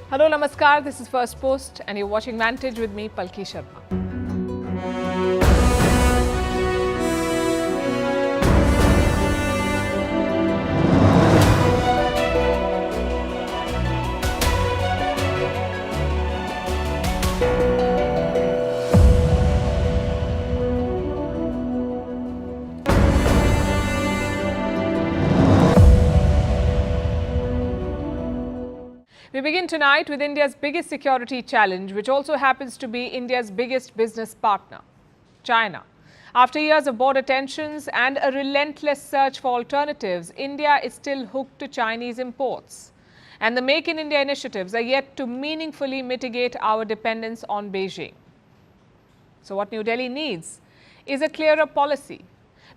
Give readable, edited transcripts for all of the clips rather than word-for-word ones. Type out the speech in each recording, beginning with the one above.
Hello, Namaskar. This is Firstpost, and you're watching Vantage with me, Palki Sharma. We begin tonight with India's biggest security challenge, which also happens to be India's biggest business partner, China. After years of border tensions and a relentless search for alternatives, India is still hooked to Chinese imports. And the Make in India initiatives are yet to meaningfully mitigate our dependence on Beijing. So what New Delhi needs is a clearer policy,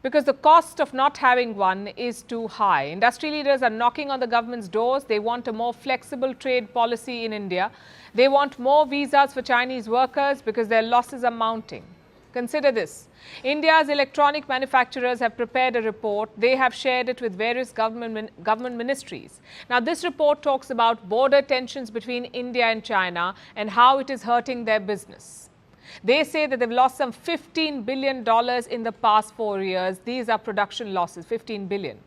because the cost of not having one is too high. Industry leaders are knocking on the government's doors. They want a more flexible trade policy in India. They want more visas for Chinese workers because their losses are mounting. Consider this. India's electronic manufacturers have prepared a report. They have shared it with various government ministries. Now, this report talks about border tensions between India and China and how it is hurting their business. They say that they've lost some $15 billion in the past 4 years. These are production losses, $15 billion.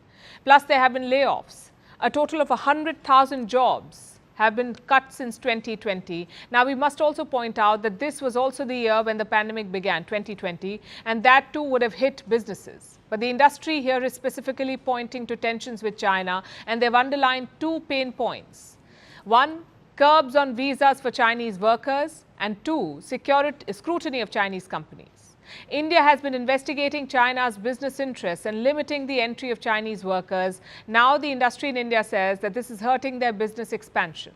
Plus, there have been layoffs. A total of 100,000 jobs have been cut since 2020. Now, we must also point out that this was also the year when the pandemic began, 2020, and that too would have hit businesses. But the industry here is specifically pointing to tensions with China, and they've underlined two pain points. One, curbs on visas for Chinese workers, and two, scrutiny of Chinese companies. India has been investigating China's business interests and limiting the entry of Chinese workers. Now the industry in India says that this is hurting their business expansion.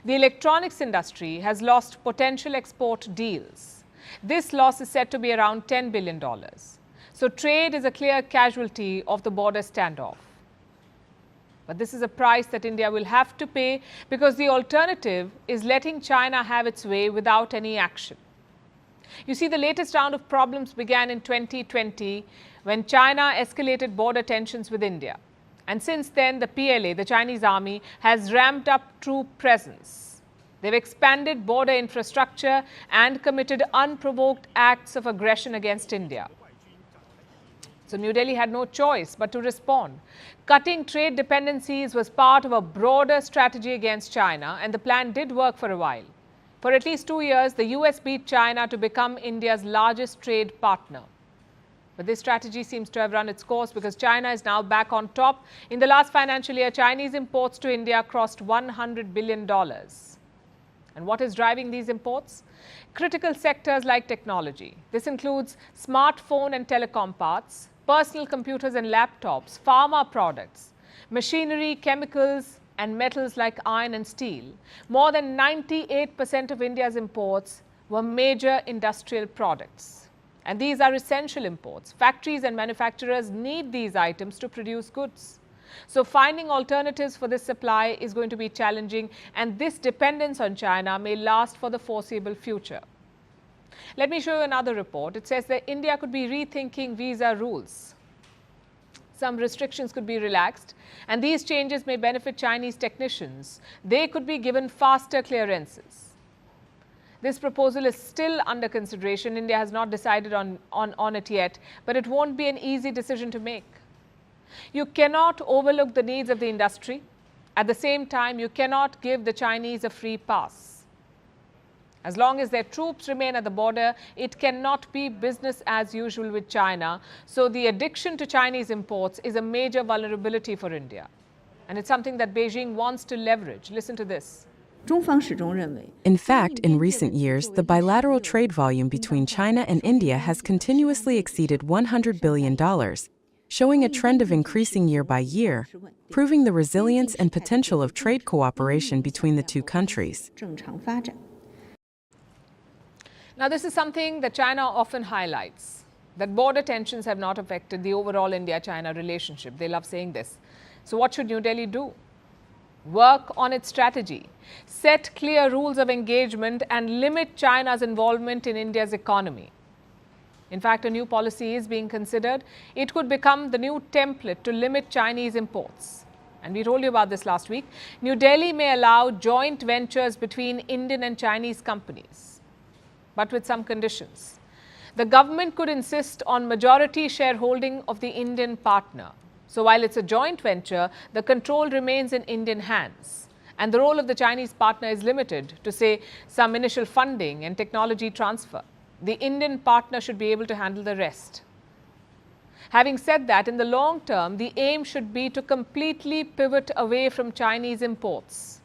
The electronics industry has lost potential export deals. This loss is said to be around $10 billion. So trade is a clear casualty of the border standoff. But this is a price that India will have to pay, because the alternative is letting China have its way without any action. You see, the latest round of problems began in 2020 when China escalated border tensions with India. And since then, the PLA, the Chinese army, has ramped up troop presence. They've expanded border infrastructure and committed unprovoked acts of aggression against India. So New Delhi had no choice but to respond. Cutting trade dependencies was part of a broader strategy against China, and the plan did work for a while. For at least 2 years, the US beat China to become India's largest trade partner. But this strategy seems to have run its course, because China is now back on top. In the last financial year, Chinese imports to India crossed $100 billion. And what is driving these imports? Critical sectors like technology. This includes smartphone and telecom parts, personal computers and laptops, pharma products, machinery, chemicals, and metals like iron and steel. More than 98% of India's imports were major industrial products. And these are essential imports. Factories and manufacturers need these items to produce goods. So finding alternatives for this supply is going to be challenging, and this dependence on China may last for the foreseeable future. Let me show you another report. It says that India could be rethinking visa rules. Some restrictions could be relaxed, and these changes may benefit Chinese technicians. They could be given faster clearances. This proposal is still under consideration. India has not decided on it yet, but it won't be an easy decision to make. You cannot overlook the needs of the industry. At the same time, you cannot give the Chinese a free pass. As long as their troops remain at the border, it cannot be business as usual with China. So the addiction to Chinese imports is a major vulnerability for India. And it's something that Beijing wants to leverage. Listen to this. In fact, in recent years, the bilateral trade volume between China and India has continuously exceeded $100 billion, showing a trend of increasing year by year, proving the resilience and potential of trade cooperation between the two countries. Now, this is something that China often highlights, that border tensions have not affected the overall India-China relationship. They love saying this. So what should New Delhi do? Work on its strategy, set clear rules of engagement, and limit China's involvement in India's economy. In fact, a new policy is being considered. It could become the new template to limit Chinese imports. And we told you about this last week. New Delhi may allow joint ventures between Indian and Chinese companies, but with some conditions. The government could insist on majority shareholding of the Indian partner. So while it's a joint venture, the control remains in Indian hands. And the role of the Chinese partner is limited to, say, some initial funding and technology transfer. The Indian partner should be able to handle the rest. Having said that, in the long term, the aim should be to completely pivot away from Chinese imports.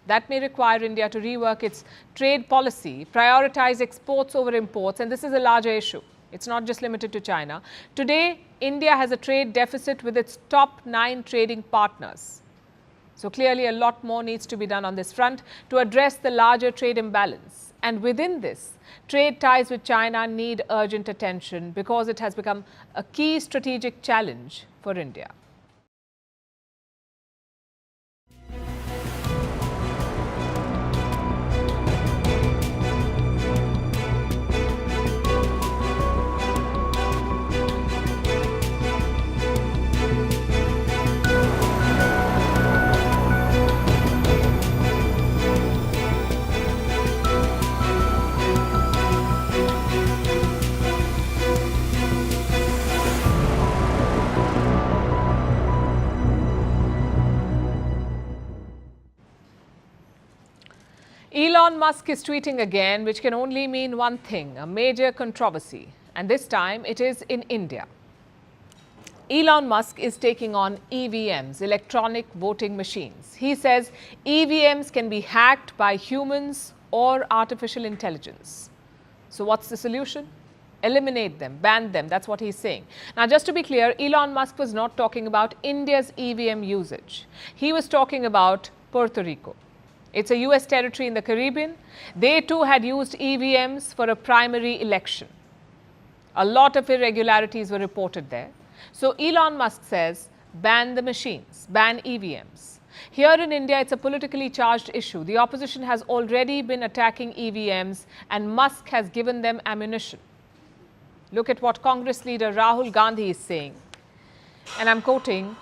That may require India to rework its trade policy, prioritize exports over imports, and this is a larger issue. It's not just limited to China. Today, India has a trade deficit with its top 9 trading partners. So clearly, a lot more needs to be done on this front to address the larger trade imbalance. And within this, trade ties with China need urgent attention because it has become a key strategic challenge for India. Elon Musk is tweeting again, which can only mean one thing, a major controversy. And this time it is in India. Elon Musk is taking on EVMs, electronic voting machines. He says EVMs can be hacked by humans or artificial intelligence. So what's the solution? Eliminate them, ban them. That's what he's saying. Now, just to be clear, Elon Musk was not talking about India's EVM usage. He was talking about Puerto Rico. It's a US territory in the Caribbean. They too had used EVMs for a primary election. A lot of irregularities were reported there. So Elon Musk says, ban the machines, ban EVMs. Here in India, it's a politically charged issue. The opposition has already been attacking EVMs and Musk has given them ammunition. Look at what Congress leader Rahul Gandhi is saying. And I'm quoting,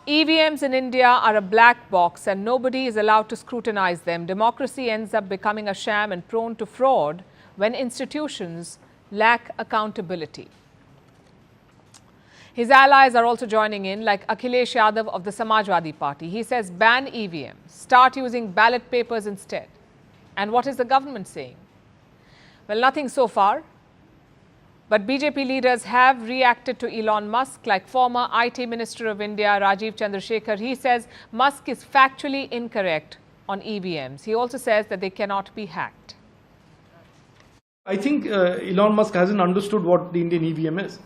EVMs in India are a black box and nobody is allowed to scrutinize them. Democracy ends up becoming a sham and prone to fraud when institutions lack accountability. His allies are also joining in, like Akhilesh Yadav of the Samajwadi Party. He says ban EVMs, start using ballot papers instead. And what is the government saying? Well, nothing so far. But BJP leaders have reacted to Elon Musk, like former IT Minister of India, Rajiv Chandrasekhar. He says Musk is factually incorrect on EVMs. He also says that they cannot be hacked. I think Elon Musk hasn't understood what the Indian EVM is.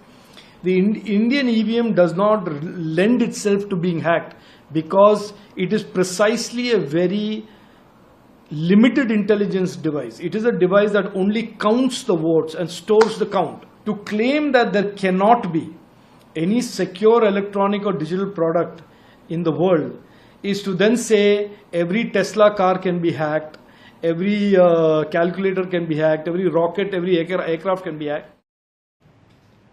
The Indian EVM does not lend itself to being hacked because it is precisely a very limited intelligence device. It is a device that only counts the votes and stores the count. To claim that there cannot be any secure electronic or digital product in the world is to then say every Tesla car can be hacked, every calculator can be hacked, every rocket, every aircraft can be hacked.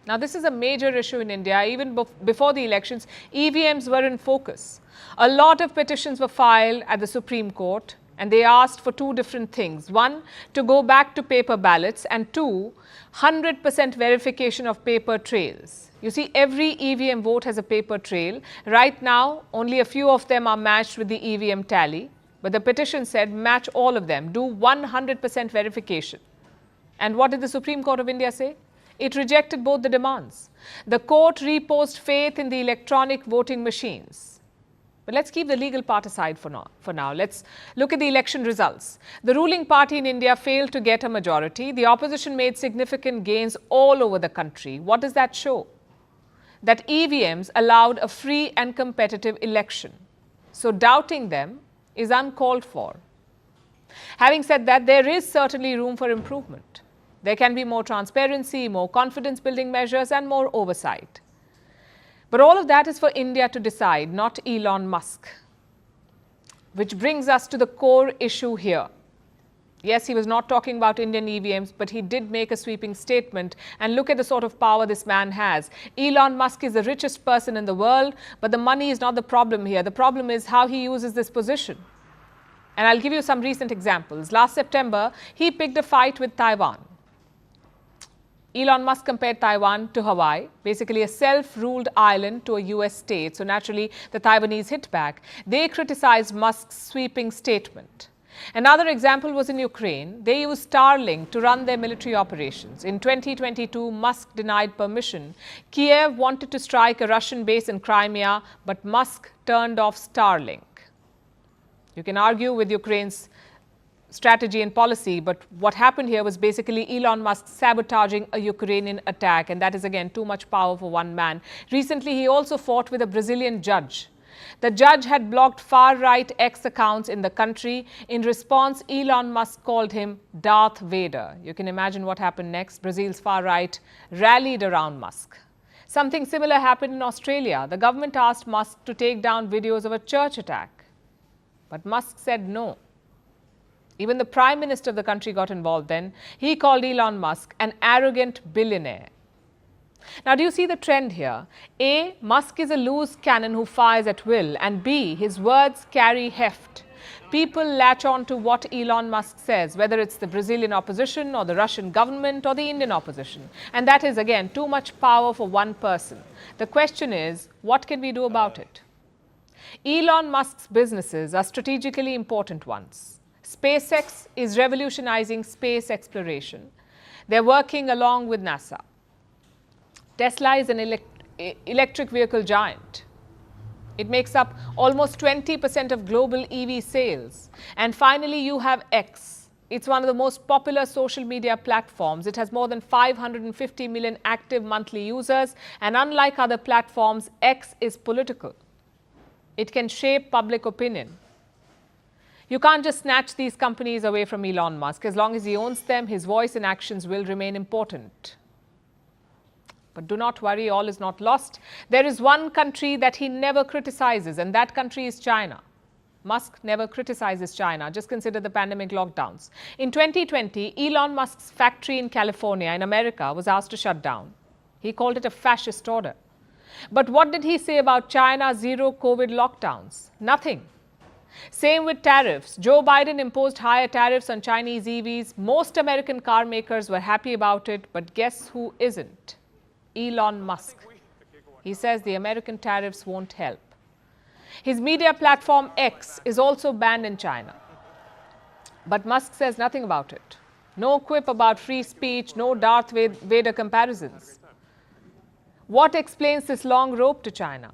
Now, this is a major issue in India. Even before the elections, EVMs were in focus. A lot of petitions were filed at the Supreme Court, and they asked for two different things. One, to go back to paper ballots, and two, 100% verification of paper trails. You see, every EVM vote has a paper trail. Right now, only a few of them are matched with the EVM tally. But the petition said match all of them, do 100% verification. And what did the Supreme Court of India say? It rejected both the demands. The court reposed faith in the electronic voting machines. But let's keep the legal part aside for now. Let's look at the election results. The ruling party in India failed to get a majority. The opposition made significant gains all over the country. What does that show? That EVMs allowed a free and competitive election. So doubting them is uncalled for. Having said that, there is certainly room for improvement. There can be more transparency, more confidence-building measures, and more oversight. But all of that is for India to decide, not Elon Musk. Which brings us to the core issue here. Yes, he was not talking about Indian EVMs, but he did make a sweeping statement. And look at the sort of power this man has. Elon Musk is the richest person in the world, but the money is not the problem here. The problem is how he uses this position. And I'll give you some recent examples. Last September, he picked a fight with Taiwan. Elon Musk compared Taiwan to Hawaii, basically a self-ruled island to a US state. So naturally, the Taiwanese hit back. They criticized Musk's sweeping statement. Another example was in Ukraine. They used Starlink to run their military operations. In 2022, Musk denied permission. Kiev wanted to strike a Russian base in Crimea, but Musk turned off Starlink. You can argue with Ukraine's strategy and policy, but what happened here was basically Elon Musk sabotaging a Ukrainian attack, and that is again too much power for one man. Recently, he also fought with a Brazilian judge. The judge had blocked far-right X accounts in the country. In response, Elon Musk called him Darth Vader. You can imagine what happened next. Brazil's far-right rallied around Musk. Something similar happened in Australia. The government asked Musk to take down videos of a church attack, but Musk said no. Even the Prime Minister of the country got involved then. He called Elon Musk an arrogant billionaire. Now, do you see the trend here? A, Musk is a loose cannon who fires at will, and B, his words carry heft. People latch on to what Elon Musk says, whether it's the Brazilian opposition or the Russian government or the Indian opposition. And that is, again, too much power for one person. The question is, what can we do about it? Elon Musk's businesses are strategically important ones. SpaceX is revolutionizing space exploration. They're working along with NASA. Tesla is an electric vehicle giant. It makes up almost 20% of global EV sales. And finally, you have X. It's one of the most popular social media platforms. It has more than 550 million active monthly users. And unlike other platforms, X is political. It can shape public opinion. You can't just snatch these companies away from Elon Musk. As long as he owns them, his voice and actions will remain important. But do not worry, all is not lost. There is one country that he never criticizes, and that country is China. Musk never criticizes China. Just consider the pandemic lockdowns. In 2020, Elon Musk's factory in California in America was asked to shut down. He called it a fascist order. But what did he say about China's zero COVID lockdowns? Nothing. Same with tariffs. Joe Biden imposed higher tariffs on Chinese EVs. Most American car makers were happy about it, but guess who isn't? Elon Musk. He says the American tariffs won't help. His media platform X is also banned in China. But Musk says nothing about it. No quip about free speech, no Darth Vader comparisons. What explains this long rope to China?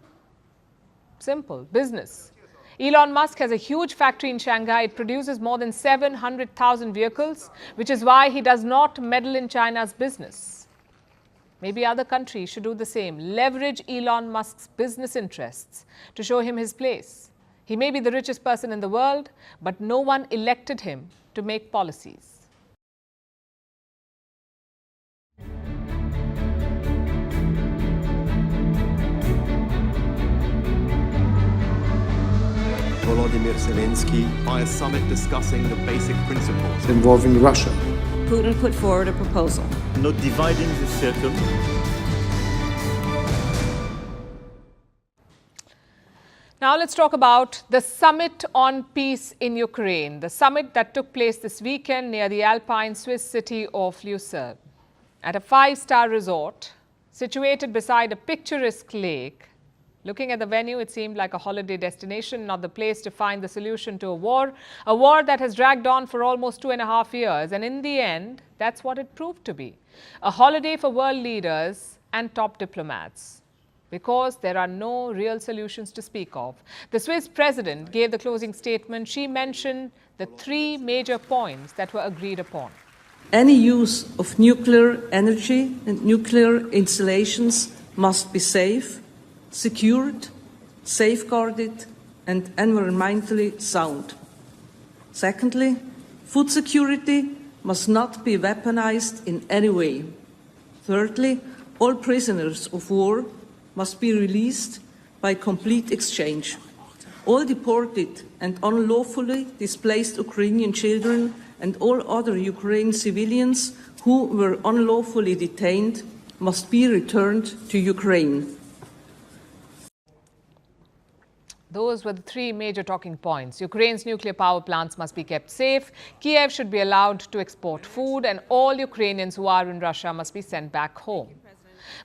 Simple, business. Elon Musk has a huge factory in Shanghai. It produces more than 700,000 vehicles, which is why he does not meddle in China's business. Maybe other countries should do the same. Leverage Elon Musk's business interests to show him his place. He may be the richest person in the world, but no one elected him to make policies. Volodymyr Zelensky by a summit discussing the basic principles involving Russia. Putin put forward a proposal. Not dividing the circle. Now let's talk about the summit on peace in Ukraine, the summit that took place this weekend near the Alpine Swiss city of Lucerne. At a 5-star resort situated beside a picturesque lake. Looking at the venue, it seemed like a holiday destination, not the place to find the solution to a war that has dragged on for almost 2.5 years. And in the end, that's what it proved to be. A holiday for world leaders and top diplomats, because there are no real solutions to speak of. The Swiss president gave the closing statement. She mentioned the 3 major points that were agreed upon. Any use of nuclear energy and nuclear installations must be safe, secured, safeguarded, and environmentally sound. Secondly, food security must not be weaponized in any way. Thirdly, all prisoners of war must be released by complete exchange. all deported and unlawfully displaced Ukrainian children and all other Ukrainian civilians who were unlawfully detained must be returned to Ukraine. Those were the three major talking points. Ukraine's nuclear power plants must be kept safe, Kiev should be allowed to export food, and all Ukrainians who are in Russia must be sent back home.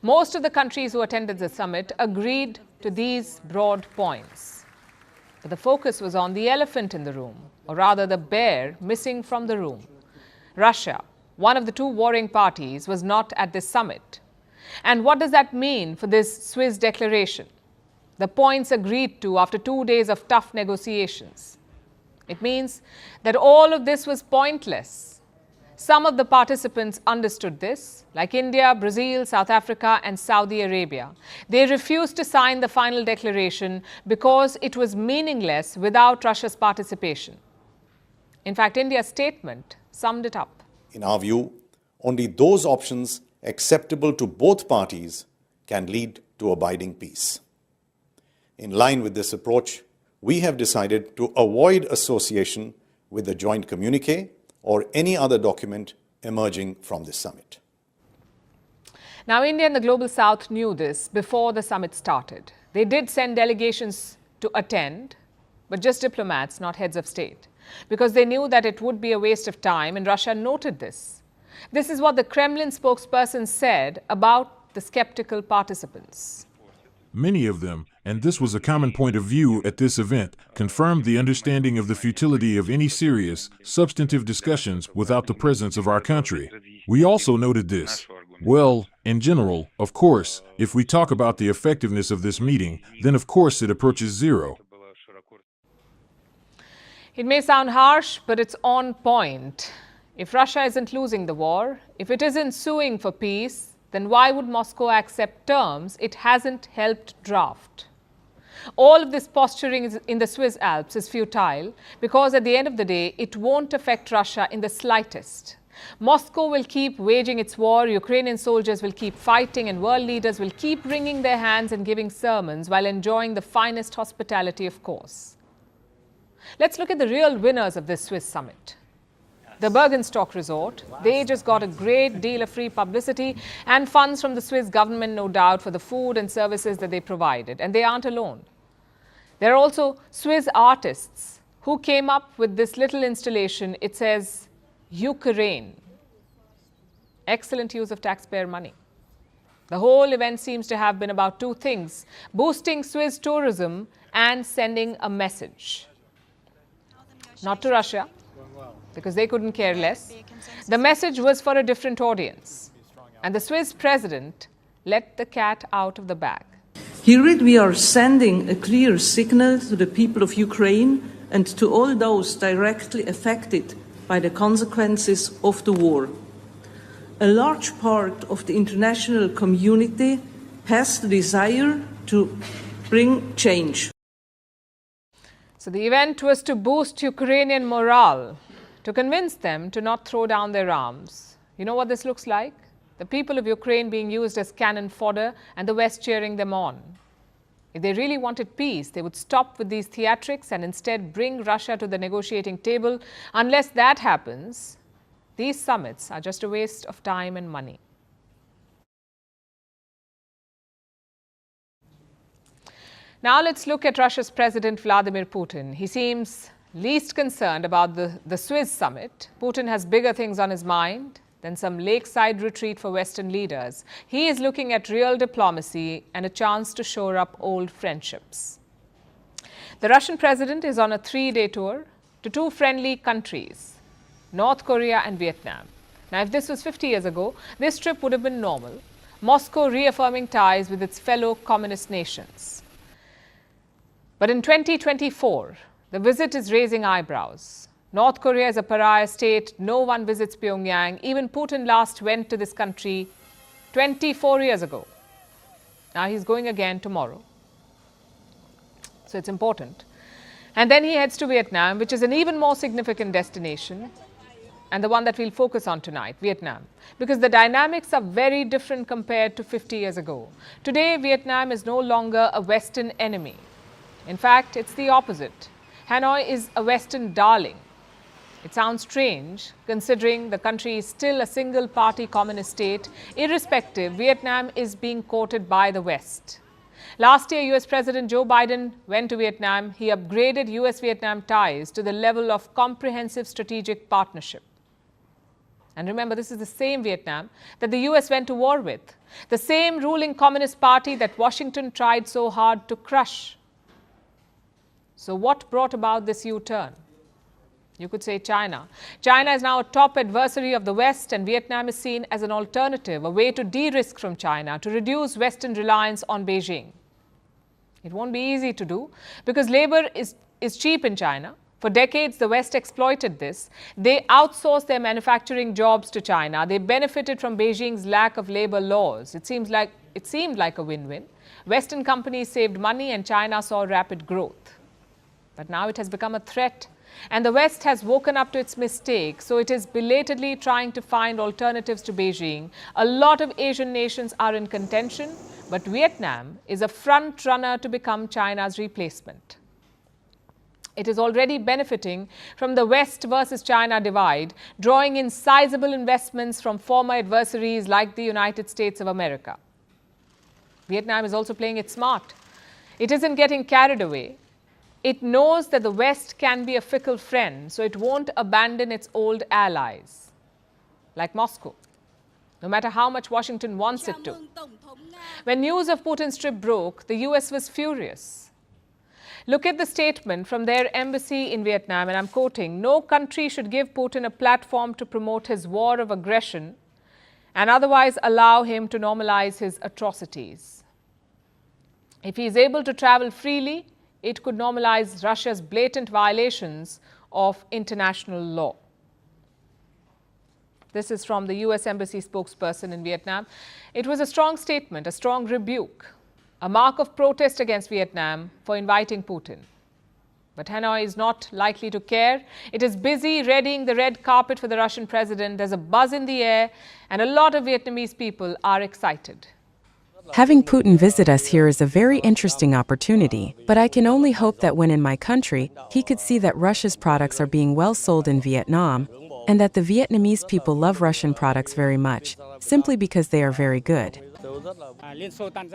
Most of the countries who attended the summit agreed to these broad points. But the focus was on the elephant in the room, or rather the bear missing from the room. Russia, one of the two warring parties, was not at this summit. And what does that mean for this Swiss declaration? The points agreed to after 2 days of tough negotiations. It means that all of this was pointless. Some of the participants understood this, like India, Brazil, South Africa, and Saudi Arabia. They refused to sign the final declaration because it was meaningless without Russia's participation. In fact, India's statement summed it up. In our view, only those options acceptable to both parties can lead to abiding peace. In line with this approach, we have decided to avoid association with the joint communiqué or any other document emerging from this summit. Now, India and the Global South knew this before the summit started. They did send delegations to attend, but just diplomats, not heads of state, because they knew that it would be a waste of time, and Russia noted this. This is what the Kremlin spokesperson said about the skeptical participants. Many of them, and this was a common point of view at this event, confirmed the understanding of the futility of any serious, substantive discussions without the presence of our country. We also noted this. Well, in general, of course, if we talk about the effectiveness of this meeting, then of course it approaches zero. It may sound harsh, but it's on point. If Russia isn't losing the war, if it isn't suing for peace, then why would Moscow accept terms it hasn't helped draft? All of this posturing in the Swiss Alps is futile because at the end of the day, it won't affect Russia in the slightest. Moscow will keep waging its war, Ukrainian soldiers will keep fighting, and world leaders will keep wringing their hands and giving sermons while enjoying the finest hospitality, of course. Let's look at the real winners of this Swiss summit. The Bergenstock Resort, they just got a great deal of free publicity and funds from the Swiss government, no doubt, for the food and services that they provided. And they aren't alone. There are also Swiss artists who came up with this little installation. It says, Ukraine. Excellent use of taxpayer money. The whole event seems to have been about two things: boosting Swiss tourism and sending a message. Not to Russia, because they couldn't care less. The message was for a different audience. And the Swiss president let the cat out of the bag. Here we are sending a clear signal to the people of Ukraine and to all those directly affected by the consequences of the war. A large part of the international community has the desire to bring change. So the event was to boost Ukrainian morale, to convince them to not throw down their arms. You know what this looks like? The people of Ukraine being used as cannon fodder and the West cheering them on. If they really wanted peace, they would stop with these theatrics and instead bring Russia to the negotiating table. Unless that happens, these summits are just a waste of time and money. Now let's look at Russia's President Vladimir Putin. He seems least concerned about the Swiss summit. Putin has bigger things on his mind than some lakeside retreat for Western leaders. He is looking at real diplomacy and a chance to shore up old friendships. The Russian president is on a 3-day tour to two friendly countries, North Korea and Vietnam. Now, if this was 50 years ago, this trip would have been normal. Moscow reaffirming ties with its fellow communist nations. But in 2024, the visit is raising eyebrows. North Korea is a pariah state. No one visits Pyongyang. Even Putin last went to this country 24 years ago. Now he's going again tomorrow. So it's important. And then he heads to Vietnam, which is an even more significant destination, and the one that we'll focus on tonight, Vietnam, because the dynamics are very different compared to 50 years ago. Today, Vietnam is no longer a Western enemy. In fact, it's the opposite. Hanoi is a Western darling. It sounds strange, considering the country is still a single-party communist state. Irrespective, Vietnam is being courted by the West. Last year, US President Joe Biden went to Vietnam. He upgraded US-Vietnam ties to the level of comprehensive strategic partnership. And remember, this is the same Vietnam that the US went to war with, the same ruling Communist Party that Washington tried so hard to crush. So what brought about this U-turn? You could say China. China is now a top adversary of the West, and Vietnam is seen as an alternative, a way to de-risk from China, to reduce Western reliance on Beijing. It won't be easy to do because labor is cheap in China. For decades, the West exploited this. They outsourced their manufacturing jobs to China. They benefited from Beijing's lack of labor laws. It seemed like a win-win. Western companies saved money and China saw rapid growth. But now it has become a threat. And the West has woken up to its mistake, so it is belatedly trying to find alternatives to Beijing. A lot of Asian nations are in contention, but Vietnam is a front runner to become China's replacement. It is already benefiting from the West versus China divide, drawing in sizable investments from former adversaries like the United States of America. Vietnam is also playing it smart. It isn't getting carried away. It knows that the West can be a fickle friend, so it won't abandon its old allies, like Moscow, no matter how much Washington wants it to. When news of Putin's trip broke, the US was furious. Look at the statement from their embassy in Vietnam, and I'm quoting, "No country should give Putin a platform to promote his war of aggression and otherwise allow him to normalize his atrocities. If he is able to travel freely, it could normalize Russia's blatant violations of international law." This is from the US Embassy spokesperson in Vietnam. It was a strong statement, a strong rebuke, a mark of protest against Vietnam for inviting Putin. But Hanoi is not likely to care. It is busy readying the red carpet for the Russian president. There's a buzz in the air, and a lot of Vietnamese people are excited. Having Putin visit us here is a very interesting opportunity, but I can only hope that when in my country, he could see that Russia's products are being well sold in Vietnam, and that the Vietnamese people love Russian products very much, simply because they are very good.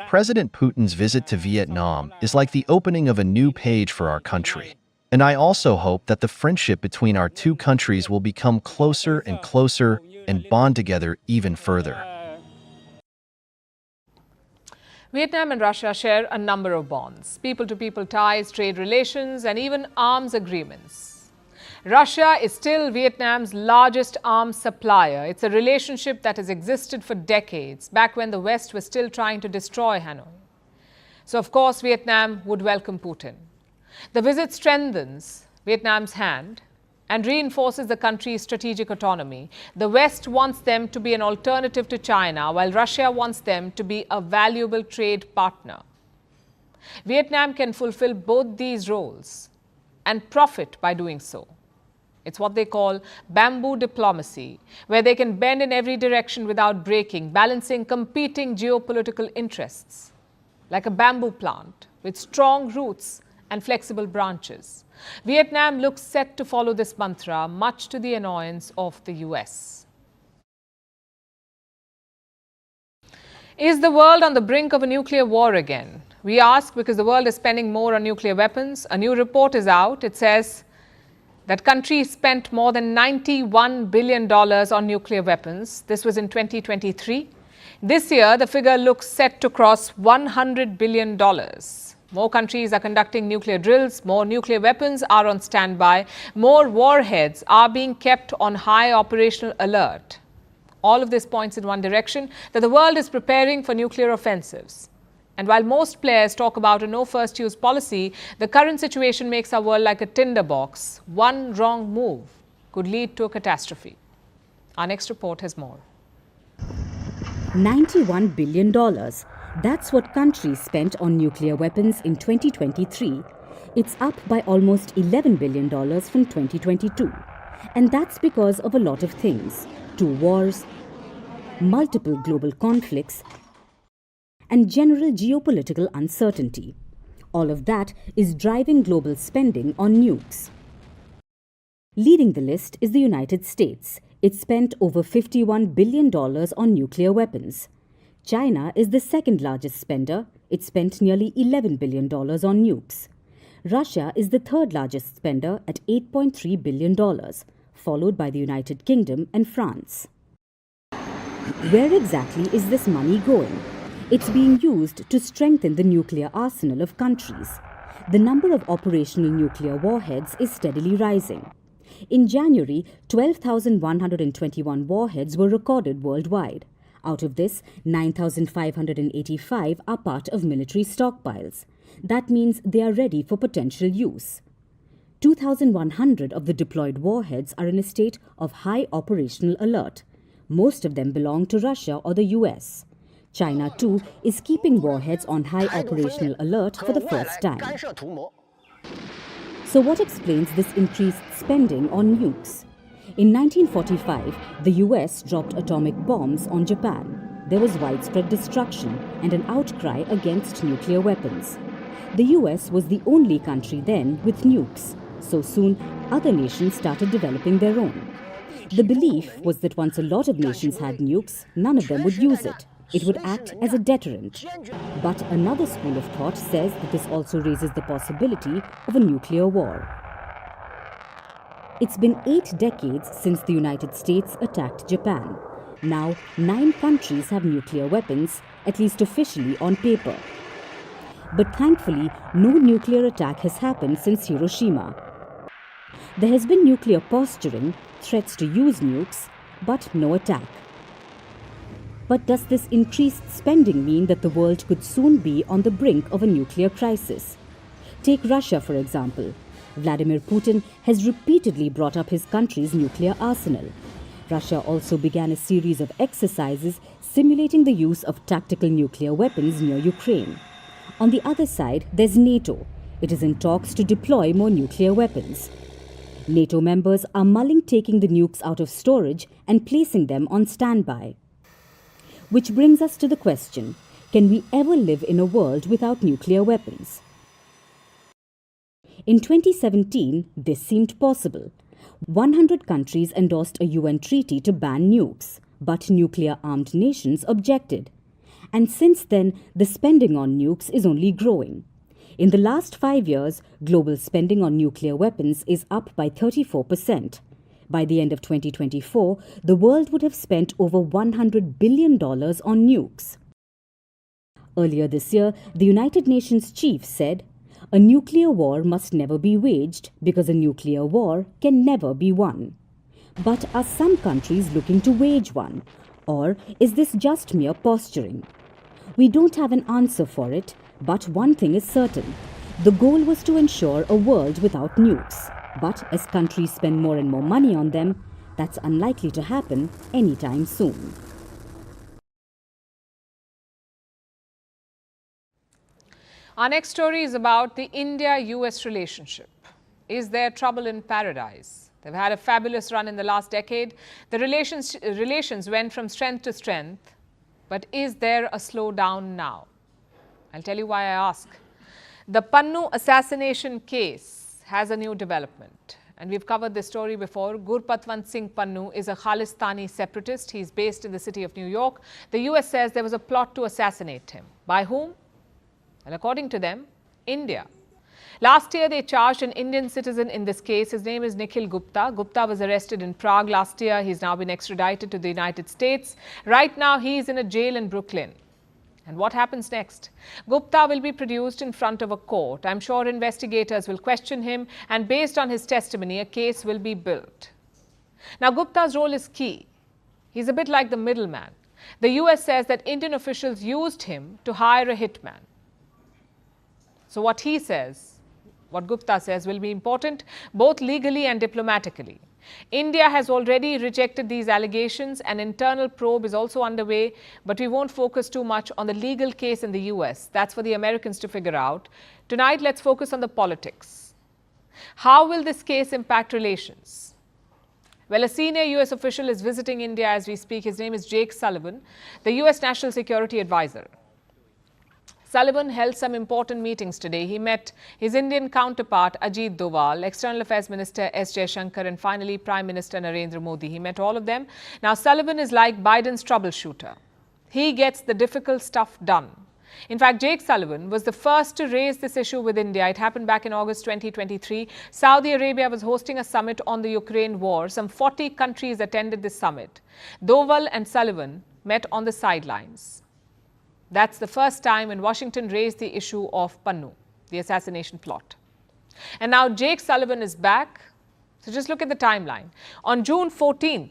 President Putin's visit to Vietnam is like the opening of a new page for our country. And I also hope that the friendship between our two countries will become closer and closer and bond together even further. Vietnam and Russia share a number of bonds, people-to-people ties, trade relations, and even arms agreements. Russia is still Vietnam's largest arms supplier. It's a relationship that has existed for decades, back when the West was still trying to destroy Hanoi. So, of course, Vietnam would welcome Putin. The visit strengthens Vietnam's hand and reinforces the country's strategic autonomy. The West wants them to be an alternative to China, while Russia wants them to be a valuable trade partner. Vietnam can fulfill both these roles and profit by doing so. It's what they call bamboo diplomacy, where they can bend in every direction without breaking, balancing competing geopolitical interests, like a bamboo plant with strong roots and flexible branches. Vietnam looks set to follow this mantra, much to the annoyance of the US. Is the world on the brink of a nuclear war again? We ask because the world is spending more on nuclear weapons. A new report is out. It says that countries spent more than $91 billion on nuclear weapons. This was in 2023. This year, the figure looks set to cross $100 billion. More countries are conducting nuclear drills, more nuclear weapons are on standby, more warheads are being kept on high operational alert. All of this points in one direction, that the world is preparing for nuclear offensives. And while most players talk about a no first use policy, the current situation makes our world like a tinderbox. One wrong move could lead to a catastrophe. Our next report has more. $91 billion. That's what countries spent on nuclear weapons in 2023. It's up by almost $11 billion from 2022. And that's because of a lot of things. 2 wars, multiple global conflicts, and general geopolitical uncertainty. All of that is driving global spending on nukes. Leading the list is the United States. It spent over $51 billion on nuclear weapons. China is the second largest spender. It spent nearly $11 billion on nukes. Russia is the third largest spender at $8.3 billion, followed by the United Kingdom and France. Where exactly is this money going? It's being used to strengthen the nuclear arsenal of countries. The number of operational nuclear warheads is steadily rising. In January, 12,121 warheads were recorded worldwide. Out of this, 9,585 are part of military stockpiles. That means they are ready for potential use. 2,100 of the deployed warheads are in a state of high operational alert. Most of them belong to Russia or the US. China, too, is keeping warheads on high operational alert for the first time. So what explains this increased spending on nukes? In 1945, the US dropped atomic bombs on Japan. There was widespread destruction and an outcry against nuclear weapons. The US was the only country then with nukes, so soon other nations started developing their own. The belief was that once a lot of nations had nukes, none of them would use it. It would act as a deterrent. But another school of thought says that this also raises the possibility of a nuclear war. It's been 8 decades since the United States attacked Japan. Now, 9 countries have nuclear weapons, at least officially on paper. But thankfully, no nuclear attack has happened since Hiroshima. There has been nuclear posturing, threats to use nukes, but no attack. But does this increased spending mean that the world could soon be on the brink of a nuclear crisis? Take Russia, for example. Vladimir Putin has repeatedly brought up his country's nuclear arsenal. Russia also began a series of exercises simulating the use of tactical nuclear weapons near Ukraine. On the other side, there's NATO. It is in talks to deploy more nuclear weapons. NATO members are mulling taking the nukes out of storage and placing them on standby. Which brings us to the question, can we ever live in a world without nuclear weapons? In 2017, this seemed possible. 100 countries endorsed a UN treaty to ban nukes, but nuclear-armed nations objected. And since then, the spending on nukes is only growing. In the last 5 years, global spending on nuclear weapons is up by 34%. By the end of 2024, the world would have spent over $100 billion on nukes. Earlier this year, the United Nations chief said, "A nuclear war must never be waged because a nuclear war can never be won." But are some countries looking to wage one? Or is this just mere posturing? We don't have an answer for it, but one thing is certain. The goal was to ensure a world without nukes. But as countries spend more and more money on them, that's unlikely to happen anytime soon. Our next story is about the India-US relationship. Is there trouble in paradise? They've had a fabulous run in the last decade. The relations went from strength to strength. But is there a slowdown now? I'll tell you why I ask. The Pannu assassination case has a new development. And we've covered this story before. Gurpatwant Singh Pannu is a Khalistani separatist. He's based in the city of New York. The US says there was a plot to assassinate him. By whom? Well, according to them, India. Last year, they charged an Indian citizen in this case. His name is Nikhil Gupta. Gupta was arrested in Prague last year. He's now been extradited to the United States. Right now, he is in a jail in Brooklyn. And what happens next? Gupta will be produced in front of a court. I'm sure investigators will question him, and based on his testimony, a case will be built. Now, Gupta's role is key. He's a bit like the middleman. The US says that Indian officials used him to hire a hitman. So what he says, what Gupta says, will be important both legally and diplomatically. India has already rejected these allegations. An internal probe is also underway, but we won't focus too much on the legal case in the US. That's for the Americans to figure out. Tonight, let's focus on the politics. How will this case impact relations? Well, a senior US official is visiting India as we speak. His name is Jake Sullivan, the US National Security Advisor. Sullivan held some important meetings today. He met his Indian counterpart Ajit Doval, External Affairs Minister S. Jaishankar and finally Prime Minister Narendra Modi. He met all of them. Now Sullivan is like Biden's troubleshooter. He gets the difficult stuff done. In fact, Jake Sullivan was the first to raise this issue with India. It happened back in August 2023. Saudi Arabia was hosting a summit on the Ukraine war. Some 40 countries attended this summit. Doval and Sullivan met on the sidelines. That's the first time when Washington raised the issue of Pannu, the assassination plot. And now Jake Sullivan is back. So just look at the timeline. On June 14th,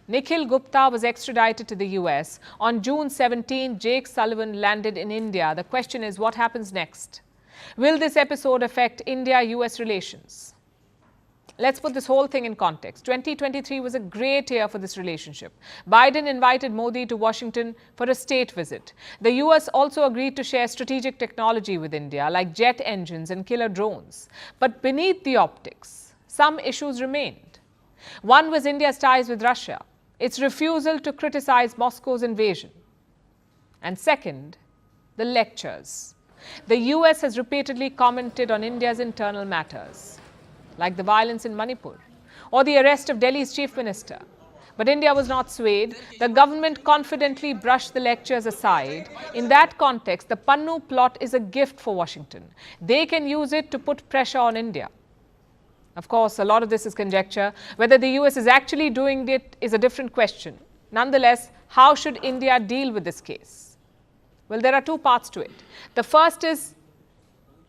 Nikhil Gupta was extradited to the US. On June 17, Jake Sullivan landed in India. The question is, what happens next? Will this episode affect India-US relations? Let's put this whole thing in context. 2023 was a great year for this relationship. Biden invited Modi to Washington for a state visit. The US also agreed to share strategic technology with India, like jet engines and killer drones. But beneath the optics, some issues remained. One was India's ties with Russia, its refusal to criticize Moscow's invasion. And second, the lectures. The US has repeatedly commented on India's internal matters, like the violence in Manipur or the arrest of Delhi's chief minister. But India was not swayed. The government confidently brushed the lectures aside. In that context, the Pannu plot is a gift for Washington. They can use it to put pressure on India. Of course, a lot of this is conjecture. Whether the US is actually doing it is a different question. Nonetheless, how should India deal with this case? Well, there are two parts to it. The first is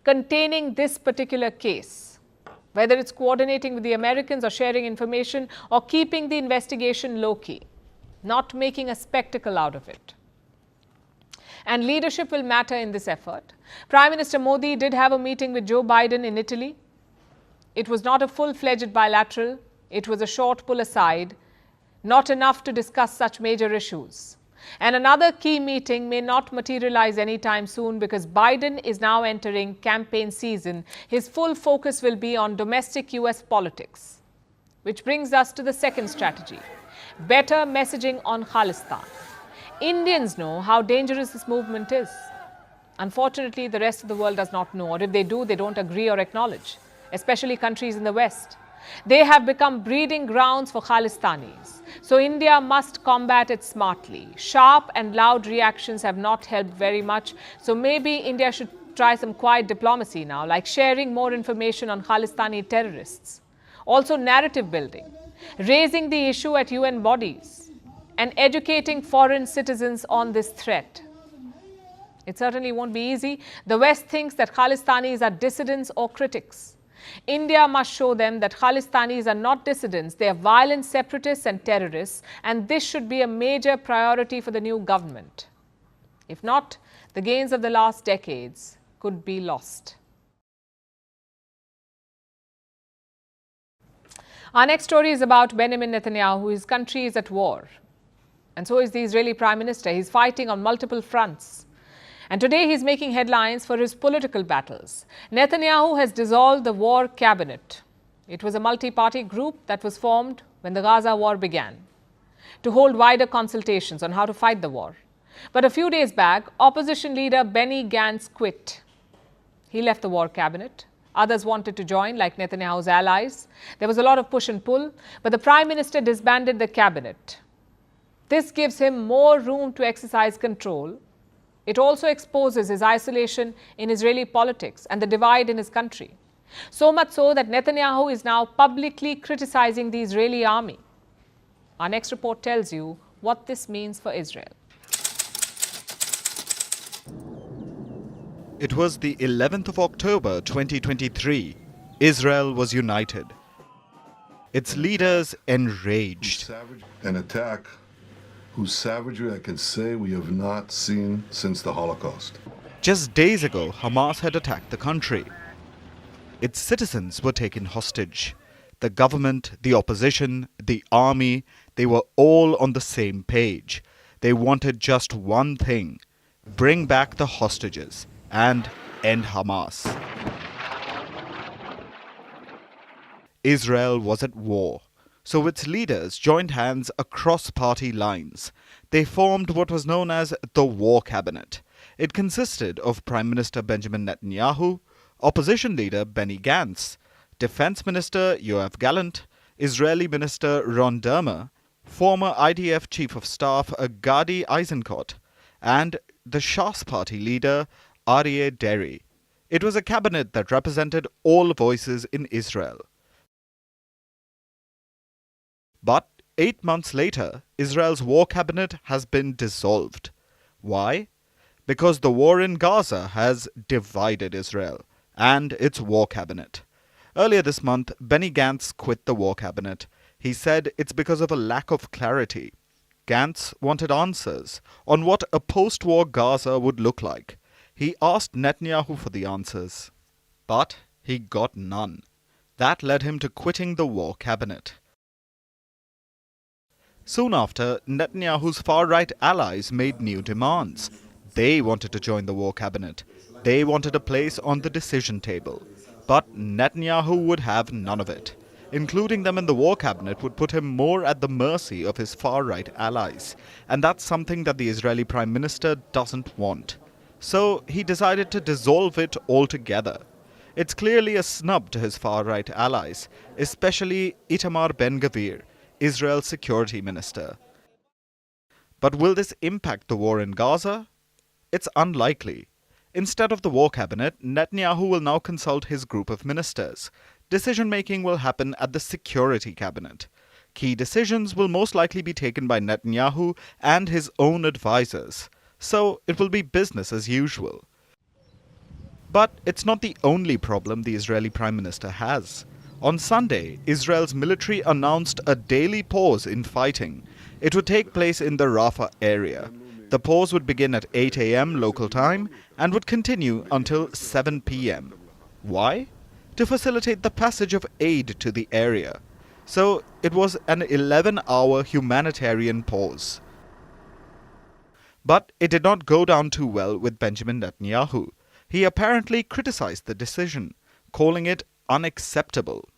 containing this particular case, whether it's coordinating with the Americans or sharing information or keeping the investigation low-key, not making a spectacle out of it. And leadership will matter in this effort. Prime Minister Modi did have a meeting with Joe Biden in Italy. It was not a full-fledged bilateral. It was a short pull aside, not enough to discuss such major issues. And another key meeting may not materialize anytime soon because Biden is now entering campaign season. His full focus will be on domestic US politics, which brings us to the second strategy: better messaging on Khalistan. Indians know how dangerous this movement is. Unfortunately, the rest of the world does not know, or if they do, they don't agree or acknowledge, especially countries in the West. They have become breeding grounds for Khalistanis. So India must combat it smartly. Sharp and loud reactions have not helped very much. So maybe India should try some quiet diplomacy now, like sharing more information on Khalistani terrorists. Also narrative building, raising the issue at UN bodies, and educating foreign citizens on this threat. It certainly won't be easy. The West thinks that Khalistanis are dissidents or critics. India must show them that Khalistanis are not dissidents, they are violent separatists and terrorists, and this should be a major priority for the new government. If not, the gains of the last decades could be lost. Our next story is about Benjamin Netanyahu. His country is at war, and so is the Israeli Prime Minister. He's fighting on multiple fronts. And today he's making headlines for his political battles. Netanyahu has dissolved the war cabinet. It was a multi-party group that was formed when the Gaza war began to hold wider consultations on how to fight the war. But a few days back, opposition leader Benny Gantz quit. He left the war cabinet. Others wanted to join, like Netanyahu's allies. There was a lot of push and pull, but the Prime Minister disbanded the cabinet. This gives him more room to exercise control. It also exposes his isolation in Israeli politics and the divide in his country. So much so that Netanyahu is now publicly criticizing the Israeli army. Our next report tells you what this means for Israel. It was the 11th of October 2023. Israel was united. Its leaders enraged. An attack whose savagery I can say we have not seen since the Holocaust. Just days ago, Hamas had attacked the country. Its citizens were taken hostage. The government, the opposition, the army, they were all on the same page. They wanted just one thing: bring back the hostages and end Hamas. Israel was at war. So its leaders joined hands across party lines. They formed what was known as the War Cabinet. It consisted of Prime Minister Benjamin Netanyahu, Opposition Leader Benny Gantz, Defense Minister Yoav Gallant, Israeli Minister Ron Dermer, former IDF Chief of Staff Gadi Eisenkot, and the Shas Party leader Aryeh Deri. It was a cabinet that represented all voices in Israel. But 8 months later, Israel's war cabinet has been dissolved. Why? Because the war in Gaza has divided Israel and its war cabinet. Earlier this month, Benny Gantz quit the war cabinet. He said it's because of a lack of clarity. Gantz wanted answers on what a post-war Gaza would look like. He asked Netanyahu for the answers, but he got none. That led him to quitting the war cabinet. Soon after, Netanyahu's far-right allies made new demands. They wanted to join the war cabinet. They wanted a place on the decision table. But Netanyahu would have none of it. Including them in the war cabinet would put him more at the mercy of his far-right allies. And that's something that the Israeli Prime Minister doesn't want. So he decided to dissolve it altogether. It's clearly a snub to his far-right allies, especially Itamar Ben-Gvir, Israel's security minister. But will this impact the war in Gaza? It's unlikely. Instead of the war cabinet, Netanyahu will now consult his group of ministers. Decision-making will happen at the security cabinet. Key decisions will most likely be taken by Netanyahu and his own advisors. So it will be business as usual. But it's not the only problem the Israeli Prime Minister has. On Sunday, Israel's military announced a daily pause in fighting. It would take place in the Rafah area. The pause would begin at 8 a.m. local time and would continue until 7 p.m. Why? To facilitate the passage of aid to the area. So it was an 11-hour humanitarian pause. But it did not go down too well with Benjamin Netanyahu. He apparently criticized the decision, calling it unacceptable.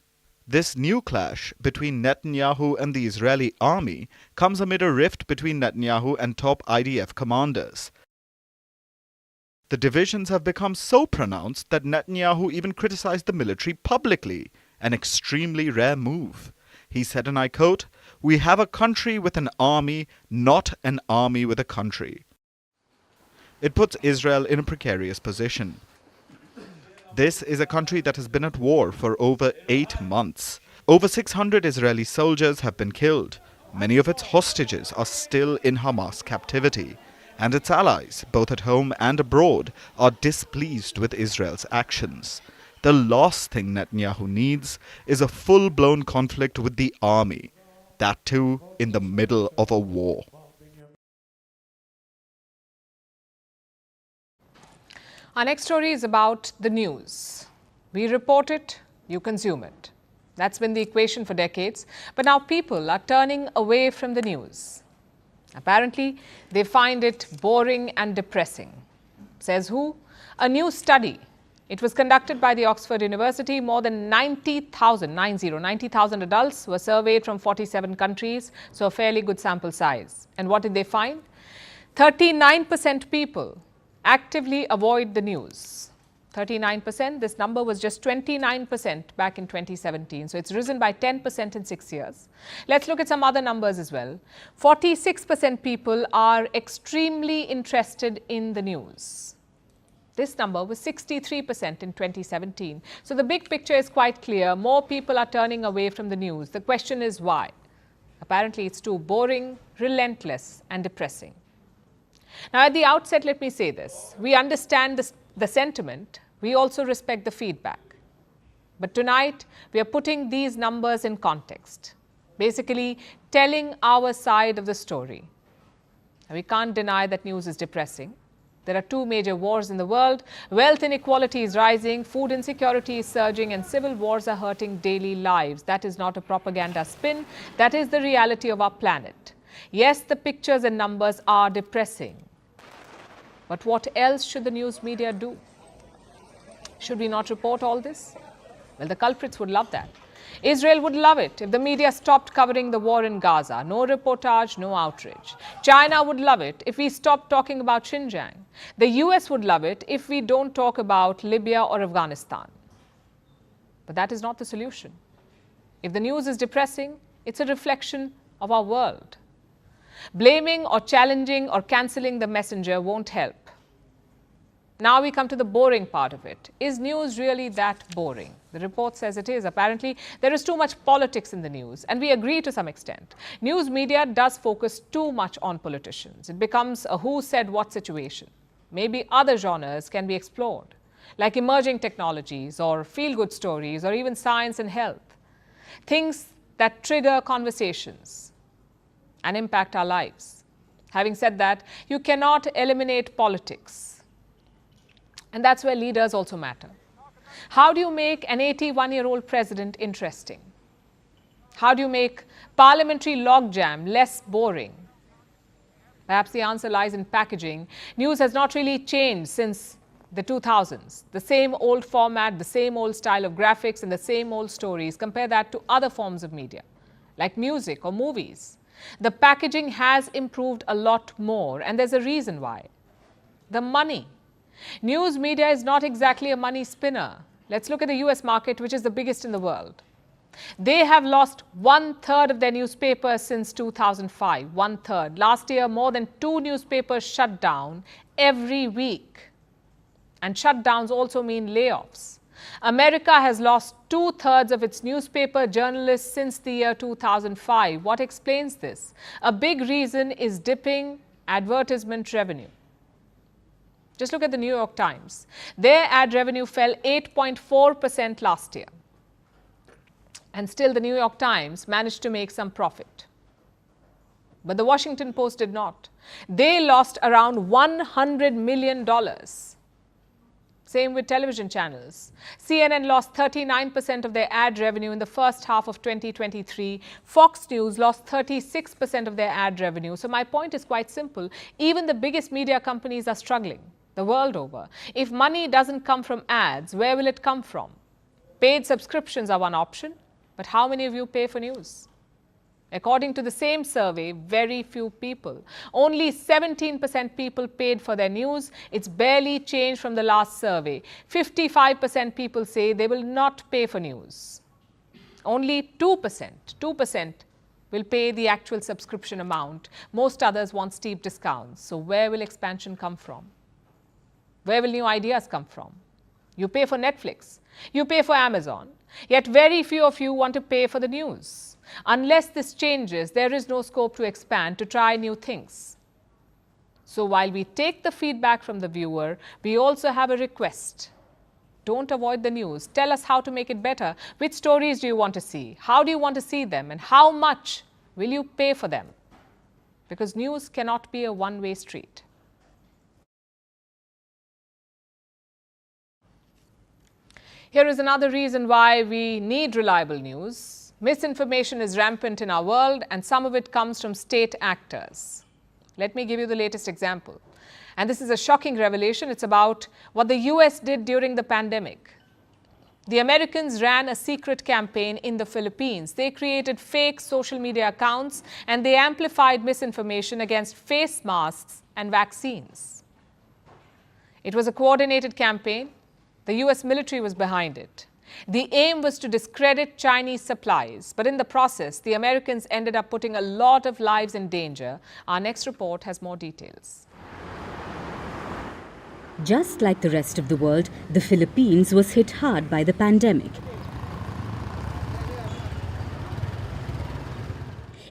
This new clash between Netanyahu and the Israeli army comes amid a rift between Netanyahu and top IDF commanders. The divisions have become so pronounced that Netanyahu even criticized the military publicly, an extremely rare move. He said, and I quote, "We have a country with an army, not an army with a country." It puts Israel in a precarious position. This is a country that has been at war for over 8 months. Over 600 Israeli soldiers have been killed. Many of its hostages are still in Hamas captivity. And its allies, both at home and abroad, are displeased with Israel's actions. The last thing Netanyahu needs is a full-blown conflict with the army. That too in the middle of a war. Our next story is about the news. We report it, you consume it. That's been the equation for decades. But now people are turning away from the news. Apparently, they find it boring and depressing. Says who? A new study. It was conducted by the Oxford University. More than 90,000 adults were surveyed from 47 countries, so a fairly good sample size. And what did they find? 39% people actively avoid the news. 39%, this number was just 29% back in 2017. So it's risen by 10% in 6 years. Let's look at some other numbers as well. 46% people are extremely interested in the news. This number was 63% in 2017. So the big picture is quite clear. More people are turning away from the news. The question is why? Apparently it's too boring, relentless and depressing. Now, at the outset, let me say this. We understand the sentiment. We also respect the feedback. But tonight, we are putting these numbers in context. Basically, telling our side of the story. Now, we can't deny that news is depressing. There are 2 major wars in the world. Wealth inequality is rising, food insecurity is surging, and civil wars are hurting daily lives. That is not a propaganda spin. That is the reality of our planet. Yes, the pictures and numbers are depressing. But what else should the news media do? Should we not report all this? Well, the culprits would love that. Israel would love it if the media stopped covering the war in Gaza. No reportage, no outrage. China would love it if we stopped talking about Xinjiang. The US would love it if we don't talk about Libya or Afghanistan. But that is not the solution. If the news is depressing, it's a reflection of our world. Blaming or challenging or cancelling the messenger won't help. Now we come to the boring part of it. Is news really that boring? The report says it is. Apparently, there is too much politics in the news, and we agree to some extent. News media does focus too much on politicians. It becomes a who said what situation. Maybe other genres can be explored, like emerging technologies or feel-good stories or even science and health. Things that trigger conversations and impact our lives. Having said that, you cannot eliminate politics. And that's where leaders also matter. How do you make an 81-year-old president interesting? How do you make parliamentary logjam less boring? Perhaps the answer lies in packaging. News has not really changed since the 2000s. The same old format, the same old style of graphics, and the same old stories. Compare that to other forms of media, like music or movies. The packaging has improved a lot more, and there's a reason why. The money. News media is not exactly a money spinner. Let's look at the US market, which is the biggest in the world. They have lost 1/3 of their newspapers since 2005. 1/3. Last year, more than 2 newspapers shut down every week. And shutdowns also mean layoffs. America has lost 2/3 of its newspaper journalists since the year 2005. What explains this? A big reason is dipping advertisement revenue. Just look at the New York Times. Their ad revenue fell 8.4% last year. And still the New York Times managed to make some profit. But the Washington Post did not. They lost around $100 million. Same with television channels. CNN lost 39% of their ad revenue in the first half of 2023. Fox News lost 36% of their ad revenue. So my point is quite simple. Even the biggest media companies are struggling the world over. If money doesn't come from ads, where will it come from? Paid subscriptions are one option, but how many of you pay for news? According to the same survey, very few people. Only 17% people paid for their news. It's barely changed from the last survey. 55% people say they will not pay for news. Only 2% will pay the actual subscription amount. Most others want steep discounts. So where will expansion come from? Where will new ideas come from? You pay for Netflix. You pay for Amazon. Yet very few of you want to pay for the news. Unless this changes, there is no scope to expand, to try new things. So while we take the feedback from the viewer, we also have a request. Don't avoid the news. Tell us how to make it better. Which stories do you want to see? How do you want to see them? And how much will you pay for them? Because news cannot be a one-way street. Here is another reason why we need reliable news. Misinformation is rampant in our world, and some of it comes from state actors. Let me give you the latest example. And this is a shocking revelation. It's about what the US did during the pandemic. The Americans ran a secret campaign in the Philippines. They created fake social media accounts, and they amplified misinformation against face masks and vaccines. It was a coordinated campaign. The US military was behind it. The aim was to discredit Chinese supplies, but in the process, the Americans ended up putting a lot of lives in danger. Our next report has more details. Just like the rest of the world, the Philippines was hit hard by the pandemic.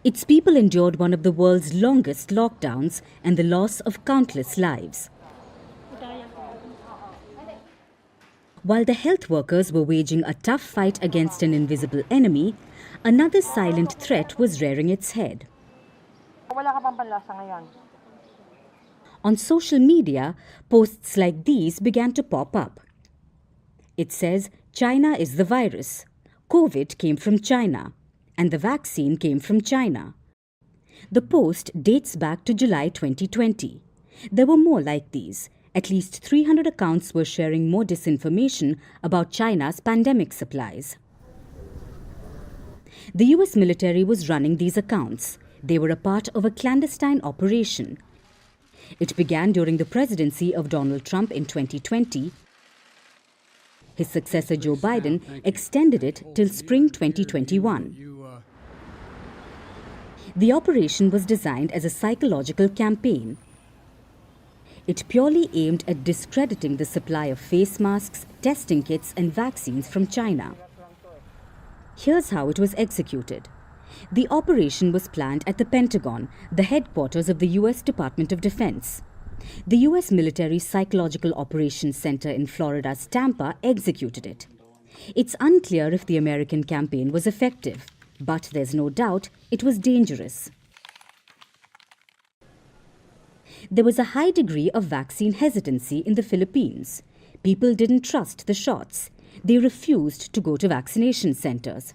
Its people endured one of the world's longest lockdowns and the loss of countless lives. While the health workers were waging a tough fight against an invisible enemy, another silent threat was rearing its head. On social media, posts like these began to pop up. It says, China is the virus, COVID came from China, and the vaccine came from China. The post dates back to July 2020. There were more like these. At least 300 accounts were sharing more disinformation about China's pandemic supplies. The US military was running these accounts. They were a part of a clandestine operation. It began during the presidency of Donald Trump in 2020. His successor Joe Biden extended it till spring 2021. The operation was designed as a psychological campaign. It purely aimed at discrediting the supply of face masks, testing kits and vaccines from China. Here's how it was executed. The operation was planned at the Pentagon, the headquarters of the US Department of Defense. The US Military Psychological Operations Center in Florida's Tampa executed it. It's unclear if the American campaign was effective, but there's no doubt it was dangerous. There was a high degree of vaccine hesitancy in the Philippines. People didn't trust the shots. They refused to go to vaccination centers.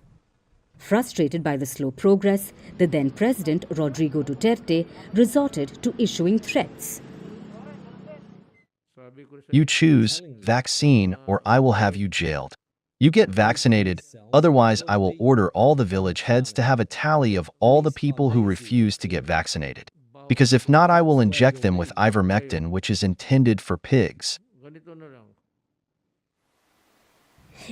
Frustrated by the slow progress, the then President Rodrigo Duterte resorted to issuing threats. You choose vaccine or I will have you jailed. You get vaccinated, otherwise I will order all the village heads to have a tally of all the people who refuse to get vaccinated. Because if not, I will inject them with ivermectin, which is intended for pigs.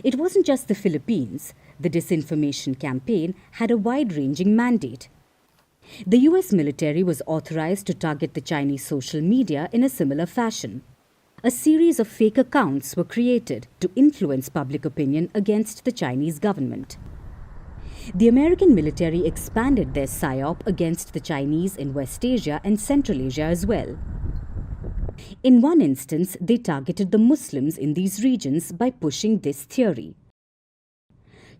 It wasn't just the Philippines. The disinformation campaign had a wide-ranging mandate. The US military was authorized to target the Chinese social media in a similar fashion. A series of fake accounts were created to influence public opinion against the Chinese government. The American military expanded their PSYOP against the Chinese in West Asia and Central Asia as well. In one instance, they targeted the Muslims in these regions by pushing this theory.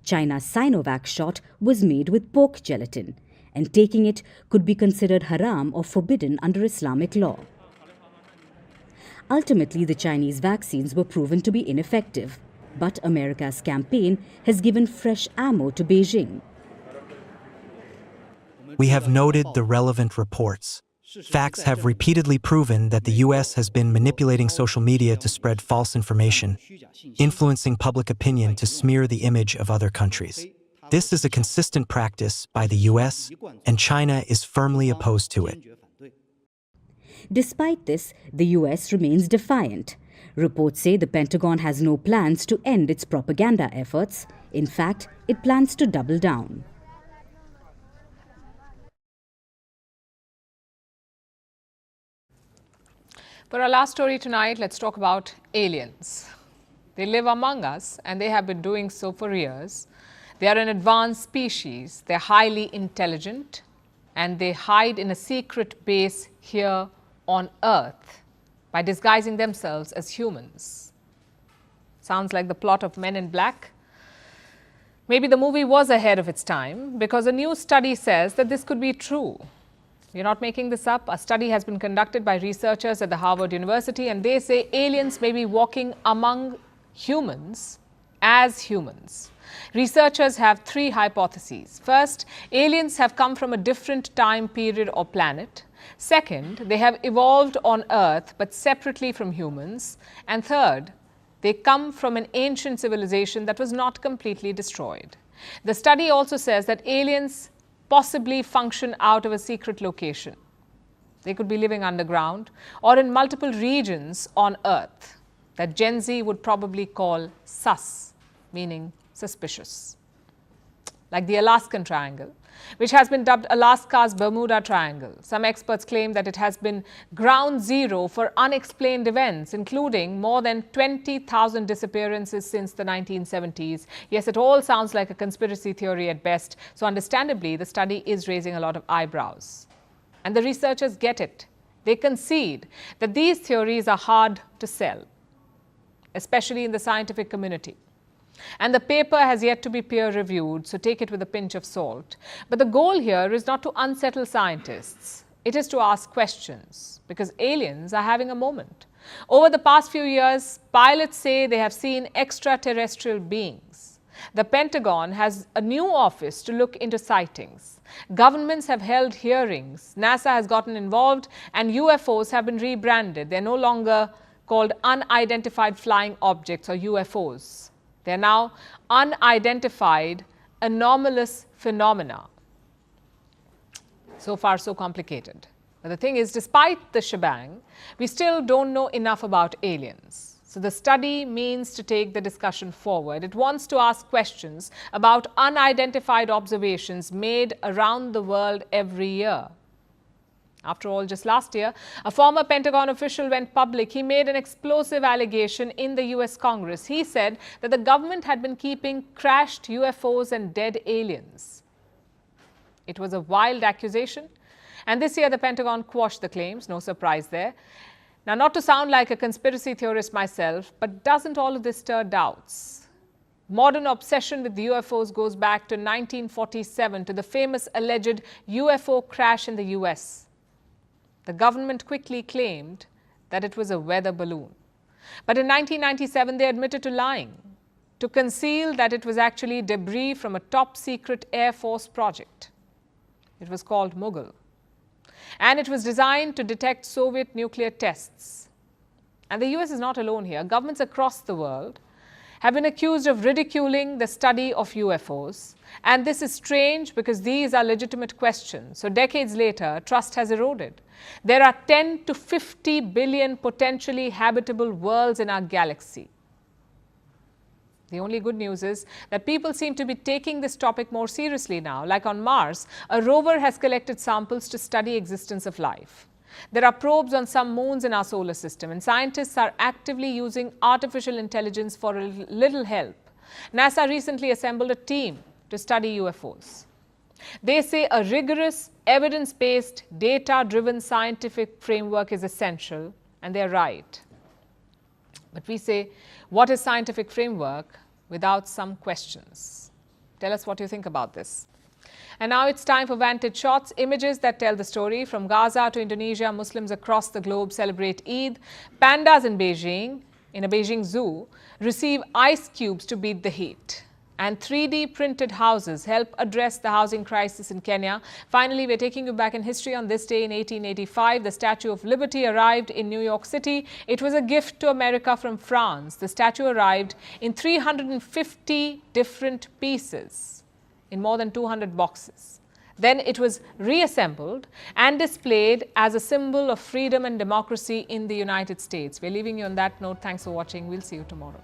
China's Sinovac shot was made with pork gelatin, and taking it could be considered haram or forbidden under Islamic law. Ultimately, the Chinese vaccines were proven to be ineffective, but America's campaign has given fresh ammo to Beijing. We have noted the relevant reports. Facts have repeatedly proven that the US has been manipulating social media to spread false information, influencing public opinion to smear the image of other countries. This is a consistent practice by the US, and China is firmly opposed to it. Despite this, the US remains defiant. Reports say the Pentagon has no plans to end its propaganda efforts. In fact, it plans to double down. For our last story tonight, let's talk about aliens. They live among us, and they have been doing so for years. They are an advanced species. They're highly intelligent, and they hide in a secret base here on Earth by disguising themselves as humans. Sounds like the plot of Men in Black. Maybe the movie was ahead of its time, because a new study says that this could be true. We're not making this up. A study has been conducted by researchers at the Harvard University, and they say aliens may be walking among humans as humans. Researchers have three hypotheses. First, aliens have come from a different time period or planet. Second, they have evolved on Earth but separately from humans. And third, they come from an ancient civilization that was not completely destroyed. The study also says that aliens possibly function out of a secret location. They could be living underground or in multiple regions on Earth that Gen Z would probably call sus, meaning suspicious. Like the Alaskan Triangle, which has been dubbed Alaska's Bermuda Triangle. Some experts claim that it has been ground zero for unexplained events, including more than 20,000 disappearances since the 1970s. Yes, it all sounds like a conspiracy theory at best, so understandably, the study is raising a lot of eyebrows. And the researchers get it. They concede that these theories are hard to sell, especially in the scientific community. And the paper has yet to be peer-reviewed, so take it with a pinch of salt. But the goal here is not to unsettle scientists. It is to ask questions, because aliens are having a moment. Over the past few years, pilots say they have seen extraterrestrial beings. The Pentagon has a new office to look into sightings. Governments have held hearings. NASA has gotten involved, and UFOs have been rebranded. They're no longer called unidentified flying objects or UFOs. They're now unidentified anomalous phenomena. So far, so complicated. But the thing is, despite the shebang, we still don't know enough about aliens. So the study means to take the discussion forward. It wants to ask questions about unidentified observations made around the world every year. After all, just last year, a former Pentagon official went public. He made an explosive allegation in the US Congress. He said that the government had been keeping crashed UFOs and dead aliens. It was a wild accusation. And this year, the Pentagon quashed the claims. No surprise there. Now, not to sound like a conspiracy theorist myself, but doesn't all of this stir doubts? Modern obsession with UFOs goes back to 1947, to the famous alleged UFO crash in the US. The government quickly claimed that it was a weather balloon. But in 1997, they admitted to lying, to conceal that it was actually debris from a top-secret Air Force project. It was called Mughal. And it was designed to detect Soviet nuclear tests. And the US is not alone here. Governments across the world have been accused of ridiculing the study of UFOs. And this is strange because these are legitimate questions. So decades later, trust has eroded. There are 10 to 50 billion potentially habitable worlds in our galaxy. The only good news is that people seem to be taking this topic more seriously now. Like on Mars, a rover has collected samples to study existence of life. There are probes on some moons in our solar system, and scientists are actively using artificial intelligence for a little help. NASA recently assembled a team to study UFOs. They say a rigorous, evidence-based, data-driven scientific framework is essential, and they're right. But we say, what is scientific framework without some questions? Tell us what you think about this. And now it's time for Vantage Shots, images that tell the story. From Gaza to Indonesia, Muslims across the globe celebrate Eid. Pandas in Beijing, in a Beijing zoo, receive ice cubes to beat the heat. And 3D printed houses help address the housing crisis in Kenya. Finally, we're taking you back in history. On this day in 1885, the Statue of Liberty arrived in New York City. It was a gift to America from France. The statue arrived in 350 different pieces in more than 200 boxes. Then it was reassembled and displayed as a symbol of freedom and democracy in the United States. We're leaving you on that note. Thanks for watching. We'll see you tomorrow.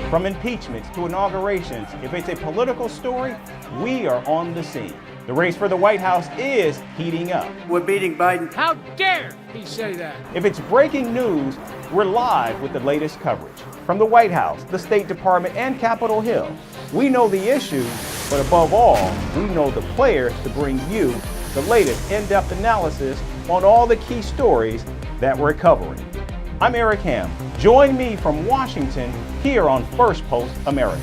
From impeachments to inaugurations, if it's a political story, we are on the scene. The race for the White House is heating up. We're beating Biden. How dare he say that? If it's breaking news, we're live with the latest coverage. From the White House, the State Department, and Capitol Hill, we know the issues, but above all, we know the players to bring you the latest in-depth analysis on all the key stories that we're covering. I'm Eric Ham. Join me from Washington here on Firstpost America.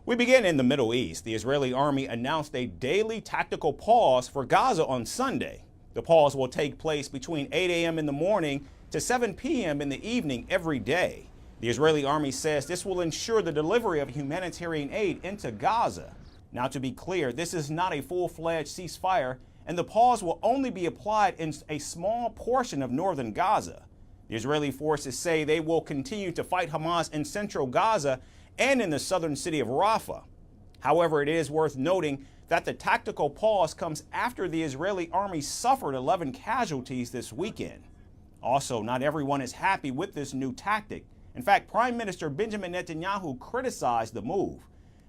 We begin in the Middle East. The Israeli army announced a daily tactical pause for Gaza on Sunday. The pause will take place between 8 a.m. in the morning to 7 p.m. in the evening every day. The Israeli army says this will ensure the delivery of humanitarian aid into Gaza. Now, to be clear, this is not a full-fledged ceasefire, and the pause will only be applied in a small portion of northern Gaza. The Israeli forces say they will continue to fight Hamas in central Gaza and in the southern city of Rafah. However, it is worth noting that the tactical pause comes after the Israeli army suffered 11 casualties this weekend. Also, not everyone is happy with this new tactic. In fact, Prime Minister Benjamin Netanyahu criticized the move.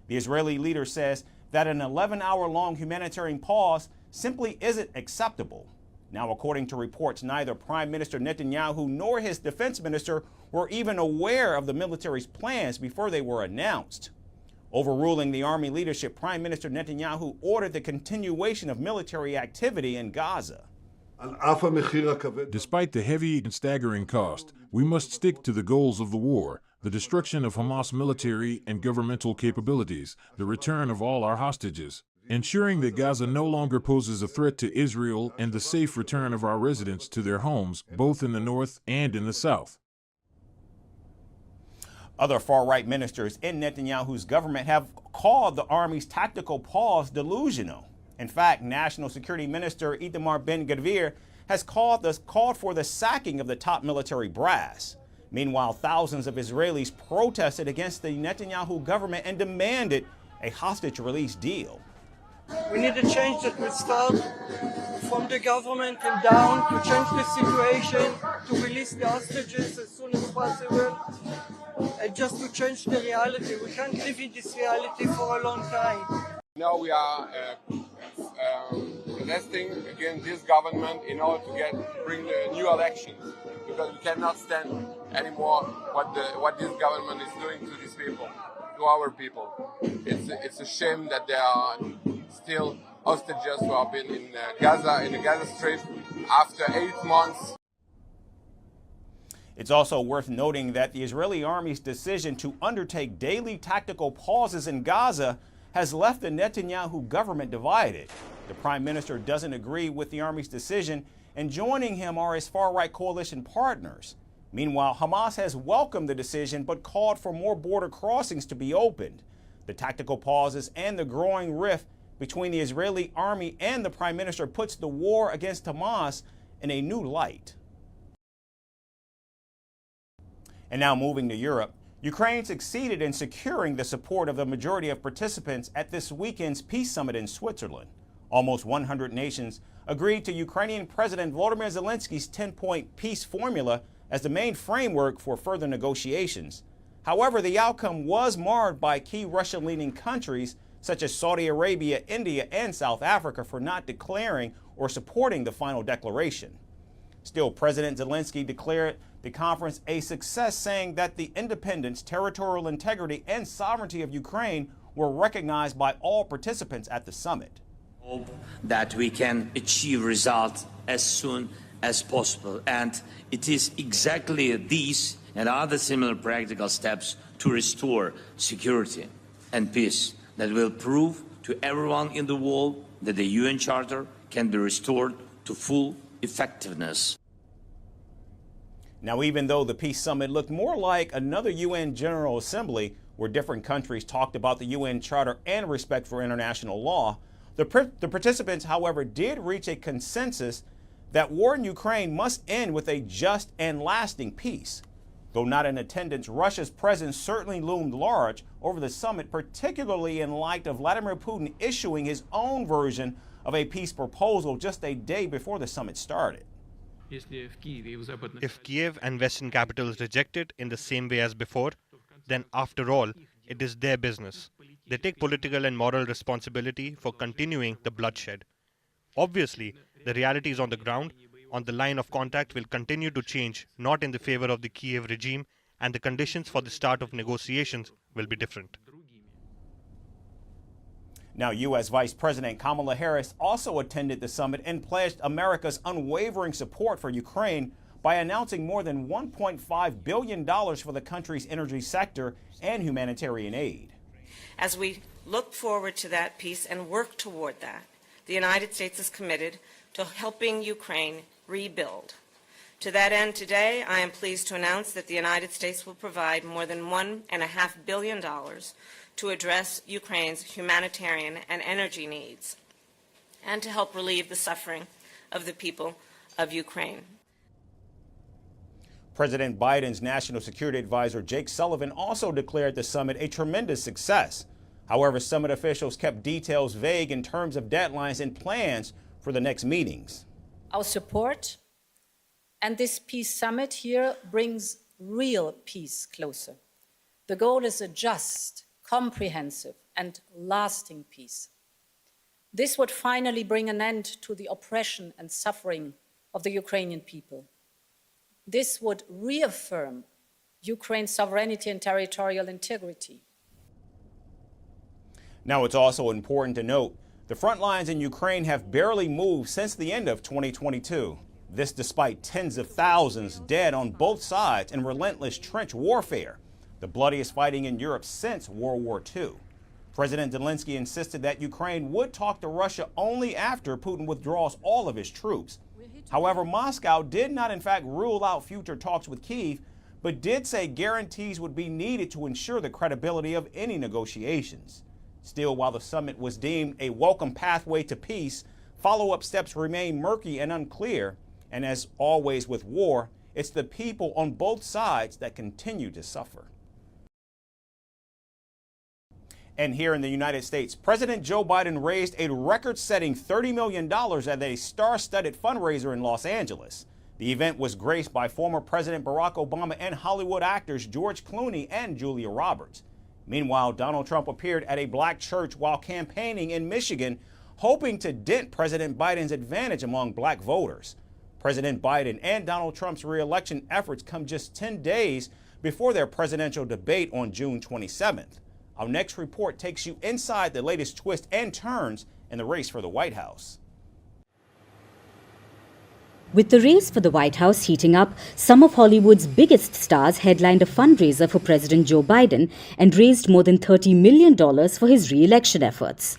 The Israeli leader says that an 11-hour-long humanitarian pause simply isn't acceptable. Now, according to reports, neither Prime Minister Netanyahu nor his defense minister were even aware of the military's plans before they were announced. Overruling the army leadership, Prime Minister Netanyahu ordered the continuation of military activity in Gaza. Despite the heavy and staggering cost, we must stick to the goals of the war: the destruction of Hamas military and governmental capabilities, the return of all our hostages, ensuring that Gaza no longer poses a threat to Israel, and the safe return of our residents to their homes, both in the north and in the south. Other far-right ministers in Netanyahu's government have called the army's tactical pause delusional. In fact, National Security Minister Itamar Ben-Gvir has called for the sacking of the top military brass. Meanwhile, thousands of Israelis protested against the Netanyahu government and demanded a hostage release deal. We need a change that will start from the government and down to change the situation, to release the hostages as soon as possible, and just to change the reality. We can't live in this reality for a long time. Now we are protesting against this government in order to bring new elections, because we cannot stand anymore what this government is doing to these people, to our people. It's a shame that there are still hostages who have been in Gaza, in the Gaza Strip, after 8 months. It's also worth noting that the Israeli army's decision to undertake daily tactical pauses in Gaza has left the Netanyahu government divided. The prime minister doesn't agree with the army's decision, and joining him are his far-right coalition partners. Meanwhile, Hamas has welcomed the decision but called for more border crossings to be opened. The tactical pauses and the growing rift between the Israeli army and the prime minister puts the war against Hamas in a new light. And now moving to Europe, Ukraine succeeded in securing the support of the majority of participants at this weekend's peace summit in Switzerland. Almost 100 nations agreed to Ukrainian President Volodymyr Zelensky's 10-point peace formula as the main framework for further negotiations. However, the outcome was marred by key Russian-leaning countries such as Saudi Arabia, India, and South Africa for not declaring or supporting the final declaration. Still, President Zelensky declared the conference a success, saying that the independence, territorial integrity, and sovereignty of Ukraine were recognized by all participants at the summit. Hope that we can achieve results as soon as possible, and it is exactly these and other similar practical steps to restore security and peace that will prove to everyone in the world that the UN Charter can be restored to full effectiveness. Now, even though the peace summit looked more like another UN General Assembly where different countries talked about the UN Charter and respect for international law, the participants, however, did reach a consensus that war in Ukraine must end with a just and lasting peace. Though not in attendance, Russia's presence certainly loomed large over the summit, particularly in light of Vladimir Putin issuing his own version of a peace proposal just a day before the summit started. If Kiev and Western capitals reject it in the same way as before, then after all, it is their business. They take political and moral responsibility for continuing the bloodshed. Obviously, the realities on the ground, on the line of contact, will continue to change, not in the favor of the Kiev regime, and the conditions for the start of negotiations will be different. Now, U.S. Vice President Kamala Harris also attended the summit and pledged America's unwavering support for Ukraine by announcing more than $1.5 billion for the country's energy sector and humanitarian aid. As we look forward to that peace and work toward that, the United States is committed to helping Ukraine rebuild. To that end, today, I am pleased to announce that the United States will provide more than $1.5 billion to address Ukraine's humanitarian and energy needs and to help relieve the suffering of the people of Ukraine. President Biden's National Security Advisor Jake Sullivan also declared the summit a tremendous success. However, summit officials kept details vague in terms of deadlines and plans for the next meetings. Our support and this peace summit here brings real peace closer. The goal is a just, comprehensive and lasting peace. This would finally bring an end to the oppression and suffering of the Ukrainian people. This would reaffirm Ukraine's sovereignty and territorial integrity. Now, it's also important to note the front lines in Ukraine have barely moved since the end of 2022. This despite tens of thousands dead on both sides in relentless trench warfare, the bloodiest fighting in Europe since World War II. President Zelensky insisted that Ukraine would talk to Russia only after Putin withdraws all of his troops. However, Moscow did not in fact rule out future talks with Kyiv, but did say guarantees would be needed to ensure the credibility of any negotiations. Still, while the summit was deemed a welcome pathway to peace, follow-up steps remain murky and unclear. And as always with war, it's the people on both sides that continue to suffer. And here in the United States, President Joe Biden raised a record-setting $30 million at a star-studded fundraiser in Los Angeles. The event was graced by former President Barack Obama and Hollywood actors George Clooney and Julia Roberts. Meanwhile, Donald Trump appeared at a black church while campaigning in Michigan, hoping to dent President Biden's advantage among black voters. President Biden and Donald Trump's re-election efforts come just 10 days before their presidential debate on June 27th. Our next report takes you inside the latest twists and turns in the race for the White House. With the race for the White House heating up, some of Hollywood's biggest stars headlined a fundraiser for President Joe Biden and raised more than $30 million for his re-election efforts.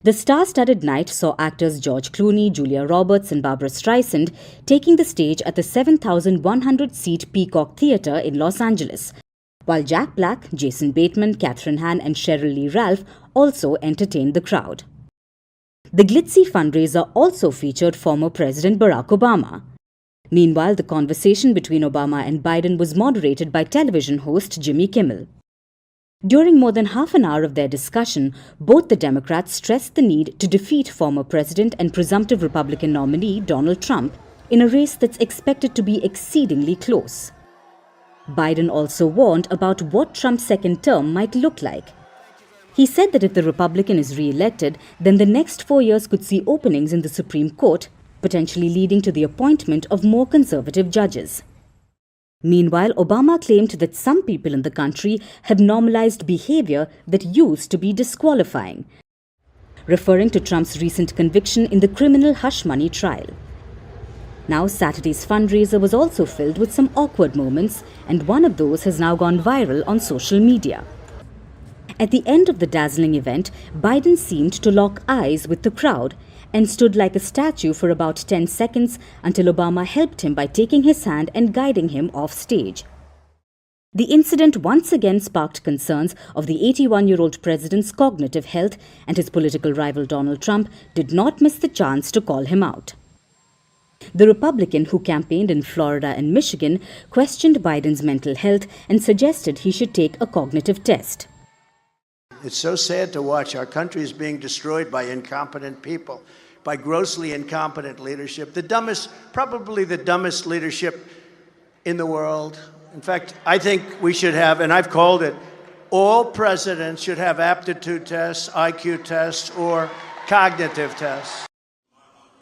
The star-studded night saw actors George Clooney, Julia Roberts and Barbra Streisand taking the stage at the 7,100-seat Peacock Theatre in Los Angeles, while Jack Black, Jason Bateman, Kathryn Hahn and Sheryl Lee Ralph also entertained the crowd. The glitzy fundraiser also featured former President Barack Obama. Meanwhile, the conversation between Obama and Biden was moderated by television host Jimmy Kimmel. During more than half an hour of their discussion, both the Democrats stressed the need to defeat former President and presumptive Republican nominee Donald Trump in a race that's expected to be exceedingly close. Biden also warned about what Trump's second term might look like. He said that if the Republican is re-elected, then the next 4 years could see openings in the Supreme Court, potentially leading to the appointment of more conservative judges. Meanwhile, Obama claimed that some people in the country have normalized behavior that used to be disqualifying, referring to Trump's recent conviction in the criminal hush money trial. Now, Saturday's fundraiser was also filled with some awkward moments, and one of those has now gone viral on social media. At the end of the dazzling event, Biden seemed to lock eyes with the crowd and stood like a statue for about 10 seconds until Obama helped him by taking his hand and guiding him off stage. The incident once again sparked concerns of the 81-year-old president's cognitive health, and his political rival Donald Trump did not miss the chance to call him out. The Republican who campaigned in Florida and Michigan questioned Biden's mental health and suggested he should take a cognitive test. It's so sad to watch. Our country is being destroyed by incompetent people, by grossly incompetent leadership. Probably the dumbest leadership in the world. In fact, I think we should have, and I've called it, all presidents should have aptitude tests, IQ tests, or cognitive tests.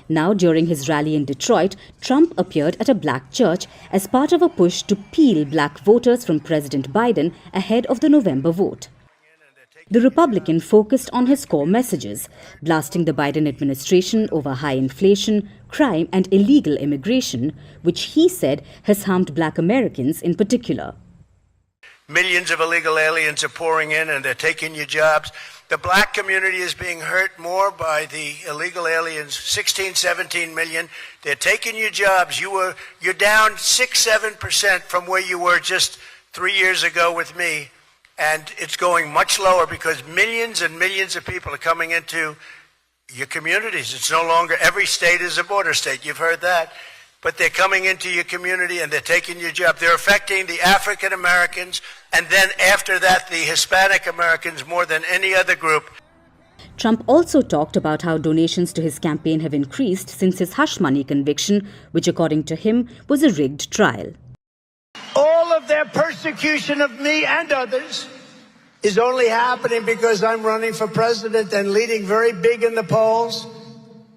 Now, during his rally in Detroit, Trump appeared at a black church as part of a push to peel black voters from President Biden ahead of the November vote. The Republican focused on his core messages, blasting the Biden administration over high inflation, crime and illegal immigration, which he said has harmed black Americans in particular. Millions of illegal aliens are pouring in and they're taking your jobs. The black community is being hurt more by the illegal aliens, 16, 17 million. They're taking your jobs. You're down 6-7% from where you were just 3 years ago with me. And it's going much lower because millions and millions of people are coming into your communities. It's no longer every state is a border state. You've heard that. But they're coming into your community and they're taking your job. They're affecting the African Americans and then after that the Hispanic Americans more than any other group. Trump also talked about how donations to his campaign have increased since his hush money conviction, which according to him was a rigged trial. All of their persecution of me and others is only happening because I'm running for president and leading very big in the polls.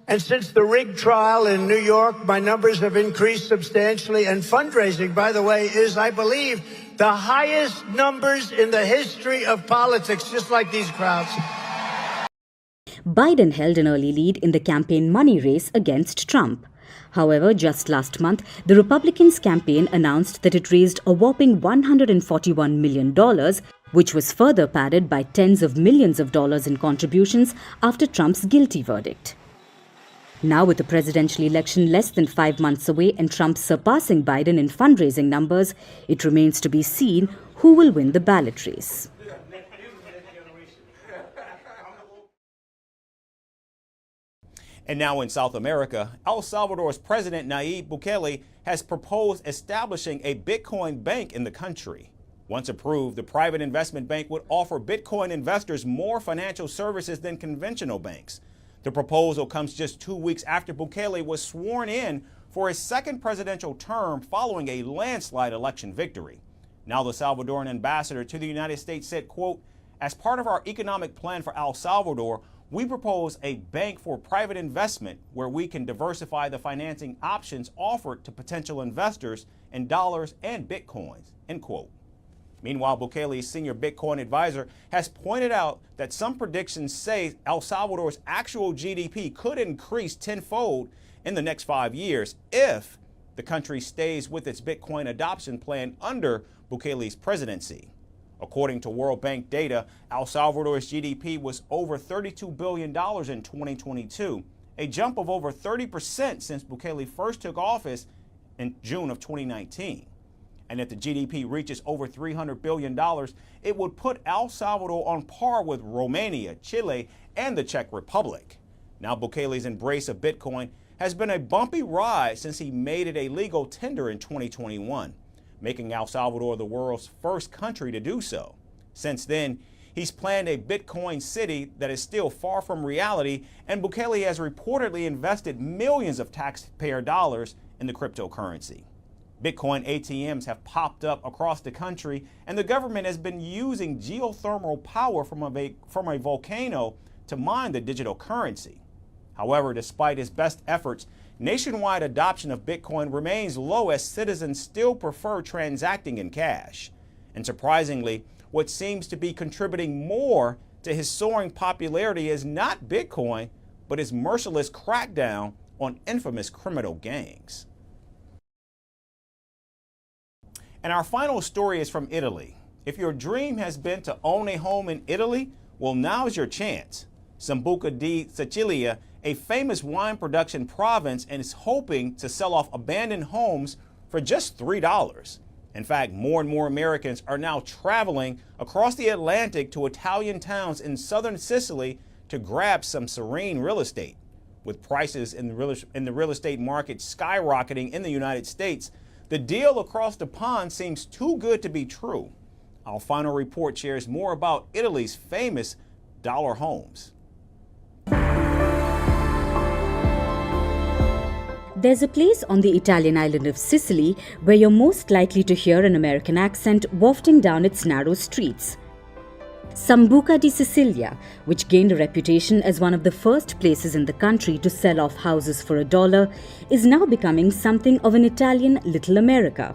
And since the rigged trial in New York, my numbers have increased substantially. And fundraising, by the way, is, I believe, the highest numbers in the history of politics, just like these crowds. Biden held an early lead in the campaign money race against Trump. However, just last month, the Republicans' campaign announced that it raised a whopping $141 million, which was further padded by tens of millions of dollars in contributions after Trump's guilty verdict. Now, with the presidential election less than 5 months away and Trump surpassing Biden in fundraising numbers, it remains to be seen who will win the ballot race. And now in South America, El Salvador's President Nayib Bukele has proposed establishing a Bitcoin bank in the country. Once approved, the private investment bank would offer Bitcoin investors more financial services than conventional banks. The proposal comes just 2 weeks after Bukele was sworn in for his second presidential term following a landslide election victory. Now the Salvadoran ambassador to the United States said, quote, "As part of our economic plan for El Salvador, we propose a bank for private investment where we can diversify the financing options offered to potential investors in dollars and Bitcoins," end quote. Meanwhile, Bukele's senior Bitcoin advisor has pointed out that some predictions say El Salvador's actual GDP could increase tenfold in the next 5 years if the country stays with its Bitcoin adoption plan under Bukele's presidency. According to World Bank data, El Salvador's GDP was over $32 billion in 2022, a jump of over 30% since Bukele first took office in June of 2019. And if the GDP reaches over $300 billion, it would put El Salvador on par with Romania, Chile, and the Czech Republic. Now, Bukele's embrace of Bitcoin has been a bumpy ride since he made it a legal tender in 2021, making El Salvador the world's first country to do so. Since then, he's planned a Bitcoin city that is still far from reality, and Bukele has reportedly invested millions of taxpayer dollars in the cryptocurrency. Bitcoin ATMs have popped up across the country, and the government has been using geothermal power from a volcano to mine the digital currency. However, despite its best efforts, nationwide adoption of Bitcoin remains low as citizens still prefer transacting in cash. And surprisingly, what seems to be contributing more to his soaring popularity is not Bitcoin, but his merciless crackdown on infamous criminal gangs. And our final story is from Italy. If your dream has been to own a home in Italy, well, now's your chance. Sambuca di Sicilia, a famous wine production province, and is hoping to sell off abandoned homes for just $3. In fact, more and more Americans are now traveling across the Atlantic to Italian towns in southern Sicily to grab some serene real estate. With prices in the real estate market skyrocketing in the United States, the deal across the pond seems too good to be true. Our final report shares more about Italy's famous dollar homes. There's a place on the Italian island of Sicily where you're most likely to hear an American accent wafting down its narrow streets. Sambuca di Sicilia, which gained a reputation as one of the first places in the country to sell off houses for $1, is now becoming something of an Italian Little America.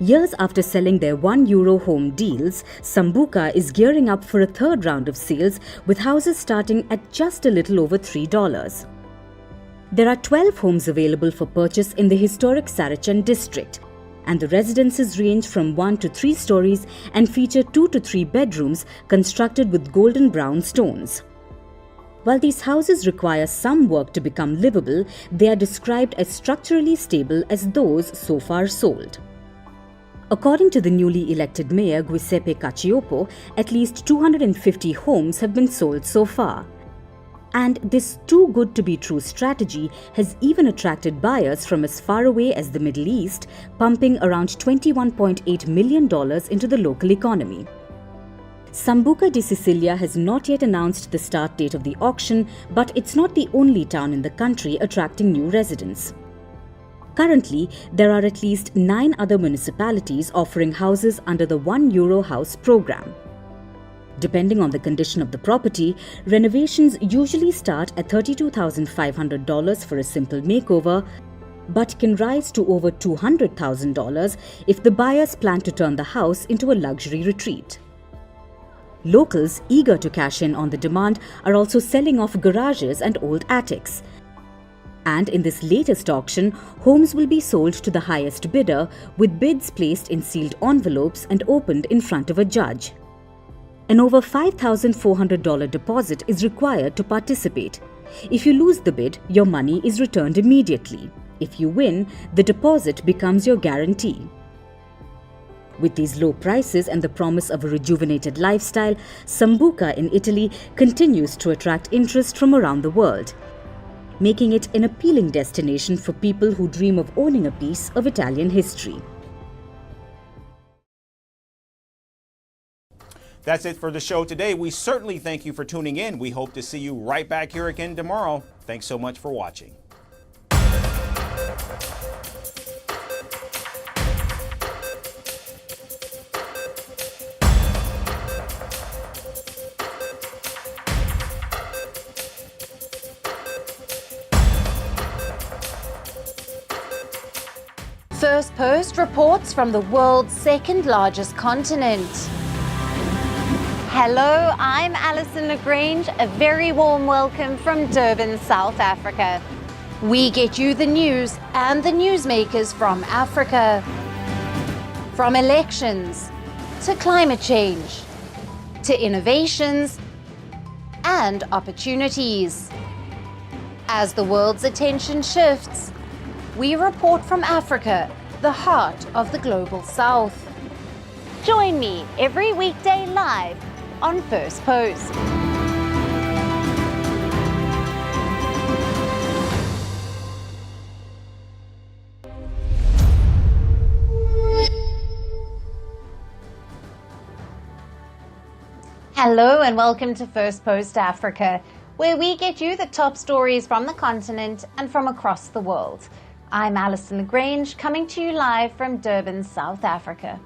Years after selling their €1 home deals, Sambuca is gearing up for a third round of sales with houses starting at just a little over $3. There are 12 homes available for purchase in the historic Saracen district, and the residences range from 1 to 3 stories and feature 2 to 3 bedrooms constructed with golden brown stones. While these houses require some work to become livable, they are described as structurally stable as those so far sold. According to the newly elected mayor Giuseppe Cacioppo, at least 250 homes have been sold so far. And this too good to be true strategy has even attracted buyers from as far away as the Middle East, pumping around $21.8 million into the local economy. Sambuca di Sicilia has not yet announced the start date of the auction, but it's not the only town in the country attracting new residents. Currently, there are at least 9 other municipalities offering houses under the €1 house program. Depending on the condition of the property, renovations usually start at $32,500 for a simple makeover, but can rise to over $200,000 if the buyers plan to turn the house into a luxury retreat. Locals eager to cash in on the demand are also selling off garages and old attics. And in this latest auction, homes will be sold to the highest bidder, with bids placed in sealed envelopes and opened in front of a judge. An over $5,400 deposit is required to participate. If you lose the bid, your money is returned immediately. If you win, the deposit becomes your guarantee. With these low prices and the promise of a rejuvenated lifestyle, Sambuca in Italy continues to attract interest from around the world, making it an appealing destination for people who dream of owning a piece of Italian history. That's it for the show today. We certainly thank you for tuning in. We hope to see you right back here again tomorrow. Thanks so much for watching. Firstpost reports from the world's second largest continent. Hello, I'm Alison Lagrange. A very warm welcome from Durban, South Africa. We get you the news and the newsmakers from Africa. From elections to climate change to innovations and opportunities. As the world's attention shifts, we report from Africa, the heart of the global South. Join me every weekday live on Firstpost. Hello and welcome to Firstpost Africa, where we get you the top stories from the continent and from across the world. I'm Alison Lagrange, coming to you live from Durban, South Africa.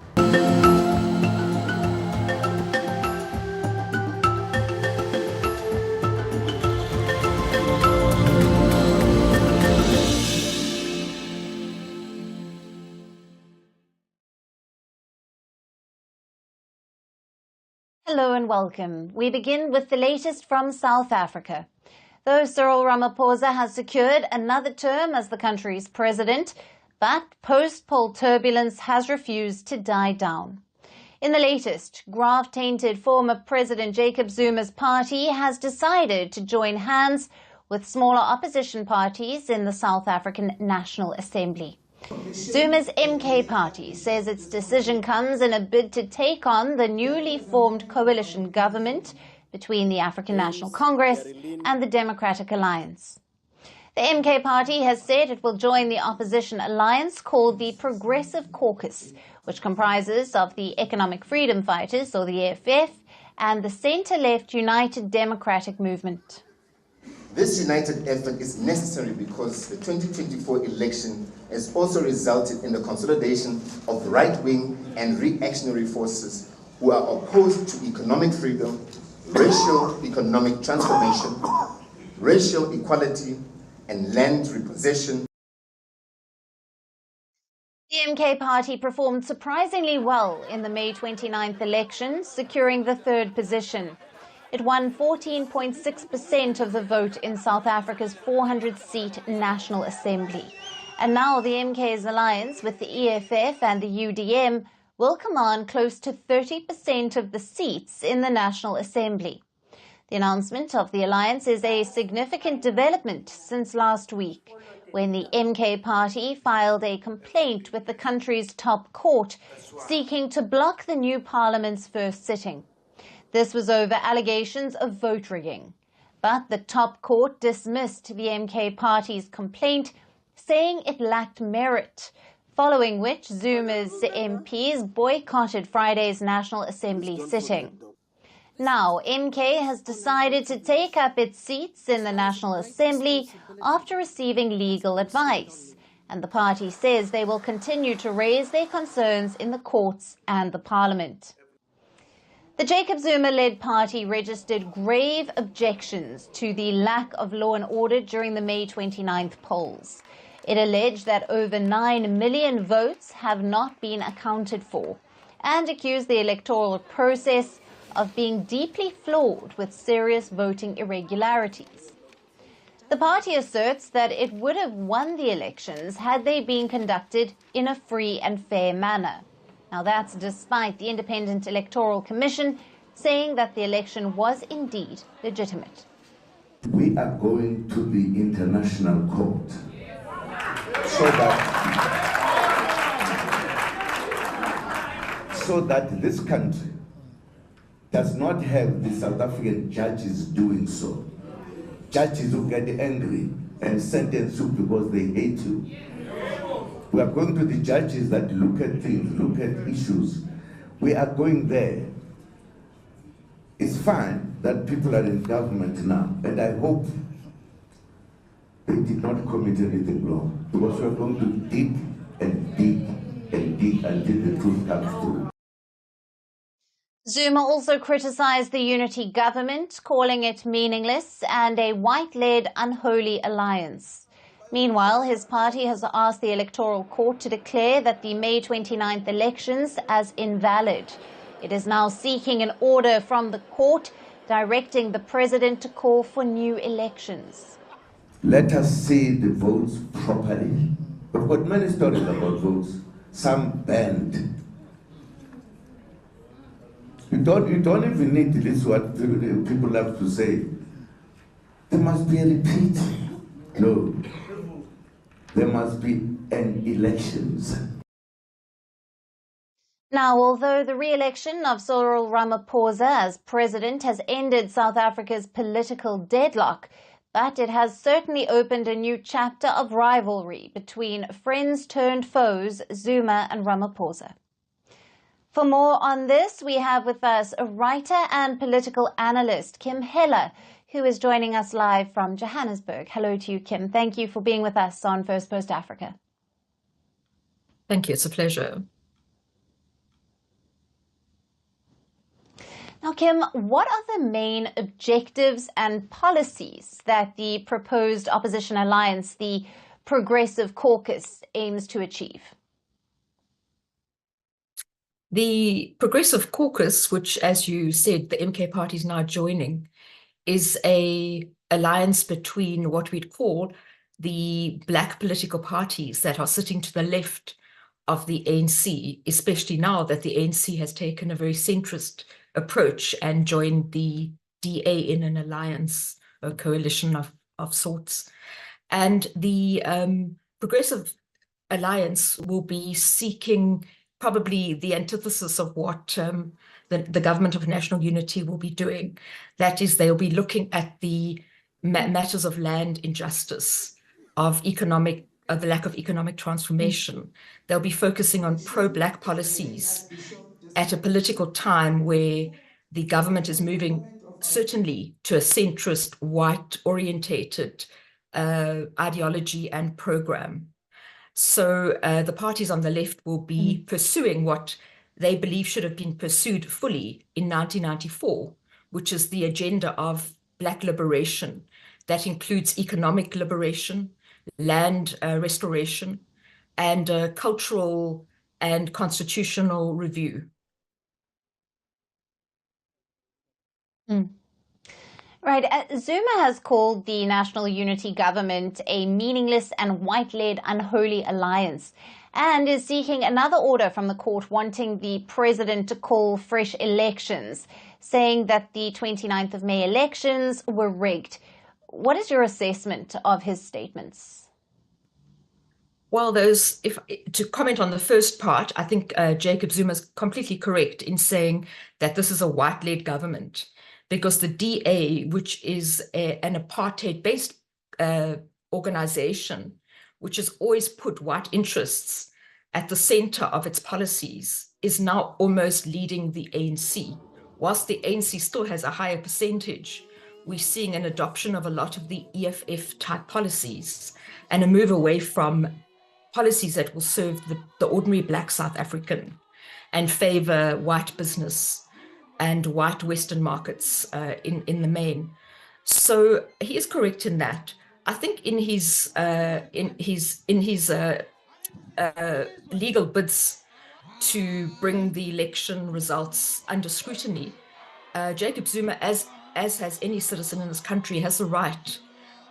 Hello and welcome. We begin with the latest from South Africa. Though Cyril Ramaphosa has secured another term as the country's president, but post-poll turbulence has refused to die down. In the latest, graft-tainted former President Jacob Zuma's party has decided to join hands with smaller opposition parties in the South African National Assembly. Zuma's MK party says its decision comes in a bid to take on the newly formed coalition government between the African National Congress and the Democratic Alliance. The MK party has said it will join the opposition alliance called the Progressive Caucus, which comprises of the Economic Freedom Fighters, or the EFF, and the centre-left United Democratic Movement. This united effort is necessary because the 2024 election has also resulted in the consolidation of right-wing and reactionary forces who are opposed to economic freedom, racial economic transformation, racial equality, and land repossession. The MK party performed surprisingly well in the May 29th elections, securing the third position. It won 14.6% of the vote in South Africa's 400-seat National Assembly. And now the MK's alliance with the EFF and the UDM will command close to 30% of the seats in the National Assembly. The announcement of the alliance is a significant development since last week, when the MK party filed a complaint with the country's top court, seeking to block the new parliament's first sitting. This was over allegations of vote rigging. But the top court dismissed the MK party's complaint, saying it lacked merit, following which Zuma's MPs boycotted Friday's National Assembly sitting. Now, MK has decided to take up its seats in the National Assembly after receiving legal advice, and the party says they will continue to raise their concerns in the courts and the parliament. The Jacob Zuma-led party registered grave objections to the lack of law and order during the May 29th polls. It alleged that over 9 million votes have not been accounted for, and accused the electoral process of being deeply flawed with serious voting irregularities. The party asserts that it would have won the elections had they been conducted in a free and fair manner. Now that's despite the Independent Electoral Commission saying that the election was indeed legitimate. We are going to the International Court so that this country does not have the South African judges doing so. Judges who get angry and sentence you because they hate you. We are going to the judges that look at things, look at issues. We are going there. It's fine that people are in government now, and I hope they did not commit anything wrong, because we are going to dig and dig and dig until the truth comes through. Zuma also criticized the unity government, calling it meaningless and a white-led unholy alliance. Meanwhile, his party has asked the Electoral Court to declare that the May 29th elections as invalid. It is now seeking an order from the court directing the president to call for new elections. Let us see the votes properly. We've got many stories about votes, some banned. You don't even need to listen to what people have to say. There must be a repeat. No. There must be an elections. Now, although the re-election of Cyril Ramaphosa as president has ended South Africa's political deadlock, but it has certainly opened a new chapter of rivalry between friends turned foes, Zuma and Ramaphosa. For more on this, we have with us a writer and political analyst, Kim Heller, who is joining us live from Johannesburg. Hello to you, Kim. Thank you for being with us on Firstpost Africa. Thank you. It's a pleasure. Now, Kim, what are the main objectives and policies that the proposed opposition alliance, the Progressive Caucus, aims to achieve? The Progressive Caucus, which, as you said, the MK party is now joining, is an alliance between what we'd call the black political parties that are sitting to the left of the ANC, especially now that the ANC has taken a very centrist approach and joined the DA in an alliance, a coalition of sorts. And the Progressive Alliance will be seeking probably the antithesis of what the Government of National Unity will be doing. That is, they'll be looking at the matters of land injustice, of the lack of economic transformation. They'll be focusing on pro-Black policies at a political time where the government is moving certainly to a centrist, white-orientated ideology and program. So the parties on the left will be pursuing what they believe should have been pursued fully in 1994, which is the agenda of Black liberation. That includes economic liberation, land restoration, and cultural and constitutional review. Right. Zuma has called the National Unity Government a meaningless and white-led unholy alliance, and is seeking another order from the court wanting the president to call fresh elections, saying that the 29th of May elections were rigged. What is your assessment of his statements? Well, to comment on the first part, I think Jacob Zuma is completely correct in saying that this is a white-led government, because the DA, which is an apartheid-based organization, which has always put white interests at the center of its policies, is now almost leading the ANC. Whilst the ANC still has a higher percentage, we're seeing an adoption of a lot of the EFF-type policies and a move away from policies that will serve the ordinary Black South African and favor white business and white Western markets in the main. So he is correct in that. I think in his legal bids to bring the election results under scrutiny, Jacob Zuma, as has any citizen in this country, has the right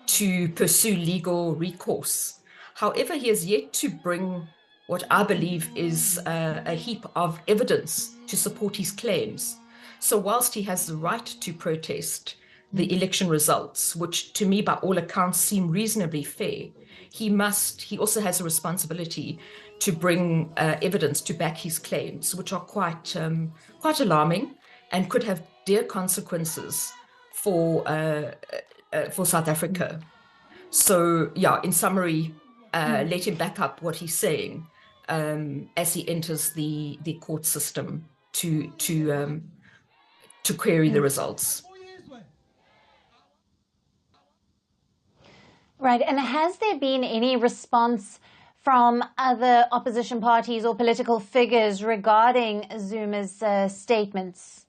to pursue legal recourse. However, he has yet to bring what I believe is a heap of evidence to support his claims. So whilst he has the right to protest the election results, which to me by all accounts seem reasonably fair, he also has a responsibility to bring evidence to back his claims, which are quite alarming and could have dire consequences for South Africa. So yeah, in summary, let him back up what he's saying as he enters the court system to query the results. Right, and has there been any response from other opposition parties or political figures regarding Zuma's statements?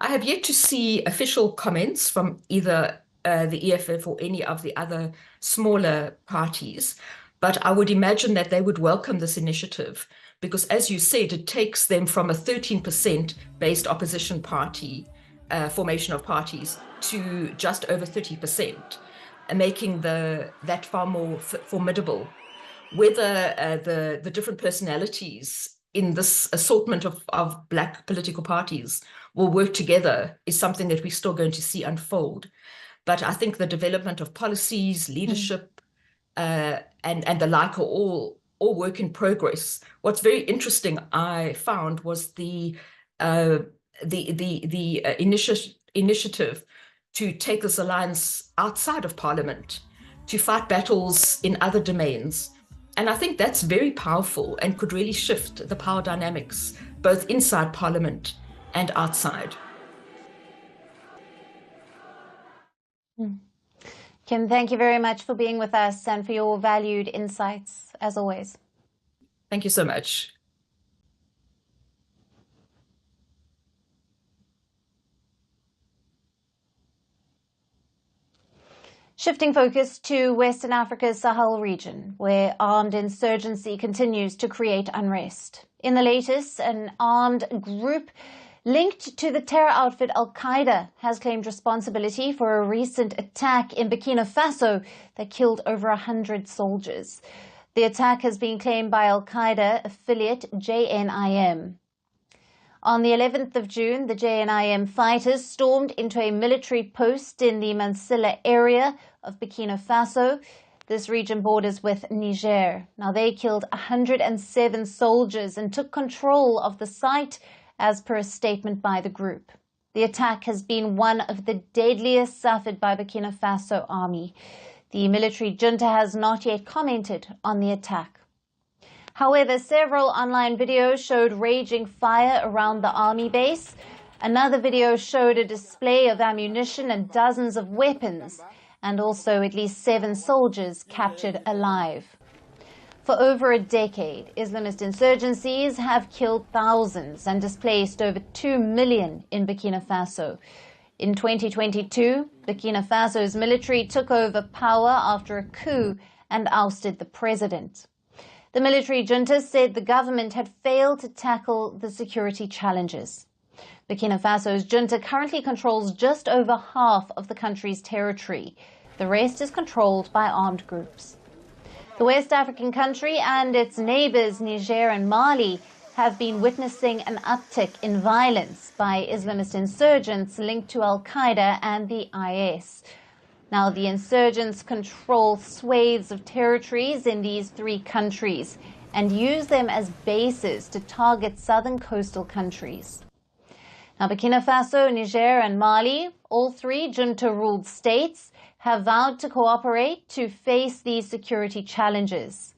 I have yet to see official comments from either the EFF or any of the other smaller parties, but I would imagine that they would welcome this initiative because, as you said, it takes them from a 13% based opposition party formation of parties to just over 30%, making that far more formidable. Whether the different personalities in this assortment of Black political parties will work together is something that we're still going to see unfold. But I think the development of policies, leadership, and the like are all work in progress. What's very interesting, I found, was the initiative to take this alliance outside of Parliament, to fight battles in other domains. And I think that's very powerful and could really shift the power dynamics, both inside Parliament and outside. Kim, thank you very much for being with us and for your valued insights, as always. Thank you so much. Shifting focus to Western Africa's Sahel region, where armed insurgency continues to create unrest. In the latest, an armed group linked to the terror outfit Al-Qaeda has claimed responsibility for a recent attack in Burkina Faso that killed over 100 soldiers. The attack has been claimed by Al-Qaeda affiliate JNIM. On the 11th of June, the JNIM fighters stormed into a military post in the Mansilla area of Burkina Faso. This region borders with Niger. Now, they killed 107 soldiers and took control of the site, as per a statement by the group. The attack has been one of the deadliest suffered by Burkina Faso army. The military junta has not yet commented on the attack. However, several online videos showed raging fire around the army base. Another video showed a display of ammunition and dozens of weapons, and also at least 7 soldiers captured alive. For over a decade, Islamist insurgencies have killed thousands and displaced over 2 million in Burkina Faso. In 2022, Burkina Faso's military took over power after a coup and ousted the president. The military junta said the government had failed to tackle the security challenges. Burkina Faso's junta currently controls just over half of the country's territory. The rest is controlled by armed groups. The West African country and its neighbors, Niger and Mali, have been witnessing an uptick in violence by Islamist insurgents linked to Al-Qaeda and the IS. Now, the insurgents control swathes of territories in these 3 countries and use them as bases to target southern coastal countries. Now, Burkina Faso, Niger and Mali, all 3 junta-ruled states, have vowed to cooperate to face these security challenges.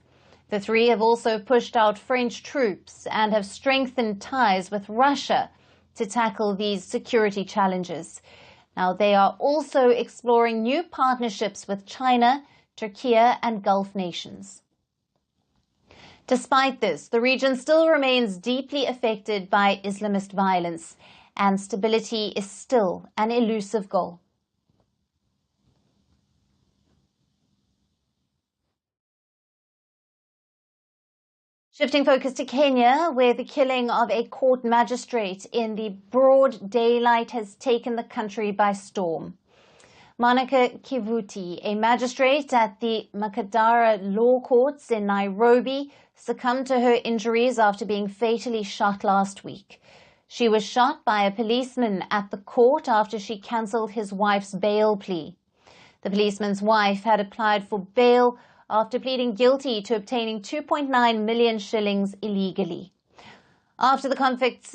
The 3 have also pushed out French troops and have strengthened ties with Russia to tackle these security challenges. Now, they are also exploring new partnerships with China, Turkey, and Gulf nations. Despite this, the region still remains deeply affected by Islamist violence, and stability is still an elusive goal. Shifting focus to Kenya, where the killing of a court magistrate in the broad daylight has taken the country by storm. Monica Kivuti, a magistrate at the Makadara Law Courts in Nairobi, succumbed to her injuries after being fatally shot last week. She was shot by a policeman at the court after she cancelled his wife's bail plea. The policeman's wife had applied for bail after pleading guilty to obtaining 2.9 million shillings illegally. After the convict's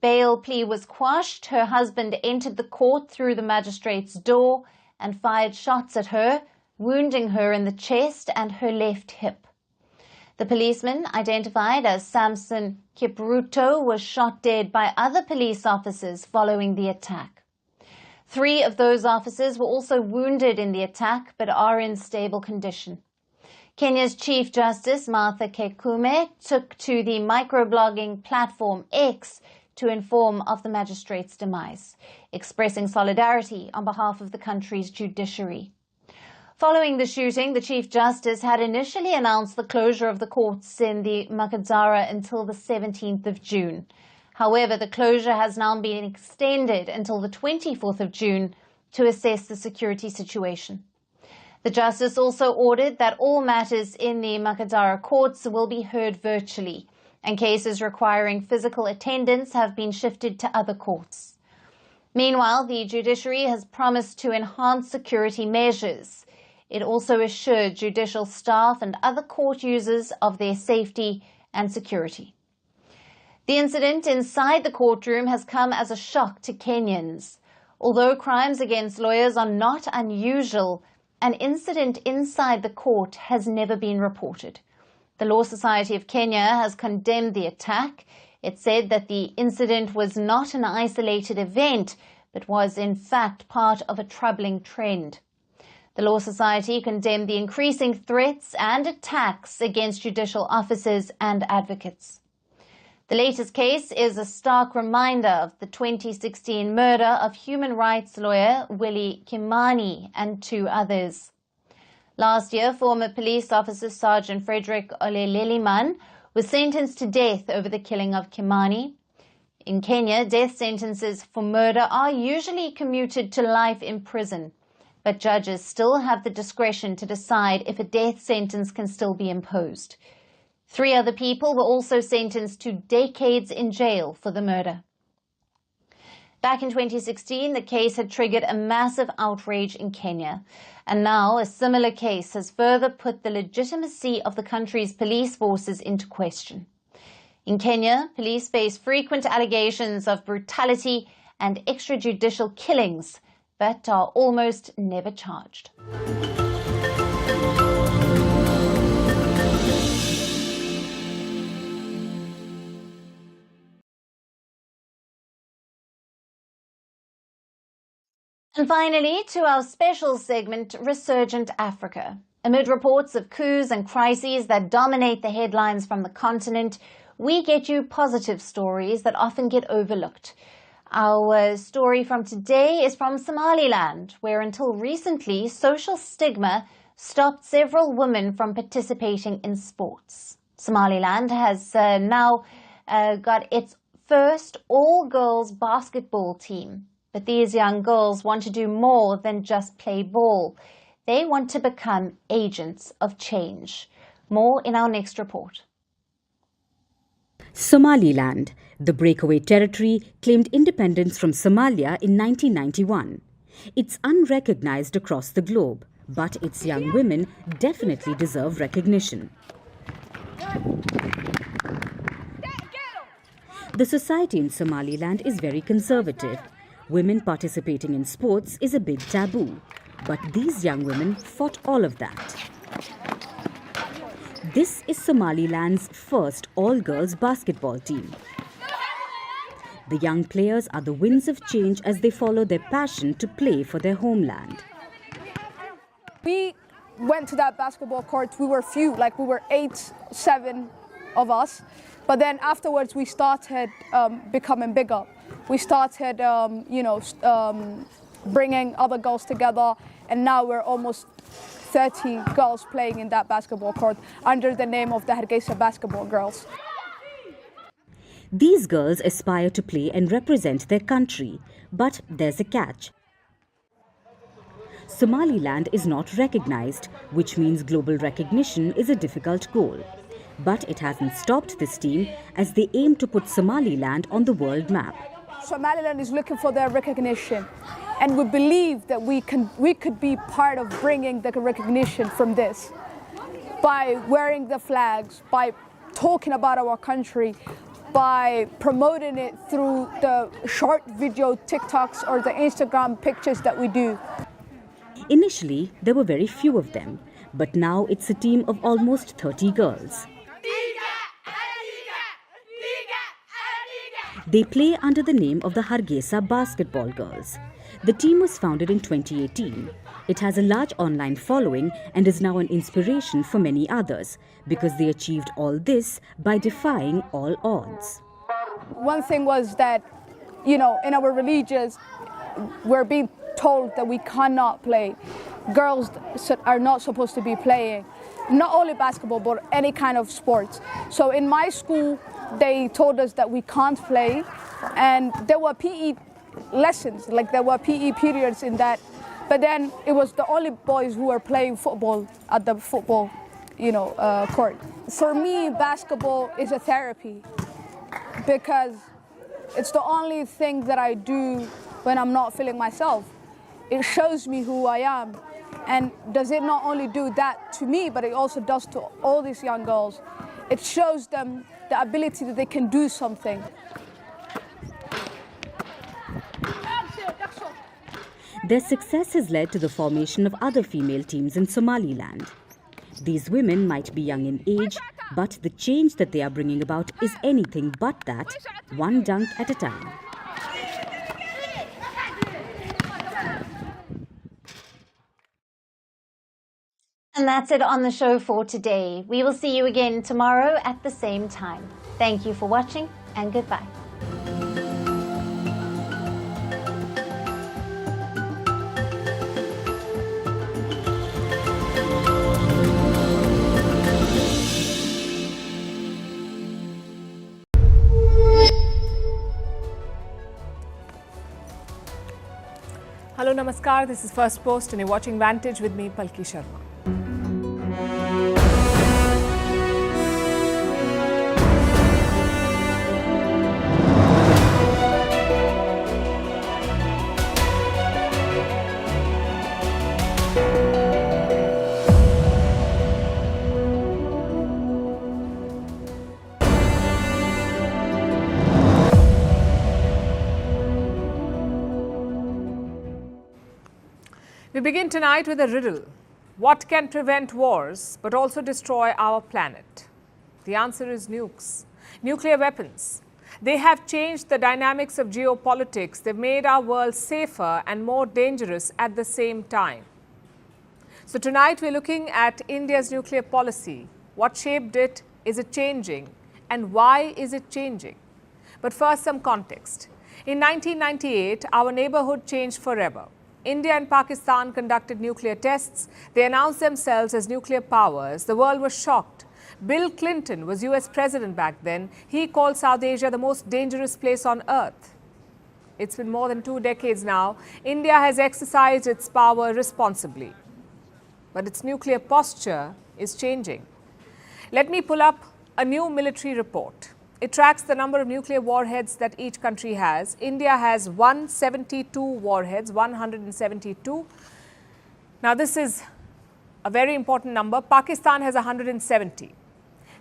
bail plea was quashed, her husband entered the court through the magistrate's door and fired shots at her, wounding her in the chest and her left hip. The policeman, identified as Samson Kipruto, was shot dead by other police officers following the attack. 3 of those officers were also wounded in the attack but are in stable condition. Kenya's Chief Justice Martha Kekume took to the microblogging platform X to inform of the magistrate's demise, expressing solidarity on behalf of the country's judiciary. Following the shooting, the Chief Justice had initially announced the closure of the courts in the Makadara until the 17th of June. However, the closure has now been extended until the 24th of June to assess the security situation. The Justice also ordered that all matters in the Makadara courts will be heard virtually, and cases requiring physical attendance have been shifted to other courts. Meanwhile, the judiciary has promised to enhance security measures. It also assured judicial staff and other court users of their safety and security. The incident inside the courtroom has come as a shock to Kenyans. Although crimes against lawyers are not unusual, an incident inside the court has never been reported. The Law Society of Kenya has condemned the attack. It said that the incident was not an isolated event, but was in fact part of a troubling trend. The Law Society condemned the increasing threats and attacks against judicial officers and advocates. The latest case is a stark reminder of the 2016 murder of human rights lawyer Willie Kimani and 2 others. Last year, former police officer Sergeant Frederick Oleleliman was sentenced to death over the killing of Kimani. In Kenya, death sentences for murder are usually commuted to life in prison, but judges still have the discretion to decide if a death sentence can still be imposed. 3 other people were also sentenced to decades in jail for the murder. Back in 2016, the case had triggered a massive outrage in Kenya, and now a similar case has further put the legitimacy of the country's police forces into question. In Kenya, police face frequent allegations of brutality and extrajudicial killings, but are almost never charged. And finally, to our special segment, Resurgent Africa. Amid reports of coups and crises that dominate the headlines from the continent, we get you positive stories that often get overlooked. Our story from today is from Somaliland, where until recently, social stigma stopped several women from participating in sports. Somaliland has now got its first all-girls basketball team. But these young girls want to do more than just play ball. They want to become agents of change. More in our next report. Somaliland, the breakaway territory, claimed independence from Somalia in 1991. It's unrecognized across the globe, but its young women definitely deserve recognition. The society in Somaliland is very conservative. Women participating in sports is a big taboo. But these young women fought all of that. This is Somaliland's first all-girls basketball team. The young players are the winds of change as they follow their passion to play for their homeland. We went to that basketball court, we were few, like we were 8, 7 of us. But then afterwards we started becoming bigger. We started, bringing other girls together, and now we're almost 30 girls playing in that basketball court under the name of the Hargeisa Basketball Girls. These girls aspire to play and represent their country, but there's a catch. Somaliland is not recognized, which means global recognition is a difficult goal. But it hasn't stopped this team as they aim to put Somaliland on the world map. Somaliland is looking for their recognition, and we believe that we could be part of bringing the recognition from this by wearing the flags, by talking about our country, by promoting it through the short video TikToks or the Instagram pictures that we do. Initially, there were very few of them, but now it's a team of almost 30 girls. They play under the name of the Hargeisa Basketball Girls. The team was founded in 2018. It has a large online following and is now an inspiration for many others because they achieved all this by defying all odds. One thing was that, in our religions, we're being told that we cannot play. Girls are not supposed to be playing, not only basketball, but any kind of sports. So in my school, they told us that we can't play, and there were PE lessons, like there were PE periods in that, but then it was the only boys who were playing football at the football, court. For me, basketball is a therapy because it's the only thing that I do when I'm not feeling myself. It shows me who I am, and does it not only do that to me, but it also does to all these young girls. It shows them the ability that they can do something. Their success has led to the formation of other female teams in Somaliland. These women might be young in age, but the change that they are bringing about is anything but that, one dunk at a time. And that's it on the show for today. We will see you again tomorrow at the same time. Thank you for watching, and goodbye. Hello, Namaskar. This is Firstpost, and you're watching Vantage with me, Palki Sharma. We begin tonight with a riddle. What can prevent wars but also destroy our planet? The answer is nukes, nuclear weapons. They have changed the dynamics of geopolitics. They've made our world safer and more dangerous at the same time. So tonight we're looking at India's nuclear policy. What shaped it? Is it changing? And why is it changing? But first, some context. In 1998, our neighborhood changed forever. India and Pakistan conducted nuclear tests. They announced themselves as nuclear powers. The world was shocked. Bill Clinton was US president back then. He called South Asia the most dangerous place on earth. It's been more than 2 decades now. India has exercised its power responsibly. But its nuclear posture is changing. Let me pull up a new military report. It tracks the number of nuclear warheads that each country has. India has 172 warheads, 172. Now, this is a very important number. Pakistan has 170.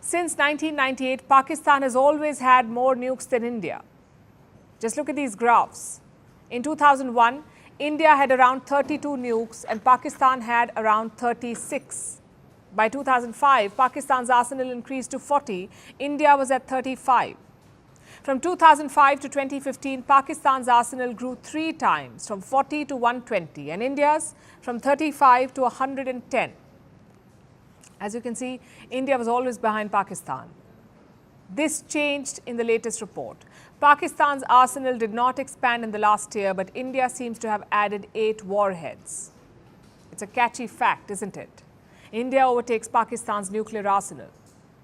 Since 1998, Pakistan has always had more nukes than India. Just look at these graphs. In 2001, India had around 32 nukes and Pakistan had around 36. By 2005, Pakistan's arsenal increased to 40. India was at 35. From 2005 to 2015, Pakistan's arsenal grew 3 times, from 40 to 120, and India's from 35 to 110. As you can see, India was always behind Pakistan. This changed in the latest report. Pakistan's arsenal did not expand in the last year, but India seems to have added 8 warheads. It's a catchy fact, isn't it? India overtakes Pakistan's nuclear arsenal.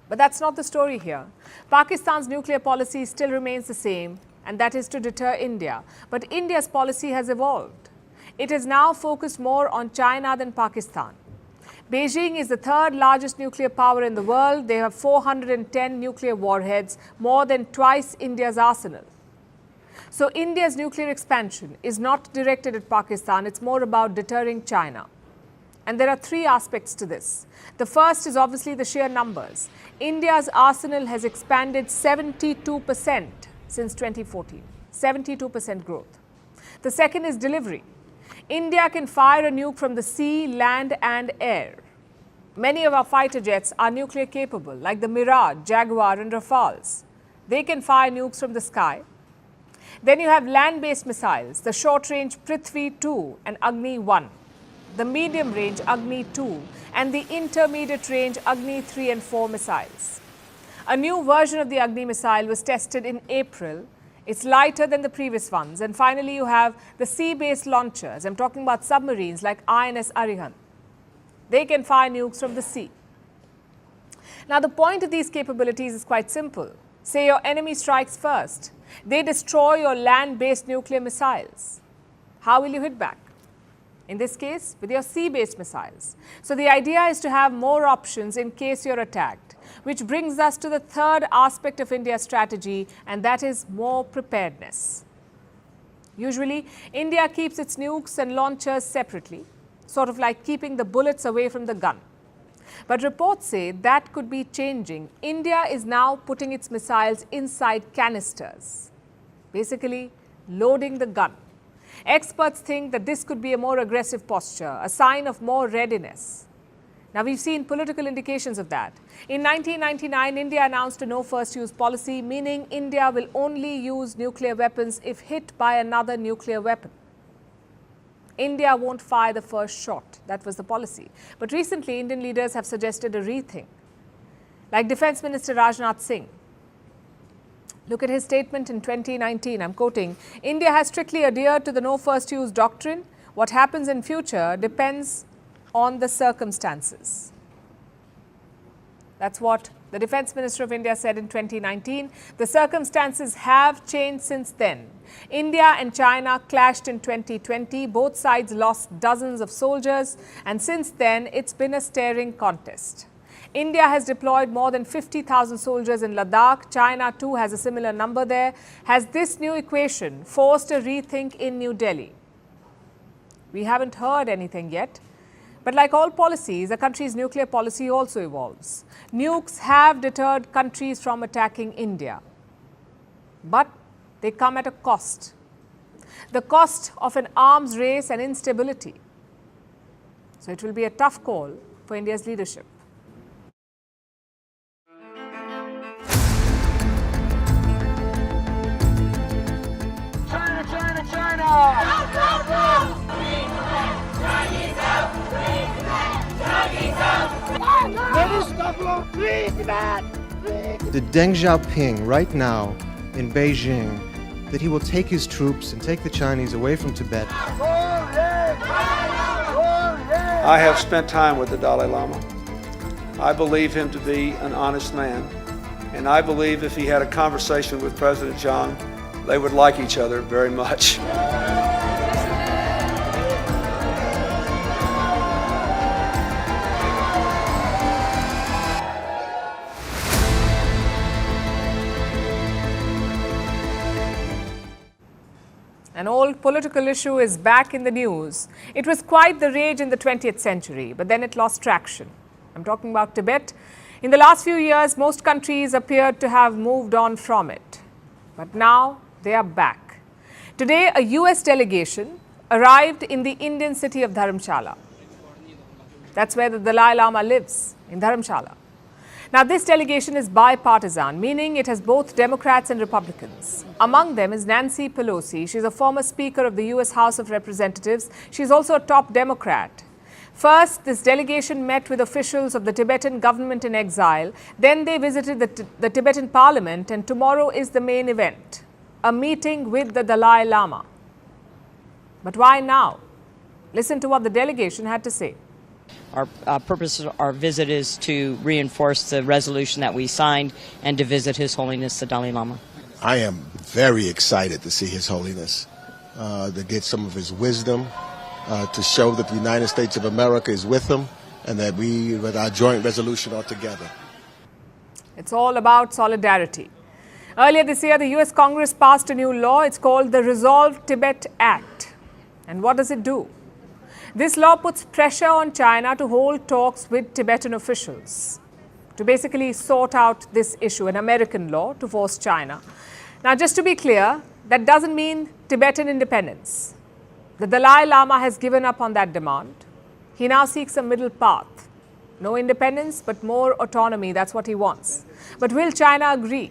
But that's not the story here. Pakistan's nuclear policy still remains the same, and that is to deter India. But India's policy has evolved. It is now focused more on China than Pakistan. Beijing is the 3rd largest nuclear power in the world. They have 410 nuclear warheads, more than twice India's arsenal. So India's nuclear expansion is not directed at Pakistan. It's more about deterring China. And there are 3 aspects to this. The first is obviously the sheer numbers. India's arsenal has expanded 72% since 2014, 72% growth. The second is delivery. India can fire a nuke from the sea, land and air. Many of our fighter jets are nuclear capable, like the Mirage, Jaguar and Rafales. They can fire nukes from the sky. Then you have land-based missiles, the short-range Prithvi 2 and Agni 1. The medium-range Agni 2 and the intermediate-range Agni 3 and 4 missiles. A new version of the Agni missile was tested in April. It's lighter than the previous ones. And finally, you have the sea-based launchers. I'm talking about submarines like INS Arihant. They can fire nukes from the sea. Now, the point of these capabilities is quite simple. Say your enemy strikes first. They destroy your land-based nuclear missiles. How will you hit back? In this case, with your sea-based missiles. So the idea is to have more options in case you're attacked, which brings us to the 3rd aspect of India's strategy, and that is more preparedness. Usually, India keeps its nukes and launchers separately, sort of like keeping the bullets away from the gun. But reports say that could be changing. India is now putting its missiles inside canisters, basically loading the gun. Experts think that this could be a more aggressive posture, a sign of more readiness. Now, we've seen political indications of that. In 1999, India announced a no first use policy, meaning India will only use nuclear weapons if hit by another nuclear weapon. India won't fire the first shot. That was the policy. But recently, Indian leaders have suggested a rethink. Like Defence Minister Rajnath Singh. Look at his statement in 2019. I'm quoting, India has strictly adhered to the no first use doctrine. What happens in future depends on the circumstances. That's what the Defence Minister of India said in 2019. The circumstances have changed since then. India and China clashed in 2020. Both sides lost dozens of soldiers, and since then it's been a staring contest. India has deployed more than 50,000 soldiers in Ladakh. China too has a similar number there. Has this new equation forced a rethink in New Delhi? We haven't heard anything yet. But like all policies, a country's nuclear policy also evolves. Nukes have deterred countries from attacking India. But they come at a cost. The cost of an arms race and instability. So it will be a tough call for India's leadership. The Deng Xiaoping right now in Beijing, that he will take his troops and take the Chinese away from Tibet. I have spent time with the Dalai Lama. I believe him to be an honest man, and I believe if he had a conversation with President Zhang, they would like each other very much. An old political issue is back in the news. It was quite the rage in the 20th century, but then it lost traction. I'm talking about Tibet. In the last few years, most countries appeared to have moved on from it. But now they are back. Today, a US delegation arrived in the Indian city of Dharamshala. That's where the Dalai Lama lives, in Dharamshala. Now, this delegation is bipartisan, meaning it has both Democrats and Republicans. Among them is Nancy Pelosi. She's a former Speaker of the US House of Representatives. She's also a top Democrat. First, this delegation met with officials of the Tibetan government in exile. Then they visited the Tibetan parliament, and tomorrow is the main event, a meeting with the Dalai Lama. But why now? Listen to what the delegation had to say. Our purpose of our visit is to reinforce the resolution that we signed and to visit His Holiness the Dalai Lama. I am very excited to see His Holiness, to get some of his wisdom, to show that the United States of America is with him and that we, with our joint resolution, are together. It's all about solidarity. Earlier this year, the US Congress passed a new law. It's called the Resolve Tibet Act. And what does it do? This law puts pressure on China to hold talks with Tibetan officials to basically sort out this issue, an American law to force China. Now, just to be clear, that doesn't mean Tibetan independence. The Dalai Lama has given up on that demand. He now seeks a middle path. No independence, but more autonomy. That's what he wants. But will China agree?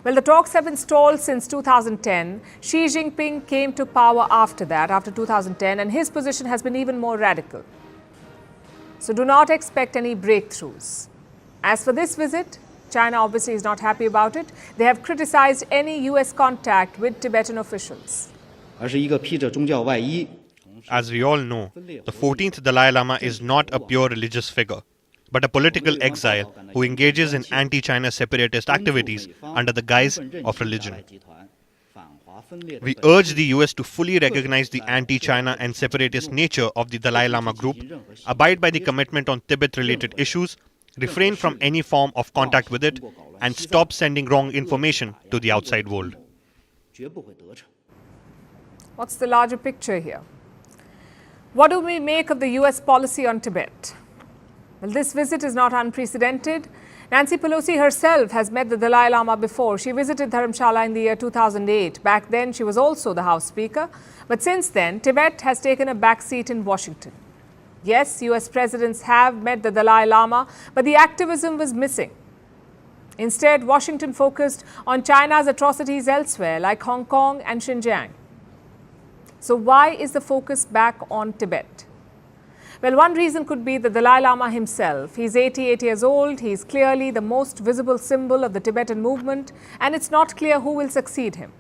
Well, the talks have been stalled since 2010. Xi Jinping came to power after that, after 2010, and his position has been even more radical. So do not expect any breakthroughs. As for this visit, China obviously is not happy about it. They have criticized any US contact with Tibetan officials. As we all know, the 14th Dalai Lama is not a pure religious figure, but a political exile who engages in anti-China separatist activities under the guise of religion. We urge the US to fully recognize the anti-China and separatist nature of the Dalai Lama group, abide by the commitment on Tibet-related issues, refrain from any form of contact with it, and stop sending wrong information to the outside world. What's the larger picture here? What do we make of the US policy on Tibet? Well, this visit is not unprecedented. Nancy Pelosi herself has met the Dalai Lama before. She visited Dharamshala in the year 2008. Back then, she was also the House Speaker. But since then, Tibet has taken a back seat in Washington. Yes, US presidents have met the Dalai Lama, but the activism was missing. Instead, Washington focused on China's atrocities elsewhere, like Hong Kong and Xinjiang. So why is the focus back on Tibet? Well, one reason could be the Dalai Lama himself. He's 88 years old. He's clearly the most visible symbol of the Tibetan movement, and it's not clear who will succeed him.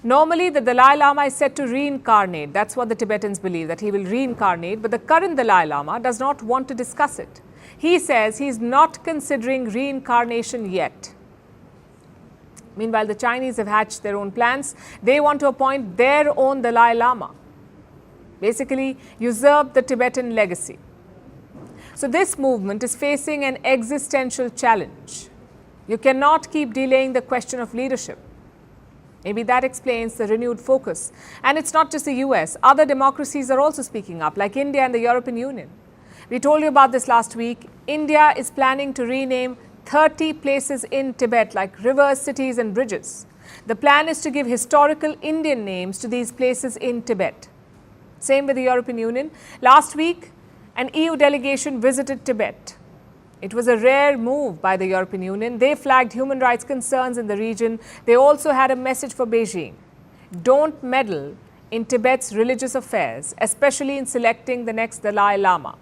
Normally, the Dalai Lama is said to reincarnate. That's what the Tibetans believe, that he will reincarnate. But the current Dalai Lama does not want to discuss it. He says he's not considering reincarnation yet. Meanwhile, the Chinese have hatched their own plans. They want to appoint their own Dalai Lama. Basically, usurp the Tibetan legacy. So this movement is facing an existential challenge. You cannot keep delaying the question of leadership. Maybe that explains the renewed focus. And it's not just the US. Other democracies are also speaking up, like India and the European Union. We told you about this last week. India is planning to rename 30 places in Tibet, like rivers, cities, and bridges. The plan is to give historical Indian names to these places in Tibet. Same with the European Union. Last week, an EU delegation visited Tibet. It was a rare move by the European Union. They flagged human rights concerns in the region. They also had a message for Beijing. Don't meddle in Tibet's religious affairs, especially in selecting the next Dalai Lama.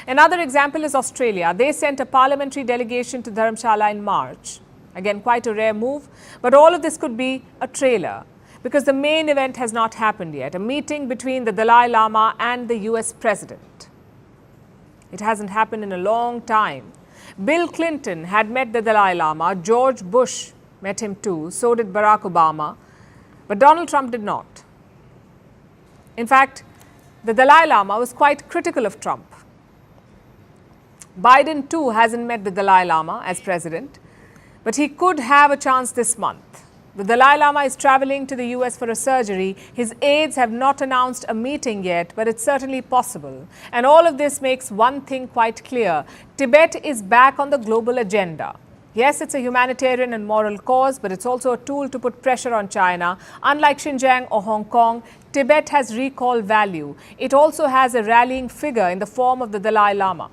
Another example is Australia. They sent a parliamentary delegation to Dharamshala in March. Again, quite a rare move, but all of this could be a trailer because the main event has not happened yet, a meeting between the Dalai Lama and the US president. It hasn't happened in a long time. Bill Clinton had met the Dalai Lama, George Bush met him too, so did Barack Obama, but Donald Trump did not. In fact, the Dalai Lama was quite critical of Trump. Biden too hasn't met the Dalai Lama as president, but he could have a chance this month. The Dalai Lama is traveling to the US for a surgery. His aides have not announced a meeting yet, but it's certainly possible. And all of this makes one thing quite clear. Tibet is back on the global agenda. Yes, it's a humanitarian and moral cause, but it's also a tool to put pressure on China. Unlike Xinjiang or Hong Kong, Tibet has recall value. It also has a rallying figure in the form of the Dalai Lama.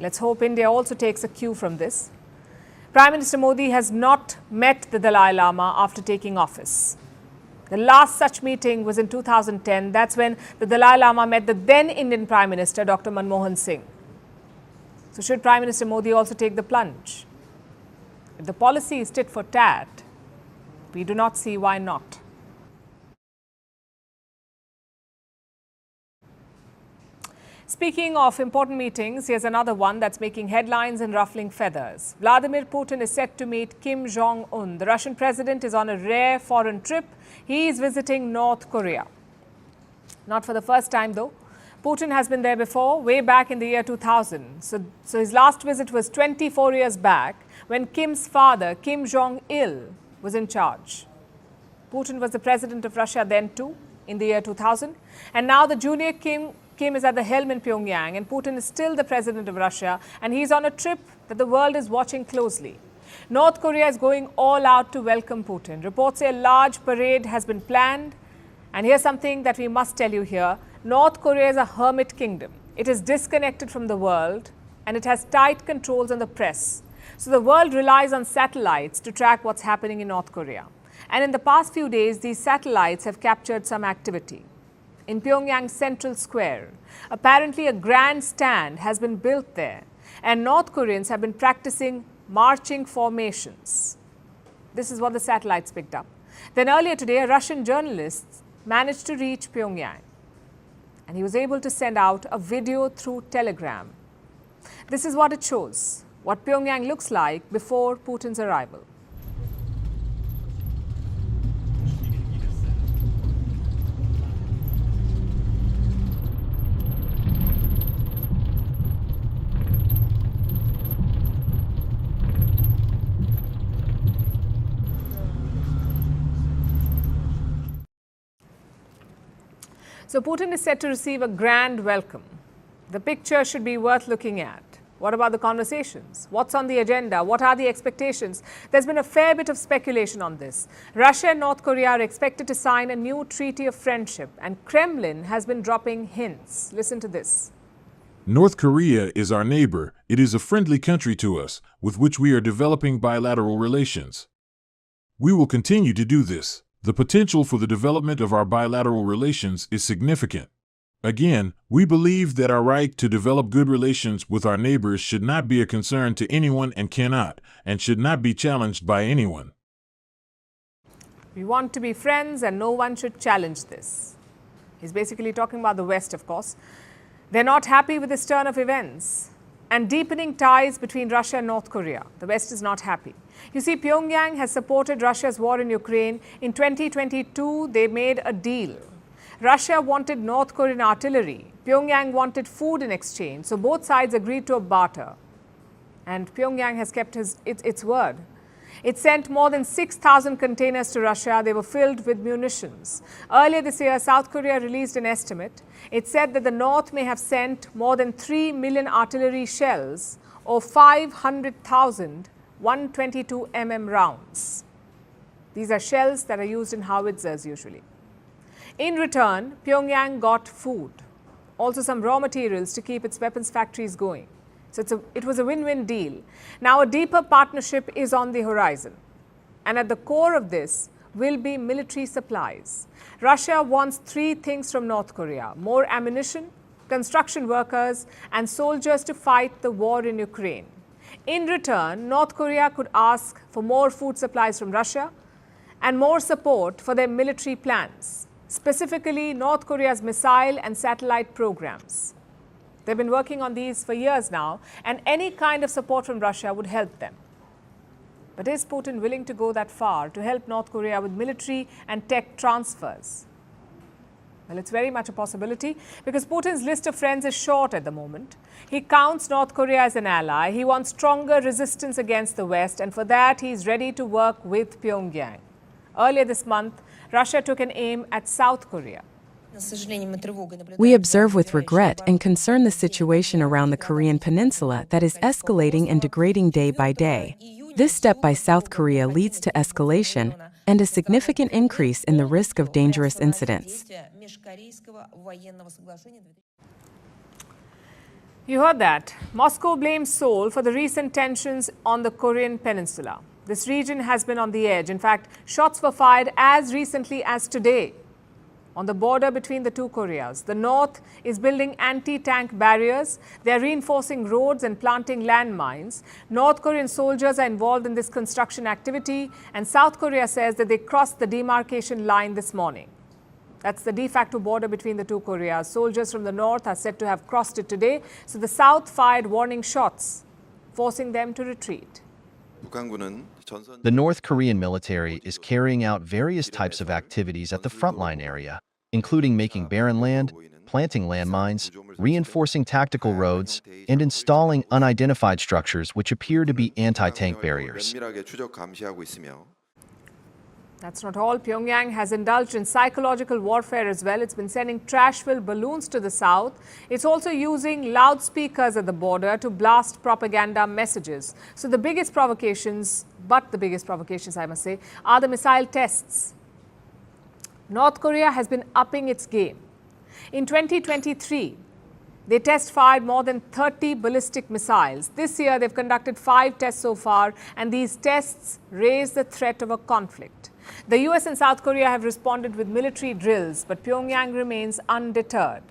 Let's hope India also takes a cue from this. Prime Minister Modi has not met the Dalai Lama after taking office. The last such meeting was in 2010. That's when the Dalai Lama met the then Indian Prime Minister, Dr. Manmohan Singh. So should Prime Minister Modi also take the plunge? If the policy is tit for tat, we do not see why not. Speaking of important meetings, here's another one that's making headlines and ruffling feathers. Vladimir Putin is set to meet Kim Jong-un. The Russian president is on a rare foreign trip. He is visiting North Korea. Not for the first time though. Putin has been there before, way back in the year 2000. So his last visit was 24 years back when Kim's father, Kim Jong-il, was in charge. Putin was the president of Russia then too, in the year 2000. And now the junior Kim is at the helm in Pyongyang, and Putin is still the president of Russia, and he's on a trip that the world is watching closely. North Korea is going all out to welcome Putin. Reports say a large parade has been planned. And here's something that we must tell you here. North Korea is a hermit kingdom. It is disconnected from the world, and it has tight controls on the press. So the world relies on satellites to track what's happening in North Korea. And in the past few days, these satellites have captured some activity. In Pyongyang's Central Square, apparently a grandstand has been built there, and North Koreans have been practicing marching formations. This is what the satellites picked up. Then earlier today, a Russian journalist managed to reach Pyongyang, and he was able to send out a video through Telegram. This is what it shows, what Pyongyang looks like before Putin's arrival. So Putin is set to receive a grand welcome. The picture should be worth looking at. What about the conversations? What's on the agenda? What are the expectations? There's been a fair bit of speculation on this. Russia and North Korea are expected to sign a new treaty of friendship, and Kremlin has been dropping hints. Listen to this. North Korea is our neighbor. It is a friendly country to us, with which we are developing bilateral relations. We will continue to do this. The potential for the development of our bilateral relations is significant. Again, we believe that our right to develop good relations with our neighbors should not be a concern to anyone and cannot, and should not be challenged by anyone. We want to be friends and no one should challenge this. He's basically talking about the West, of course. They're not happy with this turn of events and deepening ties between Russia and North Korea. The West is not happy. You see, Pyongyang has supported Russia's war in Ukraine. In 2022, they made a deal. Russia wanted North Korean artillery. Pyongyang wanted food in exchange. So both sides agreed to a barter. And Pyongyang has kept its word. It sent more than 6,000 containers to Russia. They were filled with munitions. Earlier this year, South Korea released an estimate. It said that the North may have sent more than 3 million artillery shells or 500,000 122 rounds. These are shells that are used in howitzers usually. In return, Pyongyang got food, also some raw materials to keep its weapons factories going. So it was a win-win deal. Now a deeper partnership is on the horizon. And at the core of this will be military supplies. Russia wants 3 things from North Korea: more ammunition, construction workers, and soldiers to fight the war in Ukraine. In return, North Korea could ask for more food supplies from Russia and more support for their military plans, specifically North Korea's missile and satellite programs. They've been working on these for years now, and any kind of support from Russia would help them. But is Putin willing to go that far to help North Korea with military and tech transfers? Well, it's very much a possibility because Putin's list of friends is short at the moment. He counts North Korea as an ally. He wants stronger resistance against the West, and for that, he's ready to work with Pyongyang. Earlier this month, Russia took an aim at South Korea. We observe with regret and concern the situation around the Korean peninsula that is escalating and degrading day by day. This step by South Korea leads to escalation and a significant increase in the risk of dangerous incidents. You heard that. Moscow blames Seoul for the recent tensions on the Korean peninsula. This region has been on the edge. In fact, shots were fired as recently as today on the border between the two Koreas. The north is building anti-tank barriers. They are reinforcing roads and planting landmines. North Korean soldiers are involved in this construction activity, and South Korea says that they crossed the demarcation line this morning. That's the de facto border between the two Koreas. Soldiers from the north are said to have crossed it today, so the south fired warning shots, forcing them to retreat. The North Korean military is carrying out various types of activities at the frontline area, including making barren land, planting landmines, reinforcing tactical roads, and installing unidentified structures which appear to be anti-tank barriers. That's not all. Pyongyang has indulged in psychological warfare as well. It's been sending trash-filled balloons to the south. It's also using loudspeakers at the border to blast propaganda messages. So the biggest provocations, I must say, are the missile tests. North Korea has been upping its game. In 2023, they test-fired more than 30 ballistic missiles. This year, they've conducted 5 tests so far, and these tests raise the threat of a conflict. The US and South Korea have responded with military drills, but Pyongyang remains undeterred.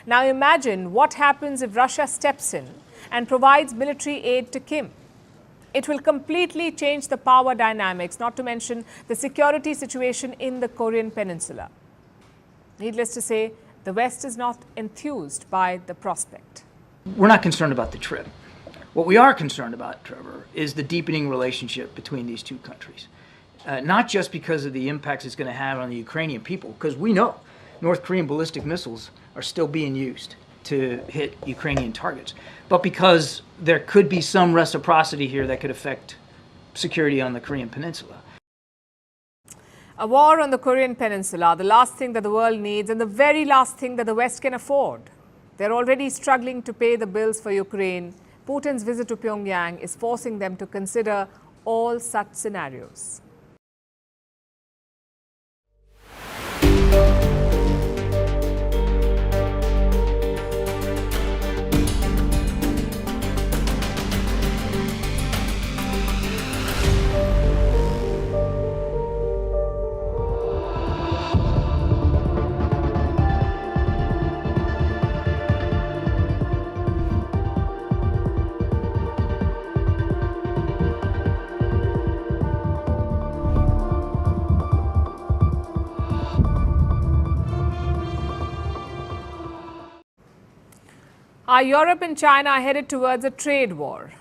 Now imagine what happens if Russia steps in and provides military aid to Kim. It will completely change the power dynamics, not to mention the security situation in the Korean peninsula. Needless to say, the West is not enthused by the prospect. We're not concerned about the trip. What we are concerned about, Trevor, is the deepening relationship between these two countries. Not just because of the impacts it's going to have on the Ukrainian people, because we know North Korean ballistic missiles are still being used to hit Ukrainian targets, but because there could be some reciprocity here that could affect security on the Korean peninsula. A war on the Korean peninsula, the last thing that the world needs and the very last thing that the West can afford. They're already struggling to pay the bills for Ukraine. Putin's visit to Pyongyang is forcing them to consider all such scenarios. Are Europe and China headed towards a trade war?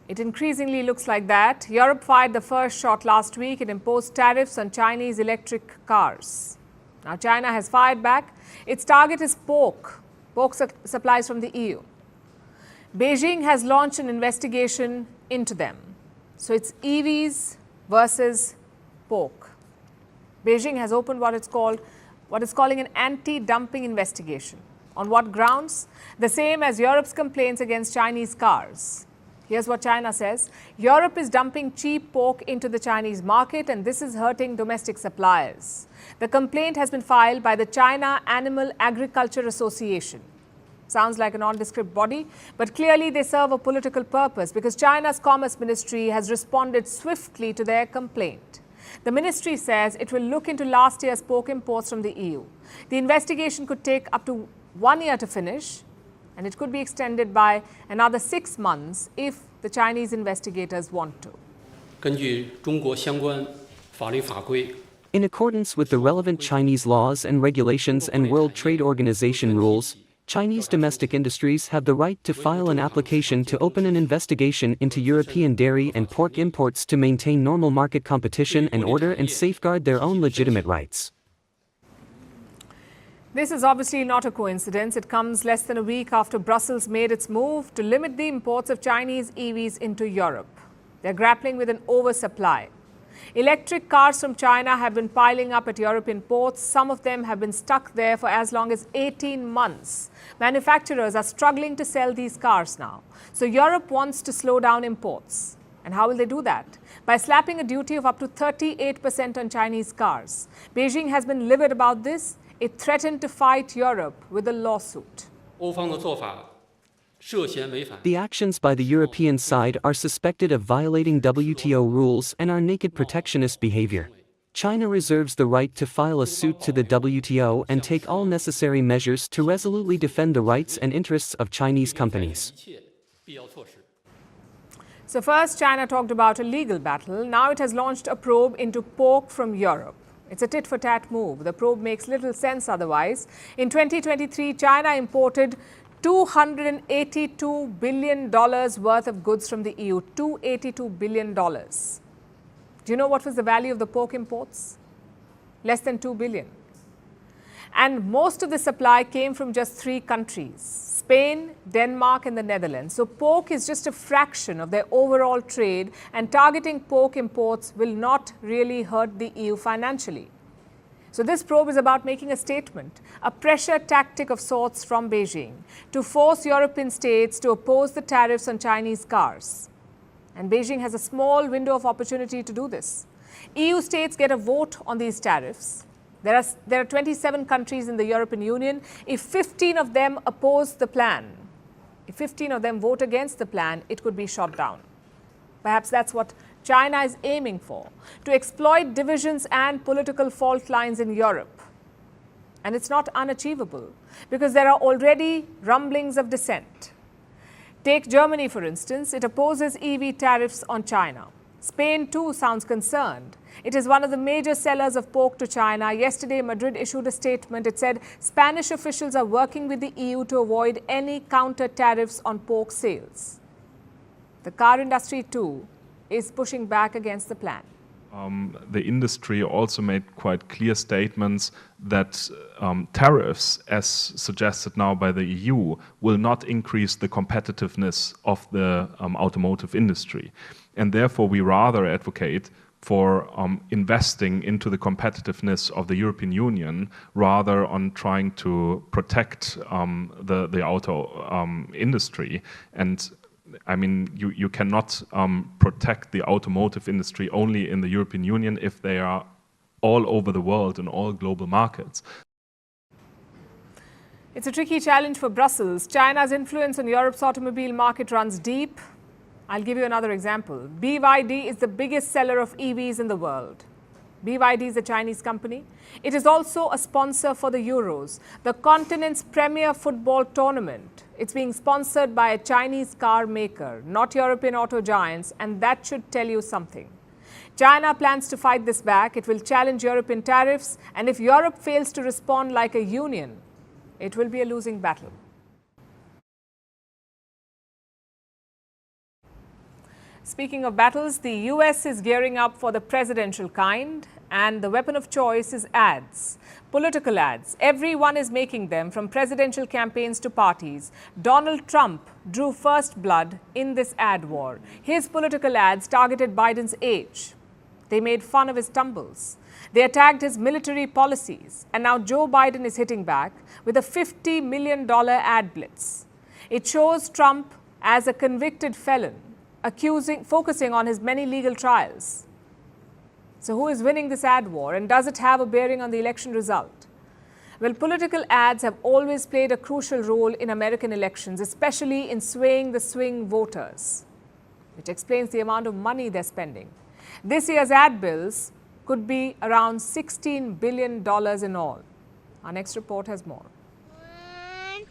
It increasingly looks like that. Europe fired the first shot last week. It imposed tariffs on Chinese electric cars. Now China has fired back. Its target is pork supplies from the EU. Beijing has launched an investigation into them. So it's EVs versus pork. Beijing has opened what it's calling an anti-dumping investigation. On what grounds? The same as Europe's complaints against Chinese cars. Here's what China says. Europe is dumping cheap pork into the Chinese market, and this is hurting domestic suppliers. The complaint has been filed by the China Animal Agriculture Association. Sounds like a nondescript body, but clearly they serve a political purpose because China's Commerce Ministry has responded swiftly to their complaint. The ministry says it will look into last year's pork imports from the EU. The investigation could take up to 1 year to finish. And it could be extended by another 6 months if the Chinese investigators want to. 根据中国相关法律法规 In accordance with the relevant Chinese laws and regulations and World Trade Organization rules, Chinese domestic industries have the right to file an application to open an investigation into European dairy and pork imports to maintain normal market competition and order and safeguard their own legitimate rights. This is obviously not a coincidence. It comes less than a week after Brussels made its move to limit the imports of Chinese EVs into Europe. They're grappling with an oversupply. Electric cars from China have been piling up at European ports. Some of them have been stuck there for as long as 18 months. Manufacturers are struggling to sell these cars now. So Europe wants to slow down imports. And how will they do that? By slapping a duty of up to 38% on Chinese cars. Beijing has been livid about this. It threatened to fight Europe with a lawsuit. 欧方的做法 The actions by the European side are suspected of violating WTO rules and are naked protectionist behavior. China reserves the right to file a suit to the WTO and take all necessary measures to resolutely defend the rights and interests of Chinese companies. So first, China talked about a legal battle. Now it has launched a probe into pork from Europe. It's a tit-for-tat move. The probe makes little sense otherwise. In 2023, China imported $282 billion worth of goods from the EU. $282 billion. Do you know what was the value of the pork imports? Less than $2 billion. And most of the supply came from just 3 countries: Spain, Denmark and the Netherlands. So pork is just a fraction of their overall trade, and targeting pork imports will not really hurt the EU financially. So this probe is about making a statement, a pressure tactic of sorts from Beijing to force European states to oppose the tariffs on Chinese cars. And Beijing has a small window of opportunity to do this. EU states get a vote on these tariffs. There are 27 countries in the European Union. If 15 of them oppose the plan, if 15 of them vote against the plan, it could be shot down. Perhaps that's what China is aiming for, to exploit divisions and political fault lines in Europe. And it's not unachievable, because there are already rumblings of dissent. Take Germany, for instance. It opposes EV tariffs on China. Spain, too, sounds concerned. It is one of the major sellers of pork to China. Yesterday, Madrid issued a statement. It said Spanish officials are working with the EU to avoid any counter tariffs on pork sales. The car industry, too, is pushing back against the plan. The industry also made quite clear statements that tariffs, as suggested now by the EU, will not increase the competitiveness of the automotive industry. And therefore, we rather advocate for investing into the competitiveness of the European Union rather on trying to protect the auto industry. And I mean, you cannot protect the automotive industry only in the European Union if they are all over the world in all global markets. It's a tricky challenge for Brussels. China's influence on Europe's automobile market runs deep. I'll give you another example. BYD is the biggest seller of EVs in the world. BYD is a Chinese company. It is also a sponsor for the Euros, the continent's premier football tournament. It's being sponsored by a Chinese car maker, not European auto giants, and that should tell you something. China plans to fight this back. It will challenge European tariffs, and if Europe fails to respond like a union, it will be a losing battle. Speaking of battles, the US is gearing up for the presidential kind, and the weapon of choice is ads. Political ads. Everyone is making them, from presidential campaigns to parties. Donald Trump drew first blood in this ad war. His political ads targeted Biden's age. They made fun of his tumbles. They attacked his military policies. And now Joe Biden is hitting back with a $50 million ad blitz. It shows Trump as a convicted felon, focusing on his many legal trials. So who is winning this ad war, and does it have a bearing on the election result? Well, political ads have always played a crucial role in American elections, especially in swaying the swing voters, which explains the amount of money they're spending. This year's ad bills could be around $16 billion in all. Our next report has more. 1,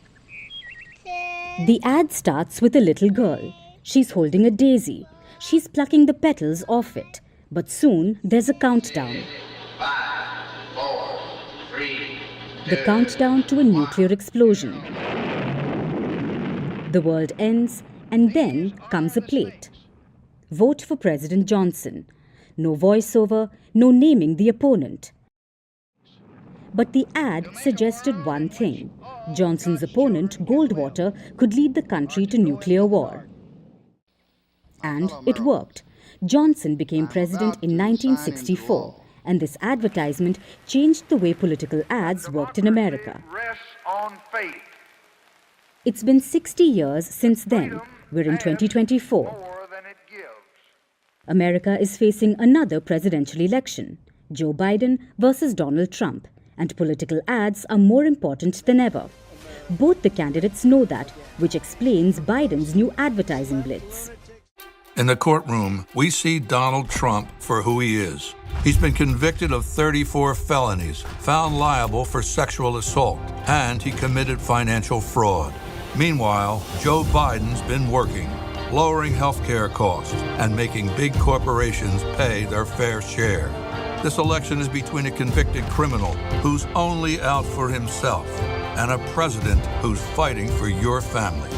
2. The ad starts with a little girl. She's holding a daisy. She's plucking the petals off it. But soon there's a countdown. 5, 4, 3, The countdown to a nuclear explosion. The world ends, and then comes a plate. Vote for President Johnson. No voiceover, no naming the opponent. But the ad suggested one thing. Johnson's opponent, Goldwater, could lead the country to nuclear war. And it worked. Johnson became president in 1964, and this advertisement changed the way political ads worked in America. It's been 60 years since then. We're in 2024. America is facing another presidential election, Joe Biden versus Donald Trump, and political ads are more important than ever. Both the candidates know that, which explains Biden's new advertising blitz. In the courtroom, we see Donald Trump for who he is. He's been convicted of 34 felonies, found liable for sexual assault, and he committed financial fraud. Meanwhile, Joe Biden's been working, lowering healthcare costs and making big corporations pay their fair share. This election is between a convicted criminal who's only out for himself and a president who's fighting for your family.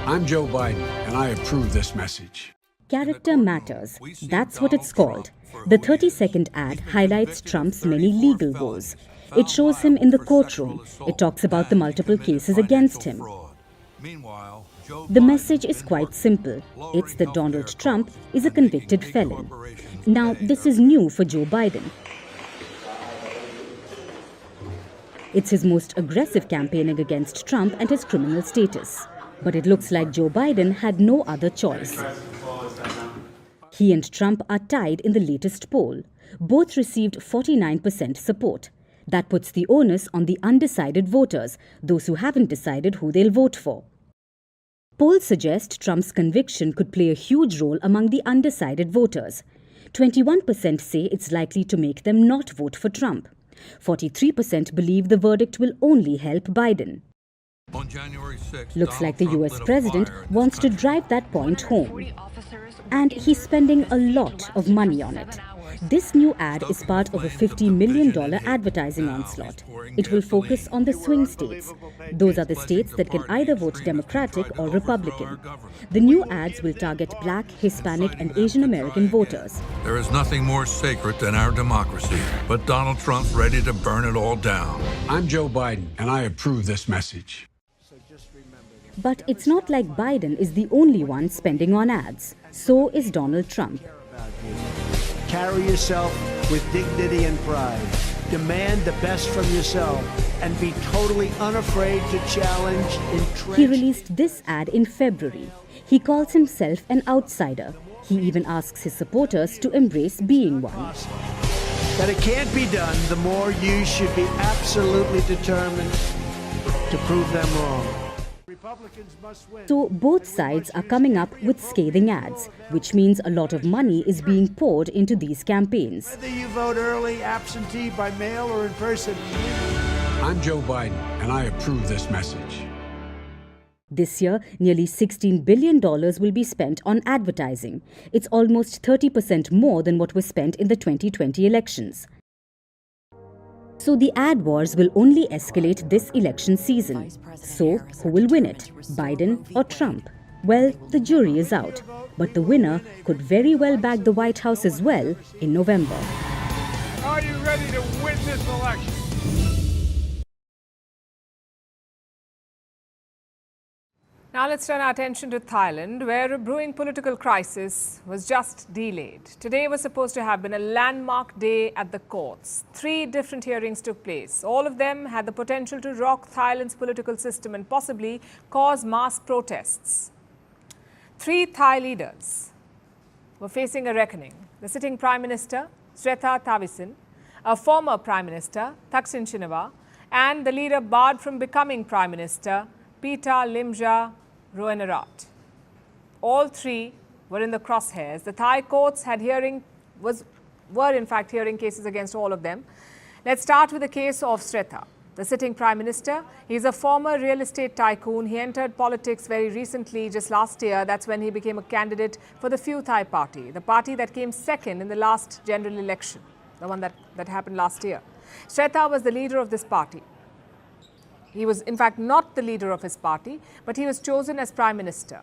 I'm Joe Biden, and I approve this message. Character matters. That's what it's called. The 30-second ad highlights Trump's many legal woes. It shows him in the courtroom. It talks about the multiple cases against him. The message is quite simple. It's that Donald Trump is a convicted felon. Now, this is new for Joe Biden. It's his most aggressive campaigning against Trump and his criminal status. But it looks like Joe Biden had no other choice. He and Trump are tied in the latest poll. Both received 49% support. That puts the onus on the undecided voters, those who haven't decided who they'll vote for. Polls suggest Trump's conviction could play a huge role among the undecided voters. 21% say it's likely to make them not vote for Trump. 43% believe the verdict will only help Biden. On January 6th, Looks like the US president wants to drive that point home. And he's spending a lot of money on it. This new ad is part of a $50 million advertising onslaught. It will focus on the swing states. Those are the states that can either vote Democratic or Republican. The new ads will target Black, Hispanic, and Asian American voters. There is nothing more sacred than our democracy, but Donald Trump's ready to burn it all down. I'm Joe Biden, and I approve this message. But it's not like Biden is the only one spending on ads. So is Donald Trump. Carry yourself with dignity and pride. Demand the best from yourself and be totally unafraid to challenge entrenched. He released this ad in February. He calls himself an outsider. He even asks his supporters to embrace being one. That it can't be done, the more you should be absolutely determined to prove them wrong. So both sides are coming up with scathing ads, which means a lot of money is being poured into these campaigns. Whether you vote early, absentee, by mail, or in person. I'm Joe Biden, and I approve this message. This year, nearly $16 billion will be spent on advertising. It's almost 30% more than what was spent in the 2020 elections. So the ad wars will only escalate this election season. So who will win it, Biden or Trump? Well, the jury is out. But the winner could very well bag the White House as well in November. Are you ready to win this election? Now let's turn our attention to Thailand, where a brewing political crisis was just delayed. Today was supposed to have been a landmark day at the courts. 3 different hearings took place. All of them had the potential to rock Thailand's political system and possibly cause mass protests. 3 Thai leaders were facing a reckoning. The sitting Prime Minister, Srettha Thavisin, a former Prime Minister, Thaksin Shinawatra, and the leader barred from becoming Prime Minister, Pita Limja Ruenarat. All 3 were in the crosshairs. The Thai courts were in fact hearing cases against all of them. Let's start with the case of Srettha. the sitting Prime Minister. He's a former real estate tycoon. He entered politics very recently, just last year. That's when he became a candidate for the Pheu Thai party, the party that came second in the last general election, the one that happened last year. Sretha was the leader of this party. He was, in fact, not the leader of his party, but he was chosen as Prime Minister.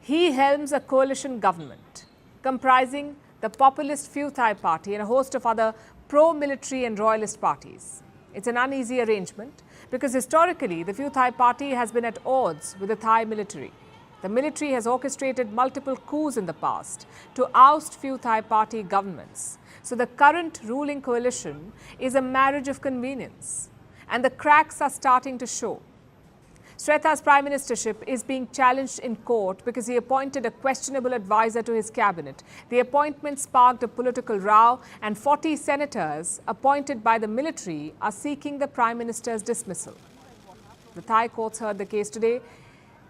He helms a coalition government comprising the populist Pheu Thai party and a host of other pro-military and royalist parties. It's an uneasy arrangement because historically the Pheu Thai party has been at odds with the Thai military. The military has orchestrated multiple coups in the past to oust Pheu Thai party governments. So the current ruling coalition is a marriage of convenience, and the cracks are starting to show. Sretha's prime ministership is being challenged in court because he appointed a questionable advisor to his cabinet. The appointment sparked a political row, and 40 senators appointed by the military are seeking the prime minister's dismissal. The Thai courts heard the case today.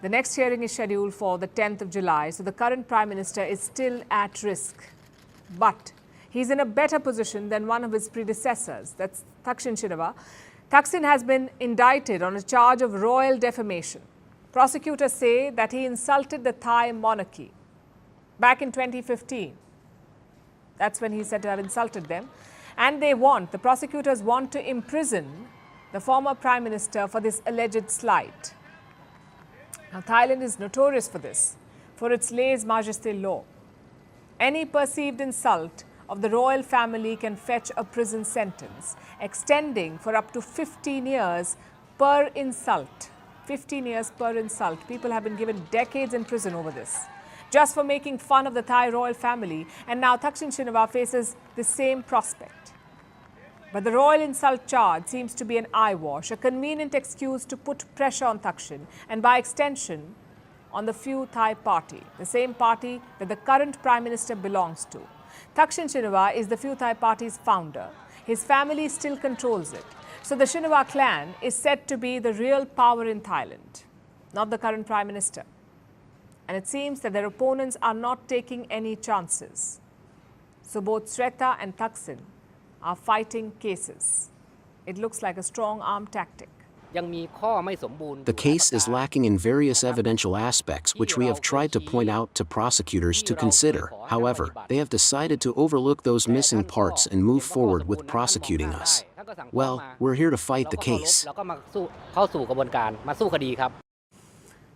The next hearing is scheduled for the 10th of July, so the current prime minister is still at risk. But he's in a better position than one of his predecessors, that's Thaksin Shinawatra. Thaksin has been indicted on a charge of royal defamation. Prosecutors say that he insulted the Thai monarchy back in 2015. That's when he's said to have insulted them. And the prosecutors want to imprison the former prime minister for this alleged slight. Now, Thailand is notorious for this, for its lèse-majesté law. Any perceived insult of the royal family can fetch a prison sentence, extending for up to 15 years per insult. 15 years per insult. People have been given decades in prison over this, just for making fun of the Thai royal family. And now Thaksin Shinawatra faces the same prospect. But the royal insult charge seems to be an eyewash, a convenient excuse to put pressure on Thaksin and by extension on the Pheu Thai party, the same party that the current prime minister belongs to. Thaksin Shinawatra is the Pheu Thai party's founder. His family still controls it. So the Shinawatra clan is said to be the real power in Thailand, not the current prime minister. And it seems that their opponents are not taking any chances. So both Sretha and Thaksin are fighting cases. It looks like a strong-arm tactic. The case is lacking in various evidential aspects, which we have tried to point out to prosecutors to consider. However, they have decided to overlook those missing parts and move forward with prosecuting us. Well, we're here to fight the case.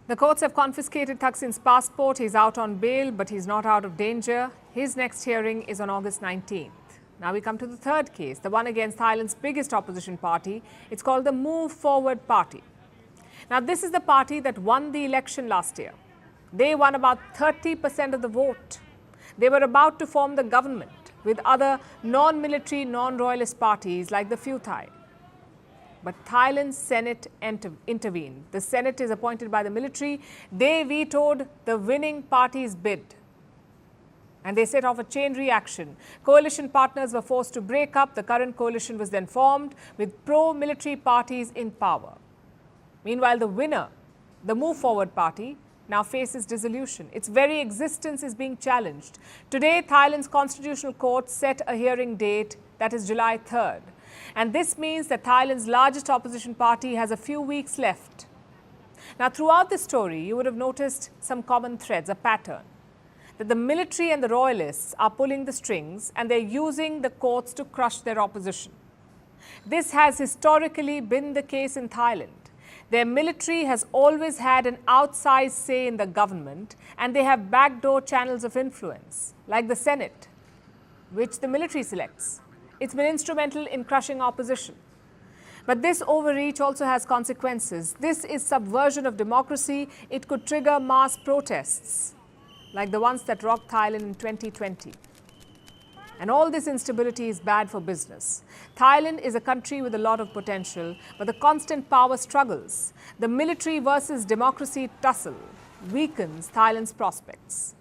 The courts have confiscated Thaksin's passport. He's out on bail, but he's not out of danger. His next hearing is on August 19th. Now we come to the third case, the one against Thailand's biggest opposition party. It's called the Move Forward Party. Now this is the party that won the election last year. They won about 30% of the vote. They were about to form the government with other non-military, non-royalist parties like the Pheu Thai. But Thailand's Senate intervened. The Senate is appointed by the military. They vetoed the winning party's bid. And they set off a chain reaction. Coalition partners were forced to break up. The current coalition was then formed with pro-military parties in power. Meanwhile, the winner, the Move Forward Party, now faces dissolution. Its very existence is being challenged. Today, Thailand's Constitutional Court set a hearing date, that is July 3rd. And this means that Thailand's largest opposition party has a few weeks left. Now, throughout this story, you would have noticed some common threads, a pattern. That the military and the royalists are pulling the strings and they're using the courts to crush their opposition. This has historically been the case in Thailand. Their military has always had an outsized say in the government, and they have backdoor channels of influence, like the Senate, which the military selects. It's been instrumental in crushing opposition. But this overreach also has consequences. This is subversion of democracy. It could trigger mass protests, like the ones that rocked Thailand in 2020. And all this instability is bad for business. Thailand is a country with a lot of potential, but the constant power struggles, the military versus democracy tussle, weakens Thailand's prospects.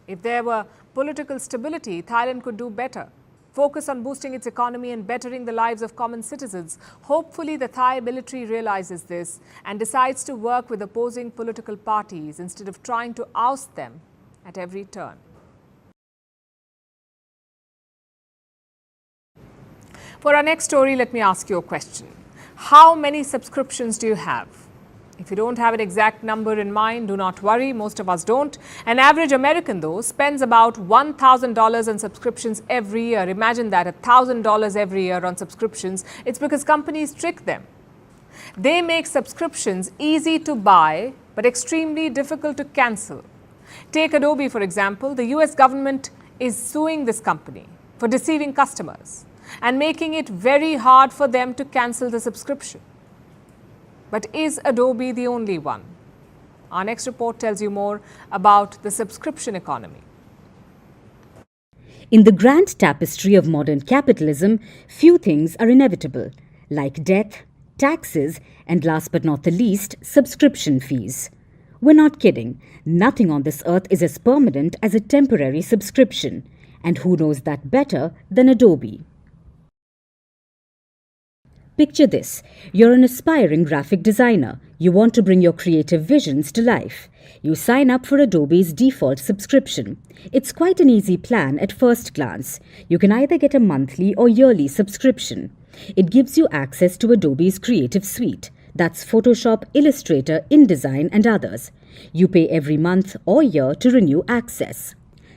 If there were political stability, Thailand could do better. Focus on boosting its economy and bettering the lives of common citizens. Hopefully, the Thai military realizes this and decides to work with opposing political parties instead of trying to oust them at every turn. For our next story, let me ask you a question. How many subscriptions do you have? If you don't have an exact number in mind, do not worry. Most of us don't. An average American, though, spends about $1,000 on subscriptions every year. Imagine that, $1,000 every year on subscriptions. It's because companies trick them. They make subscriptions easy to buy, but extremely difficult to cancel. Take Adobe, for example. The US government is suing this company for deceiving customers and making it very hard for them to cancel the subscription. But is Adobe the only one? Our next report tells you more about the subscription economy. In the grand tapestry of modern capitalism, few things are inevitable, like death, taxes, and last but not the least, subscription fees. We're not kidding. Nothing on this earth is as permanent as a temporary subscription. And who knows that better than Adobe? Picture this. You're an aspiring graphic designer. You want to bring your creative visions to life. You sign up for Adobe's default subscription. It's quite an easy plan at first glance. You can either get a monthly or yearly subscription. It gives you access to Adobe's Creative Suite. That's Photoshop, Illustrator, InDesign, and others. You pay every month or year to renew access.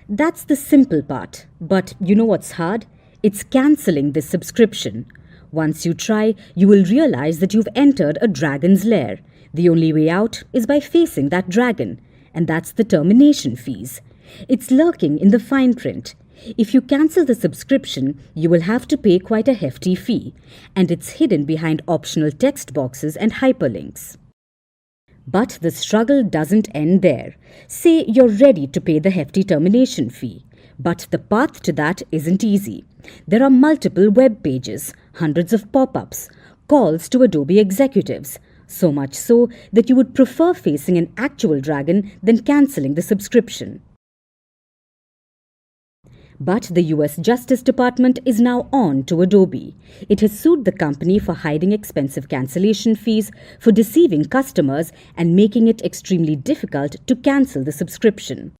That's the simple part. But you know what's hard? It's cancelling this subscription. Once you try, you will realize that you've entered a dragon's lair. The only way out is by facing that dragon, and that's the termination fees. It's lurking in the fine print. If you cancel the subscription, you will have to pay quite a hefty fee, and it's hidden behind optional text boxes and hyperlinks. But the struggle doesn't end there. Say you're ready to pay the hefty termination fee. But the path to that isn't easy. There are multiple web pages, hundreds of pop-ups, calls to Adobe executives, so much so that you would prefer facing an actual dragon than cancelling the subscription. But the US Justice Department is now on to Adobe. It has sued the company for hiding expensive cancellation fees, for deceiving customers, and making it extremely difficult to cancel the subscription.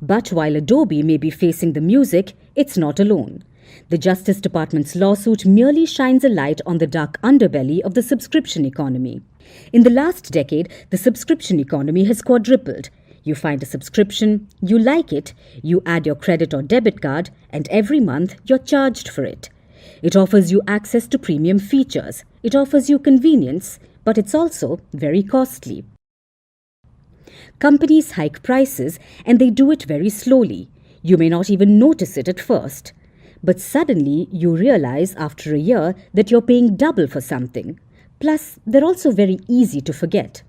But while Adobe may be facing the music, it's not alone. The Justice Department's lawsuit merely shines a light on the dark underbelly of the subscription economy. In the last decade, the subscription economy has quadrupled. You find a subscription, you like it, you add your credit or debit card, and every month you're charged for it. It offers you access to premium features. It offers you convenience, but it's also very costly. Companies hike prices, and they do it very slowly. You may not even notice it at first. But suddenly you realize after a year that you're paying double for something. Plus, they're also very easy to forget.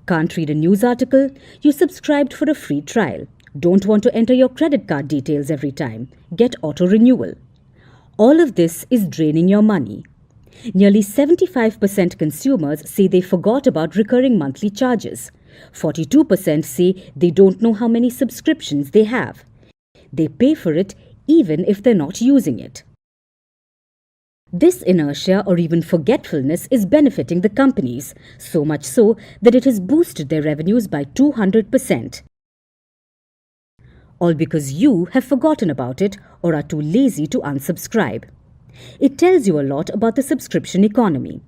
Can't read a news article? You subscribed for a free trial. Don't want to enter your credit card details every time. Get auto-renewal. All of this is draining your money. Nearly 75% consumers say they forgot about recurring monthly charges. 42% say they don't know how many subscriptions they have. They pay for it even if they're not using it. This inertia or even forgetfulness is benefiting the companies, so much so that it has boosted their revenues by 200%. All because you have forgotten about it or are too lazy to unsubscribe. It tells you a lot about the subscription economy.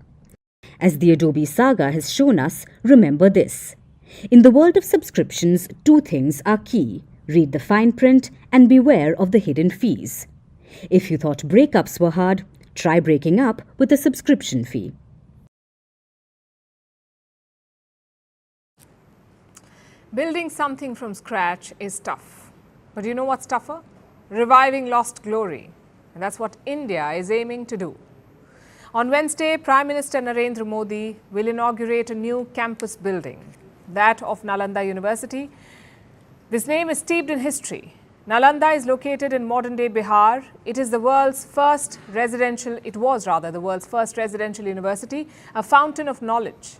As the Adobe saga has shown us, remember this. In the world of subscriptions, two things are key. Read the fine print and beware of the hidden fees. If you thought breakups were hard, try breaking up with a subscription fee. Building something from scratch is tough. But you know what's tougher? Reviving lost glory. And that's what India is aiming to do. On Wednesday, Prime Minister Narendra Modi will inaugurate a new campus building, that of Nalanda University. This name is steeped in history. Nalanda is located in modern-day Bihar. It was the world's first residential university, a fountain of knowledge.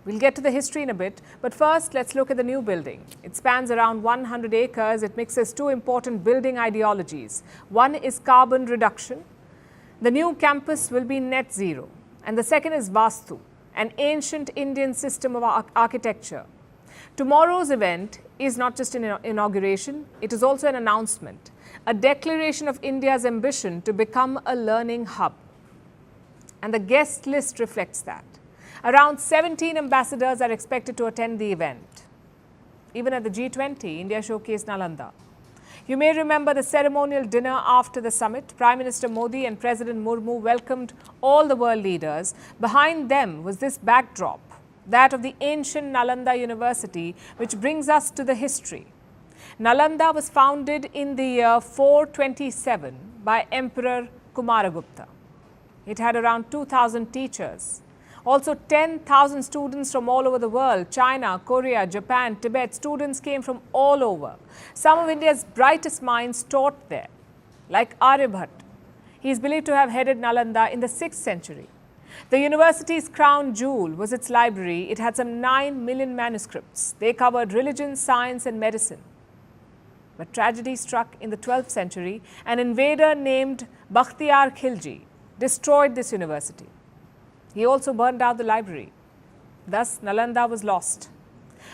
We'll get to the history in a bit, but first let's look at the new building. It spans around 100 acres. It mixes two important building ideologies. One is carbon reduction. The new campus will be net zero. And the second is Vastu, an ancient Indian system of architecture. Tomorrow's event is not just an inauguration, it is also an announcement, a declaration of India's ambition to become a learning hub. And the guest list reflects that. Around 17 ambassadors are expected to attend the event. Even at the G20, India showcased Nalanda. You may remember the ceremonial dinner after the summit. Prime Minister Modi and President Murmu welcomed all the world leaders. Behind them was this backdrop, that of the ancient Nalanda University, which brings us to the history. Nalanda was founded in the year 427 by Emperor Kumaragupta. It had around 2,000 teachers. Also 10,000 students from all over the world, China, Korea, Japan, Tibet. Students came from all over. Some of India's brightest minds taught there, like Aryabhat. He is believed to have headed Nalanda in the 6th century. The university's crown jewel was its library. It had some 9 million manuscripts. They covered religion, science and medicine. But tragedy struck in the 12th century. An invader named Bakhtiyar Khilji destroyed this university. He also burned down the library. Thus, Nalanda was lost.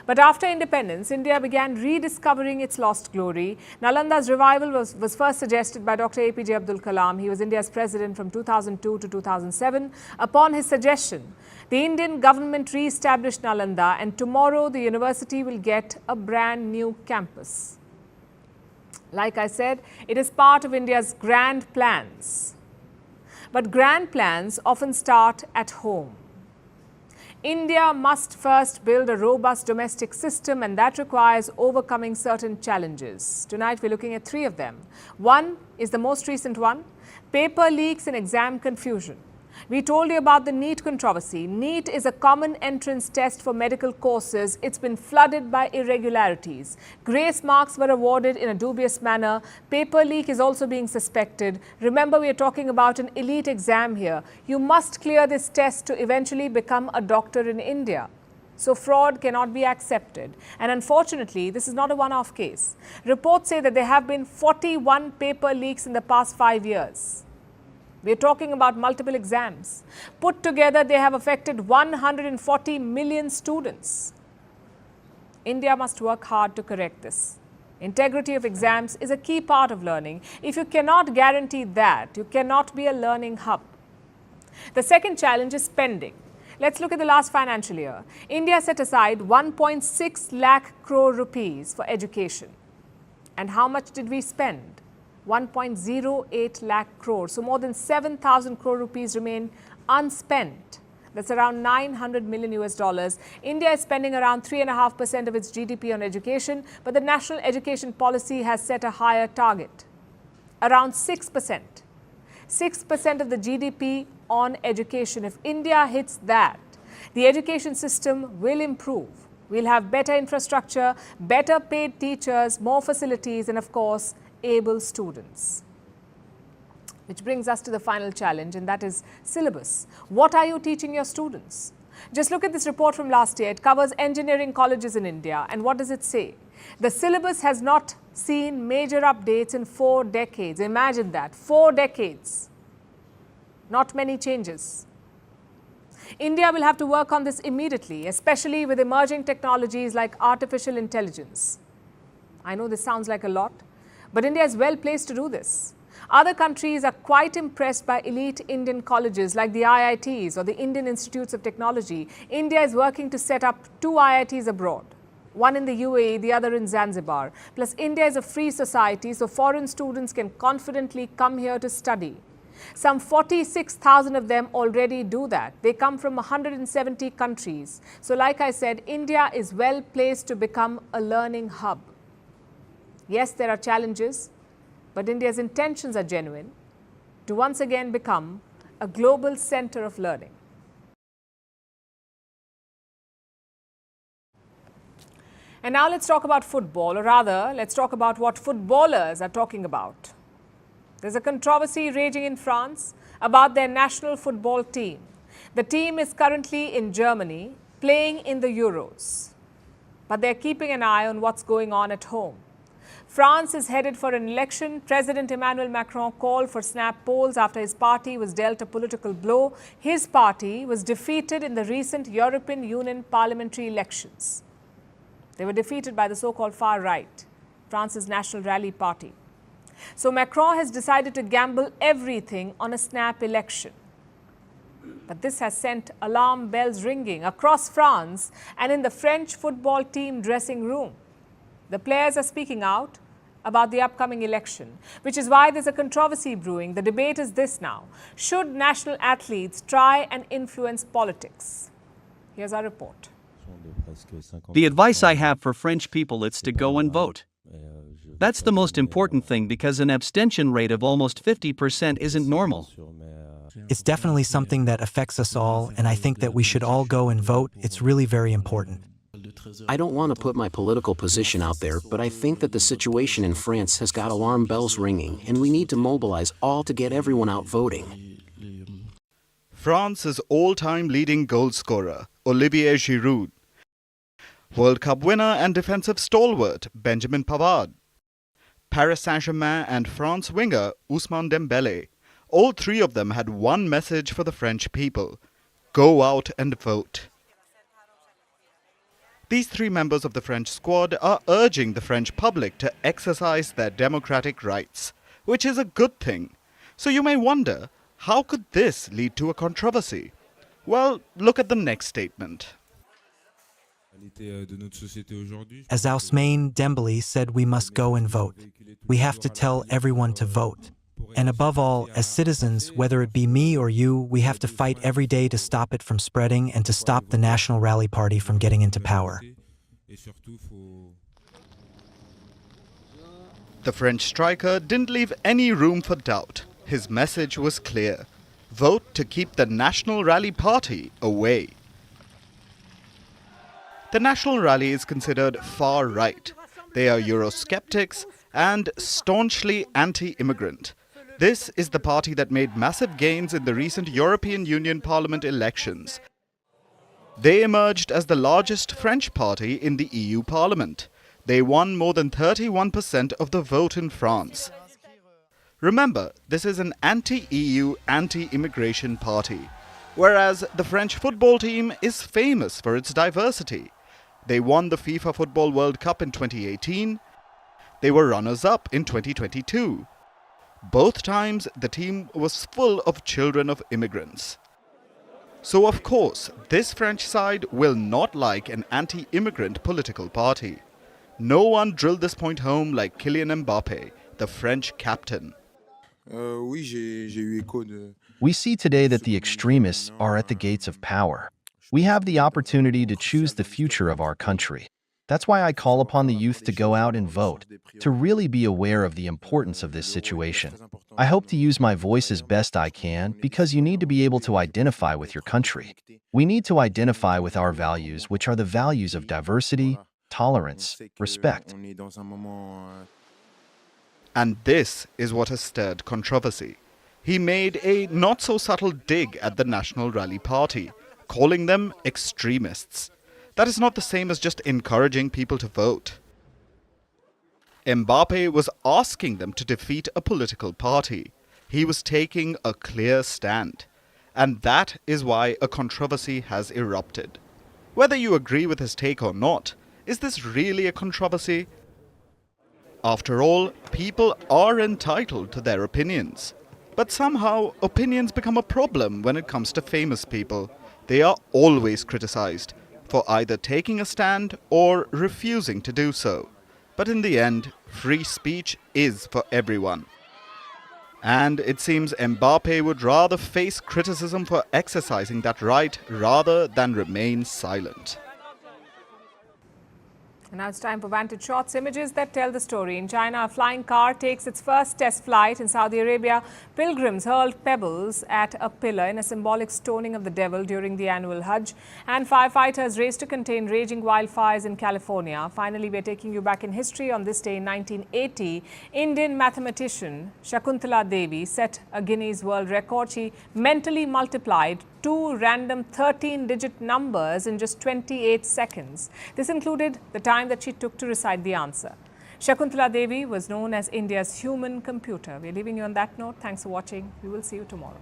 But after independence, India began rediscovering its lost glory. Nalanda's revival was first suggested by Dr. APJ Abdul Kalam. He was India's president from 2002 to 2007. Upon his suggestion, the Indian government re-established Nalanda, and tomorrow the university will get a brand new campus. Like I said, it is part of India's grand plans. But grand plans often start at home. India must first build a robust domestic system, and that requires overcoming certain challenges. Tonight we're looking at 3 of them. One is the most recent one, paper leaks and exam confusion. We told you about the NEET controversy. NEET is a common entrance test for medical courses. It's been flooded by irregularities. Grace marks were awarded in a dubious manner. Paper leak is also being suspected. Remember, we are talking about an elite exam here. You must clear this test to eventually become a doctor in India. So fraud cannot be accepted. And unfortunately, this is not a one-off case. Reports say that there have been 41 paper leaks in the past 5 years. We're talking about multiple exams. Put together, they have affected 140 million students. India must work hard to correct this. Integrity of exams is a key part of learning. If you cannot guarantee that, you cannot be a learning hub. The second challenge is spending. Let's look at the last financial year. India set aside 1.6 lakh crore rupees for education. And how much did we spend? 1.08 lakh crore. So more than 7,000 crore rupees remain unspent. That's around 900 million US dollars. India is spending around 3.5% of its GDP on education, but the national education policy has set a higher target, around 6%. 6% of the GDP on education. If India hits that, the education system will improve. We'll have better infrastructure, better paid teachers, more facilities, and of course, able students. Which brings us to the final challenge, and that is syllabus. What are you teaching your students? Just look at this report from last year. It covers engineering colleges in India. And what does it say? The syllabus has not seen major updates in 4 decades. Imagine that, 4 decades. Not many changes. India will have to work on this immediately, especially with emerging technologies like artificial intelligence. I know this sounds like a lot, but India is well placed to do this. Other countries are quite impressed by elite Indian colleges like the IITs or the Indian Institutes of Technology. India is working to set up 2 IITs abroad, one in the UAE, the other in Zanzibar. Plus, India is a free society, so foreign students can confidently come here to study. Some 46,000 of them already do that. They come from 170 countries. So like I said, India is well placed to become a learning hub. Yes, there are challenges, but India's intentions are genuine to once again become a global center of learning. And now let's talk about football, or rather, let's talk about what footballers are talking about. There's a controversy raging in France about their national football team. The team is currently in Germany, playing in the Euros, but they're keeping an eye on what's going on at home. France is headed for an election. President Emmanuel Macron called for snap polls after his party was dealt a political blow. His party was defeated in the recent European Union parliamentary elections. They were defeated by the so-called far right, France's National Rally Party. So Macron has decided to gamble everything on a snap election. But this has sent alarm bells ringing across France and in the French football team dressing room. The players are speaking out about the upcoming election, which is why there's a controversy brewing. The debate is this now: should national athletes try and influence politics? Here's our report. The advice I have for French people is to go and vote. That's the most important thing, because an abstention rate of almost 50% isn't normal. It's definitely something that affects us all, and I think that we should all go and vote. It's really very important. I don't want to put my political position out there, but I think that the situation in France has got alarm bells ringing, and we need to mobilize all to get everyone out voting. France's all-time leading goal scorer, Olivier Giroud. World Cup winner and defensive stalwart, Benjamin Pavard. Paris Saint-Germain and France winger, Ousmane Dembélé. All three of them had one message for the French people: go out and vote. These three members of the French squad are urging the French public to exercise their democratic rights, which is a good thing. So you may wonder, how could this lead to a controversy? Well, look at the next statement. As Ousmane Dembélé said, we must go and vote. We have to tell everyone to vote. And above all, as citizens, whether it be me or you, we have to fight every day to stop it from spreading and to stop the National Rally Party from getting into power. The French striker didn't leave any room for doubt. His message was clear: vote to keep the National Rally Party away. The National Rally is considered far right. They are Eurosceptics and staunchly anti-immigrant. This is the party that made massive gains in the recent European Union Parliament elections. They emerged as the largest French party in the EU Parliament. They won more than 31% of the vote in France. Remember, this is an anti-EU, anti-immigration party, whereas the French football team is famous for its diversity. They won the FIFA Football World Cup in 2018. They were runners-up in 2022. Both times, the team was full of children of immigrants. So of course, this French side will not like an anti-immigrant political party. No one drilled this point home like Kylian Mbappe, the French captain. We see today that the extremists are at the gates of power. We have the opportunity to choose the future of our country. That's why I call upon the youth to go out and vote, to really be aware of the importance of this situation. I hope to use my voice as best I can, because you need to be able to identify with your country. We need to identify with our values, which are the values of diversity, tolerance, respect. And this is what has stirred controversy. He made a not-so-subtle dig at the National Rally Party, calling them extremists. That is not the same as just encouraging people to vote. Mbappe was asking them to defeat a political party. He was taking a clear stand. And that is why a controversy has erupted. Whether you agree with his take or not, is this really a controversy? After all, people are entitled to their opinions. But somehow, opinions become a problem when it comes to famous people. They are always criticized for either taking a stand or refusing to do so. But in the end, free speech is for everyone. And it seems Mbappe would rather face criticism for exercising that right rather than remain silent. And now it's time for Vantage Shots, images that tell the story. In China, a flying car takes its first test flight. In Saudi Arabia, pilgrims hurled pebbles at a pillar in a symbolic stoning of the devil during the annual Hajj. And firefighters race to contain raging wildfires in California. Finally, we're taking you back in history. On this day in 1980, Indian mathematician Shakuntala Devi set a Guinness World Record. She mentally multiplied two random 13-digit numbers in just 28 seconds. This included the time that she took to recite the answer. Shakuntala Devi was known as India's human computer. We're leaving you on that note. Thanks for watching. We will see you tomorrow.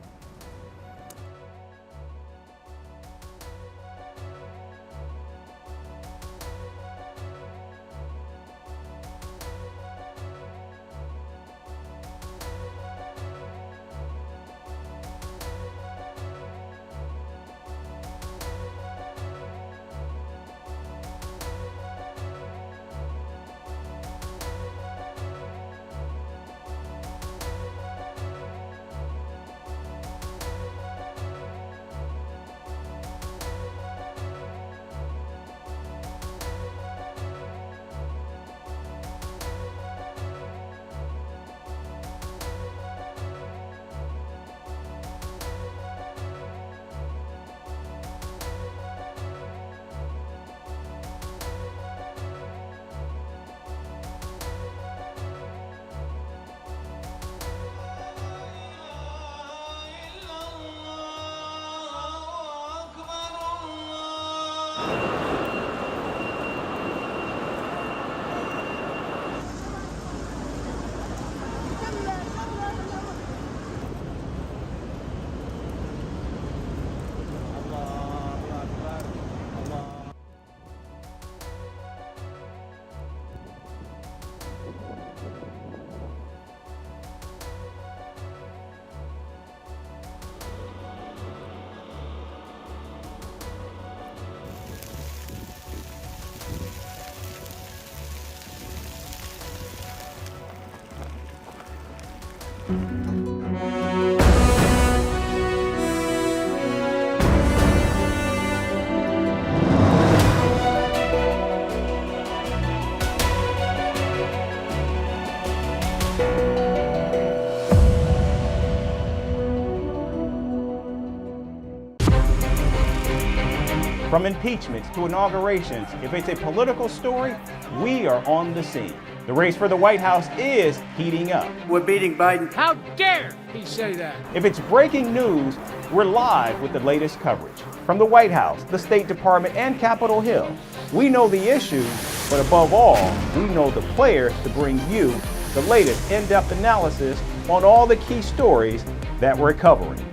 From impeachments to inaugurations, if it's a political story, we are on the scene. The race for the White House is heating up. We're beating Biden. How dare he say that? If it's breaking news, we're live with the latest coverage. From the White House, the State Department, and Capitol Hill, we know the issues, but above all, we know the players to bring you the latest in-depth analysis on all the key stories that we're covering.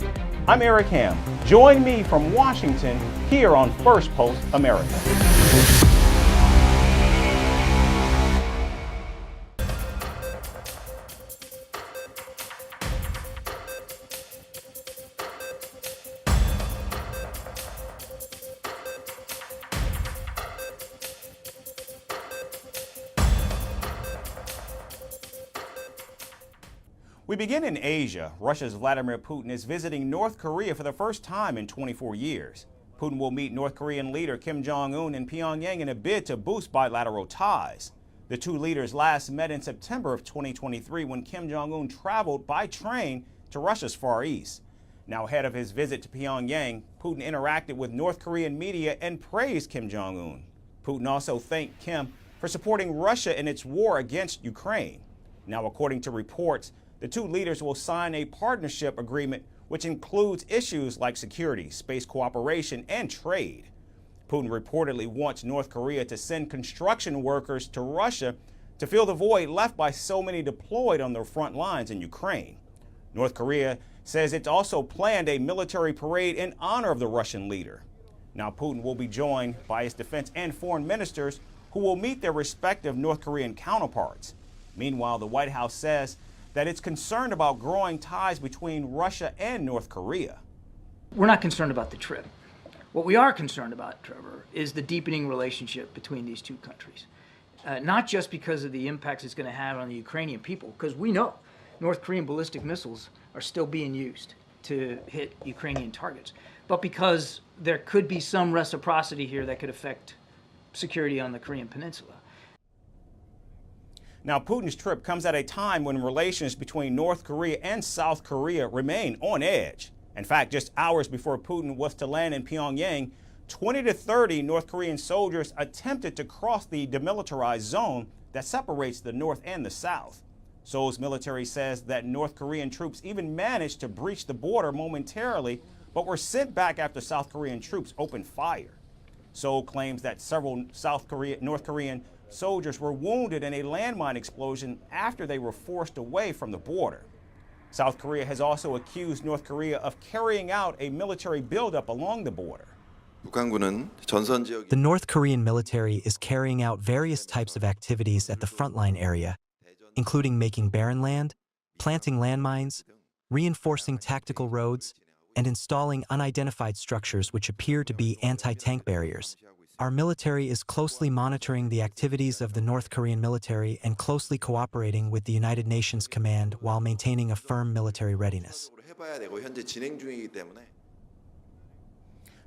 I'm Eric Ham. Join me from Washington here on Firstpost America. We begin in Asia. Russia's Vladimir Putin is visiting North Korea for the first time in 24 years. Putin will meet North Korean leader Kim Jong-un in Pyongyang in a bid to boost bilateral ties. The two leaders last met in September of 2023 when Kim Jong-un traveled by train to Russia's Far East. Now ahead of his visit to Pyongyang, Putin interacted with North Korean media and praised Kim Jong-un. Putin also thanked Kim for supporting Russia in its war against Ukraine. Now, according to reports, the two leaders will sign a partnership agreement which includes issues like security, space cooperation, and trade. Putin reportedly wants North Korea to send construction workers to Russia to fill the void left by so many deployed on the front lines in Ukraine. North Korea says it's also planned a military parade in honor of the Russian leader. Now, Putin will be joined by his defense and foreign ministers who will meet their respective North Korean counterparts. Meanwhile, the White House says that it's concerned about growing ties between Russia and North Korea. We're not concerned about the trip. What we are concerned about, Trevor, is the deepening relationship between these two countries. Not just because of the impacts it's going to have on the Ukrainian people, because we know North Korean ballistic missiles are still being used to hit Ukrainian targets, but because there could be some reciprocity here that could affect security on the Korean Peninsula. Now, Putin's trip comes at a time when relations between North Korea and South Korea remain on edge. In fact, just hours before Putin was to land in Pyongyang, 20 to 30 North Korean soldiers attempted to cross the demilitarized zone that separates the North and the South. Seoul's military says that North Korean troops even managed to breach the border momentarily, but were sent back after South Korean troops opened fire. Seoul claims that several North Korean soldiers were wounded in a landmine explosion after they were forced away from the border. South Korea has also accused North Korea of carrying out a military buildup along the border. The North Korean military is carrying out various types of activities at the frontline area, including making barren land, planting landmines, reinforcing tactical roads, and installing unidentified structures which appear to be anti-tank barriers. Our military is closely monitoring the activities of the North Korean military and closely cooperating with the United Nations Command while maintaining a firm military readiness.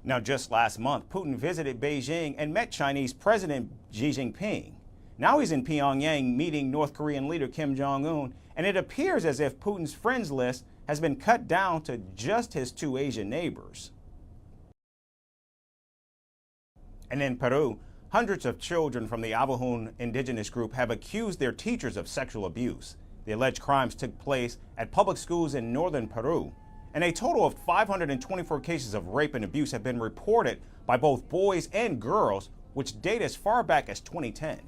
Now, just last month, Putin visited Beijing and met Chinese President Xi Jinping. Now he's in Pyongyang meeting North Korean leader Kim Jong-un, and it appears as if Putin's friends list has been cut down to just his two Asian neighbors. And in Peru, hundreds of children from the Navajo indigenous group have accused their teachers of sexual abuse. The alleged crimes took place at public schools in northern Peru, and a total of 524 cases of rape and abuse have been reported by both boys and girls, which date as far back as 2010.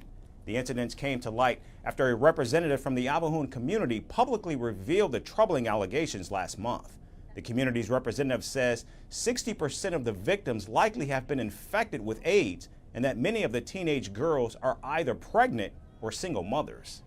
The incidents came to light after a representative from the Navajo community publicly revealed the troubling allegations last month. The community's representative says 60% of the victims likely have been infected with AIDS and that many of the teenage girls are either pregnant or single mothers.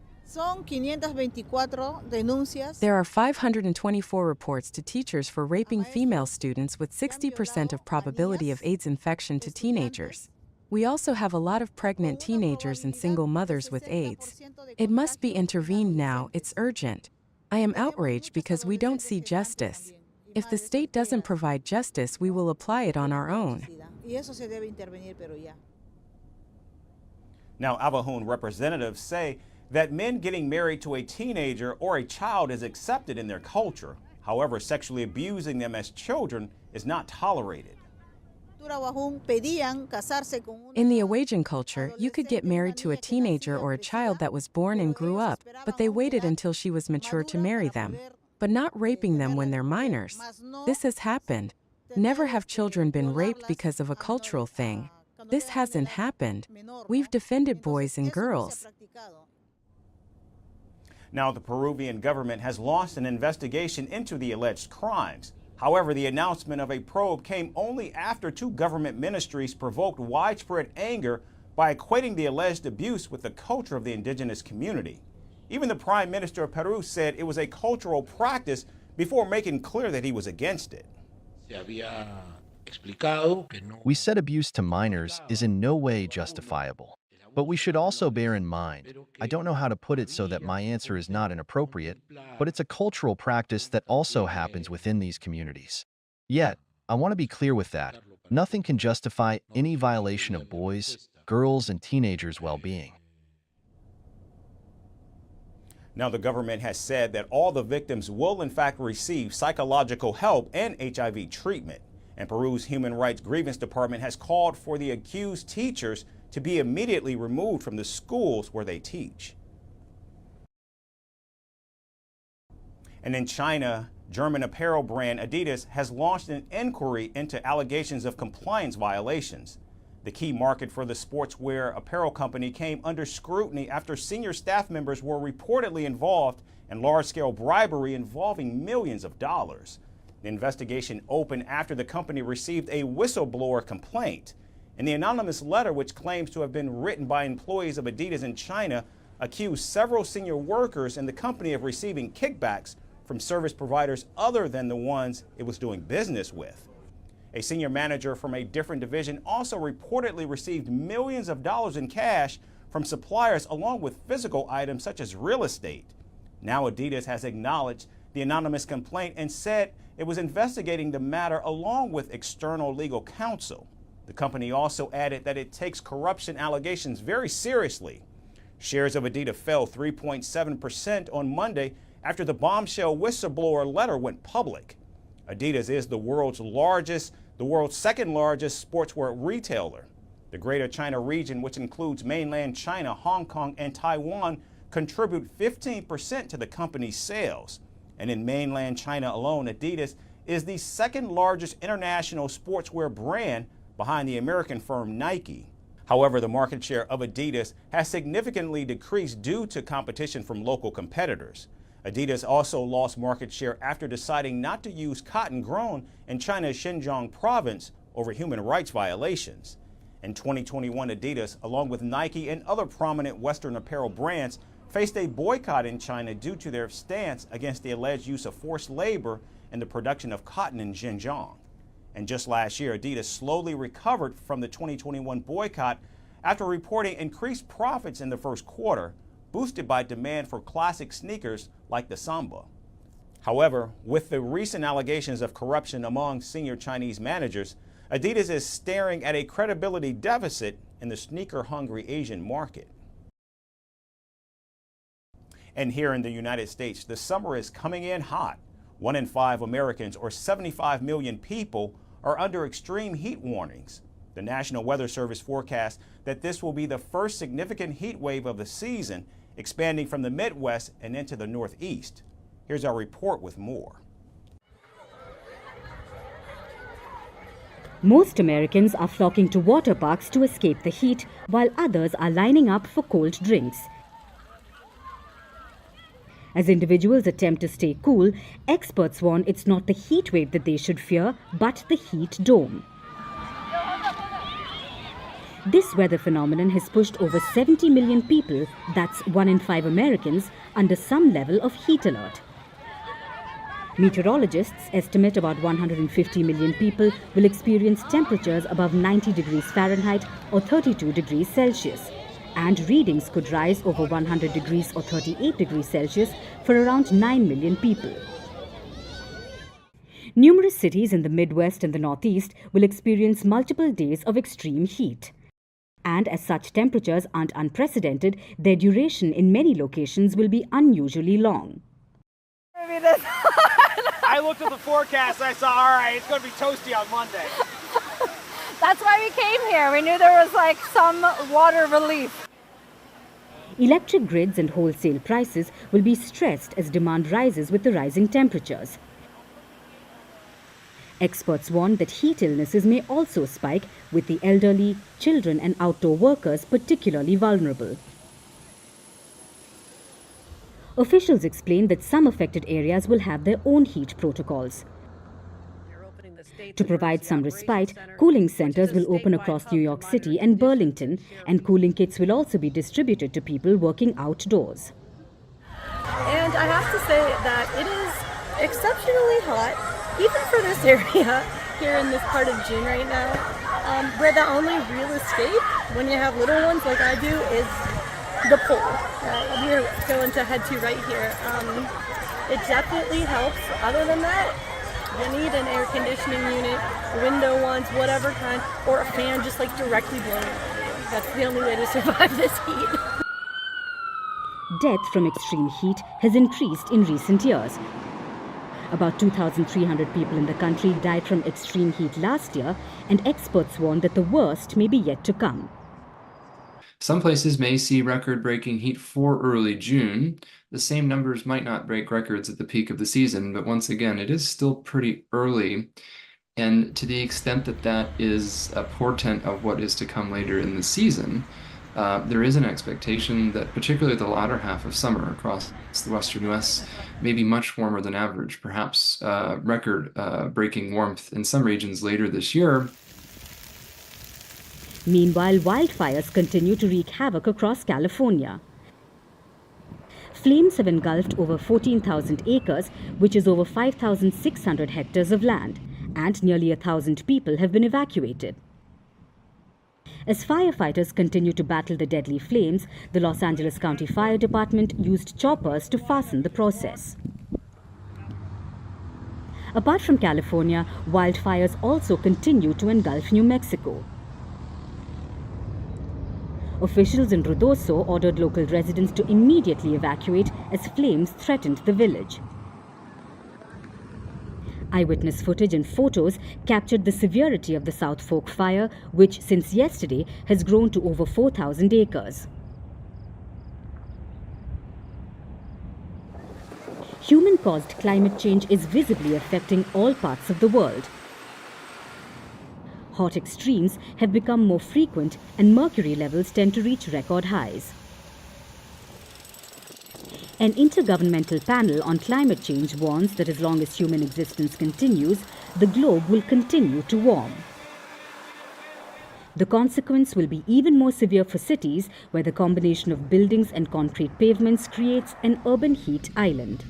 There are 524 reports to teachers for raping female students with 60% of probability of AIDS infection to teenagers. We also have a lot of pregnant teenagers and single mothers with AIDS. It must be intervened now, it's urgent. I am outraged because we don't see justice. If the state doesn't provide justice, we will apply it on our own. Now, Avahun representatives say that men getting married to a teenager or a child is accepted in their culture. However, sexually abusing them as children is not tolerated. In the Awajan culture, you could get married to a teenager or a child that was born and grew up, but they waited until she was mature to marry them. But not raping them when they're minors. This has happened. Never have children been raped because of a cultural thing. This hasn't happened. We've defended boys and girls. Now, the Peruvian government has launched an investigation into the alleged crimes. However, the announcement of a probe came only after two government ministries provoked widespread anger by equating the alleged abuse with the culture of the indigenous community. Even the Prime Minister of Peru said it was a cultural practice before making clear that he was against it. We said abuse to minors is in no way justifiable. But we should also bear in mind, I don't know how to put it so that my answer is not inappropriate, but it's a cultural practice that also happens within these communities. Yet, I want to be clear with that. Nothing can justify any violation of boys, girls, and teenagers' well-being. Now, the government has said that all the victims will in fact receive psychological help and HIV treatment. And Peru's Human Rights Grievance Department has called for the accused teachers to be immediately removed from the schools where they teach. And in China, German apparel brand Adidas has launched an inquiry into allegations of compliance violations. The key market for the sportswear apparel company came under scrutiny after senior staff members were reportedly involved in large-scale bribery involving millions of dollars. The investigation opened after the company received a whistleblower complaint. And the anonymous letter, which claims to have been written by employees of Adidas in China, accused several senior workers in the company of receiving kickbacks from service providers other than the ones it was doing business with. A senior manager from a different division also reportedly received millions of dollars in cash from suppliers along with physical items such as real estate. Now Adidas has acknowledged the anonymous complaint and said it was investigating the matter along with external legal counsel. The company also added that it takes corruption allegations very seriously. Shares of Adidas fell 3.7% on Monday after the bombshell whistleblower letter went public. Adidas is the world's second largest sportswear retailer. The Greater China region, which includes mainland China, Hong Kong, and Taiwan, contribute 15% to the company's sales. And in mainland China alone, Adidas is the second largest international sportswear brand behind the American firm Nike. However, the market share of Adidas has significantly decreased due to competition from local competitors. Adidas also lost market share after deciding not to use cotton grown in China's Xinjiang province over human rights violations. In 2021, Adidas, along with Nike and other prominent Western apparel brands, faced a boycott in China due to their stance against the alleged use of forced labor in the production of cotton in Xinjiang. And just last year, Adidas slowly recovered from the 2021 boycott after reporting increased profits in the first quarter, boosted by demand for classic sneakers like the Samba. However, with the recent allegations of corruption among senior Chinese managers, Adidas is staring at a credibility deficit in the sneaker-hungry Asian market. And here in the United States, the summer is coming in hot. 1 in 5 Americans, or 75 million people, are under extreme heat warnings. The National Weather Service forecasts that this will be the first significant heat wave of the season, expanding from the Midwest and into the Northeast. Here's our report with more. Most Americans are flocking to water parks to escape the heat, while others are lining up for cold drinks. As individuals attempt to stay cool, experts warn it's not the heat wave that they should fear, but the heat dome. This weather phenomenon has pushed over 70 million people, that's 1 in 5 Americans, under some level of heat alert. Meteorologists estimate about 150 million people will experience temperatures above 90 degrees Fahrenheit or 32 degrees Celsius. And readings could rise over 100 degrees or 38 degrees Celsius for around 9 million people. Numerous cities in the Midwest and the Northeast will experience multiple days of extreme heat. And as such temperatures aren't unprecedented, their duration in many locations will be unusually long. I looked at the forecast, I saw, all right, it's going to be toasty on Monday. That's why we came here. We knew there was like some water relief. Electric grids and wholesale prices will be stressed as demand rises with the rising temperatures. Experts warn that heat illnesses may also spike, with the elderly, children and outdoor workers particularly vulnerable. Officials explain that some affected areas will have their own heat protocols. To provide some respite, cooling centers will open across New York City and Burlington, and cooling kits will also be distributed to people working outdoors. And I have to say that it is exceptionally hot, even for this area here in this part of June right now, where the only real escape when you have little ones like I do is the pool. We're going to head to right here. It definitely helps. Other than that, you need an air conditioning unit, window ones, whatever kind, or a fan just like directly blowing on you. That's the only way to survive this heat. Death from extreme heat has increased in recent years. About 2,300 people in the country died from extreme heat last year, and experts warn that the worst may be yet to come. Some places may see record-breaking heat for early June. The same numbers might not break records at the peak of the season, but once again, it is still pretty early. And to the extent that that is a portent of what is to come later in the season, there is an expectation that particularly the latter half of summer across the western U.S. may be much warmer than average, perhaps record-breaking warmth in some regions later this year. Meanwhile, wildfires continue to wreak havoc across California. Flames have engulfed over 14,000 acres, which is over 5,600 hectares of land, and nearly 1,000 people have been evacuated. As firefighters continue to battle the deadly flames, the Los Angeles County Fire Department used choppers to fasten the process. Apart from California, wildfires also continue to engulf New Mexico. Officials in Ruidoso ordered local residents to immediately evacuate as flames threatened the village. Eyewitness footage and photos captured the severity of the South Fork fire, which since yesterday has grown to over 4,000 acres. Human-caused climate change is visibly affecting all parts of the world. Hot extremes have become more frequent and mercury levels tend to reach record highs. An intergovernmental panel on climate change warns that as long as human existence continues, the globe will continue to warm. The consequence will be even more severe for cities where the combination of buildings and concrete pavements creates an urban heat island.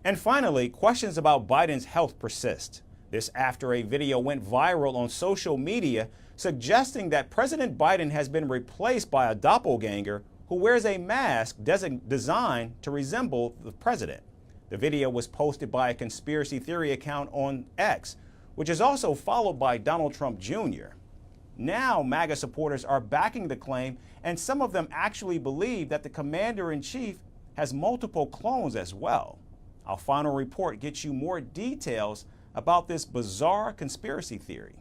And finally, questions about Biden's health persist. This after a video went viral on social media suggesting that President Biden has been replaced by a doppelganger who wears a mask designed to resemble the president. The video was posted by a conspiracy theory account on X, which is also followed by Donald Trump Jr. Now, MAGA supporters are backing the claim, and some of them actually believe that the commander-in-chief has multiple clones as well. Our final report gets you more details about this bizarre conspiracy theory.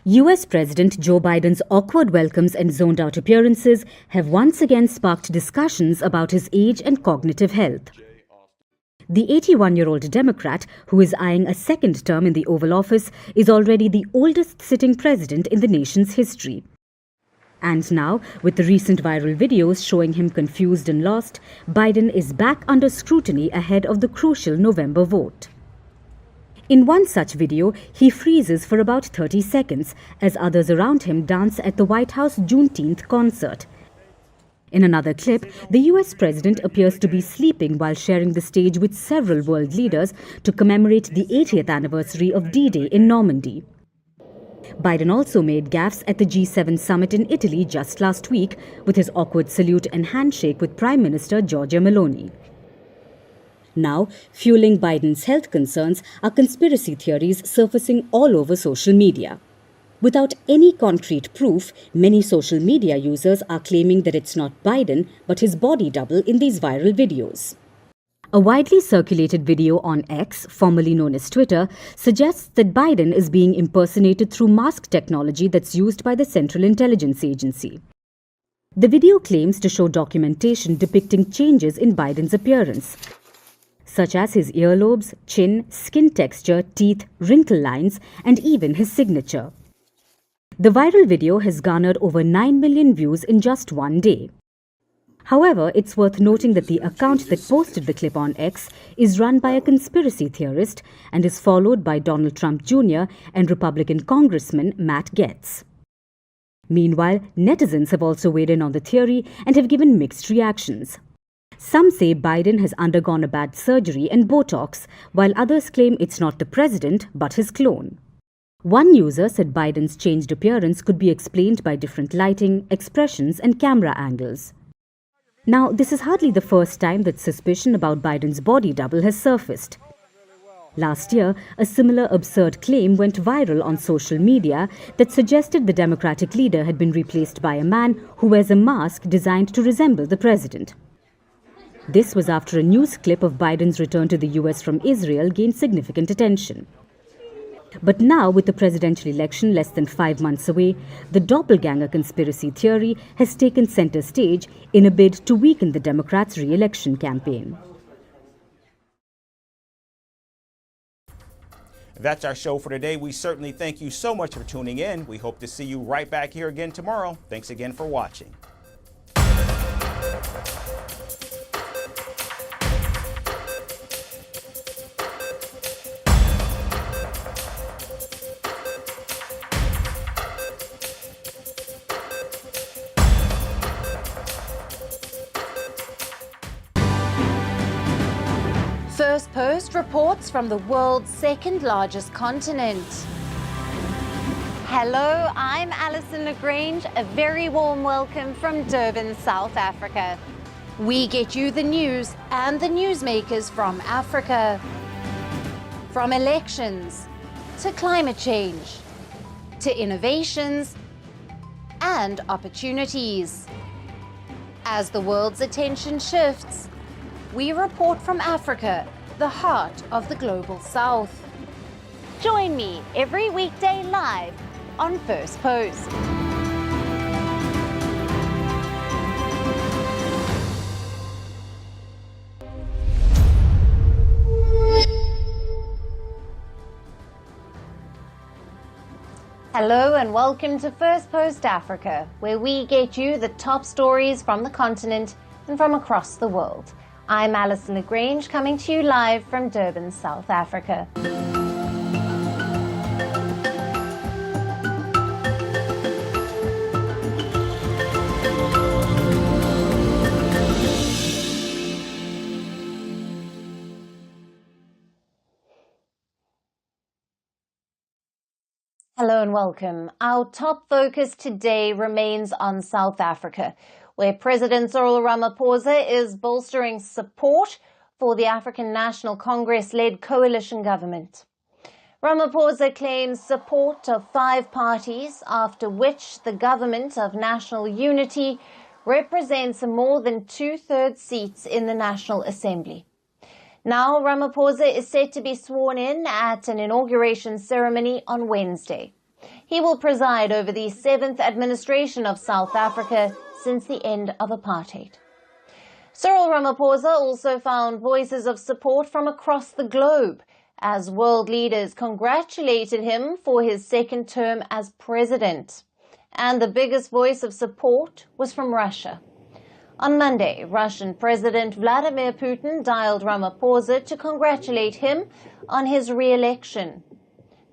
US President Joe Biden's awkward welcomes and zoned-out appearances have once again sparked discussions about his age and cognitive health. The 81-year-old Democrat, who is eyeing a second term in the Oval Office, is already the oldest sitting president in the nation's history. And now, with the recent viral videos showing him confused and lost, Biden is back under scrutiny ahead of the crucial November vote. In one such video, he freezes for about 30 seconds as others around him dance at the White House Juneteenth concert. In another clip, the US president appears to be sleeping while sharing the stage with several world leaders to commemorate the 80th anniversary of D-Day in Normandy. Biden also made gaffes at the G7 summit in Italy just last week with his awkward salute and handshake with Prime Minister Giorgia Meloni. Now, fueling Biden's health concerns are conspiracy theories surfacing all over social media. Without any concrete proof, many social media users are claiming that it's not Biden, but his body double in these viral videos. A widely circulated video on X, formerly known as Twitter, suggests that Biden is being impersonated through mask technology that's used by the Central Intelligence Agency. The video claims to show documentation depicting changes in Biden's appearance, such as his earlobes, chin, skin texture, teeth, wrinkle lines, and even his signature. The viral video has garnered over 9 million views in just one day. However, it's worth noting that the account that posted the clip on X is run by a conspiracy theorist and is followed by Donald Trump Jr. and Republican Congressman Matt Gaetz. Meanwhile, netizens have also weighed in on the theory and have given mixed reactions. Some say Biden has undergone a bad surgery and Botox, while others claim it's not the president but his clone. One user said Biden's changed appearance could be explained by different lighting, expressions, and camera angles. Now, this is hardly the first time that suspicion about Biden's body double has surfaced. Last year, a similar absurd claim went viral on social media that suggested the Democratic leader had been replaced by a man who wears a mask designed to resemble the president. This was after a news clip of Biden's return to the US from Israel gained significant attention. But now, with the presidential election less than 5 months away, the doppelganger conspiracy theory has taken center stage in a bid to weaken the Democrats' re-election campaign. That's our show for today. We certainly thank you so much for tuning in. We hope to see you right back here again tomorrow. Thanks again for watching. Firstpost reports from the world's second largest continent. Hello, I'm Alison Lagrange. A very warm welcome from Durban, South Africa. We get you the news and the newsmakers from Africa. From elections to climate change to innovations and opportunities. As the world's attention shifts, we report from Africa, the heart of the global south. Join me every weekday live on Firstpost. Hello and welcome to Firstpost Africa, where we get you the top stories from the continent and from across the world. I'm Alison Lagrange, coming to you live from Durban, South Africa. Hello and welcome. Our top focus today remains on South Africa, where President Cyril Ramaphosa is bolstering support for the African National Congress-led coalition government. Ramaphosa claims support of 5 parties, after which the government of national unity represents more than 2/3 seats in the National Assembly. Now, Ramaphosa is set to be sworn in at an inauguration ceremony on Wednesday. He will preside over the 7th administration of South Africa since the end of apartheid. Cyril Ramaphosa also found voices of support from across the globe as world leaders congratulated him for his second term as president. And the biggest voice of support was from Russia. On Monday, Russian President Vladimir Putin dialed Ramaphosa to congratulate him on his re-election.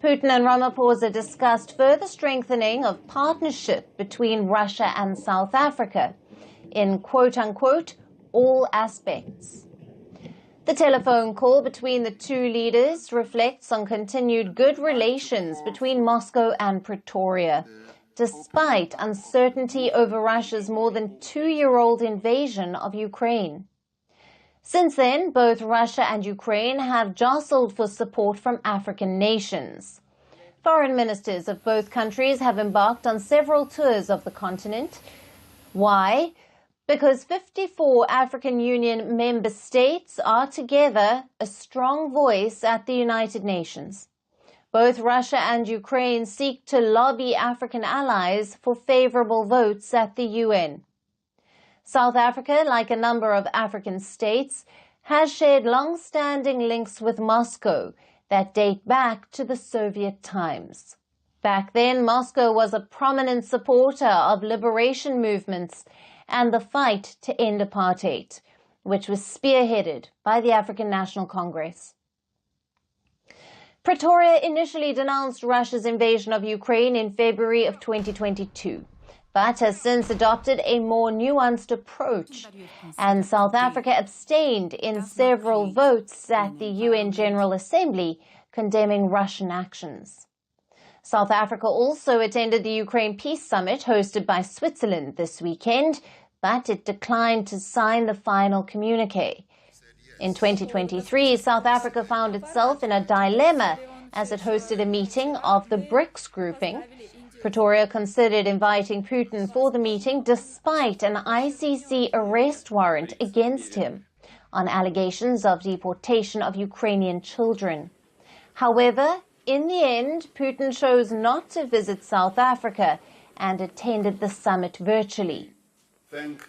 Putin and Ramaphosa discussed further strengthening of partnership between Russia and South Africa, in quote-unquote all aspects. The telephone call between the two leaders reflects on continued good relations between Moscow and Pretoria, despite uncertainty over Russia's more than two-year-old invasion of Ukraine. Since then, both Russia and Ukraine have jostled for support from African nations. Foreign ministers of both countries have embarked on several tours of the continent. Why? Because 54 African Union member states are together a strong voice at the United Nations. Both Russia and Ukraine seek to lobby African allies for favorable votes at the UN. South Africa, like a number of African states, has shared long-standing links with Moscow that date back to the Soviet times. Back then, Moscow was a prominent supporter of liberation movements and the fight to end apartheid, which was spearheaded by the African National Congress. Pretoria initially denounced Russia's invasion of Ukraine in February of 2022, but has since adopted a more nuanced approach, and South Africa abstained in several votes at the UN General Assembly condemning Russian actions. South Africa also attended the Ukraine Peace Summit hosted by Switzerland this weekend, but it declined to sign the final communiqué. In 2023, South Africa found itself in a dilemma as it hosted a meeting of the BRICS grouping. Pretoria considered inviting Putin for the meeting despite an ICC arrest warrant against him on allegations of deportation of Ukrainian children. However, in the end, Putin chose not to visit South Africa and attended the summit virtually.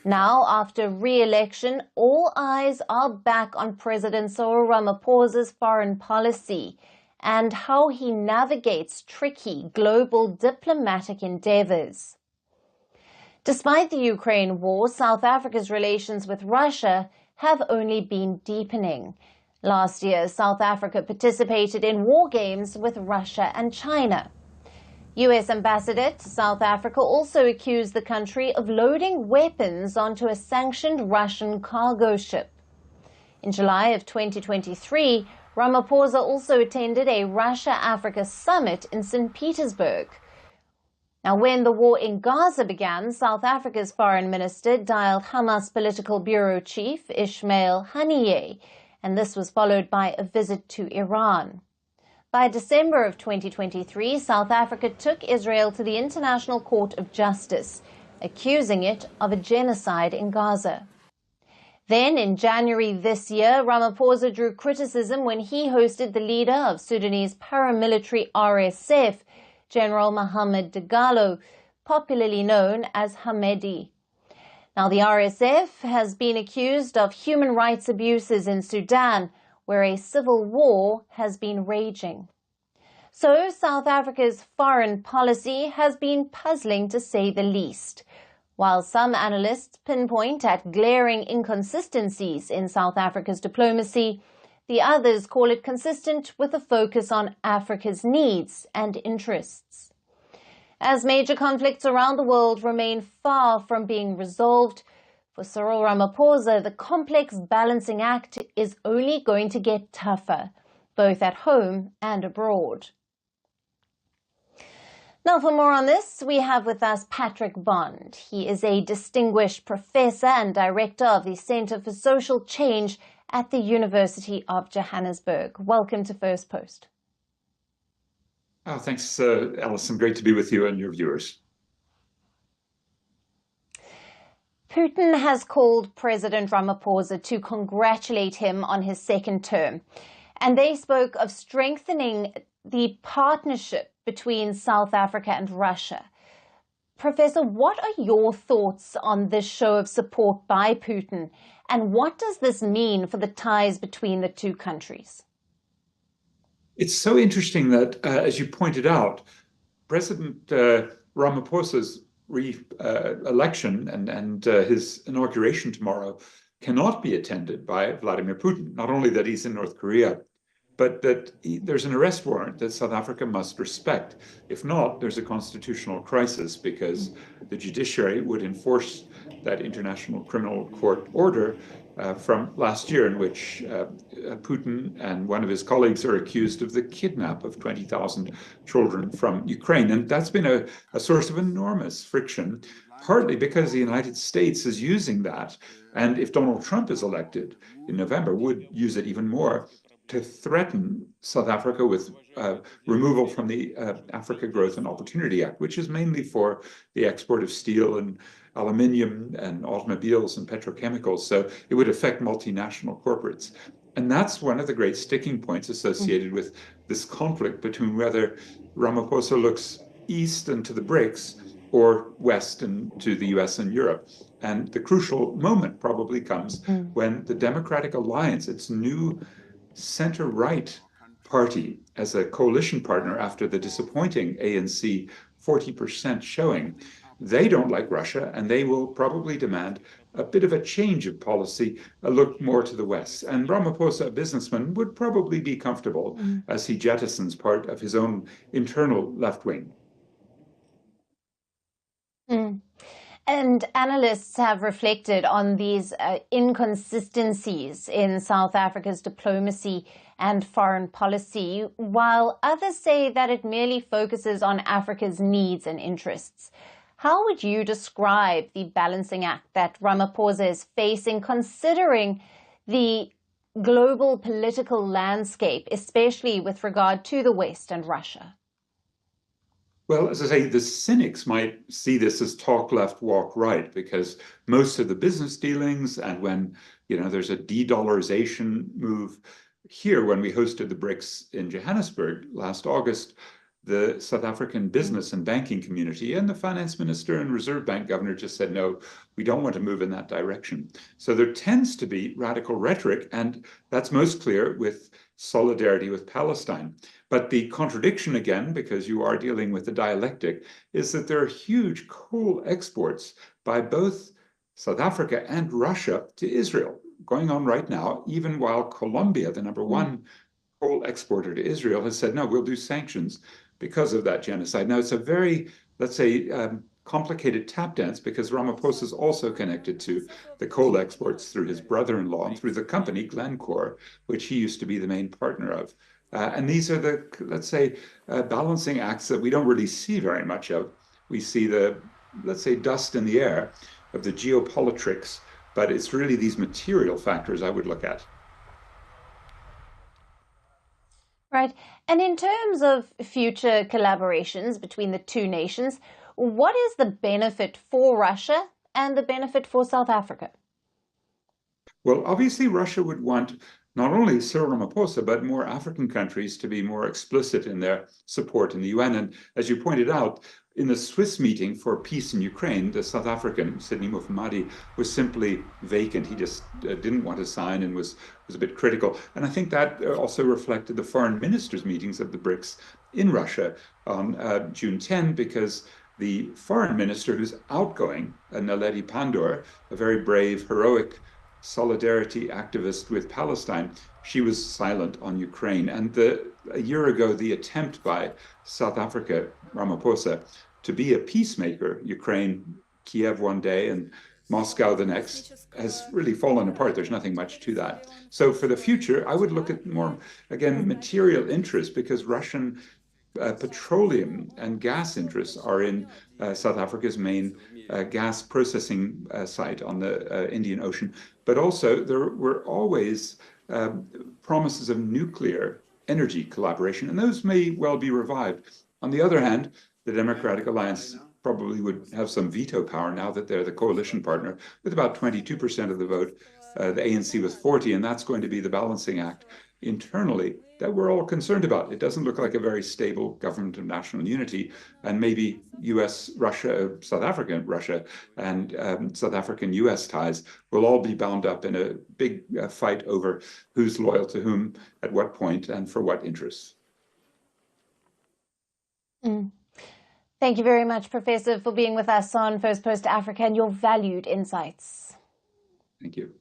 Now, after re-election, all eyes are back on President Cyril Ramaphosa's foreign policy and how he navigates tricky global diplomatic endeavors. Despite the Ukraine war, South Africa's relations with Russia have only been deepening. Last year, South Africa participated in war games with Russia and China. U.S. Ambassador to South Africa also accused the country of loading weapons onto a sanctioned Russian cargo ship. In July of 2023, Ramaphosa also attended a Russia-Africa summit in St. Petersburg. Now, when the war in Gaza began, South Africa's foreign minister dialed Hamas political bureau chief Ismail Haniyeh, and this was followed by a visit to Iran. By December of 2023, South Africa took Israel to the International Court of Justice, accusing it of a genocide in Gaza. Then, in January this year, Ramaphosa drew criticism when he hosted the leader of Sudanese paramilitary RSF, General Mohammed Dagalo, popularly known as Hamedi. Now, the RSF has been accused of human rights abuses in Sudan, where a civil war has been raging. So, South Africa's foreign policy has been puzzling to say the least. While some analysts pinpoint at glaring inconsistencies in South Africa's diplomacy, the others call it consistent with a focus on Africa's needs and interests. As major conflicts around the world remain far from being resolved, for Cyril Ramaphosa, the complex balancing act is only going to get tougher, both at home and abroad. Now, for more on this, we have with us Patrick Bond. He is a distinguished professor and director of the Centre for Social Change at the University of Johannesburg. Welcome to Firstpost. Oh, thanks, Alison. Great to be with you and your viewers. Putin has called President Ramaphosa to congratulate him on his second term, and they spoke of strengthening the partnership between South Africa and Russia. Professor, what are your thoughts on this show of support by Putin, and what does this mean for the ties between the two countries? It's so interesting that, as you pointed out, President Ramaphosa's re-election and his inauguration tomorrow cannot be attended by Vladimir Putin. Not only that he's in North Korea, but that there's an arrest warrant that South Africa must respect. If not, there's a constitutional crisis because the judiciary would enforce that International Criminal Court order from last year, in which Putin and one of his colleagues are accused of the kidnap of 20,000 children from Ukraine. And that's been a source of enormous friction, partly because the United States is using that. And if Donald Trump is elected in November, would use it even more to threaten South Africa with removal from the Africa Growth and Opportunity Act, which is mainly for the export of steel and aluminium and automobiles and petrochemicals. So it would affect multinational corporates. And that's one of the great sticking points associated with this conflict between whether Ramaphosa looks east and to the BRICS or west and to the US and Europe. And the crucial moment probably comes when the Democratic Alliance, its new center-right party as a coalition partner after the disappointing ANC 40% showing, they don't like Russia, and they will probably demand a bit of a change of policy, a look more to the West. And Ramaphosa, a businessman, would probably be comfortable as he jettisons part of his own internal left wing. And analysts have reflected on these inconsistencies in South Africa's diplomacy and foreign policy, while others say that it merely focuses on Africa's needs and interests. How would you describe the balancing act that Ramaphosa is facing, considering the global political landscape, especially with regard to the West and Russia? Well, as I say, the cynics might see this as talk left, walk right, because most of the business dealings and when, there's a de-dollarization move here, when we hosted the BRICS in Johannesburg last August, the South African business and banking community and the finance minister and Reserve Bank governor just said, no, we don't want to move in that direction. So there tends to be radical rhetoric, and that's most clear with solidarity with Palestine. But the contradiction, again, because you are dealing with the dialectic, is that there are huge coal exports by both South Africa and Russia to Israel going on right now, even while Colombia, the number one coal exporter to Israel, has said, no, we'll do sanctions because of that genocide. Now, it's a very, let's say, complicated tap dance because Ramaphosa is also connected to the coal exports through his brother-in-law and through the company Glencore, which he used to be the main partner of. And these are the, let's say, balancing acts that we don't really see very much of. We see the, let's say, dust in the air of the geopolitics, but it's really these material factors I would look at. Right. And in terms of future collaborations between the two nations, what is the benefit for Russia and the benefit for South Africa? Well, obviously, Russia would want not only Cyril Ramaphosa, but more African countries to be more explicit in their support in the UN. And as you pointed out, in the Swiss meeting for peace in Ukraine, the South African, Sidney Mufamadi, was simply vacant. He just didn't want to sign and was a bit critical. And I think that also reflected the foreign ministers' meetings of the BRICS in Russia on June 10, because the foreign minister who's outgoing, Naledi Pandor, a very brave, heroic solidarity activist with Palestine, she was silent on Ukraine. And a year ago, the attempt by South Africa, Ramaphosa, to be a peacemaker, Ukraine, Kiev one day and Moscow the next, has really fallen apart. There's nothing much to that. So for the future, I would look at more, again, material interests, because Russian petroleum and gas interests are in South Africa's main gas processing site on the Indian Ocean. But also there were always promises of nuclear energy collaboration, and those may well be revived. On the other hand, the Democratic Alliance probably would have some veto power now that they're the coalition partner with about 22% of the vote, the ANC with 40%, and that's going to be the balancing act internally that we're all concerned about. It doesn't look like a very stable government of national unity, and maybe US, Russia, South Africa, Russia, and South African US ties will all be bound up in a big fight over who's loyal to whom, at what point, and for what interests. Thank you very much, Professor, for being with us on Firstpost Africa and your valued insights. Thank you.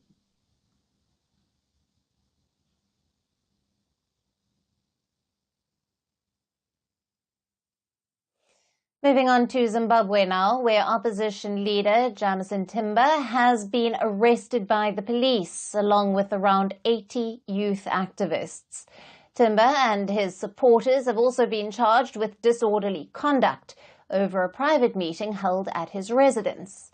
Moving on to Zimbabwe now, where opposition leader Jamison Timber has been arrested by the police, along with around 80 youth activists. Timber and his supporters have also been charged with disorderly conduct over a private meeting held at his residence.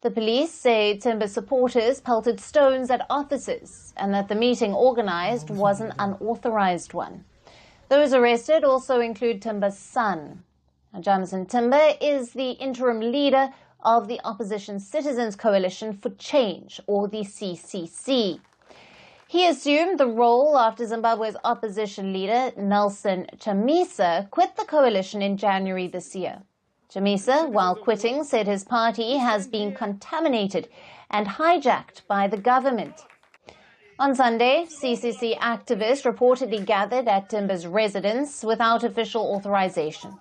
The police say Timber's supporters pelted stones at officers and that the meeting organized was an unauthorized one. Those arrested also include Timber's son. Jamison Timber is the interim leader of the Opposition Citizens Coalition for Change, or the CCC. He assumed the role after Zimbabwe's opposition leader, Nelson Chamisa, quit the coalition in January this year. Chamisa, while quitting, said his party has been contaminated and hijacked by the government. On Sunday, CCC activists reportedly gathered at Timber's residence without official authorization.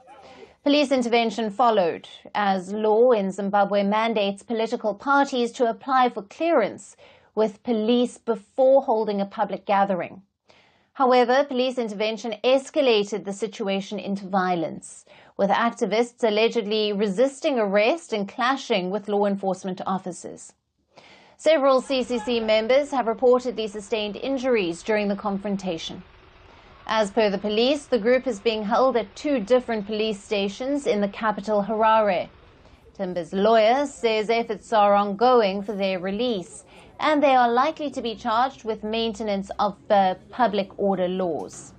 Police intervention followed, as law in Zimbabwe mandates political parties to apply for clearance with police before holding a public gathering. However, police intervention escalated the situation into violence, with activists allegedly resisting arrest and clashing with law enforcement officers. Several CCC members have reportedly sustained injuries during the confrontation. As per the police, the group is being held at 2 different police stations in the capital, Harare. Timber's lawyer says efforts are ongoing for their release, and they are likely to be charged with maintenance of public order laws.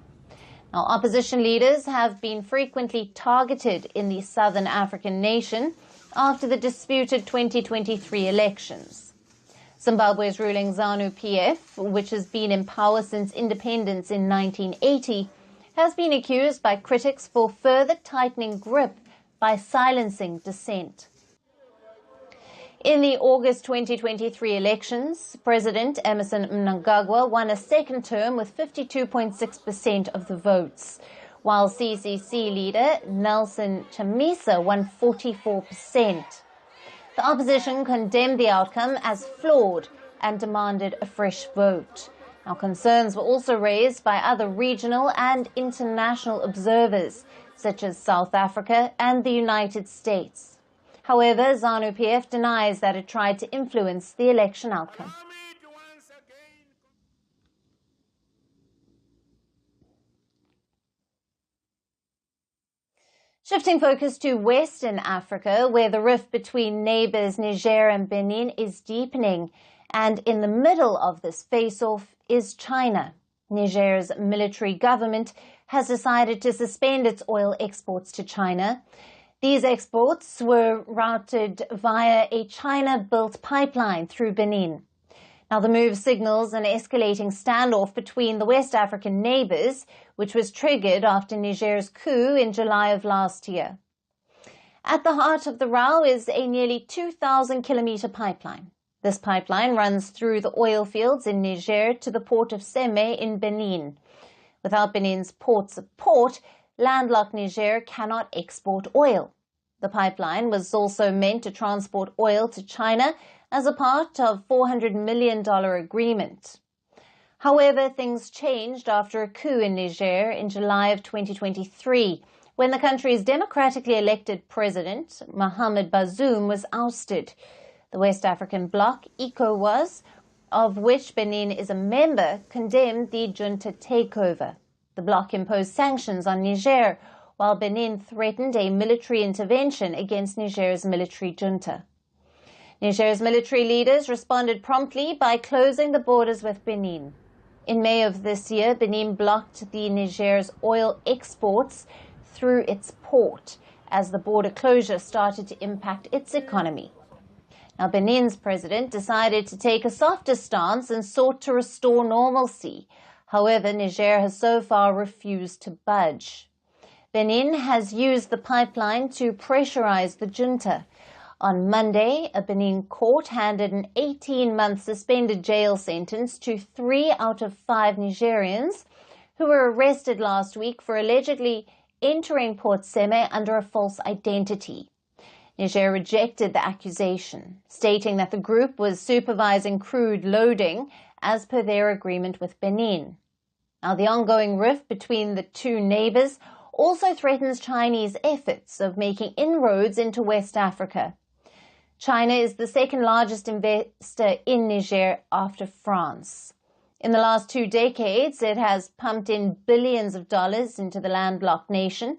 Now, opposition leaders have been frequently targeted in the southern African nation after the disputed 2023 elections. Zimbabwe's ruling ZANU-PF, which has been in power since independence in 1980, has been accused by critics for further tightening grip by silencing dissent. In the August 2023 elections, President Emmerson Mnangagwa won a second term with 52.6% of the votes, while CCC leader Nelson Chamisa won 44%. The opposition condemned the outcome as flawed and demanded a fresh vote. Now, concerns were also raised by other regional and international observers, such as South Africa and the United States. However, ZANU-PF denies that it tried to influence the election outcome. Shifting focus to Western Africa, where the rift between neighbors Niger and Benin is deepening. And in the middle of this face-off is China. Niger's military government has decided to suspend its oil exports to China. These exports were routed via a China-built pipeline through Benin. Now, the move signals an escalating standoff between the West African neighbors, which was triggered after Niger's coup in July of last year. At the heart of the row is a nearly 2,000-kilometer pipeline. This pipeline runs through the oil fields in Niger to the port of Seme in Benin. Without Benin's port support, landlocked Niger cannot export oil. The pipeline was also meant to transport oil to China as a part of a $400 million agreement. However, things changed after a coup in Niger in July of 2023, when the country's democratically elected president, Mohamed Bazoum, was ousted. The West African bloc, ECOWAS, of which Benin is a member, condemned the junta takeover. The bloc imposed sanctions on Niger, while Benin threatened a military intervention against Niger's military junta. Niger's military leaders responded promptly by closing the borders with Benin. In May of this year, Benin blocked the Niger's oil exports through its port as the border closure started to impact its economy. Now, Benin's president decided to take a softer stance and sought to restore normalcy. However, Niger has so far refused to budge. Benin has used the pipeline to pressurize the junta. On Monday, a Benin court handed an 18-month suspended jail sentence to 3 out of 5 Nigerians who were arrested last week for allegedly entering Port Seme under a false identity. Niger rejected the accusation, stating that the group was supervising crude loading as per their agreement with Benin. Now, the ongoing rift between the two neighbors also threatens Chinese efforts of making inroads into West Africa. China is the second largest investor in Niger after France. In the last 2 decades, it has pumped in billions of dollars into the landlocked nation.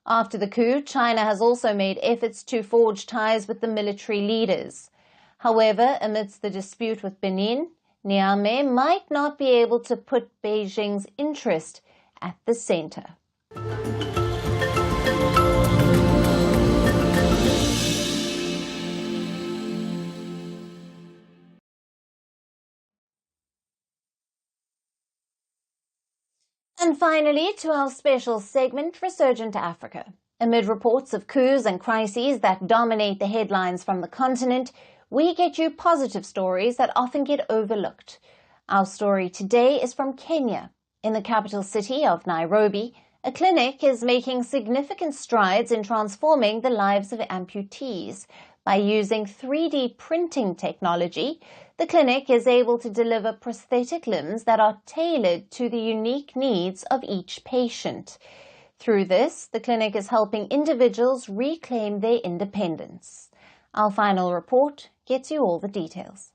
After the coup, China has also made efforts to forge ties with the military leaders. However, amidst the dispute with Benin, Niamey might not be able to put Beijing's interest at the center. And finally, to our special segment, Resurgent Africa. Amid reports of coups and crises that dominate the headlines from the continent, we get you positive stories that often get overlooked. Our story today is from Kenya. In the capital city of Nairobi, a clinic is making significant strides in transforming the lives of amputees. By using 3D printing technology, the clinic is able to deliver prosthetic limbs that are tailored to the unique needs of each patient. Through this, the clinic is helping individuals reclaim their independence. Our final report gets you all the details.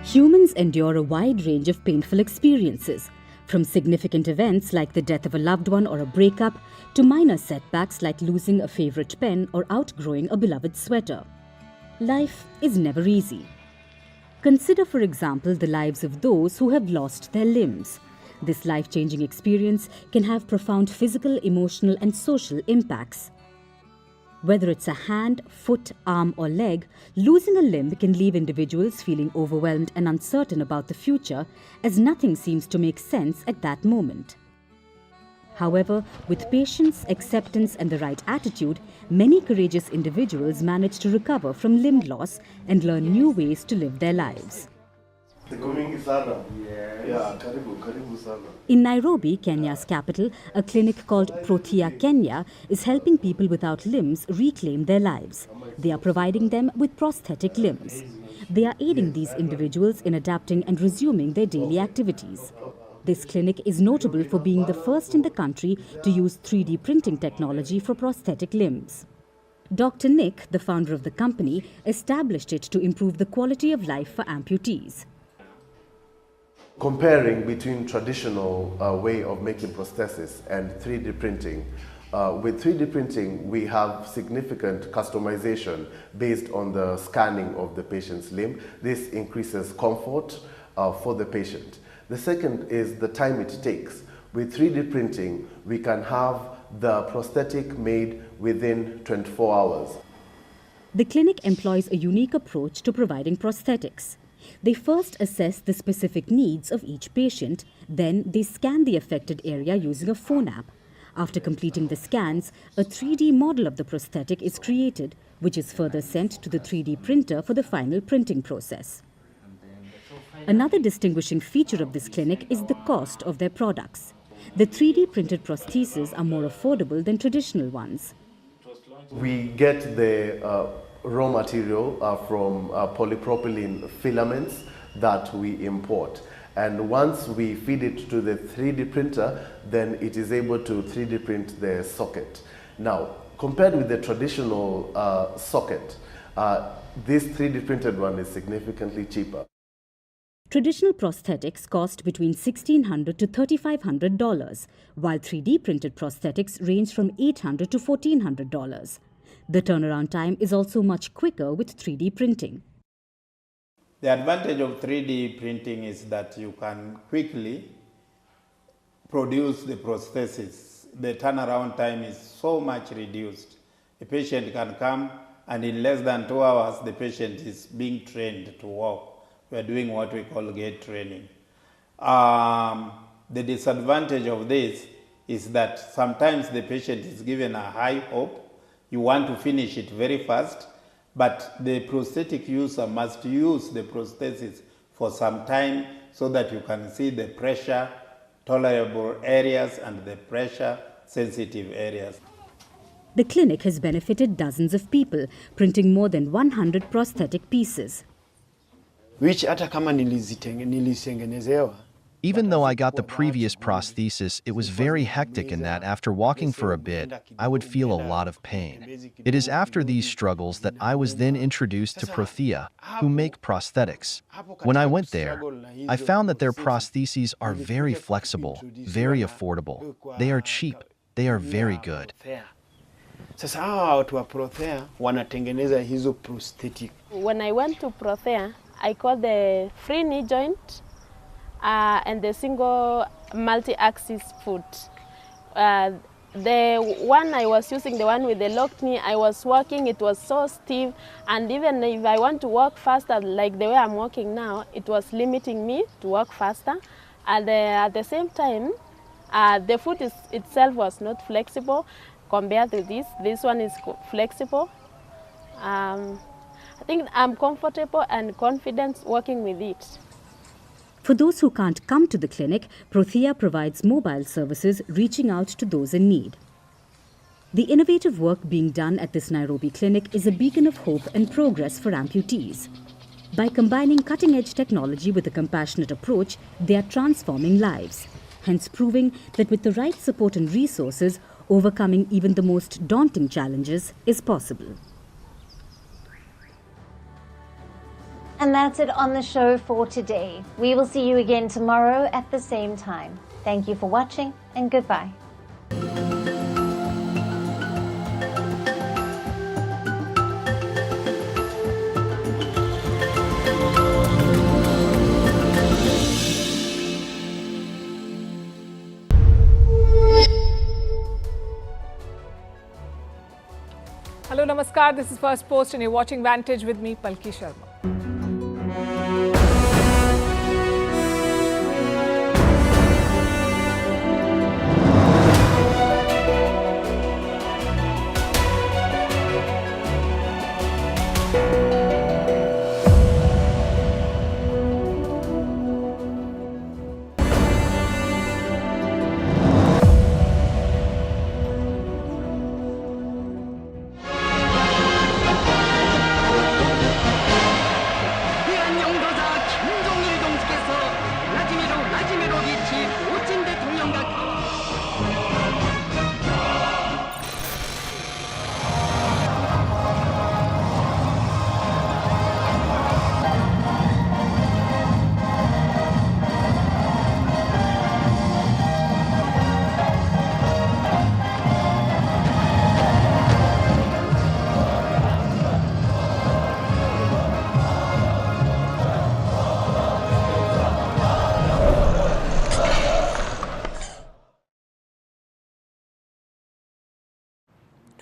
Humans endure a wide range of painful experiences, from significant events like the death of a loved one or a breakup, to minor setbacks like losing a favorite pen or outgrowing a beloved sweater. Life is never easy. Consider, for example, the lives of those who have lost their limbs. This life-changing experience can have profound physical, emotional, and social impacts. Whether it's a hand, foot, arm, or leg, losing a limb can leave individuals feeling overwhelmed and uncertain about the future, as nothing seems to make sense at that moment. However, with patience, acceptance, and the right attitude, many courageous individuals manage to recover from limb loss and learn new ways to live their lives. In Nairobi, Kenya's capital, a clinic called Protea Kenya is helping people without limbs reclaim their lives. They are providing them with prosthetic limbs. They are aiding these individuals in adapting and resuming their daily activities. This clinic is notable for being the first in the country to use 3D printing technology for prosthetic limbs. Dr. Nick, the founder of the company, established it to improve the quality of life for amputees. Comparing between traditional way of making prosthesis and 3D printing, with 3D printing we have significant customization based on the scanning of the patient's limb. This increases comfort for the patient. The second is the time it takes. With 3D printing we can have the prosthetic made within 24 hours. The clinic employs a unique approach to providing prosthetics. They first assess the specific needs of each patient, then they scan the affected area using a phone app. After completing the scans, a 3D model of the prosthetic is created, which is further sent to the 3D printer for the final printing process. Another distinguishing feature of this clinic is the cost of their products. The 3D printed prostheses are more affordable than traditional ones. We get the raw material from polypropylene filaments that we import. And once we feed it to the 3D printer, then it is able to 3D print the socket. Now, compared with the traditional socket, this 3D printed one is significantly cheaper. Traditional prosthetics cost between $1,600 to $3,500, while 3D printed prosthetics range from $800 to $1,400. The turnaround time is also much quicker with 3D printing. The advantage of 3D printing is that you can quickly produce the prosthesis. The turnaround time is so much reduced. A patient can come and in less than 2 hours the patient is being trained to walk. We are doing what we call gait training. The disadvantage of this is that sometimes the patient is given a high hope. You want to finish it very fast, but the prosthetic user must use the prosthesis for some time so that you can see the pressure tolerable areas and the pressure sensitive areas. The clinic has benefited dozens of people, printing more than 100 prosthetic pieces. Which hata kama nilizengenezewa Even though I got the previous prosthesis, it was very hectic in that after walking for a bit, I would feel a lot of pain. It is after these struggles that I was then introduced to Prothea, who make prosthetics. When I went there, I found that their prostheses are very flexible, very affordable. They are cheap. They are very good. Sasa hawa watu wa Prothea wanatengeneza hizo prosthetic. When I went to Prothea, I got the free knee joint and the single multi-axis foot. The one I was using, the one with the locked knee, I was walking, it was so stiff, and even if I want to walk faster, like the way I'm walking now, it was limiting me to walk faster. And at the same time, the foot itself was not flexible compared to this. This one is flexible. I think I'm comfortable and confident working with it. For those who can't come to the clinic, Prothea provides mobile services reaching out to those in need. The innovative work being done at this Nairobi clinic is a beacon of hope and progress for amputees. By combining cutting-edge technology with a compassionate approach, they are transforming lives, hence proving that with the right support and resources, overcoming even the most daunting challenges is possible. And that's it on the show for today. We will see you again tomorrow at the same time. Thank you for watching and goodbye. Hello, namaskar. This is Firstpost and you're watching Vantage with me, Palki Sharma.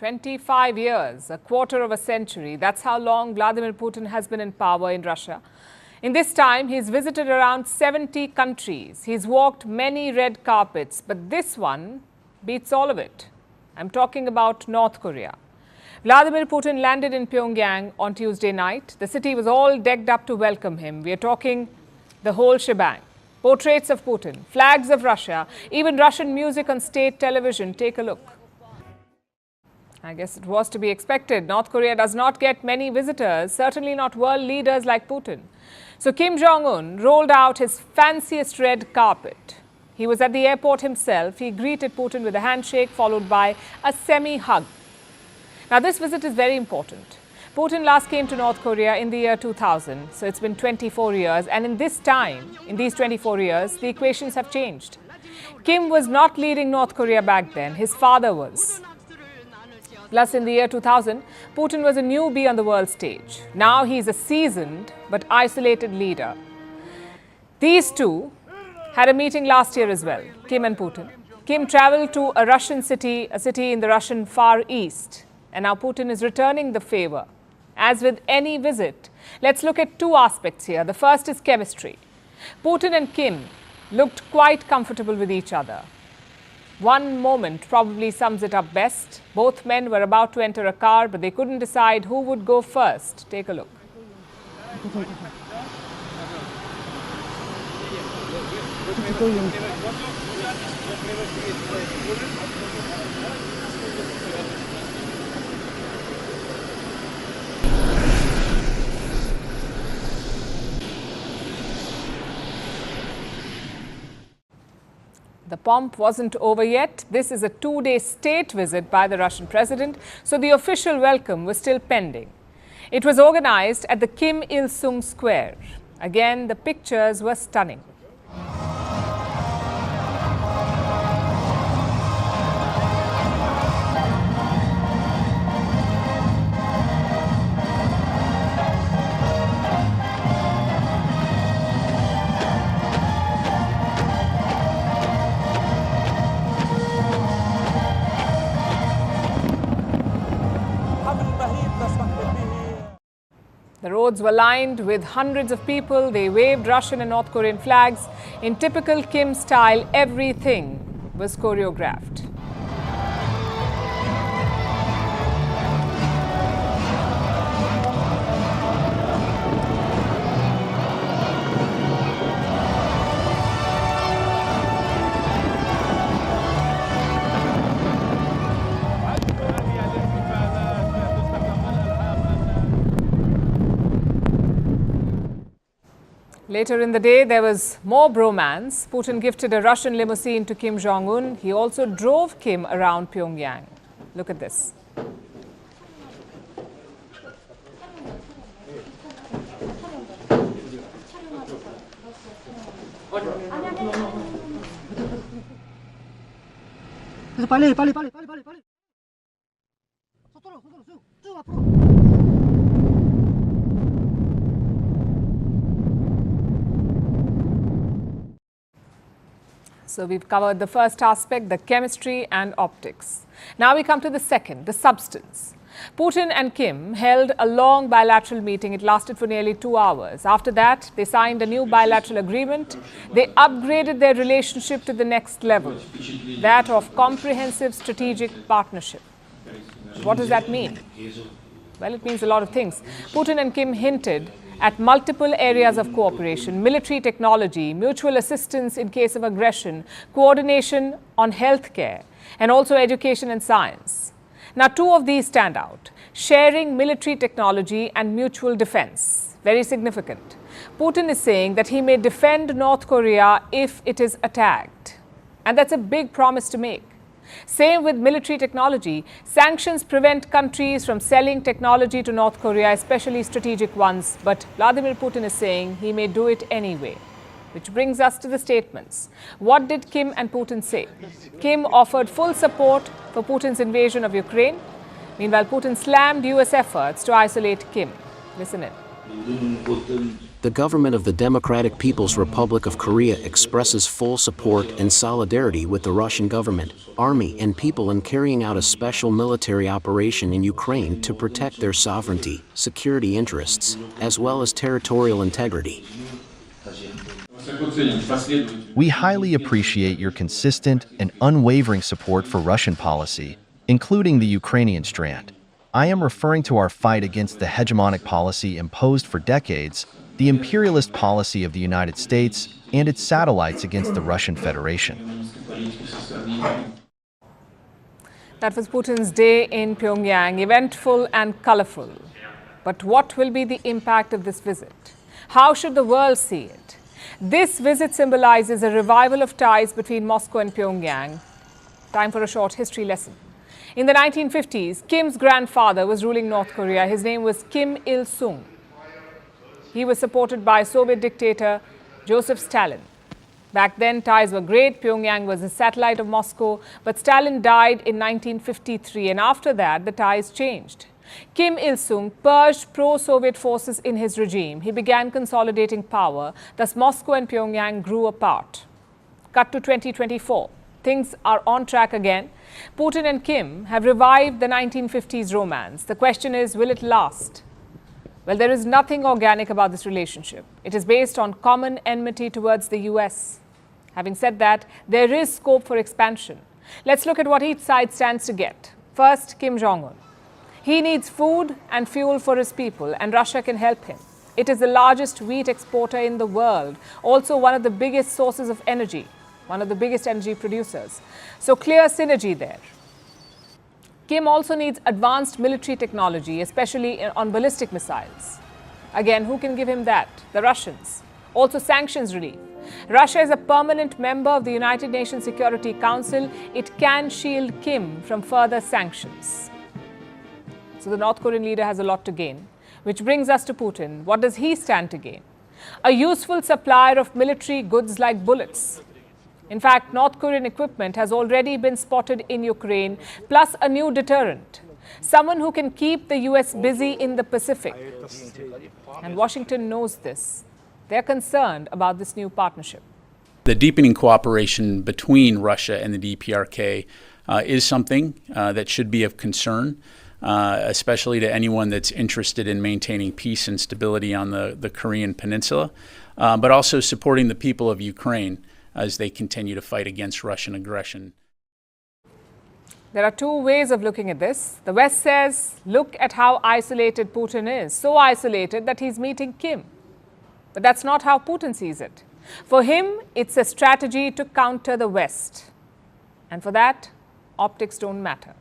"25 years, a quarter of a century. That's how long Vladimir Putin has been in power in Russia. In this time, he's visited around 70 countries. He's walked many red carpets, but this one beats all of it. I'm talking about North Korea. Vladimir Putin landed in Pyongyang on Tuesday night. The city was all decked up to welcome him. We are talking the whole shebang. Portraits of Putin, flags of Russia, even Russian music on state television. Take a look. I guess it was to be expected. North Korea does not get many visitors, certainly not world leaders like Putin. So Kim Jong-un rolled out his fanciest red carpet. He was at the airport himself. He greeted Putin with a handshake followed by a semi-hug. Now this visit is very important. Putin last came to North Korea in the year 2000, so it's been 24 years. And in this time, in these 24 years, the equations have changed. Kim was not leading North Korea back then. His father was. Plus, in the year 2000, Putin was a newbie on the world stage. Now he's a seasoned but isolated leader. These two had a meeting last year as well, Kim and Putin. Kim traveled to a Russian city, a city in the Russian Far East. And now Putin is returning the favor. As with any visit, let's look at two aspects here. The first is chemistry. Putin and Kim looked quite comfortable with each other. One moment probably sums it up best. Both men were about to enter a car, but they couldn't decide who would go first. Take a look. pomp wasn't over yet. This is a two-day state visit by the Russian president, so the official welcome was still pending. It was organized at the Kim Il-sung Square. Again, the pictures were stunning. The roads were lined with hundreds of people. They waved Russian and North Korean flags. In typical Kim style, everything was choreographed. Later in the day, there was more bromance. Putin gifted a Russian limousine to Kim Jong-un. He also drove Kim around Pyongyang. Look at this. So we've covered the first aspect, the chemistry and optics. Now we come to the second, the substance. Putin and Kim held a long bilateral meeting. It lasted for nearly 2 hours. After that, they signed a new bilateral agreement. They upgraded their relationship to the next level, that of comprehensive strategic partnership. What does that mean? Well, it means a lot of things. Putin and Kim hinted at multiple areas of cooperation: military technology, mutual assistance in case of aggression, coordination on healthcare, and also education and science. Now, two of these stand out: sharing military technology and mutual defense. Very significant. Putin is saying that he may defend North Korea if it is attacked. And that's a big promise to make. Same with military technology. Sanctions prevent countries from selling technology to North Korea, especially strategic ones. But Vladimir Putin is saying he may do it anyway. Which brings us to the statements. What did Kim and Putin say? Kim offered full support for Putin's invasion of Ukraine. Meanwhile, Putin slammed US efforts to isolate Kim. Listen in. The government of the Democratic People's Republic of Korea expresses full support and solidarity with the Russian government, army, and people in carrying out a special military operation in Ukraine to protect their sovereignty, security interests, as well as territorial integrity. We highly appreciate your consistent and unwavering support for Russian policy, including the Ukrainian strand. I am referring to our fight against the hegemonic policy imposed for decades, the imperialist policy of the United States, and its satellites against the Russian Federation. That was Putin's day in Pyongyang, eventful and colorful. But what will be the impact of this visit? How should the world see it? This visit symbolizes a revival of ties between Moscow and Pyongyang. Time for a short history lesson. In the 1950s, Kim's grandfather was ruling North Korea. His name was Kim Il-sung. He was supported by Soviet dictator Joseph Stalin. Back then, ties were great. Pyongyang was a satellite of Moscow, but Stalin died in 1953, and after that, the ties changed. Kim Il-sung purged pro-Soviet forces in his regime. He began consolidating power. Thus, Moscow and Pyongyang grew apart. Cut to 2024. Things are on track again. Putin and Kim have revived the 1950s romance. The question is, will it last? Well, there is nothing organic about this relationship. It is based on common enmity towards the US. Having said that, there is scope for expansion. Let's look at what each side stands to get. First, Kim Jong-un. He needs food and fuel for his people, and Russia can help him. It is the largest wheat exporter in the world, also one of the biggest sources of energy, one of the biggest energy producers. So clear synergy there. Kim also needs advanced military technology, especially on ballistic missiles. Again, who can give him that? The Russians. Also sanctions relief. Russia is a permanent member of the United Nations Security Council. It can shield Kim from further sanctions. So the North Korean leader has a lot to gain. Which brings us to Putin. What does he stand to gain? A useful supplier of military goods like bullets. In fact, North Korean equipment has already been spotted in Ukraine, plus a new deterrent. Someone who can keep the US busy in the Pacific. And Washington knows this. They're concerned about this new partnership. The deepening cooperation between Russia and the DPRK is something that should be of concern, especially to anyone that's interested in maintaining peace and stability on the Korean Peninsula, but also supporting the people of Ukraine as they continue to fight against Russian aggression. There are two ways of looking at this. The West says, look at how isolated Putin is. So isolated that he's meeting Kim. But that's not how Putin sees it. For him, it's a strategy to counter the West. And for that, optics don't matter.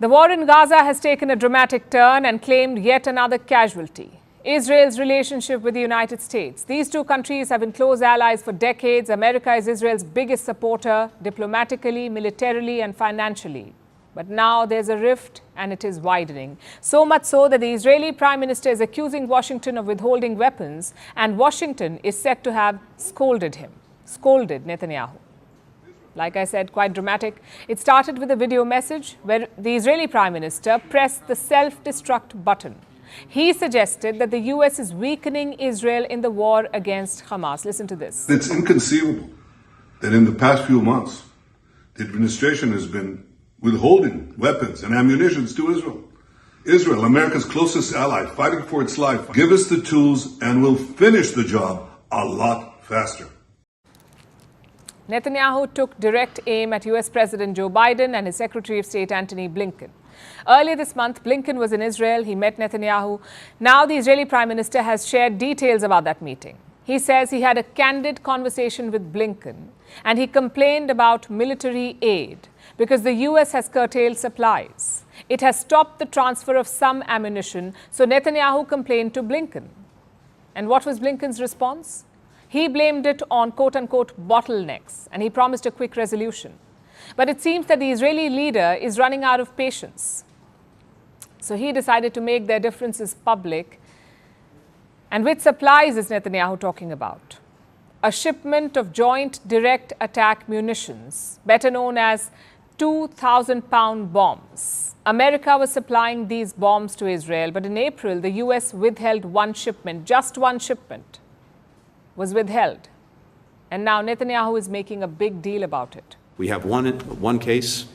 The war in Gaza has taken a dramatic turn and claimed yet another casualty. Israel's relationship with the United States. These two countries have been close allies for decades. America is Israel's biggest supporter, diplomatically, militarily, and financially. But now there's a rift and it is widening. So much so that the Israeli Prime Minister is accusing Washington of withholding weapons, and Washington is said to have scolded Netanyahu. Like I said, quite dramatic. It started with a video message where the Israeli Prime Minister pressed the self-destruct button. He suggested that the US is weakening Israel in the war against Hamas. Listen to this. It's inconceivable that in the past few months, the administration has been withholding weapons and ammunition to Israel. Israel, America's closest ally, fighting for its life. Give us the tools and we'll finish the job a lot faster. Netanyahu took direct aim at US President Joe Biden and his Secretary of State Antony Blinken. Earlier this month, Blinken was in Israel. He met Netanyahu. Now the Israeli Prime Minister has shared details about that meeting. He says he had a candid conversation with Blinken and he complained about military aid because the US has curtailed supplies. It has stopped the transfer of some ammunition, so Netanyahu complained to Blinken. And what was Blinken's response? He blamed it on quote-unquote bottlenecks and he promised a quick resolution. But it seems that the Israeli leader is running out of patience. So he decided to make their differences public. And which supplies is Netanyahu talking about? A shipment of joint direct attack munitions, better known as 2,000-pound bombs. America was supplying these bombs to Israel, but in April, the US withheld one shipment, just one shipment was withheld. And now Netanyahu is making a big deal about it. We have one case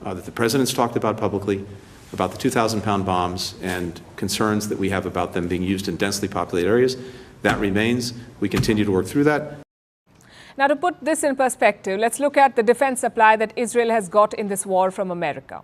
that the president's talked about publicly, about the 2,000-pound bombs and concerns that we have about them being used in densely populated areas. That remains. We continue to work through that. Now, to put this in perspective, let's look at the defense supply that Israel has got in this war from America.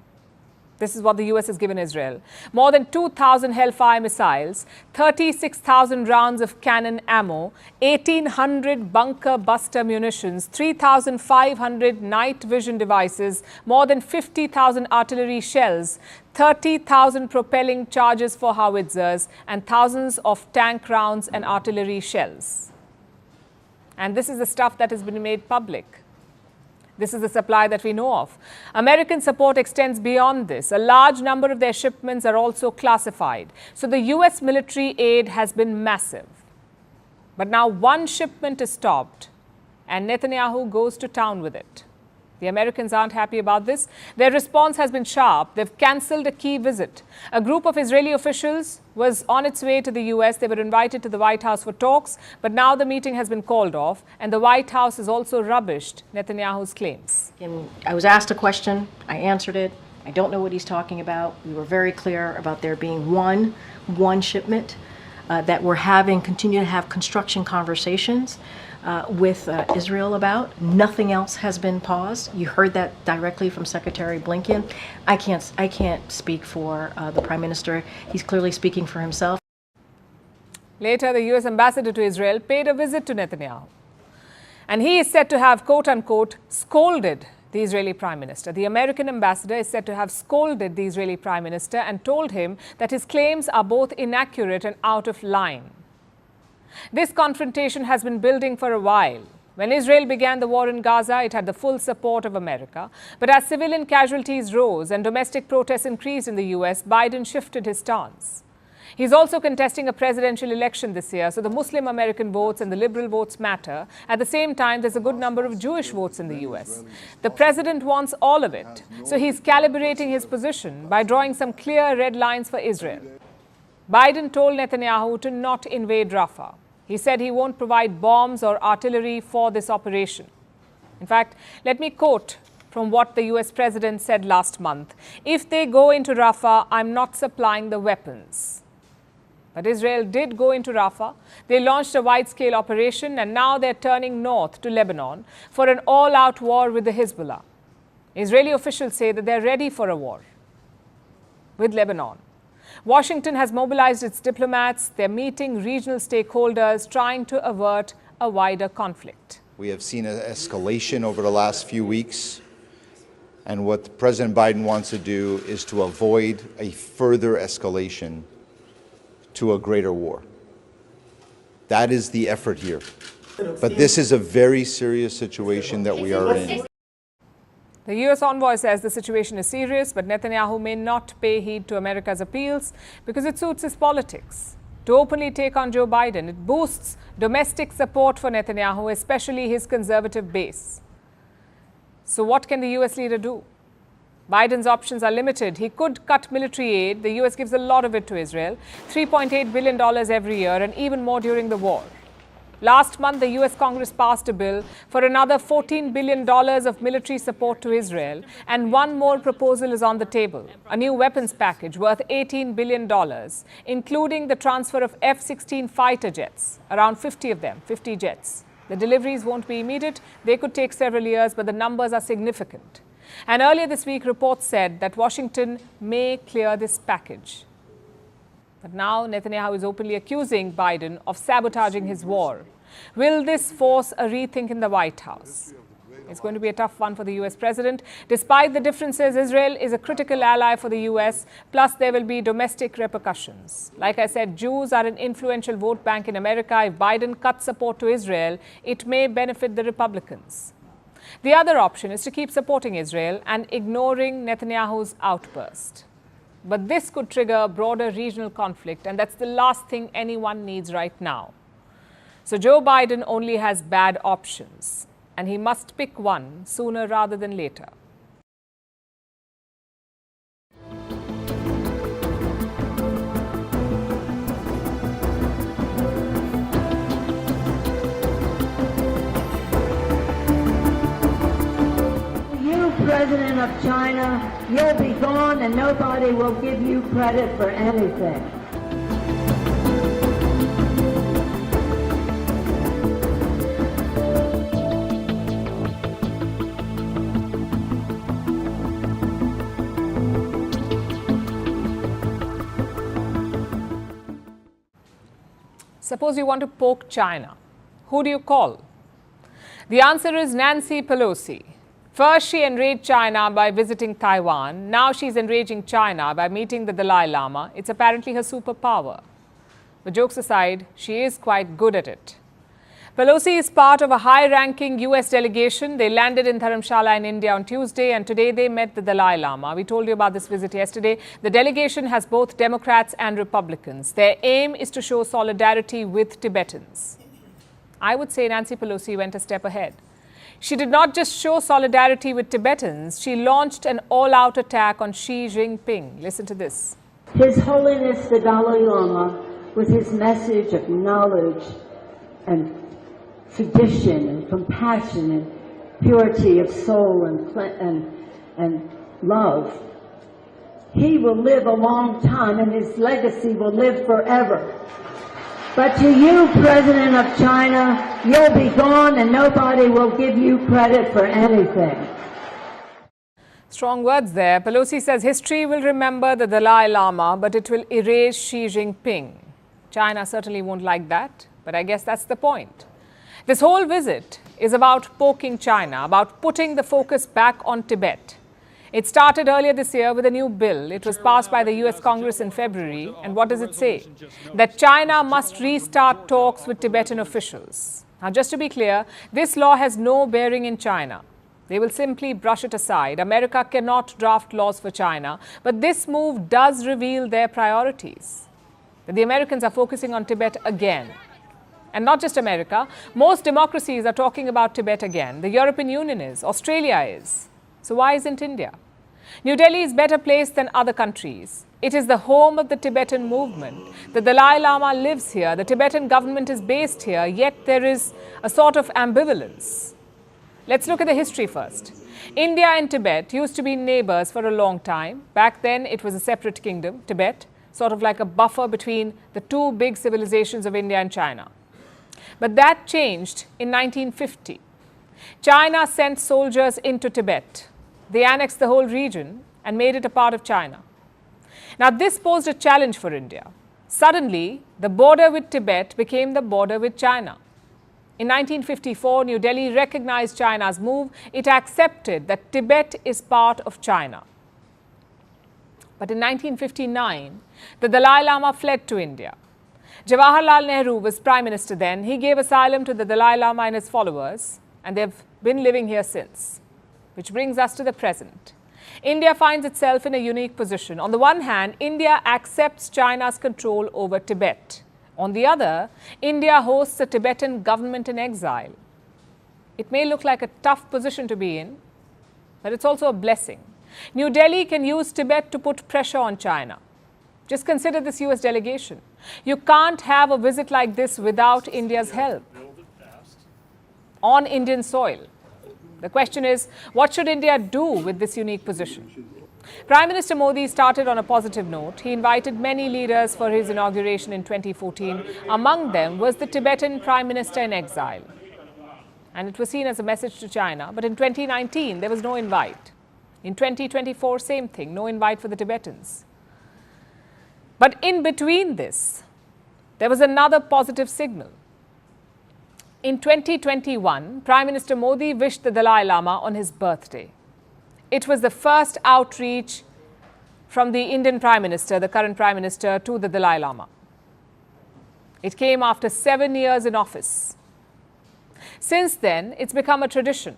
This is what the US has given Israel. More than 2,000 Hellfire missiles, 36,000 rounds of cannon ammo, 1,800 bunker buster munitions, 3,500 night vision devices, more than 50,000 artillery shells, 30,000 propelling charges for howitzers, and thousands of tank rounds and artillery shells. And this is the stuff that has been made public. This is the supply that we know of. American support extends beyond this. A large number of their shipments are also classified. So the US military aid has been massive. But now one shipment is stopped and Netanyahu goes to town with it. The Americans aren't happy about this. Their response has been sharp. They've cancelled a key visit. A group of Israeli officials was on its way to the US. They were invited to the White House for talks, but now the meeting has been called off, and the White House has also rubbished Netanyahu's claims. I was asked a question. I answered it. I don't know what he's talking about. We were very clear about there being one shipment that we're continue to have construction conversations with Israel about. Nothing else has been paused. You heard that directly from Secretary Blinken. I can't speak for the Prime Minister. He's clearly speaking for himself. Later, the US ambassador to Israel paid a visit to Netanyahu. And he is said to have, quote unquote, scolded the Israeli Prime Minister. The American ambassador is said to have scolded the Israeli Prime Minister and told him that his claims are both inaccurate and out of line. This confrontation has been building for a while. When Israel began the war in Gaza, it had the full support of America. But as civilian casualties rose and domestic protests increased in the US, Biden shifted his stance. He's also contesting a presidential election this year, so the Muslim American votes and the liberal votes matter. At the same time, there's a good number of Jewish votes in the US. The president wants all of it, so he's calibrating his position by drawing some clear red lines for Israel. Biden told Netanyahu to not invade Rafah. He said he won't provide bombs or artillery for this operation. In fact, let me quote from what the US president said last month. If they go into Rafah, I'm not supplying the weapons. But Israel did go into Rafah. They launched a wide-scale operation, and now they're turning north to Lebanon for an all-out war with the Hezbollah. Israeli officials say that they're ready for a war with Lebanon. Washington has mobilized its diplomats. They're meeting regional stakeholders, trying to avert a wider conflict. We have seen an escalation over the last few weeks, and what President Biden wants to do is to avoid a further escalation to a greater war. That is the effort here. But this is a very serious situation that we are in. The US envoy says the situation is serious, but Netanyahu may not pay heed to America's appeals because it suits his politics. To openly take on Joe Biden, it boosts domestic support for Netanyahu, especially his conservative base. So what can the US leader do? Biden's options are limited. He could cut military aid. The US gives a lot of it to Israel, $3.8 billion every year, and even more during the war. Last month, the US Congress passed a bill for another $14 billion of military support to Israel, and one more proposal is on the table, a new weapons package worth $18 billion, including the transfer of F-16 fighter jets, around 50 of them, 50 jets. The deliveries won't be immediate. They could take several years, but the numbers are significant. And earlier this week, reports said that Washington may clear this package. But now Netanyahu is openly accusing Biden of sabotaging his war. Will this force a rethink in the White House? It's going to be a tough one for the US president. Despite the differences, Israel is a critical ally for the US, plus there will be domestic repercussions. Like I said, Jews are an influential vote bank in America. If Biden cuts support to Israel, it may benefit the Republicans. The other option is to keep supporting Israel and ignoring Netanyahu's outburst. But this could trigger a broader regional conflict, and that's the last thing anyone needs right now. So Joe Biden only has bad options, and he must pick one sooner rather than later. President of China, you'll be gone and nobody will give you credit for anything. Suppose you want to poke China. Who do you call? The answer is Nancy Pelosi. First, she enraged China by visiting Taiwan. Now she's enraging China by meeting the Dalai Lama. It's apparently her superpower. But jokes aside, she is quite good at it. Pelosi is part of a high-ranking US delegation. They landed in Dharamshala in India on Tuesday, and today they met the Dalai Lama. We told you about this visit yesterday. The delegation has both Democrats and Republicans. Their aim is to show solidarity with Tibetans. I would say Nancy Pelosi went a step ahead. She did not just show solidarity with Tibetans, she launched an all-out attack on Xi Jinping. Listen to this. His Holiness the Dalai Lama, with his message of knowledge and tradition and compassion and purity of soul and love, he will live a long time and his legacy will live forever. But to you, President of China, you'll be gone and nobody will give you credit for anything. Strong words there. Pelosi says history will remember the Dalai Lama, but it will erase Xi Jinping. China certainly won't like that, but I guess that's the point. This whole visit is about poking China, about putting the focus back on Tibet. It started earlier this year with a new bill. It was passed by the US Congress in February. And what does it say? That China must restart talks with Tibetan officials. Now, just to be clear, this law has no bearing in China. They will simply brush it aside. America cannot draft laws for China. But this move does reveal their priorities. That the Americans are focusing on Tibet again. And not just America. Most democracies are talking about Tibet again. The European Union is. Australia is. So why isn't India? New Delhi is better placed than other countries. It is the home of the Tibetan movement. The Dalai Lama lives here. The Tibetan government is based here. Yet there is a sort of ambivalence. Let's look at the history first. India and Tibet used to be neighbors for a long time. Back then, it was a separate kingdom, Tibet, sort of like a buffer between the two big civilizations of India and China. But that changed in 1950. China sent soldiers into Tibet. They annexed the whole region and made it a part of China. Now, this posed a challenge for India. Suddenly, the border with Tibet became the border with China. In 1954, New Delhi recognized China's move. It accepted that Tibet is part of China. But in 1959, the Dalai Lama fled to India. Jawaharlal Nehru was Prime Minister then. He gave asylum to the Dalai Lama and his followers, and they've been living here since. Which brings us to the present. India finds itself in a unique position. On the one hand, India accepts China's control over Tibet. On the other, India hosts a Tibetan government in exile. It may look like a tough position to be in, but it's also a blessing. New Delhi can use Tibet to put pressure on China. Just consider this US delegation. You can't have a visit like this without India's help on Indian soil. The question is, what should India do with this unique position? Prime Minister Modi started on a positive note. He invited many leaders for his inauguration in 2014. Among them was the Tibetan Prime Minister in exile. And it was seen as a message to China. But in 2019, there was no invite. In 2024, same thing, no invite for the Tibetans. But in between this, there was another positive signal. In 2021, Prime Minister Modi wished the Dalai Lama on his birthday. It was the first outreach from the Indian Prime Minister, the current Prime Minister, to the Dalai Lama. It came after 7 years in office. Since then, it's become a tradition.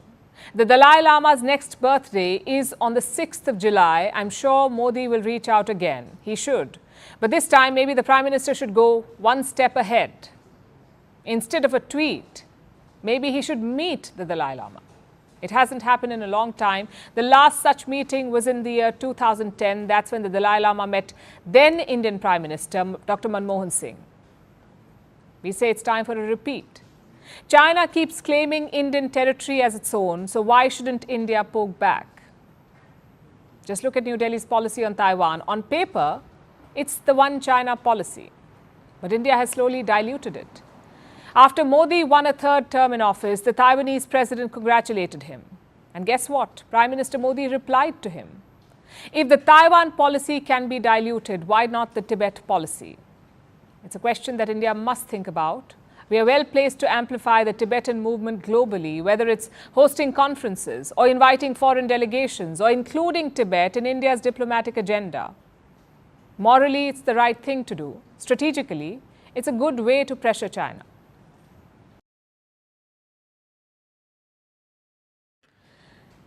The Dalai Lama's next birthday is on the 6th of July. I'm sure Modi will reach out again. He should. But this time, maybe the Prime Minister should go one step ahead. Instead of a tweet, maybe he should meet the Dalai Lama. It hasn't happened in a long time. The last such meeting was in the year 2010. That's when the Dalai Lama met then Indian Prime Minister, Dr. Manmohan Singh. We say it's time for a repeat. China keeps claiming Indian territory as its own, so why shouldn't India poke back? Just look at New Delhi's policy on Taiwan. On paper, it's the one China policy, but India has slowly diluted it. After Modi won a third term in office, the Taiwanese president congratulated him. And guess what? Prime Minister Modi replied to him. If the Taiwan policy can be diluted, why not the Tibet policy? It's a question that India must think about. We are well placed to amplify the Tibetan movement globally, whether it's hosting conferences or inviting foreign delegations or including Tibet in India's diplomatic agenda. Morally, it's the right thing to do. Strategically, it's a good way to pressure China.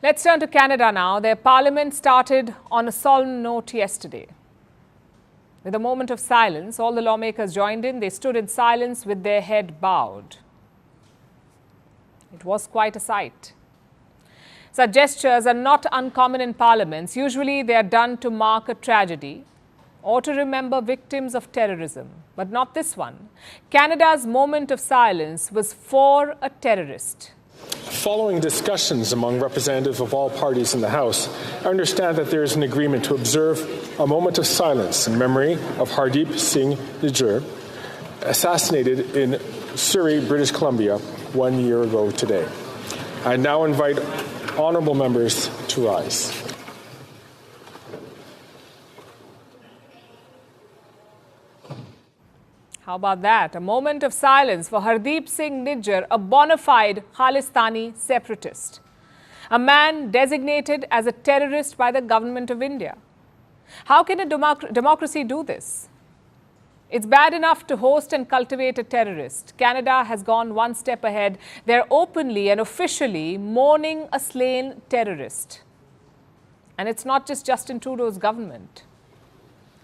Let's turn to Canada now. Their parliament started on a solemn note yesterday. With a moment of silence, all the lawmakers joined in. They stood in silence with their head bowed. It was quite a sight. Such gestures are not uncommon in parliaments. Usually they are done to mark a tragedy or to remember victims of terrorism. But not this one. Canada's moment of silence was for a terrorist. Following discussions among representatives of all parties in the House, I understand that there is an agreement to observe a moment of silence in memory of Hardeep Singh Nijjar, assassinated in Surrey, British Columbia, 1 year ago today. I now invite honourable members to rise. How about that? A moment of silence for Hardeep Singh Nijjar, a bona fide Khalistani separatist. A man designated as a terrorist by the government of India. How can a democracy do this? It's bad enough to host and cultivate a terrorist. Canada has gone one step ahead. They're openly and officially mourning a slain terrorist. And it's not just Justin Trudeau's government.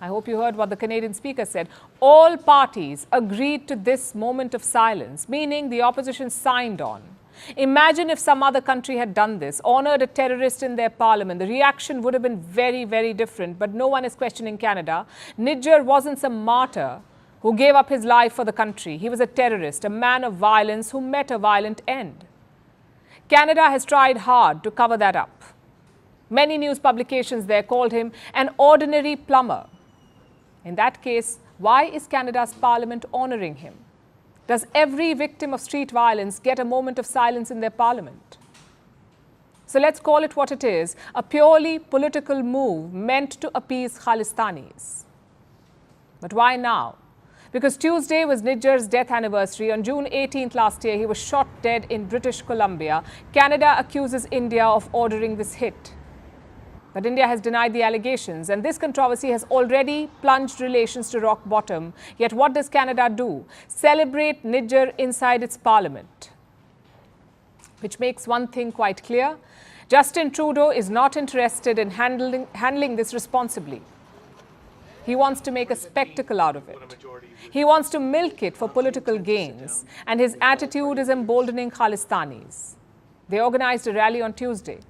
I hope you heard what the Canadian speaker said. All parties agreed to this moment of silence, meaning the opposition signed on. Imagine if some other country had done this, honored a terrorist in their parliament. The reaction would have been very, very different. But no one is questioning Canada. Nijjar wasn't some martyr who gave up his life for the country. He was a terrorist, a man of violence who met a violent end. Canada has tried hard to cover that up. Many news publications there called him an ordinary plumber. In that case, why is Canada's parliament honoring him? Does every victim of street violence get a moment of silence in their parliament? So let's call it what it is, a purely political move meant to appease Khalistanis. But why now? Because Tuesday was Nijjar's death anniversary. On June 18th last year, he was shot dead in British Columbia. Canada accuses India of ordering this hit. But India has denied the allegations, and this controversy has already plunged relations to rock bottom. Yet what does Canada do? Celebrate Nijjar inside its parliament. Which makes one thing quite clear. Justin Trudeau is not interested in handling this responsibly. He wants to make a spectacle out of it. He wants to milk it for political gains, and his attitude is emboldening Khalistanis. They organized a rally on Tuesday.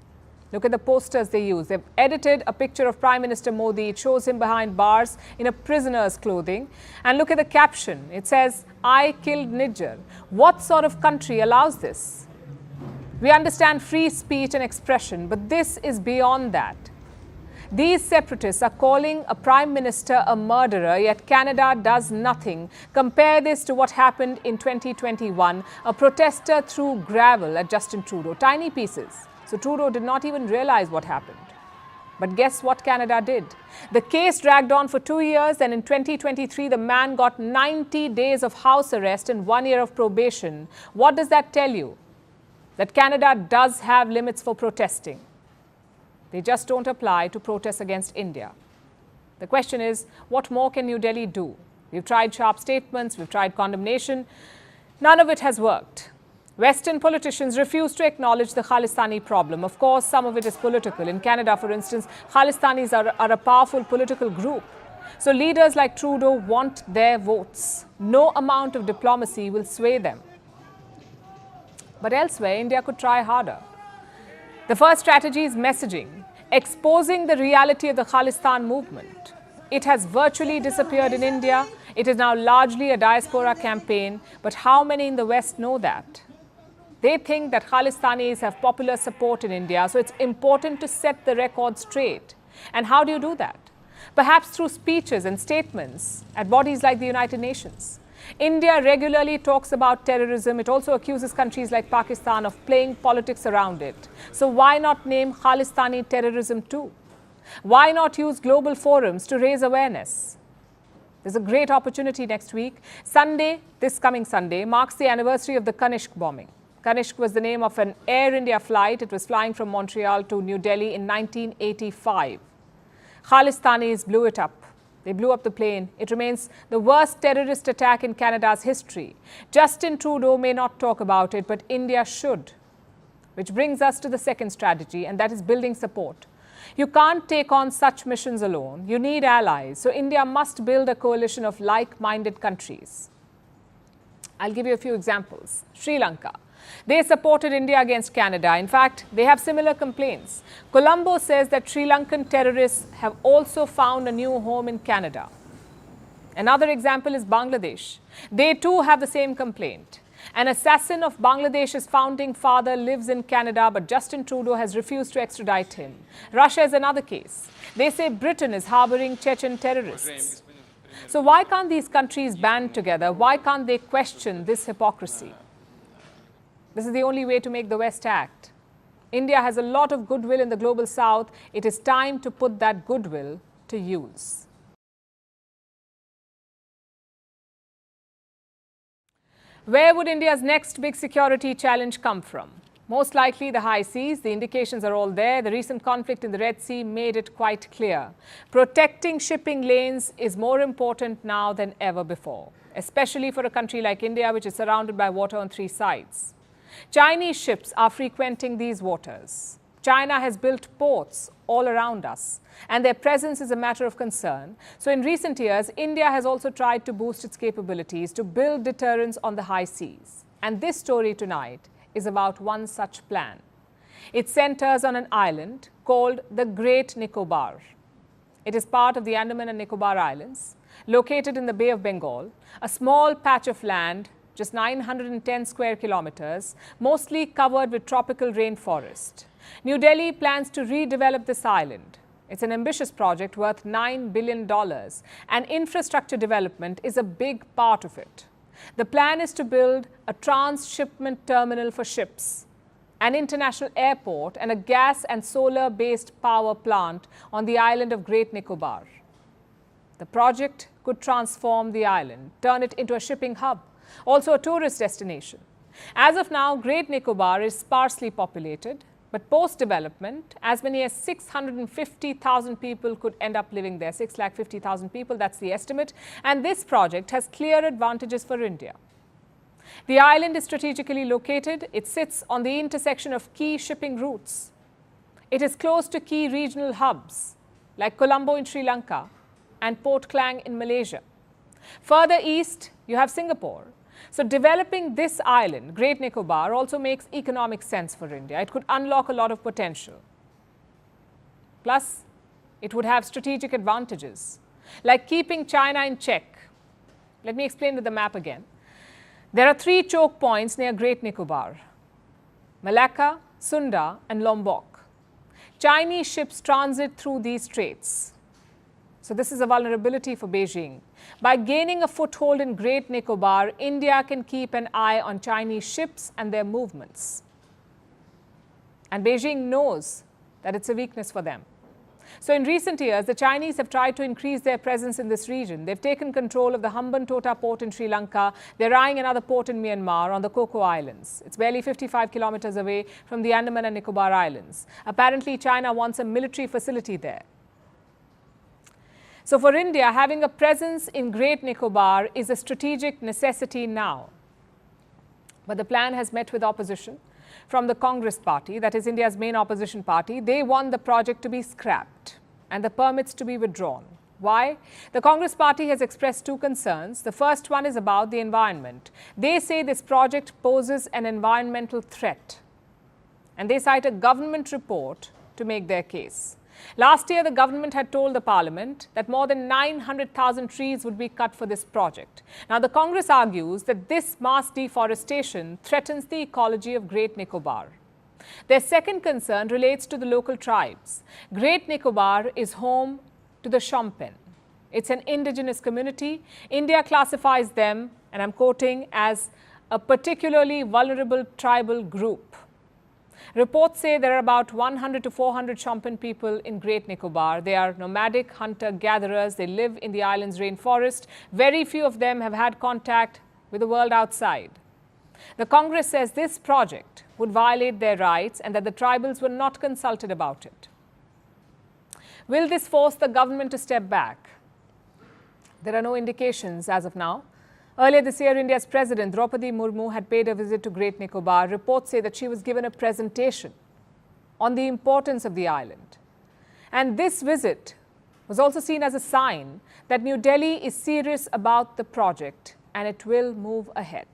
Look at the posters they use. They've edited a picture of Prime Minister Modi. It shows him behind bars in a prisoner's clothing. And look at the caption. It says, "I killed Nijjar." What sort of country allows this? We understand free speech and expression, but this is beyond that. These separatists are calling a Prime Minister a murderer, yet Canada does nothing. Compare this to what happened in 2021. A protester threw gravel at Justin Trudeau, tiny pieces. So Trudeau did not even realize what happened. But guess what Canada did? The case dragged on for 2 years, and in 2023, the man got 90 days of house arrest and 1 year of probation. What does that tell you? That Canada does have limits for protesting. They just don't apply to protests against India. The question is, what more can New Delhi do? We've tried sharp statements, we've tried condemnation. None of it has worked. Western politicians refuse to acknowledge the Khalistani problem. Of course, some of it is political. In Canada, for instance, Khalistanis are a powerful political group. So leaders like Trudeau want their votes. No amount of diplomacy will sway them. But elsewhere, India could try harder. The first strategy is messaging, exposing the reality of the Khalistan movement. It has virtually disappeared in India. It is now largely a diaspora campaign. But how many in the West know that? They think that Khalistanis have popular support in India, so it's important to set the record straight. And how do you do that? Perhaps through speeches and statements at bodies like the United Nations. India regularly talks about terrorism. It also accuses countries like Pakistan of playing politics around it. So why not name Khalistani terrorism too? Why not use global forums to raise awareness? There's a great opportunity next week. Sunday, this coming Sunday, marks the anniversary of the Kanishk bombing. Kanishk was the name of an Air India flight. It was flying from Montreal to New Delhi in 1985. Khalistanis blew it up. They blew up the plane. It remains the worst terrorist attack in Canada's history. Justin Trudeau may not talk about it, but India should. Which brings us to the second strategy, and that is building support. You can't take on such missions alone. You need allies. So India must build a coalition of like-minded countries. I'll give you a few examples. Sri Lanka. They supported India against Canada. In fact, they have similar complaints. Colombo says that Sri Lankan terrorists have also found a new home in Canada. Another example is Bangladesh. They too have the same complaint. An assassin of Bangladesh's founding father lives in Canada, but Justin Trudeau has refused to extradite him. Russia is another case. They say Britain is harboring Chechen terrorists. So why can't these countries band together? Why can't they question this hypocrisy? This is the only way to make the West act. India has a lot of goodwill in the global South. It is time to put that goodwill to use. Where would India's next big security challenge come from? Most likely the high seas. The indications are all there. The recent conflict in the Red Sea made it quite clear. Protecting shipping lanes is more important now than ever before, especially for a country like India, which is surrounded by water on three sides. Chinese ships are frequenting these waters. China has built ports all around us, and their presence is a matter of concern. So in recent years, India has also tried to boost its capabilities to build deterrence on the high seas. And this story tonight is about one such plan. It centers on an island called the Great Nicobar. It is part of the Andaman and Nicobar Islands, located in the Bay of Bengal, a small patch of land, just 910 square kilometers, mostly covered with tropical rainforest. New Delhi plans to redevelop this island. It's an ambitious project worth $9 billion, and infrastructure development is a big part of it. The plan is to build a transshipment terminal for ships, an international airport, and a gas and solar-based power plant on the island of Great Nicobar. The project could transform the island, turn it into a shipping hub, also a tourist destination. As of now, Great Nicobar is sparsely populated, but post-development, as many as 650,000 people could end up living there. 650,000 people, that's the estimate. And this project has clear advantages for India. The island is strategically located. It sits on the intersection of key shipping routes. It is close to key regional hubs like Colombo in Sri Lanka and Port Klang in Malaysia. Further east, you have Singapore. So developing this island, Great Nicobar, also makes economic sense for India. It could unlock a lot of potential. Plus, it would have strategic advantages, like keeping China in check. Let me explain with the map again. There are 3 choke points near Great Nicobar: Malacca, Sunda, and Lombok. Chinese ships transit through these straits. So this is a vulnerability for Beijing. By gaining a foothold in Great Nicobar, India can keep an eye on Chinese ships and their movements. And Beijing knows that it's a weakness for them. So in recent years, the Chinese have tried to increase their presence in this region. They've taken control of the Hambantota port in Sri Lanka. They're eyeing another port in Myanmar on the Coco Islands. It's barely 55 kilometers away from the Andaman and Nicobar Islands. Apparently, China wants a military facility there. So for India, having a presence in Great Nicobar is a strategic necessity now. But the plan has met with opposition from the Congress party, that is India's main opposition party. They want the project to be scrapped and the permits to be withdrawn. Why? The Congress party has expressed 2 concerns. The first one is about the environment. They say this project poses an environmental threat, and they cite a government report to make their case. Last year, the government had told the parliament that more than 900,000 trees would be cut for this project. Now, the Congress argues that this mass deforestation threatens the ecology of Great Nicobar. Their second concern relates to the local tribes. Great Nicobar is home to the Shompen. It's an indigenous community. India classifies them, and I'm quoting, as a particularly vulnerable tribal group. Reports say there are about 100 to 400 Shompen people in Great Nicobar. They are nomadic hunter-gatherers. They live in the island's rainforest. Very few of them have had contact with the world outside. The Congress says this project would violate their rights and that the tribals were not consulted about it. Will this force the government to step back? There are no indications as of now. Earlier this year, India's President Draupadi Murmu had paid a visit to Great Nicobar. Reports say that she was given a presentation on the importance of the island. And this visit was also seen as a sign that New Delhi is serious about the project and it will move ahead.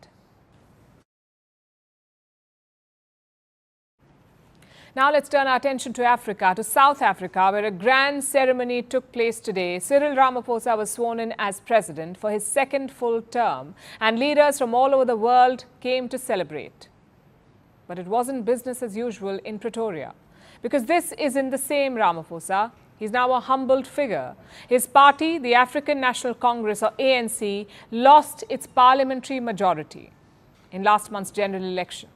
Now let's turn our attention to Africa, to South Africa, where a grand ceremony took place today. Cyril Ramaphosa was sworn in as president for his 2nd full term, and leaders from all over the world came to celebrate. But it wasn't business as usual in Pretoria, because this isn't the same Ramaphosa. He's now a humbled figure. His party, the African National Congress, or ANC, lost its parliamentary majority in last month's general election.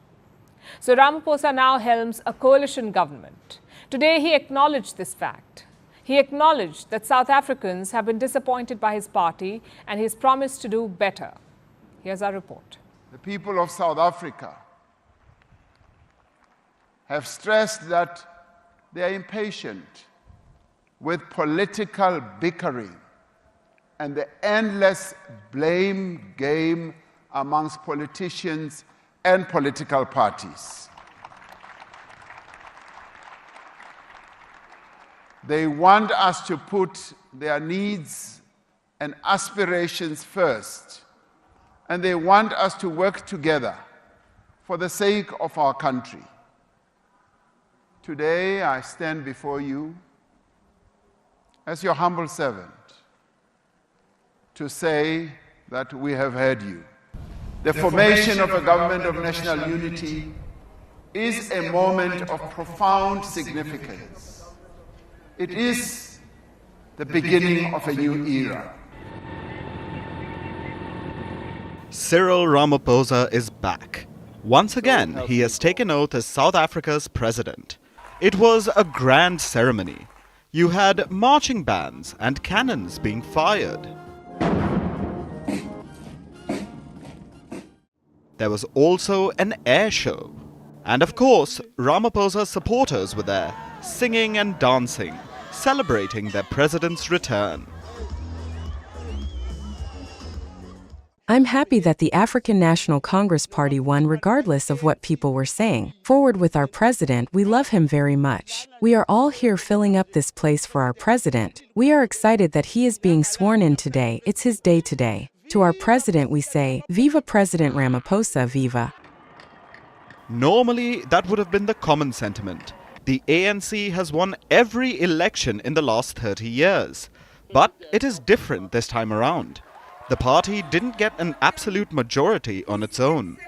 So Ramaphosa now helms a coalition government. Today he acknowledged this fact. He acknowledged that South Africans have been disappointed by his party and he's promised to do better. Here's our report. the people of South Africa have stressed that they are impatient with political bickering and the endless blame game amongst politicians and political parties. They want us to put their needs and aspirations first, and they want us to work together for the sake of our country. Today, I stand before you as your humble servant to say that we have heard you. The formation of a government of national unity is a moment of profound significance. It is the beginning of a new era. Cyril Ramaphosa is back. Once again, he has taken oath as South Africa's president. It was a grand ceremony. You had marching bands and cannons being fired. There was also an air show. And of course, Ramaphosa's supporters were there, singing and dancing, celebrating their president's return. I'm happy that the African National Congress Party won regardless of what people were saying. Forward with our president, we love him very much. We are all here filling up this place for our president. We are excited that he is being sworn in today. It's his day today. To our president we say, Viva President Ramaphosa, viva. Normally, that would have been the common sentiment. The ANC has won every election in the last 30 years. But it is different this time around. The party didn't get an absolute majority on its own.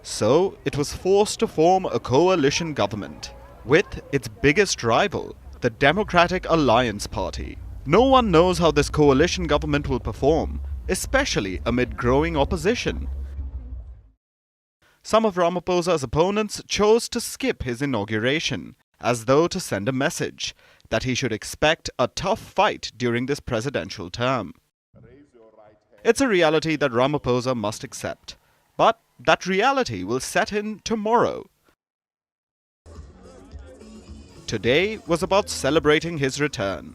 So, it was forced to form a coalition government with its biggest rival, the Democratic Alliance Party. No one knows how this coalition government will perform, especially amid growing opposition. Some of Ramaphosa's opponents chose to skip his inauguration, as though to send a message that he should expect a tough fight during this presidential term. It's a reality that Ramaphosa must accept, but that reality will set in tomorrow. Today was about celebrating his return.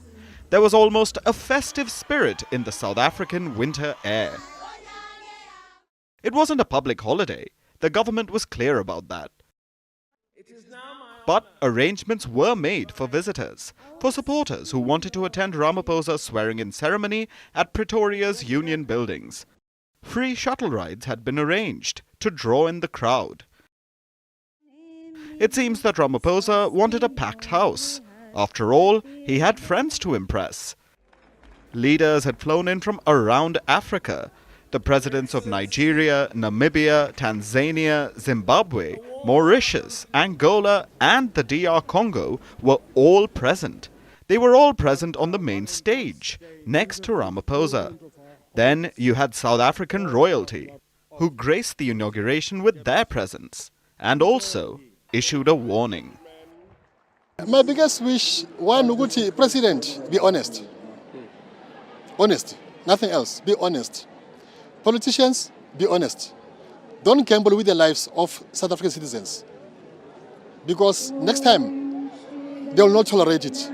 There was almost a festive spirit in the South African winter air. It wasn't a public holiday. The government was clear about that. But arrangements were made for visitors, for supporters who wanted to attend Ramaphosa's swearing-in ceremony at Pretoria's Union buildings. Free shuttle rides had been arranged to draw in the crowd. It seems that Ramaphosa wanted a packed house. After all, he had friends to impress. Leaders had flown in from around Africa. The presidents of Nigeria, Namibia, Tanzania, Zimbabwe, Mauritius, Angola, and the DR Congo were all present. They were all present on the main stage, next to Ramaphosa. Then you had South African royalty, who graced the inauguration with their presence, and also issued a warning. My biggest wish, one Uguti president, be honest. Honest, nothing else, be honest. Politicians, be honest. Don't gamble with the lives of South African citizens, because next time, they will not tolerate it.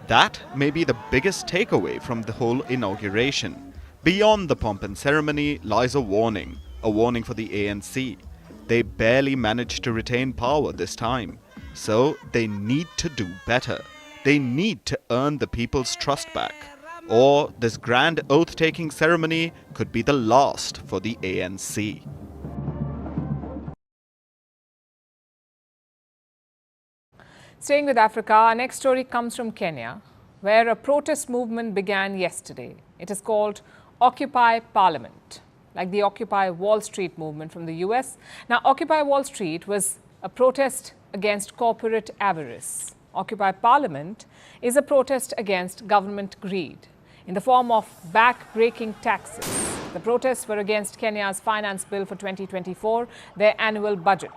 That may be the biggest takeaway from the whole inauguration. Beyond the pomp and ceremony lies a warning for the ANC. They barely managed to retain power this time, so they need to do better. They need to earn the people's trust back. Or this grand oath-taking ceremony could be the last for the ANC. Staying with Africa, our next story comes from Kenya, where a protest movement began yesterday. It is called Occupy Parliament, like the Occupy Wall Street movement from the US. Now, Occupy Wall Street was a protest against corporate avarice. Occupy Parliament is a protest against government greed in the form of back-breaking taxes. The protests were against Kenya's finance bill for 2024, their annual budget.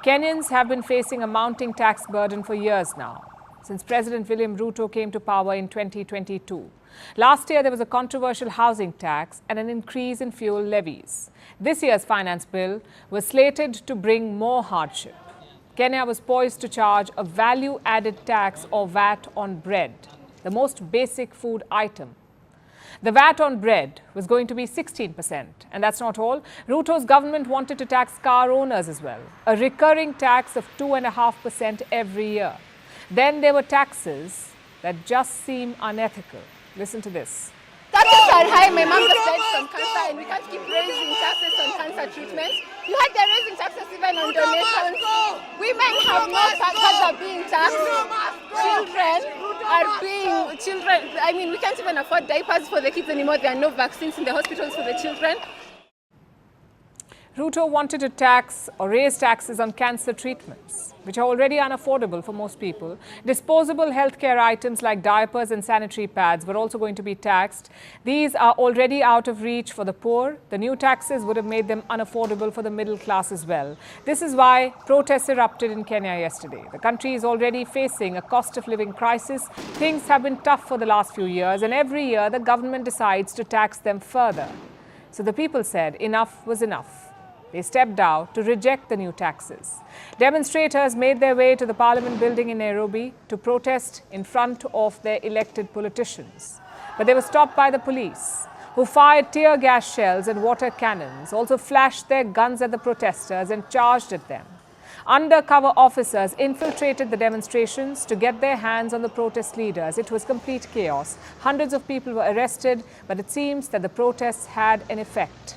Kenyans have been facing a mounting tax burden for years now. since President William Ruto came to power in 2022. Last year, there was a controversial housing tax and an increase in fuel levies. This year's finance bill was slated to bring more hardship. Kenya was poised to charge a value-added tax or VAT on bread, the most basic food item. The VAT on bread was going to be 16%. And that's not all. Ruto's government wanted to tax car owners as well, a recurring tax of 2.5% every year. Then there were taxes that just seem unethical. Listen to this. Taxes are high. My mom just died from cancer, and we can't keep raising taxes on cancer treatment. You had they're raising taxes even on donations. Women have no taxes are being taxed. We can't even afford diapers for the kids anymore. There are no vaccines in the hospitals for the children. Ruto wanted to tax or raise taxes on cancer treatments, which are already unaffordable for most people. Disposable healthcare items like diapers and sanitary pads were also going to be taxed. These are already out of reach for the poor. The new taxes would have made them unaffordable for the middle class as well. This is why protests erupted in Kenya yesterday. The country is already facing a cost of living crisis. Things have been tough for the last few years, and every year the government decides to tax them further. So the people said enough was enough. They stepped out to reject the new taxes. Demonstrators made their way to the Parliament building in Nairobi to protest in front of their elected politicians. But they were stopped by the police, who fired tear gas shells and water cannons, also flashed their guns at the protesters and charged at them. Undercover officers infiltrated the demonstrations to get their hands on the protest leaders. It was complete chaos. Hundreds of people were arrested, but it seems that the protests had an effect,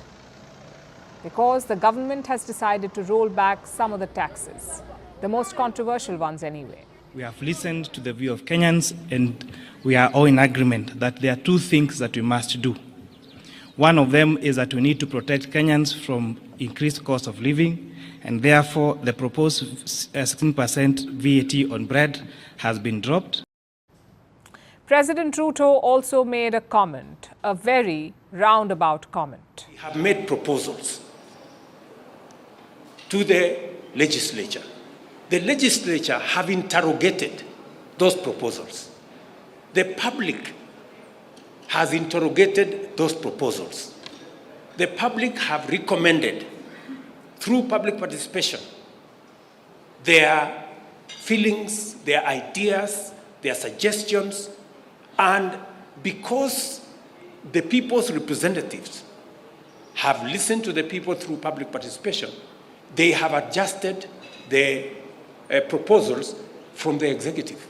because the government has decided to roll back some of the taxes, the most controversial ones anyway. We have listened to the view of Kenyans, and we are all in agreement that there are two things that we must do. One of them is that we need to protect Kenyans from increased cost of living, and therefore the proposed 16% VAT on bread has been dropped. President Ruto also made a comment, a very roundabout comment. We have made proposals to the legislature. The legislature have interrogated those proposals. The public has interrogated those proposals. The public have recommended, through public participation, their feelings, their ideas, their suggestions, and because the people's representatives have listened to the people through public participation, they have adjusted the proposals from the executive.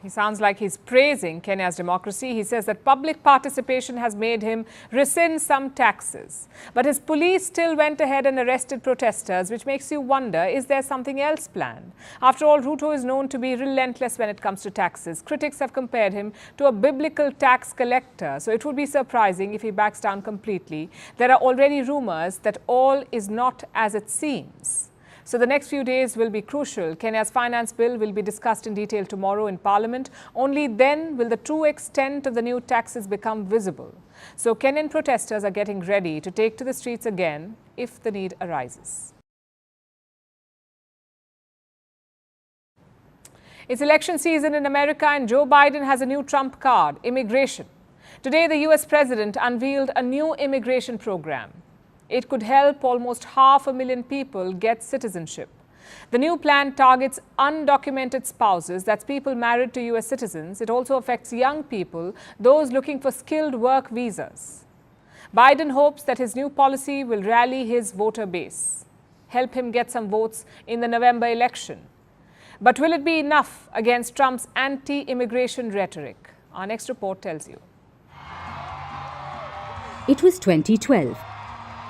He sounds like he's praising Kenya's democracy. He says that public participation has made him rescind some taxes. But his police still went ahead and arrested protesters, which makes you wonder, is there something else planned? After all, Ruto is known to be relentless when it comes to taxes. Critics have compared him to a biblical tax collector, so it would be surprising if he backs down completely. There are already rumors that all is not as it seems. So the next few days will be crucial. Kenya's finance bill will be discussed in detail tomorrow in Parliament. Only then will the true extent of the new taxes become visible. So Kenyan protesters are getting ready to take to the streets again if the need arises. It's election season in America, and Joe Biden has a new trump card: immigration. Today, the US president unveiled a new immigration program. It could help almost 500,000 people get citizenship. The new plan targets undocumented spouses, that's people married to US citizens. It also affects young people, those looking for skilled work visas. Biden hopes that his new policy will rally his voter base, help him get some votes in the November election. But will it be enough against Trump's anti-immigration rhetoric? Our next report tells you. It was 2012.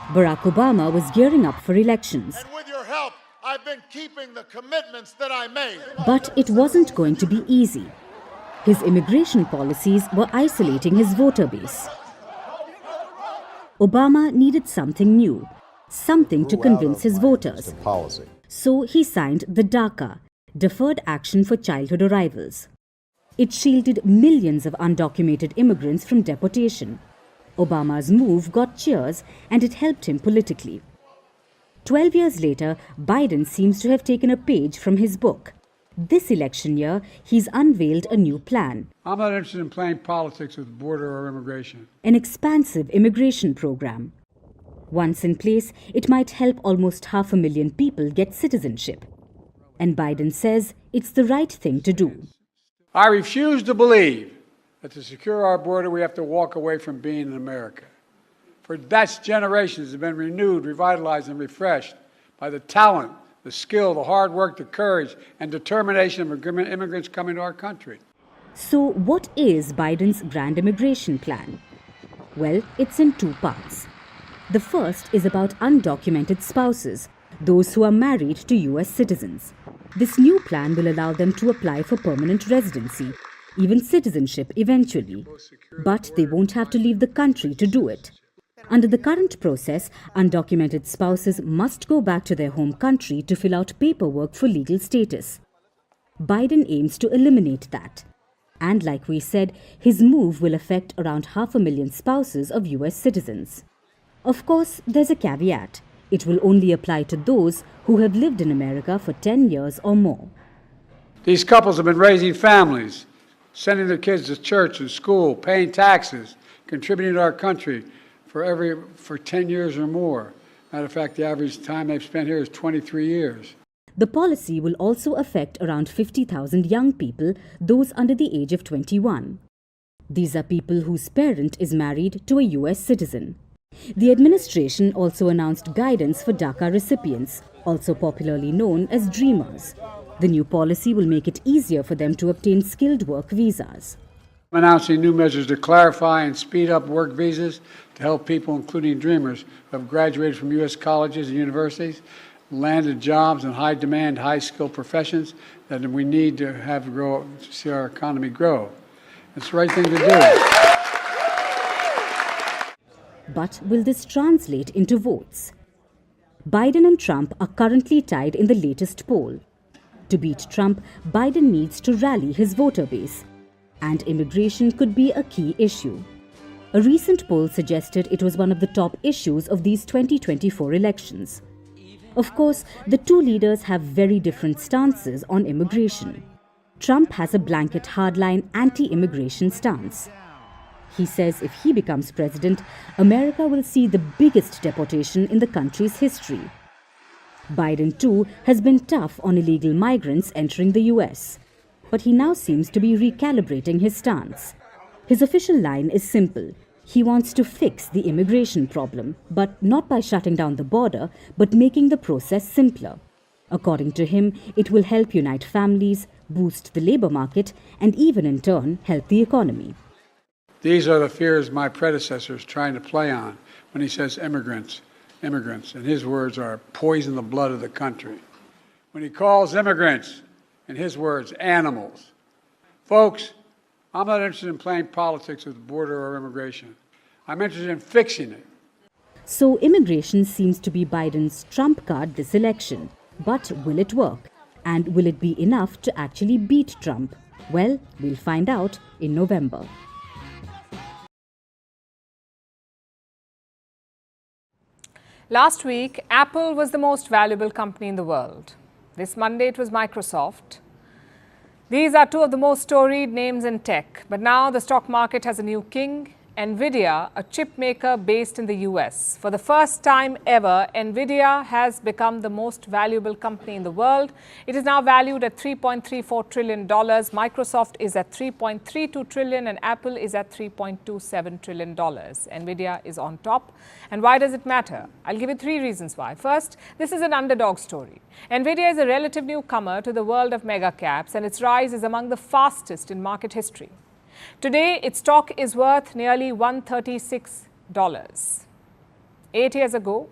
Barack Obama was gearing up for elections. And with your help, I've been keeping the commitments that I made. But it wasn't going to be easy. His immigration policies were isolating his voter base. Obama needed something new, something to convince his voters. So he signed the DACA, Deferred Action for Childhood Arrivals. It shielded millions of undocumented immigrants from deportation. Obama's move got cheers, and it helped him politically. 12 years later, Biden seems to have taken a page from his book. This election year, he's unveiled a new plan, I'm not interested in playing politics with border or immigration. an expansive immigration program. Once in place, it might help almost 500,000 people get citizenship. And Biden says it's the right thing to do. I refuse to believe that to secure our border, we have to walk away from being in America. For that's generations have been renewed, revitalized, and refreshed by the talent, the skill, the hard work, the courage, and determination of immigrants coming to our country. So what is Biden's grand immigration plan? Well, it's in two parts. The first is about undocumented spouses, those who are married to US citizens. This new plan will allow them to apply for permanent residency, even citizenship eventually. But they won't have to leave the country to do it. Under the current process, undocumented spouses must go back to their home country to fill out paperwork for legal status. Biden aims to eliminate that. And like we said, his move will affect around 500,000 spouses of US citizens. Of course, there's a caveat. It will only apply to those who have lived in America for 10 years or more. These couples have been raising families, sending their kids to church and school, paying taxes, contributing to our country for 10 years or more. Matter of fact, the average time they've spent here is 23 years. The policy will also affect around 50,000 young people, those under the age of 21. These are people whose parent is married to a US citizen. The administration also announced guidance for DACA recipients, also popularly known as Dreamers. The new policy will make it easier for them to obtain skilled work visas. I'm announcing new measures to clarify and speed up work visas to help people, including Dreamers, who have graduated from U.S. colleges and universities, landed jobs in high-demand, high-skilled professions that we need to have grow to see our economy grow. It's the right thing to do. But will this translate into votes? Biden and Trump are currently tied in the latest poll. To beat Trump, Biden needs to rally his voter base. And immigration could be a key issue. A recent poll suggested it was one of the top issues of these 2024 elections. Of course, the two leaders have very different stances on immigration. Trump has a blanket hardline anti-immigration stance. He says if he becomes president, America will see the biggest deportation in the country's history. Biden, too, has been tough on illegal migrants entering the US. But he now seems to be recalibrating his stance. His official line is simple. He wants to fix the immigration problem, but not by shutting down the border, but making the process simpler. According to him, it will help unite families, boost the labor market, and even in turn help the economy. These are the fears my predecessor is trying to play on when he says immigrants, and his words are poison the blood of the country. When he calls immigrants, in his words, animals. Folks, I'm not interested in playing politics with border or immigration. I'm interested in fixing it. So immigration seems to be Biden's trump card this election. But will it work? And will it be enough to actually beat Trump? Well, we'll find out in November. Last week, Apple was the most valuable company in the world. This Monday, it was Microsoft. These are two of the most storied names in tech. But now the stock market has a new king, NVIDIA, a chip maker based in the US. For the first time ever, NVIDIA has become the most valuable company in the world. It is now valued at $3.34 trillion. Microsoft is at $3.32 trillion and Apple is at $3.27 trillion. NVIDIA is on top. And why does it matter? I'll give you three reasons why. First, this is an underdog story. NVIDIA is a relative newcomer to the world of mega caps and its rise is among the fastest in market history. Today, its stock is worth nearly $136. 8 years ago,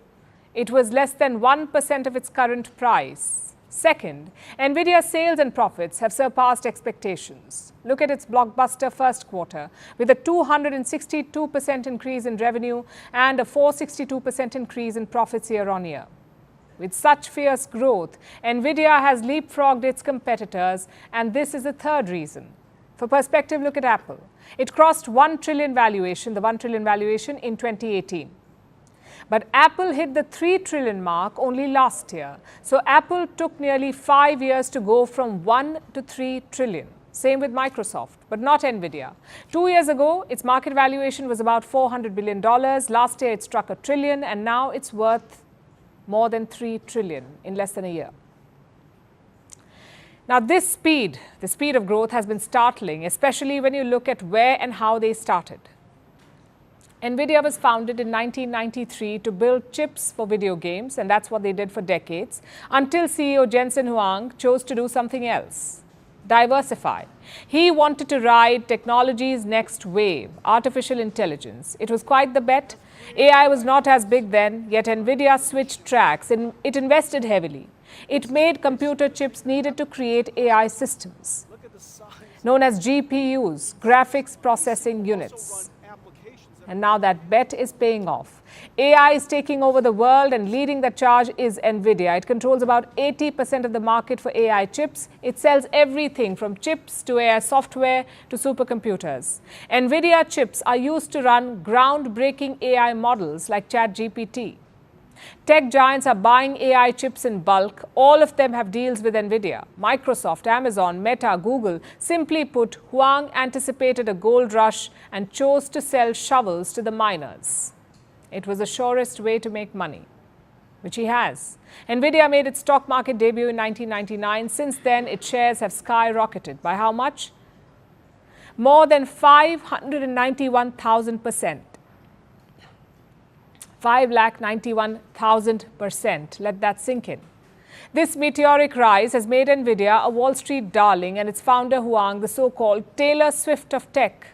it was less than 1% of its current price. Second, NVIDIA's sales and profits have surpassed expectations. Look at its blockbuster first quarter, with a 262% increase in revenue and a 462% increase in profits year on year. With such fierce growth, NVIDIA has leapfrogged its competitors, and this is the third reason. For perspective, look at Apple. It crossed $1 trillion valuation, the $1 trillion valuation in 2018. But Apple hit the 3 trillion mark only last year. So Apple took nearly 5 years to go from 1 to 3 trillion. Same with Microsoft, but not Nvidia. 2 years ago, its market valuation was about $400 billion. Last year, it struck $1 trillion, and now it's worth more than $3 trillion in less than a year. Now, the speed of growth has been startling, especially when you look at where and how they started. Nvidia was founded in 1993 to build chips for video games, and that's what they did for decades, until CEO Jensen Huang chose to do something else. Diversify. He wanted to ride technology's next wave, artificial intelligence. It was quite the bet. AI was not as big then, yet Nvidia switched tracks and it invested heavily. It made computer chips needed to create AI systems, known as GPUs, graphics processing units. And now that bet is paying off. AI is taking over the world, and leading the charge is Nvidia. It controls about 80% of the market for AI chips. It sells everything from chips to AI software to supercomputers. Nvidia chips are used to run groundbreaking AI models like ChatGPT. Tech giants are buying AI chips in bulk. All of them have deals with Nvidia. Microsoft, Amazon, Meta, Google. Simply put, Huang anticipated a gold rush and chose to sell shovels to the miners. It was the surest way to make money, which he has. Nvidia made its stock market debut in 1999. Since then, its shares have skyrocketed. By how much? More than 591,000%. 591,000%. Let that sink in. This meteoric rise has made Nvidia a Wall Street darling, and its founder Huang the so-called Taylor Swift of tech.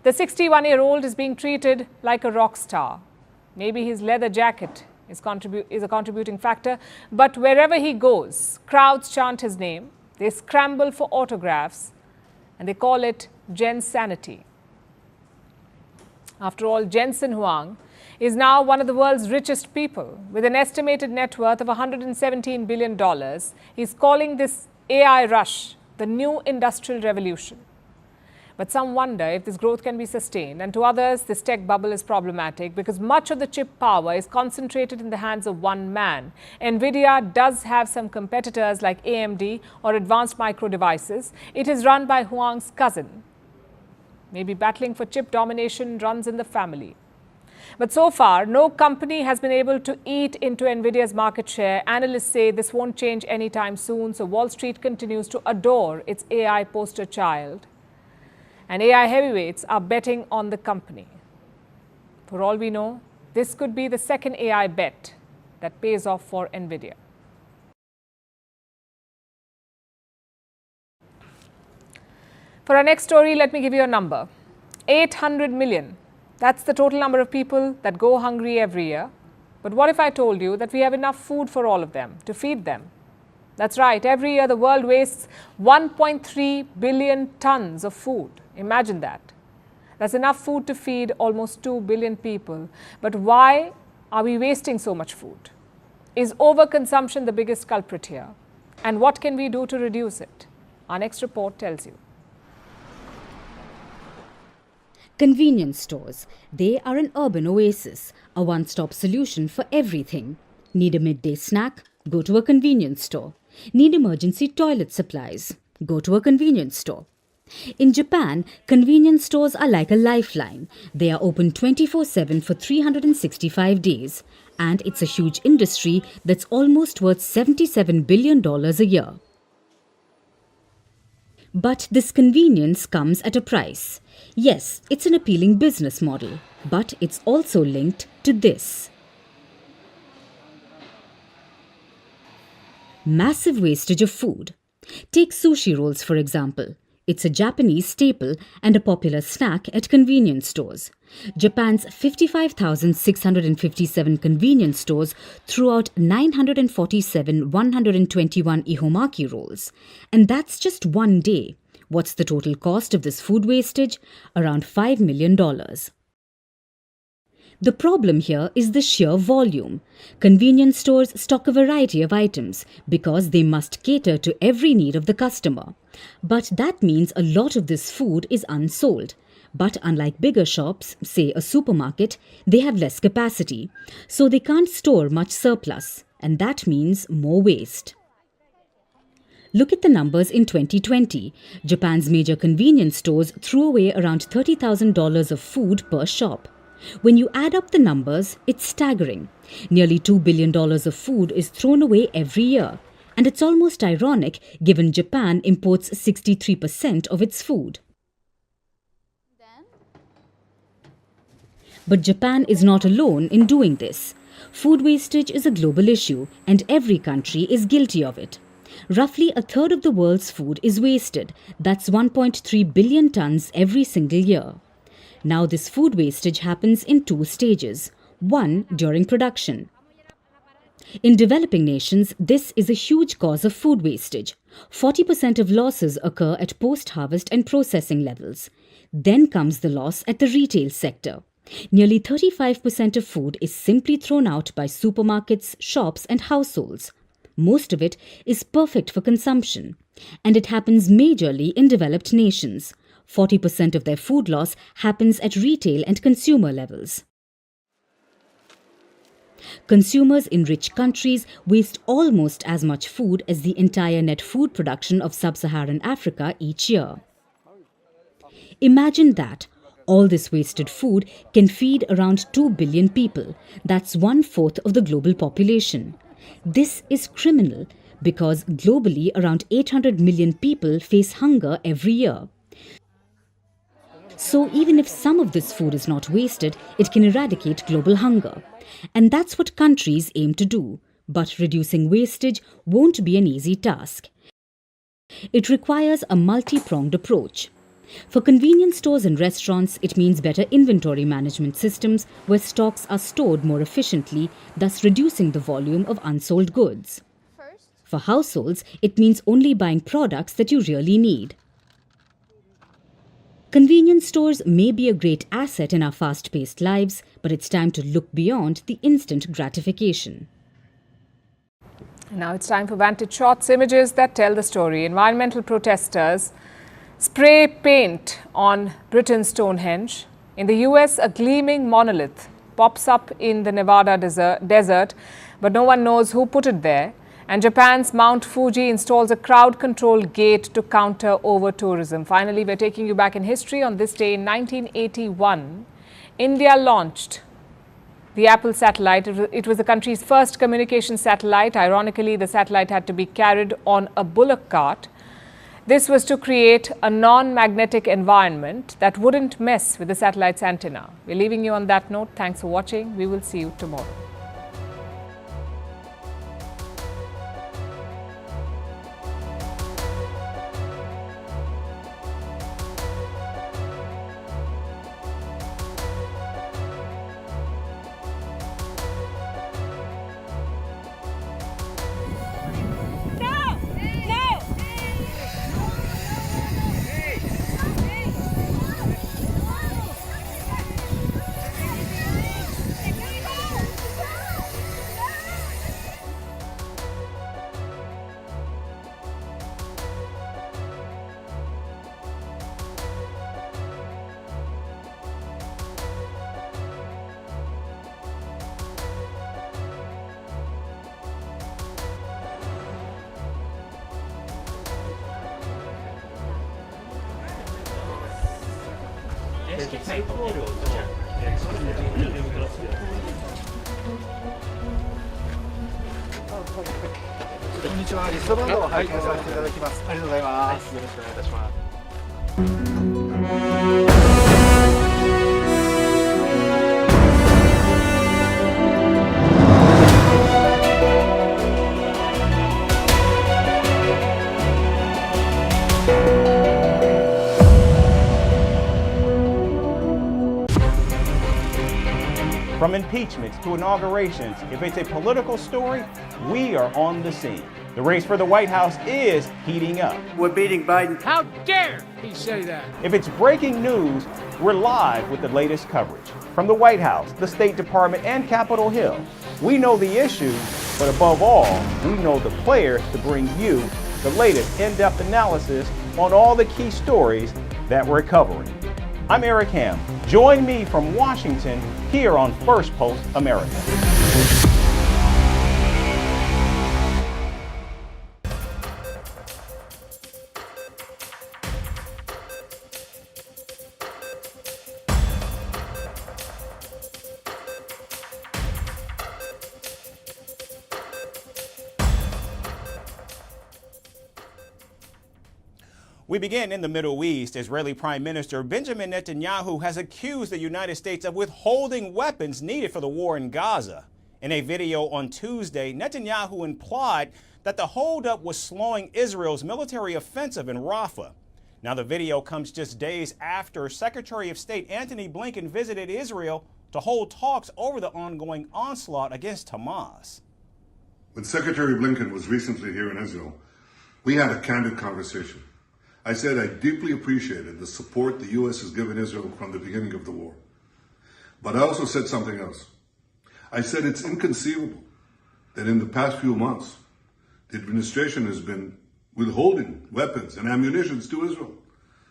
The 61-year-old is being treated like a rock star. Maybe his leather jacket is a contributing factor, but wherever he goes, crowds chant his name, they scramble for autographs, and they call it Jensanity. After all, Jensen Huang is now one of the world's richest people, with an estimated net worth of $117 billion. He's calling this AI rush the new industrial revolution. But some wonder if this growth can be sustained, and to others, this tech bubble is problematic because much of the chip power is concentrated in the hands of one man. Nvidia does have some competitors like AMD or Advanced Micro Devices. It is run by Huang's cousin. Maybe battling for chip domination runs in the family. But so far, no company has been able to eat into Nvidia's market share. Analysts say this won't change anytime soon, so Wall Street continues to adore its AI poster child. And AI heavyweights are betting on the company. For all we know, this could be the second AI bet that pays off for Nvidia. For our next story, let me give you a number. 800 million. That's the total number of people that go hungry every year. But what if I told you that we have enough food for all of them, to feed them? That's right. Every year, the world wastes 1.3 billion tons of food. Imagine that. That's enough food to feed almost 2 billion people. But why are we wasting so much food? Is overconsumption the biggest culprit here? And what can we do to reduce it? Our next report tells you. Convenience stores. They are an urban oasis, a one-stop solution for everything. Need a midday snack? Go to a convenience store. Need emergency toilet supplies? Go to a convenience store. In Japan, convenience stores are like a lifeline. They are open 24/7 for 365 days. And it's a huge industry that's almost worth $77 billion a year. But this convenience comes at a price. Yes, it's an appealing business model, but it's also linked to this. Massive wastage of food. Take sushi rolls, for example. It's a Japanese staple and a popular snack at convenience stores. Japan's 55,657 convenience stores threw out 947 121 ihomaki rolls. And that's just one day. What's the total cost of this food wastage? Around $5 million. The problem here is the sheer volume. Convenience stores stock a variety of items because they must cater to every need of the customer. But that means a lot of this food is unsold. But unlike bigger shops, say a supermarket, they have less capacity, so they can't store much surplus, and that means more waste. Look at the numbers in 2020. Japan's major convenience stores threw away around $30,000 of food per shop. When you add up the numbers, it's staggering. Nearly $2 billion of food is thrown away every year. And it's almost ironic given Japan imports 63% of its food. But Japan is not alone in doing this. Food wastage is a global issue, and every country is guilty of it. Roughly a third of the world's food is wasted. That's 1.3 billion tons every single year. Now this food wastage happens in two stages. One, during production. In developing nations, this is a huge cause of food wastage. 40% of losses occur at post-harvest and processing levels. Then comes the loss at the retail sector. Nearly 35% of food is simply thrown out by supermarkets, shops, and households. Most of it is perfect for consumption. And it happens majorly in developed nations. 40% of their food loss happens at retail and consumer levels. Consumers in rich countries waste almost as much food as the entire net food production of sub-Saharan Africa each year. Imagine that. All this wasted food can feed around 2 billion people. That's 1/4 of the global population. This is criminal because globally around 800 million people face hunger every year. So even if some of this food is not wasted, it can eradicate global hunger. And that's what countries aim to do. But reducing wastage won't be an easy task. It requires a multi-pronged approach. For convenience stores and restaurants, it means better inventory management systems where stocks are stored more efficiently, thus reducing the volume of unsold goods. For households, it means only buying products that you really need. Convenience stores may be a great asset in our fast-paced lives, but it's time to look beyond the instant gratification. Now it's time for Vantage Shots, images that tell the story. Environmental protesters spray paint on Britain's Stonehenge. In the US, a gleaming monolith pops up in the Nevada desert, but no one knows who put it there. And Japan's Mount Fuji installs a crowd control gate to counter over-tourism. Finally, we're taking you back in history. On this day in 1981, India launched the Apple satellite. It was the country's first communication satellite. Ironically, the satellite had to be carried on a bullock cart. This was to create a non-magnetic environment that wouldn't mess with the satellite's antenna. We're leaving you on that note. Thanks for watching. We will see you tomorrow. From impeachments to inaugurations, if it's a political story, we are on the scene. The race for the White House is heating up. We're beating Biden. How dare he say that? If it's breaking news, we're live with the latest coverage. From the White House, the State Department, and Capitol Hill, we know the issues, but above all, we know the players to bring you the latest in-depth analysis on all the key stories that we're covering. I'm Eric Ham. Join me from Washington here on First Post America. We begin in the Middle East. Israeli Prime Minister Benjamin Netanyahu has accused the United States of withholding weapons needed for the war in Gaza. In a video on Tuesday, Netanyahu implied that the holdup was slowing Israel's military offensive in Rafah. Now, the video comes just days after Secretary of State Antony Blinken visited Israel to hold talks over the ongoing onslaught against Hamas. When Secretary Blinken was recently here in Israel, we had a candid conversation. I said I deeply appreciated the support the U.S. has given Israel from the beginning of the war. But I also said something else. I said it's inconceivable that in the past few months, the administration has been withholding weapons and ammunition to Israel.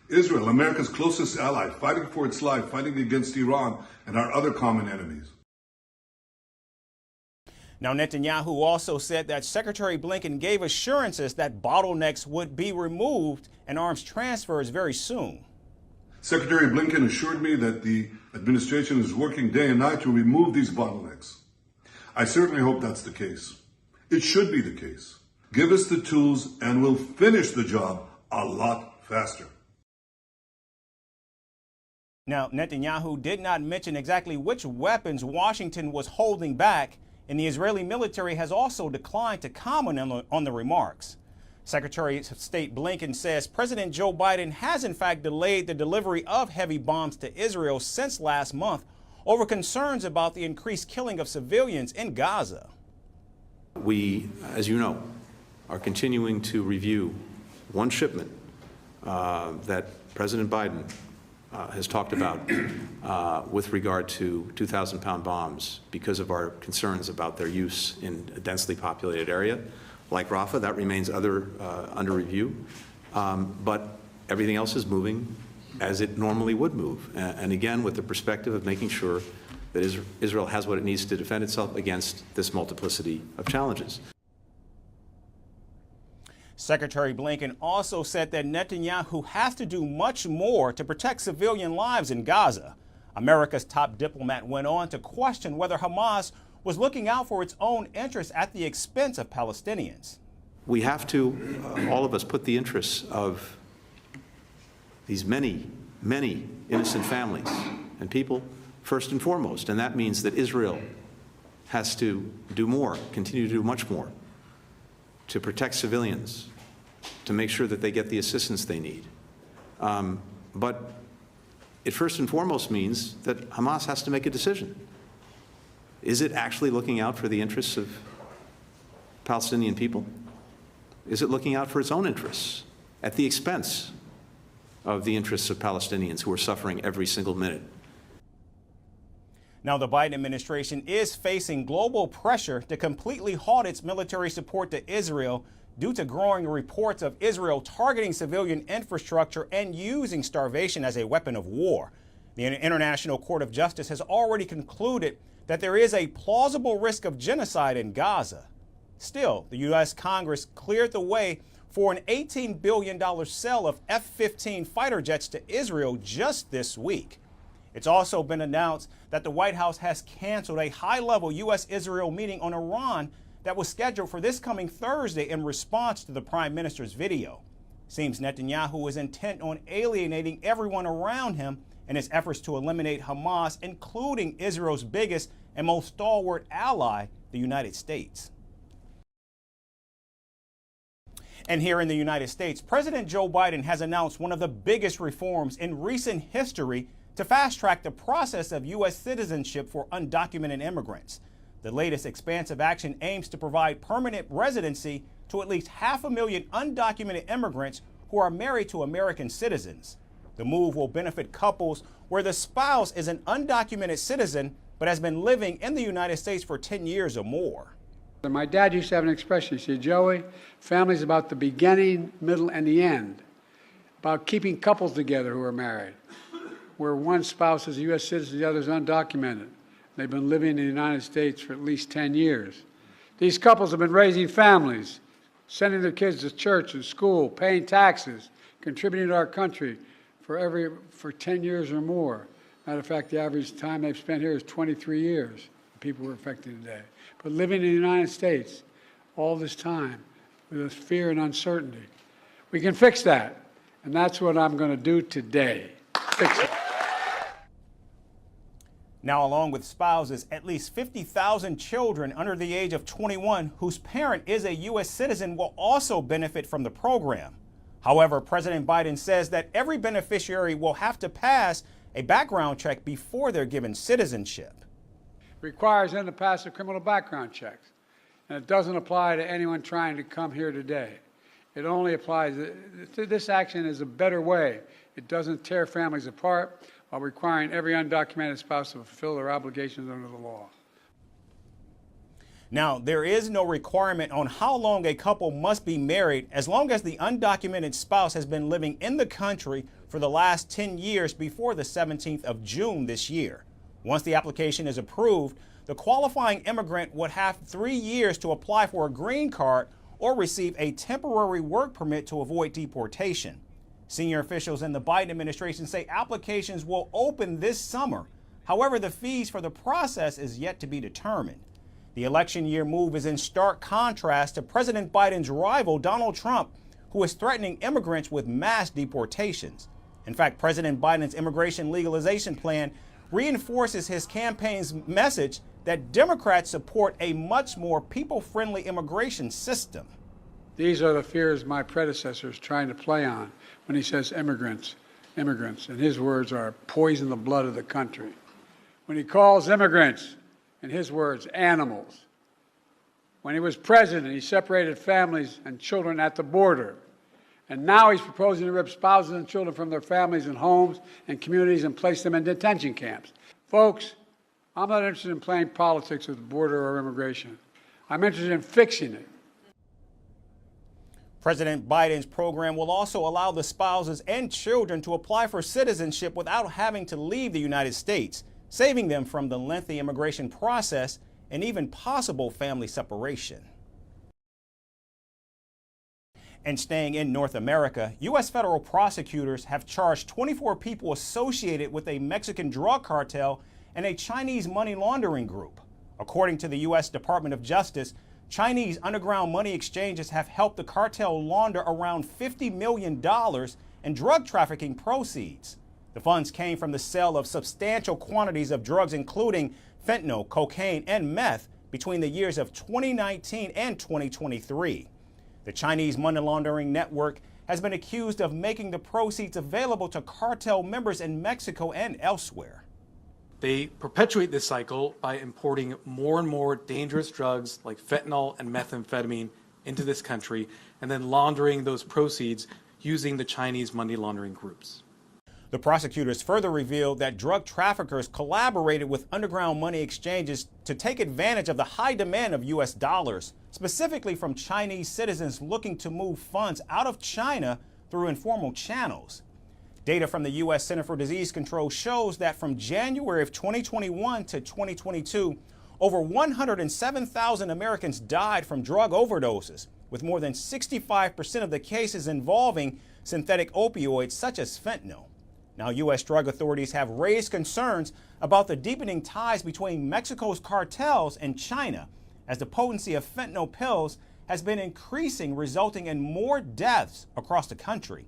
Israel, America's closest ally, fighting for its life, fighting against Iran and our other common enemies. Now, Netanyahu also said that Secretary Blinken gave assurances that bottlenecks would be removed and arms transfers very soon. Secretary Blinken assured me that the administration is working day and night to remove these bottlenecks. I certainly hope that's the case. It should be the case. Give us the tools and we'll finish the job a lot faster. Now, Netanyahu did not mention exactly which weapons Washington was holding back, and the Israeli military has also declined to comment on the remarks. Secretary of State Blinken says President Joe Biden has in fact delayed the delivery of heavy bombs to Israel since last month over concerns about the increased killing of civilians in Gaza. We, as you know, are continuing to review one shipment that President Biden has talked about with regard to 2,000-pound bombs because of our concerns about their use in a densely populated area like Rafah. That remains under review. But everything else is moving as it normally would move. And again, with the perspective of making sure that Israel has what it needs to defend itself against this multiplicity of challenges. Secretary Blinken also said that Netanyahu has to do much more to protect civilian lives in Gaza. America's top diplomat went on to question whether Hamas was looking out for its own interests at the expense of Palestinians. We have to, all of us, put the interests of these many, many innocent families and people first and foremost. And that means that Israel has to do more, continue to do much more to protect civilians, to make sure that they get the assistance they need. But it first and foremost means that Hamas has to make a decision. Is it actually looking out for the interests of Palestinian people? Is it looking out for its own interests at the expense of the interests of Palestinians who are suffering every single minute? Now, the Biden administration is facing global pressure to completely halt its military support to Israel due to growing reports of Israel targeting civilian infrastructure and using starvation as a weapon of war. The International Court of Justice has already concluded that there is a plausible risk of genocide in Gaza. Still, the U.S. Congress cleared the way for an $18 billion sale of F-15 fighter jets to Israel just this week. It's also been announced that the White House has canceled a high-level U.S.-Israel meeting on Iran that was scheduled for this coming Thursday in response to the Prime Minister's video. Seems Netanyahu is intent on alienating everyone around him in his efforts to eliminate Hamas, including Israel's biggest and most stalwart ally, the United States. And here in the United States, President Joe Biden has announced one of the biggest reforms in recent history to fast-track the process of U.S. citizenship for undocumented immigrants. The latest expansive action aims to provide permanent residency to at least 500,000 undocumented immigrants who are married to American citizens. The move will benefit couples where the spouse is an undocumented citizen but has been living in the United States for 10 years or more. My dad used to have an expression. He said, Joey, family's about the beginning, middle, and the end, about keeping couples together who are married. where one spouse is a U.S. citizen, the other is undocumented. They've been living in the United States for at least 10 years. These couples have been raising families, sending their kids to church and school, paying taxes, contributing to our country for 10 years or more. Matter of fact, the average time they've spent here is 23 years, people were affected today. But living in the United States all this time with this fear and uncertainty. We can fix that, and that's what I'm going to do today. Fix it. Now, along with spouses, at least 50,000 children under the age of 21 whose parent is a U.S. citizen will also benefit from the program. However, President Biden says that every beneficiary will have to pass a background check before they're given citizenship. Requires them to pass a criminal background checks, and it doesn't apply to anyone trying to come here today. It only applies, this action is a better way. It doesn't tear families apart while requiring every undocumented spouse to fulfill their obligations under the law. Now, there is no requirement on how long a couple must be married as long as the undocumented spouse has been living in the country for the last 10 years before the 17th of June this year. Once the application is approved, the qualifying immigrant would have 3 years to apply for a green card or receive a temporary work permit to avoid deportation. Senior officials in the Biden administration say applications will open this summer. However, the fees for the process is yet to be determined. The election year move is in stark contrast to President Biden's rival, Donald Trump, who is threatening immigrants with mass deportations. In fact, President Biden's immigration legalization plan reinforces his campaign's message that Democrats support a much more people-friendly immigration system. These are the fears my predecessor is trying to play on when he says immigrants, immigrants, and his words are poison the blood of the country. When he calls immigrants, in his words, animals. When he was president, he separated families and children at the border. And now he's proposing to rip spouses and children from their families and homes and communities and place them in detention camps. Folks, I'm not interested in playing politics with the border or immigration. I'm interested in fixing it. President Biden's program will also allow the spouses and children to apply for citizenship without having to leave the United States, saving them from the lengthy immigration process and even possible family separation. And staying in North America, U.S. federal prosecutors have charged 24 people associated with a Mexican drug cartel and a Chinese money laundering group. According to the U.S. Department of Justice, Chinese underground money exchanges have helped the cartel launder around $50 million in drug trafficking proceeds. The funds came from the sale of substantial quantities of drugs, including fentanyl, cocaine, and meth, between the years of 2019 and 2023. The Chinese money laundering network has been accused of making the proceeds available to cartel members in Mexico and elsewhere. They perpetuate this cycle by importing more and more dangerous drugs like fentanyl and methamphetamine into this country and then laundering those proceeds using the Chinese money laundering groups. The prosecutors further revealed that drug traffickers collaborated with underground money exchanges to take advantage of the high demand of U.S. dollars, specifically from Chinese citizens looking to move funds out of China through informal channels. Data from the U.S. Center for Disease Control shows that from January of 2021 to 2022, over 107,000 Americans died from drug overdoses, with more than 65% of the cases involving synthetic opioids such as fentanyl. Now, U.S. drug authorities have raised concerns about the deepening ties between Mexico's cartels and China, as the potency of fentanyl pills has been increasing, resulting in more deaths across the country.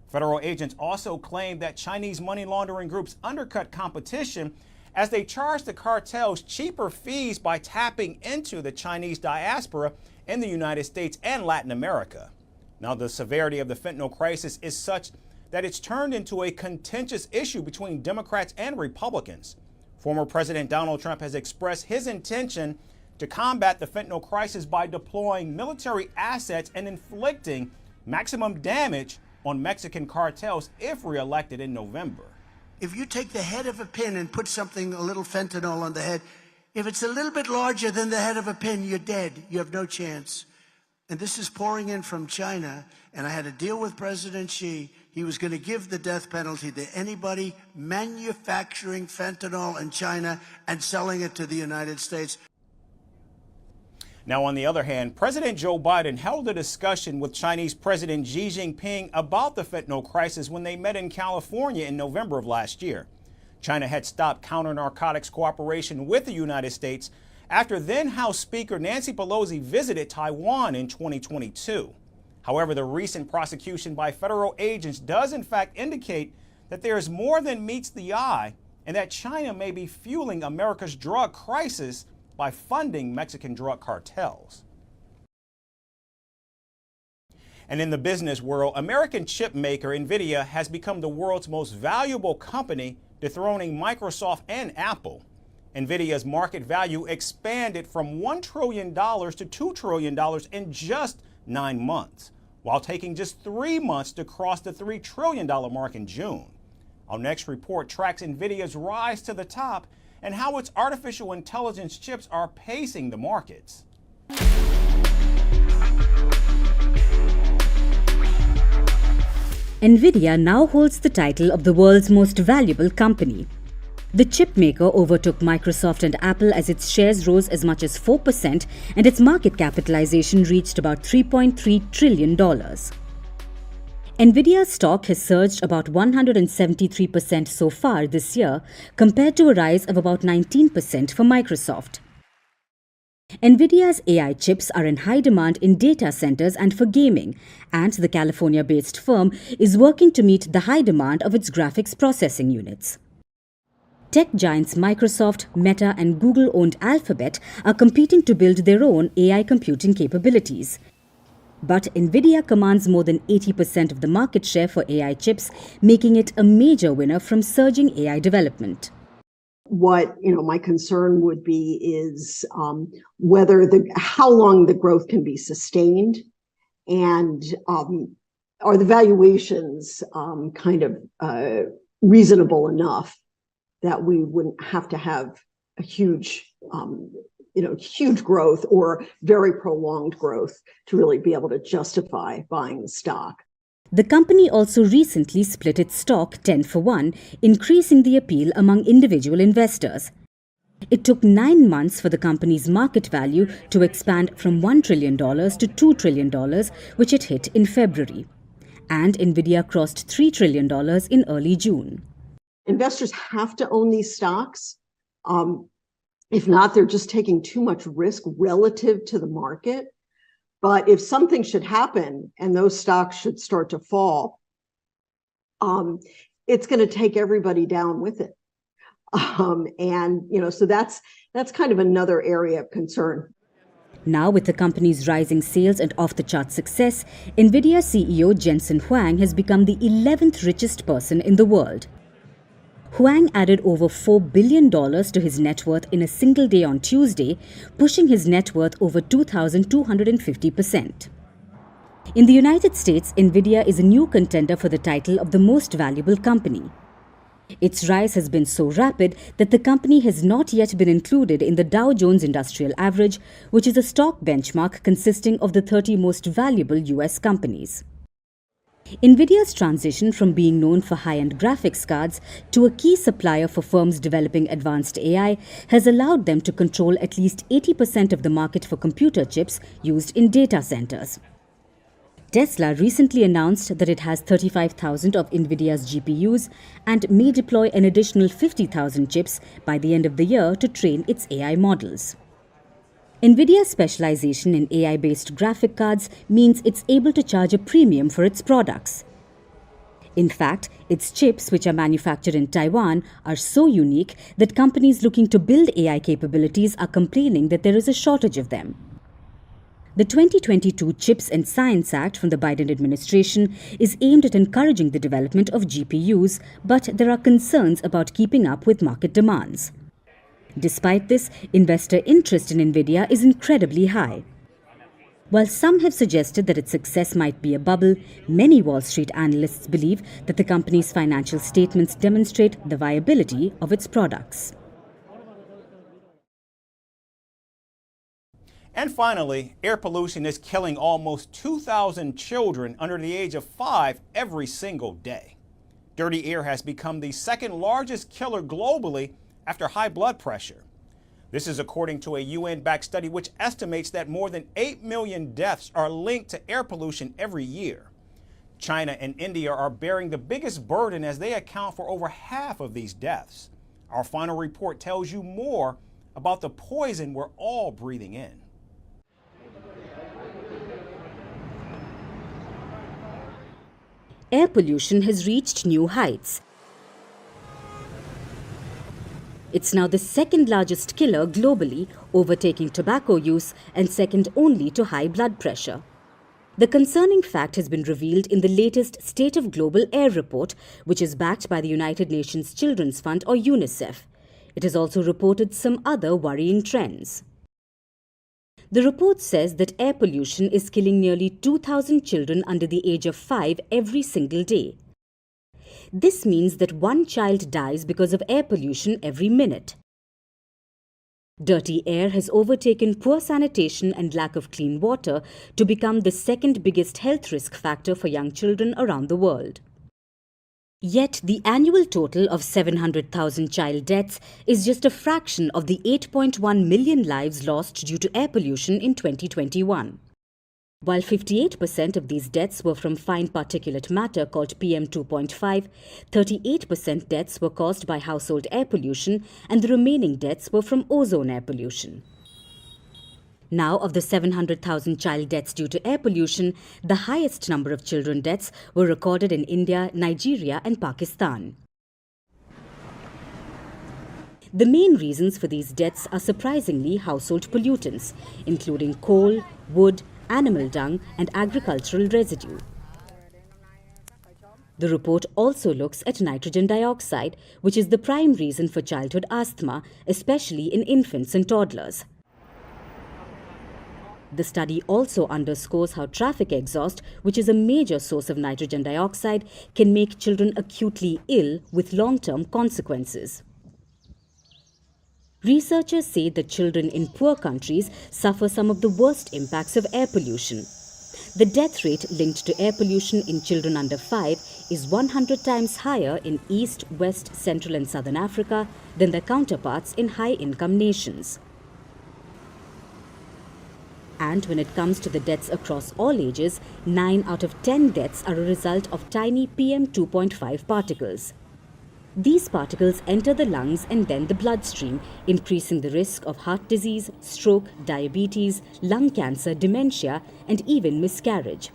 Federal agents also claim that Chinese money laundering groups undercut competition as they charge the cartels cheaper fees by tapping into the Chinese diaspora in the United States and Latin America. Now, the severity of the fentanyl crisis is such that it's turned into a contentious issue between Democrats and Republicans. Former President Donald Trump has expressed his intention to combat the fentanyl crisis by deploying military assets and inflicting maximum damage on Mexican cartels if reelected in November. If you take the head of a pin and put something, a little fentanyl on the head, if it's a little bit larger than the head of a pin, you're dead. You have no chance. And this is pouring in from China, and I had a deal with President Xi. He was going to give the death penalty to anybody manufacturing fentanyl in China and selling it to the United States. Now, on the other hand, President Joe Biden held a discussion with Chinese President Xi Jinping about the fentanyl crisis when they met in California in November of last year. China had stopped counter-narcotics cooperation with the United States after then House Speaker Nancy Pelosi visited Taiwan in 2022. However, the recent prosecution by federal agents does in fact indicate that there is more than meets the eye and that China may be fueling America's drug crisis by funding Mexican drug cartels. And in the business world, American chip maker NVIDIA has become the world's most valuable company, dethroning Microsoft and Apple. NVIDIA's market value expanded from $1 trillion to $2 trillion in just 9 months, while taking just 3 months to cross the $3 trillion mark in June. Our next report tracks NVIDIA's rise to the top and how its artificial intelligence chips are pacing the markets. NVIDIA now holds the title of the world's most valuable company. The chipmaker overtook Microsoft and Apple as its shares rose as much as 4% and its market capitalization reached about $3.3 trillion. NVIDIA's stock has surged about 173% so far this year, compared to a rise of about 19% for Microsoft. NVIDIA's AI chips are in high demand in data centers and for gaming, and the California-based firm is working to meet the high demand of its graphics processing units. Tech giants Microsoft, Meta, and Google-owned Alphabet are competing to build their own AI computing capabilities. But NVIDIA commands more than 80% of the market share for AI chips, making it a major winner from surging AI development. What my concern would be is whether how long the growth can be sustained, and are the valuations reasonable enough that we wouldn't have to have a huge growth or very prolonged growth to really be able to justify buying the stock. The company also recently split its stock 10-for-1, increasing the appeal among individual investors. It took 9 months for the company's market value to expand from $1 trillion to $2 trillion, which it hit in February. And NVIDIA crossed $3 trillion in early June. Investors have to own these stocks. If not, they're just taking too much risk relative to the market. But if something should happen and those stocks should start to fall, it's going to take everybody down with it. So that's kind of another area of concern. Now, with the company's rising sales and off-the-chart success, NVIDIA CEO Jensen Huang has become the 11th richest person in the world. Huang added over $4 billion to his net worth in a single day on Tuesday, pushing his net worth over 2,250%. In the United States, NVIDIA is a new contender for the title of the most valuable company. Its rise has been so rapid that the company has not yet been included in the Dow Jones Industrial Average, which is a stock benchmark consisting of the 30 most valuable US companies. NVIDIA's transition from being known for high-end graphics cards to a key supplier for firms developing advanced AI has allowed them to control at least 80% of the market for computer chips used in data centers. Tesla recently announced that it has 35,000 of NVIDIA's GPUs and may deploy an additional 50,000 chips by the end of the year to train its AI models. NVIDIA's specialization in AI-based graphic cards means it's able to charge a premium for its products. In fact, its chips, which are manufactured in Taiwan, are so unique that companies looking to build AI capabilities are complaining that there is a shortage of them. The 2022 CHIPS and Science Act from the Biden administration is aimed at encouraging the development of GPUs, but there are concerns about keeping up with market demands. Despite this, investor interest in NVIDIA is incredibly high. While some have suggested that its success might be a bubble, many Wall Street analysts believe that the company's financial statements demonstrate the viability of its products. And finally, air pollution is killing almost 2,000 children under the age of 5 every single day. Dirty air has become the second largest killer globally after high blood pressure. This is according to a UN-backed study which estimates that more than 8 million deaths are linked to air pollution every year. China and India are bearing the biggest burden as they account for over half of these deaths. Our final report tells you more about the poison we're all breathing in. Air pollution has reached new heights. It's now the second largest killer globally, overtaking tobacco use and second only to high blood pressure. The concerning fact has been revealed in the latest State of Global Air report, which is backed by the United Nations Children's Fund or UNICEF. It has also reported some other worrying trends. The report says that air pollution is killing nearly 2,000 children under the age of 5 every single day. This means that one child dies because of air pollution every minute. Dirty air has overtaken poor sanitation and lack of clean water to become the second biggest health risk factor for young children around the world. Yet the annual total of 700,000 child deaths is just a fraction of the 8.1 million lives lost due to air pollution in 2021. While 58% of these deaths were from fine particulate matter called PM 2.5, 38% deaths were caused by household air pollution and the remaining deaths were from ozone air pollution. Now, of the 700,000 child deaths due to air pollution, the highest number of children deaths were recorded in India, Nigeria and Pakistan. The main reasons for these deaths are surprisingly household pollutants, including coal, wood, animal dung and agricultural residue. The report also looks at nitrogen dioxide, which is the prime reason for childhood asthma, especially in infants and toddlers. The study also underscores how traffic exhaust, which is a major source of nitrogen dioxide, can make children acutely ill with long-term consequences. Researchers say that children in poor countries suffer some of the worst impacts of air pollution. The death rate linked to air pollution in children under 5 is 100 times higher in East, West, Central and Southern Africa than their counterparts in high-income nations. And when it comes to the deaths across all ages, 9 out of 10 deaths are a result of tiny PM 2.5 particles. These particles enter the lungs and then the bloodstream, increasing the risk of heart disease, stroke, diabetes, lung cancer, dementia, and even miscarriage.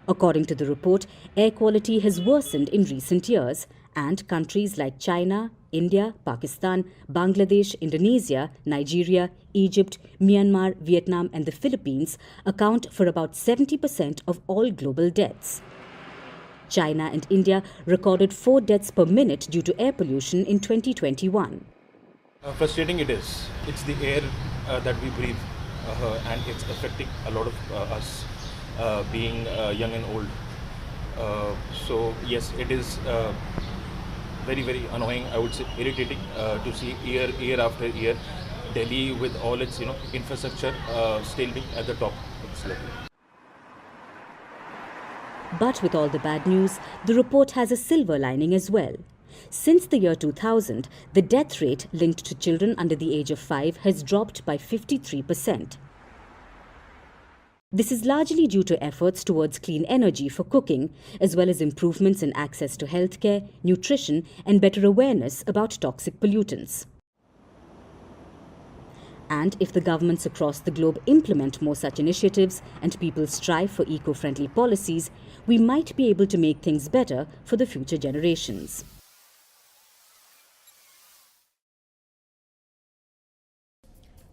According to the report, air quality has worsened in recent years, and countries like China, India, Pakistan, Bangladesh, Indonesia, Nigeria, Egypt, Myanmar, Vietnam, and the Philippines account for about 70% of all global deaths. China and India recorded 4 deaths per minute due to air pollution in 2021. Frustrating it is. It's the air that we breathe and it's affecting a lot of us being young and old. So yes, it is very, very annoying, I would say irritating to see year after year Delhi with all its infrastructure still being at the top of this level. But with all the bad news, the report has a silver lining as well. Since the year 2000, the death rate linked to children under the age of 5 has dropped by 53%. This is largely due to efforts towards clean energy for cooking, as well as improvements in access to healthcare, nutrition, and better awareness about toxic pollutants. And if the governments across the globe implement more such initiatives and people strive for eco-friendly policies, we might be able to make things better for the future generations.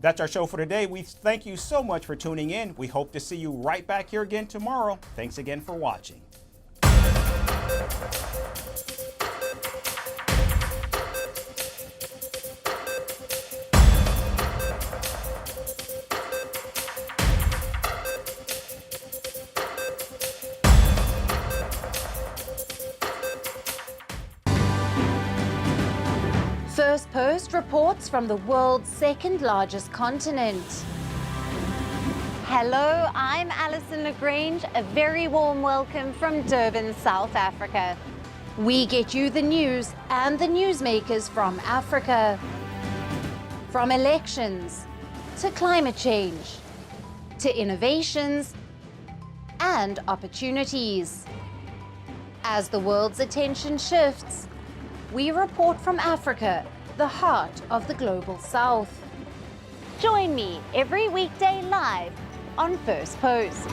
That's our show for today. We thank you so much for tuning in. We hope to see you right back here again tomorrow. Thanks again for watching. Firstpost reports from the world's second largest continent. Hello, I'm Alison Lagrange. A very warm welcome from Durban, South Africa. We get you the news and the newsmakers from Africa. From elections to climate change to innovations and opportunities. As the world's attention shifts, we report from Africa, the heart of the global south. Join me every weekday live on First Post.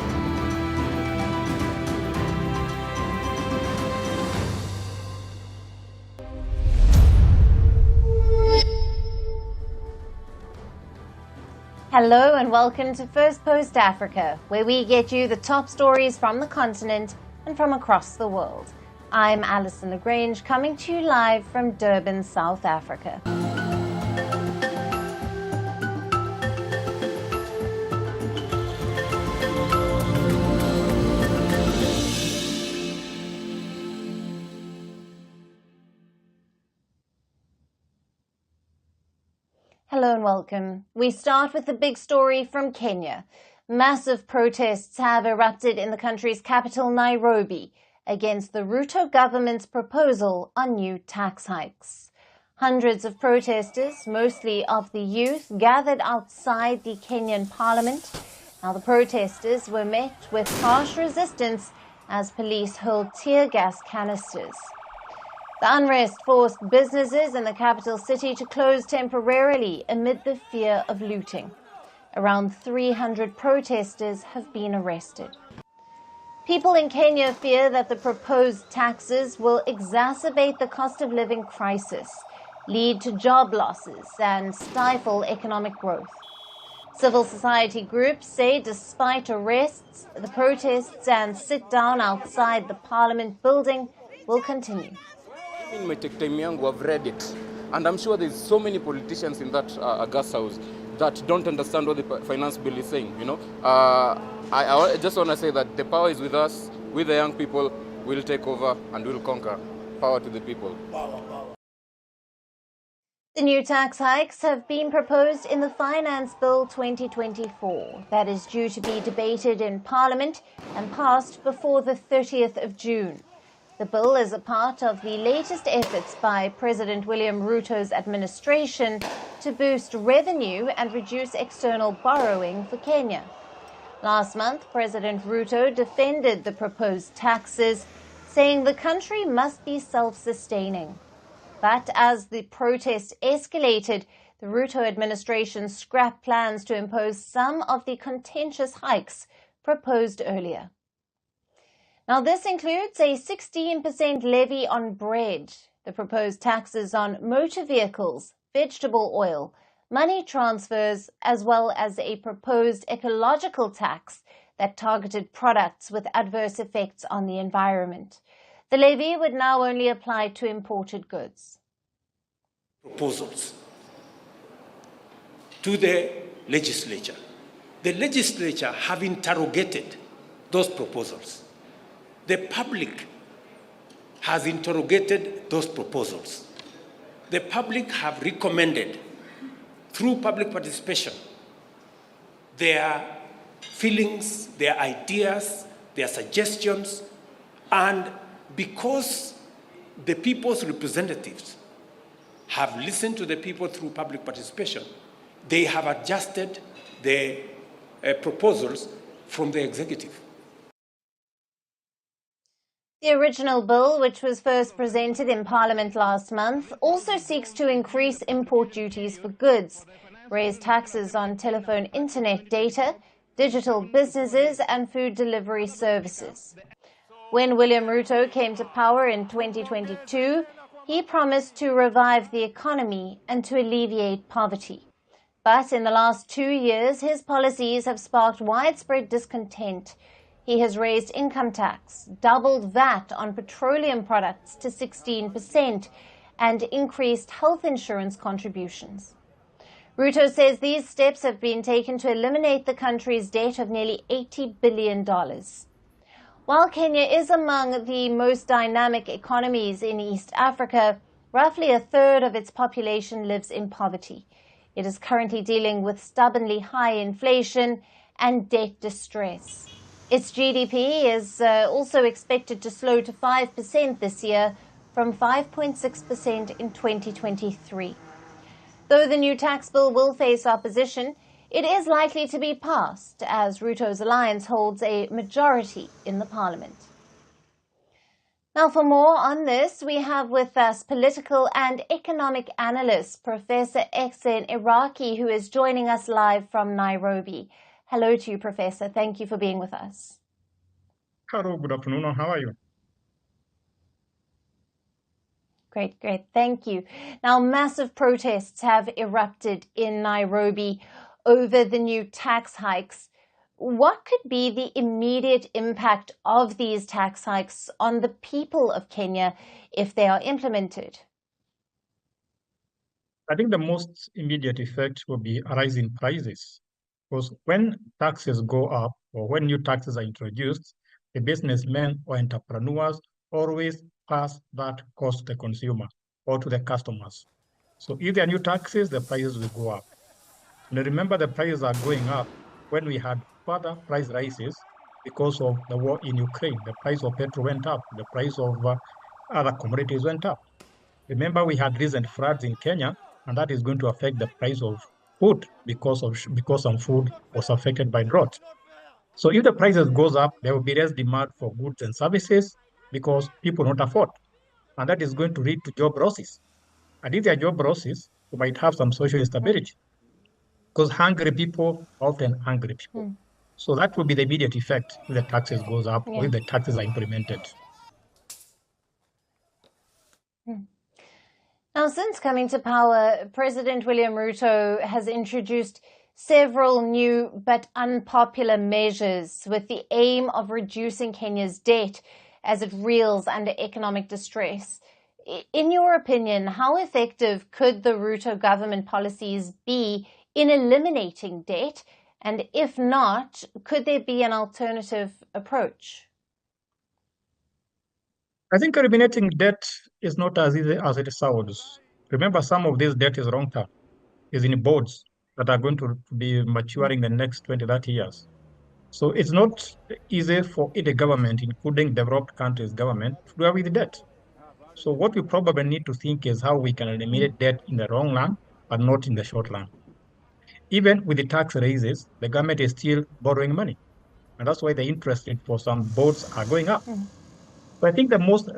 Hello and welcome to First Post Africa, where we get you the top stories from the continent and from across the world. I'm Alison Lagrange, coming to you live from Durban, South Africa. Hello and welcome. We start with the big story from Kenya. Massive protests have erupted in the country's capital, Nairobi, against the Ruto government's proposal on new tax hikes. Hundreds of protesters, mostly of the youth, gathered outside the Kenyan parliament. Now, the protesters were met with harsh resistance as police hurled tear gas canisters. The unrest forced businesses in the capital city to close temporarily amid the fear of looting. Around 300 protesters have been arrested. People in Kenya fear that the proposed taxes will exacerbate the cost of living crisis, lead to job losses, and stifle economic growth. Civil society groups say despite arrests, the protests and sit-down outside the parliament building will continue. In my tech time yangu, I've read it, and I'm sure there's so many politicians in that gas house that don't understand what the finance bill is saying. You know, I just want to say that the power is with us. We, the young people, will take over and will conquer. Power to the people. The new tax hikes have been proposed in the Finance Bill 2024 that is due to be debated in Parliament and passed before the 30th of June. The bill is a part of the latest efforts by President William Ruto's administration to boost revenue and reduce external borrowing for Kenya. Last month, President Ruto defended the proposed taxes, saying the country must be self-sustaining. But as the protest escalated, the Ruto administration scrapped plans to impose some of the contentious hikes proposed earlier. Now, this includes a 16% levy on bread, the proposed taxes on motor vehicles, vegetable oil, money transfers, as well as a proposed ecological tax that targeted products with adverse effects on the environment. The levy would now only apply to imported goods. Proposals to the legislature. The legislature have interrogated those proposals. The public has interrogated those proposals. The public have recommended, through public participation, their feelings, their ideas, their suggestions, and because the people's representatives have listened to the people through public participation, they have adjusted the proposals from the executive. The original bill, which was first presented in Parliament last month, also seeks to increase import duties for goods, raise taxes on telephone internet data, digital businesses and food delivery services. When William Ruto came to power in 2022, he promised to revive the economy and to alleviate poverty. But in the last 2 years, his policies have sparked widespread discontent. He has raised income tax, doubled VAT on petroleum products to 16%, and increased health insurance contributions. Ruto says these steps have been taken to eliminate the country's debt of nearly $80 billion. While Kenya is among the most dynamic economies in East Africa, roughly a third of its population lives in poverty. It is currently dealing with stubbornly high inflation and debt distress. Its GDP is also expected to slow to 5% this year from 5.6% in 2023. Though the new tax bill will face opposition, it is likely to be passed as Ruto's alliance holds a majority in the parliament. Now, for more on this, we have with us political and economic analyst Professor Ehsen Iraqi, who is joining us live from Nairobi. Hello to you, Professor. Thank you for being with us. Hello, good afternoon. How are you? Great. Thank you. Now, massive protests have erupted in Nairobi over the new tax hikes. What could be the immediate impact of these tax hikes on the people of Kenya if they are implemented? I think the most immediate effect will be a rise in prices. Because when taxes go up or when new taxes are introduced, the businessmen or entrepreneurs always pass that cost to the consumer or to the customers. So if there are new taxes, the prices will go up. And remember, the prices are going up when we had further price rises because of the war in Ukraine. The price of petrol went up. The price of other commodities went up. Remember, we had recent floods in Kenya, and that is going to affect the price of food because some food was affected by drought. So if the prices goes up, there will be less demand for goods and services because people don't afford. And that is going to lead to job losses. And if there are job losses, we might have some social instability because hungry people are often angry people. So that will be the immediate effect if the taxes goes up or if the taxes are implemented. Now, since coming to power, President William Ruto has introduced several new but unpopular measures with the aim of reducing Kenya's debt as it reels under economic distress. In your opinion, how effective could the Ruto government policies be in eliminating debt? And if not, could there be an alternative approach? I think eliminating debt is not as easy as it sounds. Remember, some of this debt is long-term, is in bonds that are going to be maturing the next 20, 30 years. So it's not easy for the government, including developed countries' government, to deal with debt. So what we probably need to think is how we can eliminate debt in the long run, but not in the short run. Even with the tax raises, the government is still borrowing money. And that's why the interest rate for some bonds are going up. So I think the most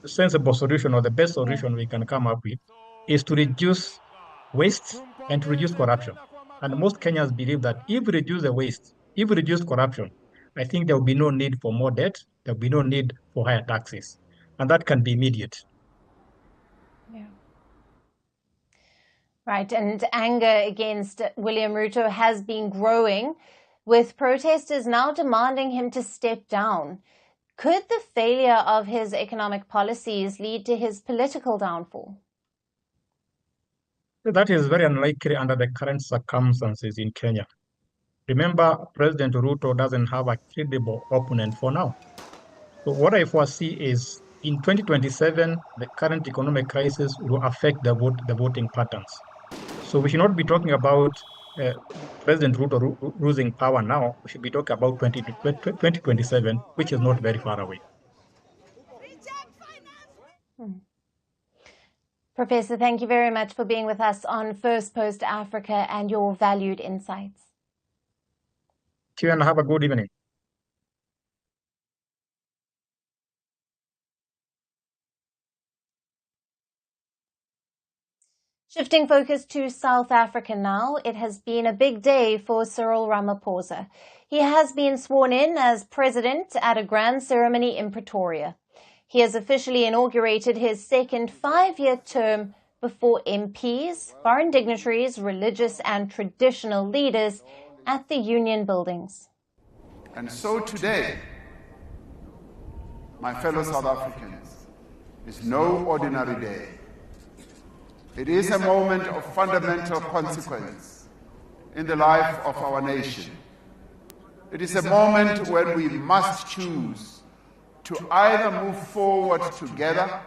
sensible solution or the best solution we can come up with is to reduce waste and to reduce corruption. And most Kenyans believe that if we reduce the waste, if we reduce corruption, I think there will be no need for more debt, there will be no need for higher taxes. And that can be immediate. Yeah. Right, and anger against William Ruto has been growing, with protesters now demanding him to step down. Could the failure of his economic policies lead to his political downfall? That is very unlikely under the current circumstances in Kenya. Remember, President Ruto doesn't have a credible opponent for now. So what I foresee is in 2027, the current economic crisis will affect the voting patterns. So we should not be talking about President Ruto losing power now. We should be talking about 2027, which is not very far away. Professor, thank you very much for being with us on Firstpost Africa and your valued insights. Thank you and have a good evening. Shifting focus to South Africa now, it has been a big day for Cyril Ramaphosa. He has been sworn in as president at a grand ceremony in Pretoria. He has officially inaugurated his second 5-year term before MPs, foreign dignitaries, religious and traditional leaders at the Union buildings. And so today, my fellow South Africans, is no ordinary day. It is a moment of fundamental consequence in the life of our nation. It is a moment when we must choose to either move forward together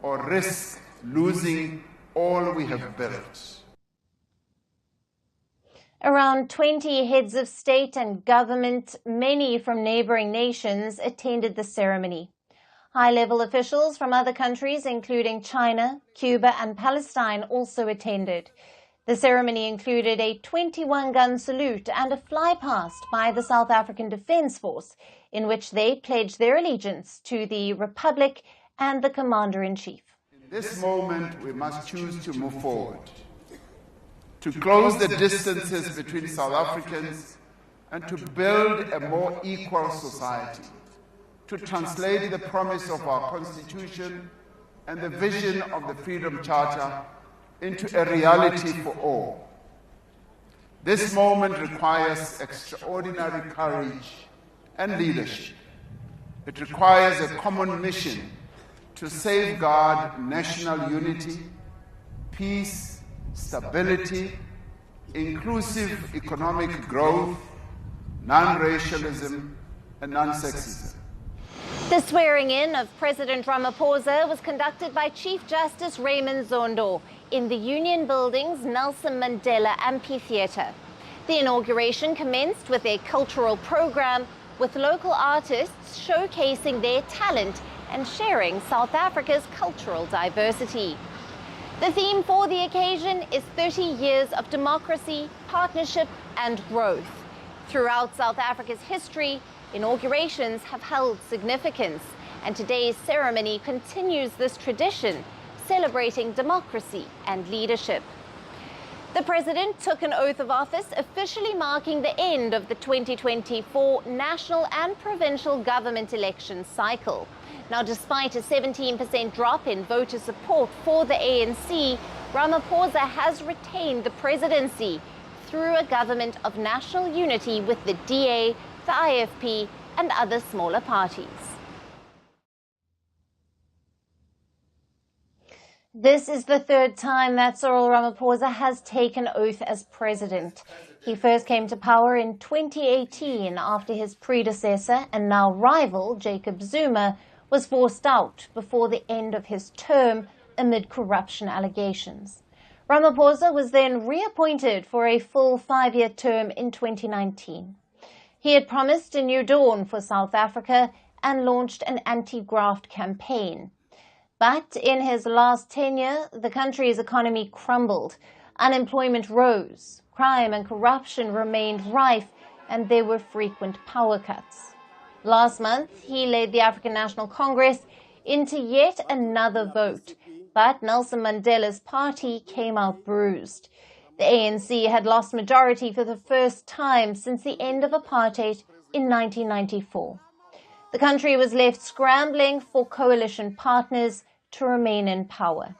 or risk losing all we have built. Around 20 heads of state and government, many from neighboring nations, attended the ceremony. High-level officials from other countries, including China, Cuba and Palestine, also attended. The ceremony included a 21-gun salute and a flypast by the South African Defence Force, in which they pledged their allegiance to the Republic and the Commander-in-Chief. In this moment, we must choose to move forward, to close the distances between South Africans and to build a more equal society, to translate the promise of our Constitution and the vision of the Freedom Charter into a reality for all. This moment requires extraordinary courage and leadership. It requires a common mission to safeguard national unity, peace, stability, inclusive economic growth, non-racialism, and non-sexism. The swearing-in of President Ramaphosa was conducted by Chief Justice Raymond Zondo in the Union Building's Nelson Mandela Amphitheatre. The inauguration commenced with a cultural program with local artists showcasing their talent and sharing South Africa's cultural diversity. The theme for the occasion is 30 years of democracy, partnership and growth. Throughout South Africa's history, inaugurations have held significance, and today's ceremony continues this tradition, celebrating democracy and leadership. The President took an oath of office, officially marking the end of the 2024 national and provincial government election cycle. Now, despite a 17% drop in voter support for the ANC, Ramaphosa has retained the presidency through a government of national unity with the DA, the IFP and other smaller parties. This is the third time that Cyril Ramaphosa has taken oath as president. He first came to power in 2018 after his predecessor and now rival, Jacob Zuma, was forced out before the end of his term amid corruption allegations. Ramaphosa was then reappointed for a full 5-year term in 2019. He had promised a new dawn for South Africa and launched an anti-graft campaign. But in his last tenure, the country's economy crumbled, unemployment rose, crime and corruption remained rife, and there were frequent power cuts. Last month, he led the African National Congress into yet another vote, but Nelson Mandela's party came out bruised. The ANC had lost majority for the first time since the end of apartheid in 1994. The country was left scrambling for coalition partners to remain in power.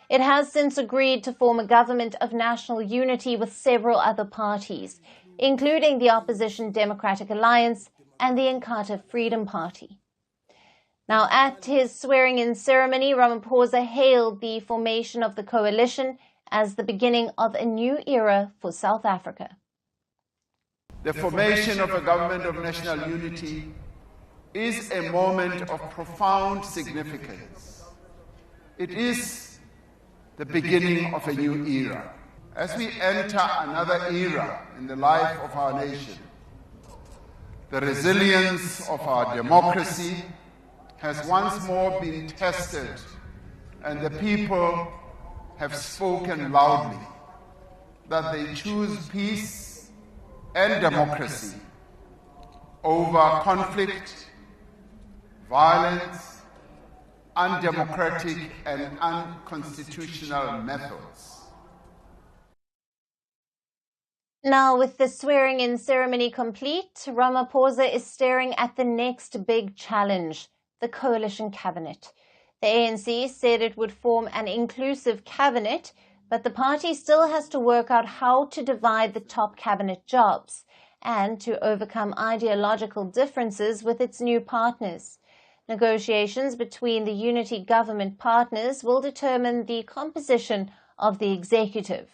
It has since agreed to form a government of national unity with several other parties, including the opposition Democratic Alliance and the Inkatha Freedom Party. Now, at his swearing-in ceremony, Ramaphosa hailed the formation of the coalition as the beginning of a new era for South Africa. The formation of a government of national unity is a moment of profound significance. It is the beginning of a new era. As we enter another era in the life of our nation, the resilience of our democracy has once more been tested, and the people have spoken loudly that they choose peace and democracy over conflict, violence, undemocratic and unconstitutional methods. Now, with the swearing-in ceremony complete, Ramaphosa is staring at the next big challenge, the coalition cabinet. The ANC said it would form an inclusive cabinet, but the party still has to work out how to divide the top cabinet jobs and to overcome ideological differences with its new partners. Negotiations between the unity government partners will determine the composition of the executive.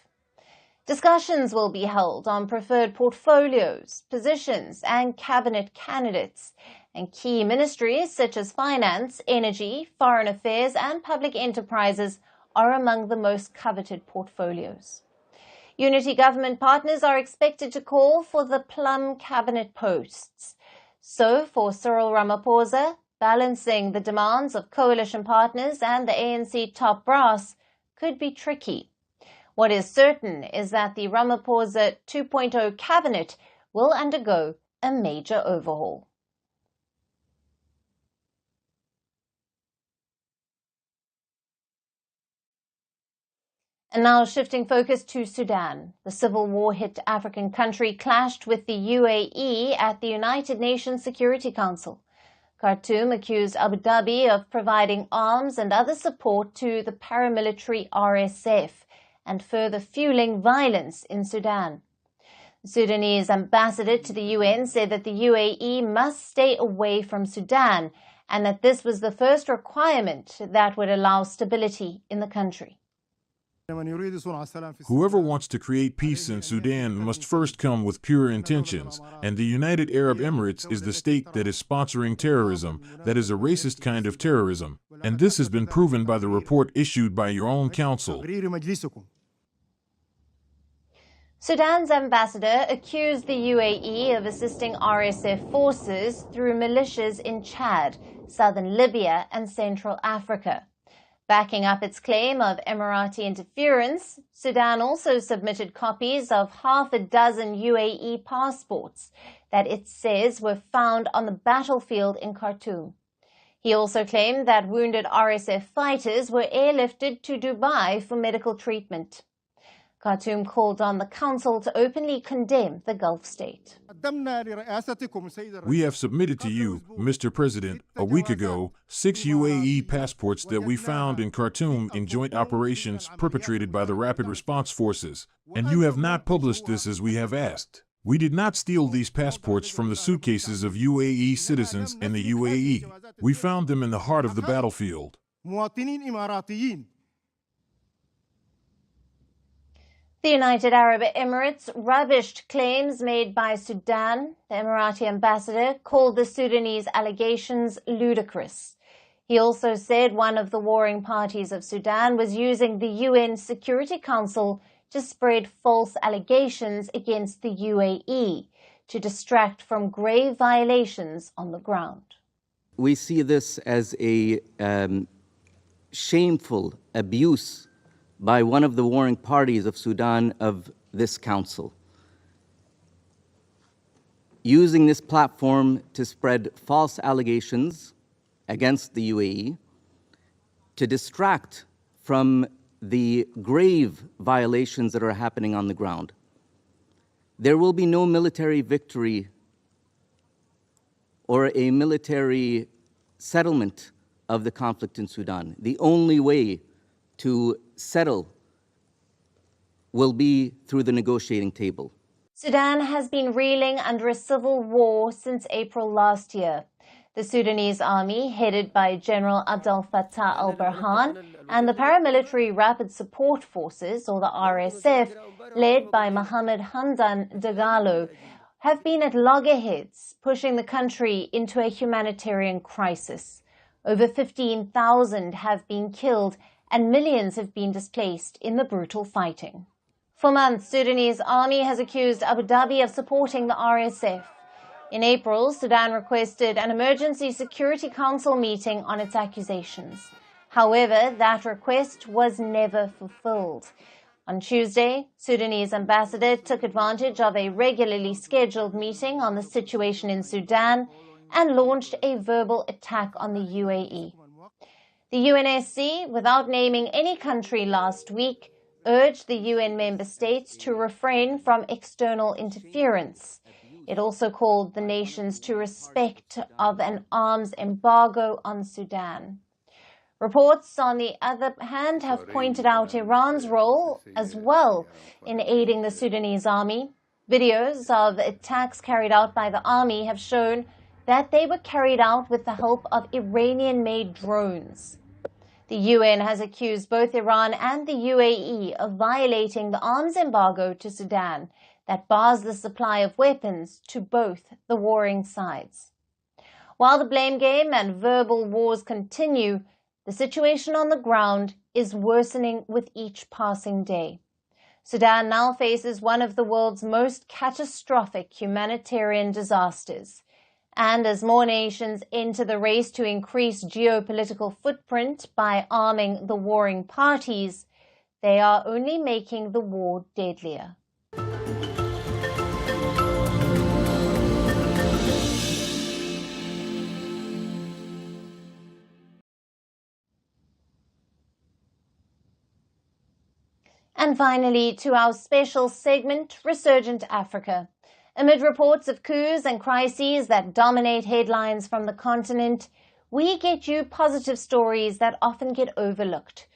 Discussions will be held on preferred portfolios, positions, and cabinet candidates, and key ministries such as finance, energy, foreign affairs, and public enterprises are among the most coveted portfolios. Unity government partners are expected to call for the plum cabinet posts. So, for Cyril Ramaphosa, balancing the demands of coalition partners and the ANC top brass could be tricky. What is certain is that the Ramaphosa 2.0 cabinet will undergo a major overhaul. And now shifting focus to Sudan. The civil war-hit African country clashed with the UAE at the United Nations Security Council. Khartoum accused Abu Dhabi of providing arms and other support to the paramilitary RSF and further fueling violence in Sudan. The Sudanese ambassador to the UN said that the UAE must stay away from Sudan and that this was the first requirement that would allow stability in the country. Whoever wants to create peace in Sudan must first come with pure intentions, and the United Arab Emirates is the state that is sponsoring terrorism, that is a racist kind of terrorism, and this has been proven by the report issued by your own council. Sudan's ambassador accused the UAE of assisting RSF forces through militias in Chad, southern Libya, and Central Africa. Backing up its claim of Emirati interference, Sudan also submitted copies of half a dozen UAE passports that it says were found on the battlefield in Khartoum. He also claimed that wounded RSF fighters were airlifted to Dubai for medical treatment. Khartoum called on the council to openly condemn the Gulf state. We have submitted to you, Mr. President, a week ago, 6 UAE passports that we found in Khartoum in joint operations perpetrated by the Rapid Response Forces, and you have not published this as we have asked. We did not steal these passports from the suitcases of UAE citizens in the UAE. We found them in the heart of the battlefield. The United Arab Emirates rubbished claims made by Sudan. The Emirati ambassador called the Sudanese allegations ludicrous. He also said one of the warring parties of Sudan was using the UN Security Council to spread false allegations against the UAE to distract from grave violations on the ground. We see this as a shameful abuse by one of the warring parties of Sudan of this council, using this platform to spread false allegations against the UAE, to distract from the grave violations that are happening on the ground. There will be no military victory or a military settlement of the conflict in Sudan. The only way to settle will be through the negotiating table. Sudan has been reeling under a civil war since April last year. The Sudanese army, headed by General Abdel Fattah al-Burhan, and the paramilitary Rapid Support Forces, or the RSF, led by Mohammed Hamdan Dagalo, have been at loggerheads, pushing the country into a humanitarian crisis. Over 15,000 have been killed and millions have been displaced in the brutal fighting. For months, Sudanese army has accused Abu Dhabi of supporting the RSF. In April, Sudan requested an emergency Security Council meeting on its accusations. However, that request was never fulfilled. On Tuesday, Sudanese ambassador took advantage of a regularly scheduled meeting on the situation in Sudan and launched a verbal attack on the UAE. The UNSC, without naming any country last week, urged the UN member states to refrain from external interference. It also called the nations to respect of an arms embargo on Sudan. Reports, on the other hand, have pointed out Iran's role as well in aiding the Sudanese army. Videos of attacks carried out by the army have shown that they were carried out with the help of Iranian-made drones. The UN has accused both Iran and the UAE of violating the arms embargo to Sudan that bars the supply of weapons to both the warring sides. While the blame game and verbal wars continue, the situation on the ground is worsening with each passing day. Sudan now faces one of the world's most catastrophic humanitarian disasters. And as more nations enter the race to increase geopolitical footprint by arming the warring parties, they are only making the war deadlier. And finally, to our special segment, Resurgent Africa. Amid reports of coups and crises that dominate headlines from the continent, we get you positive stories that often get overlooked.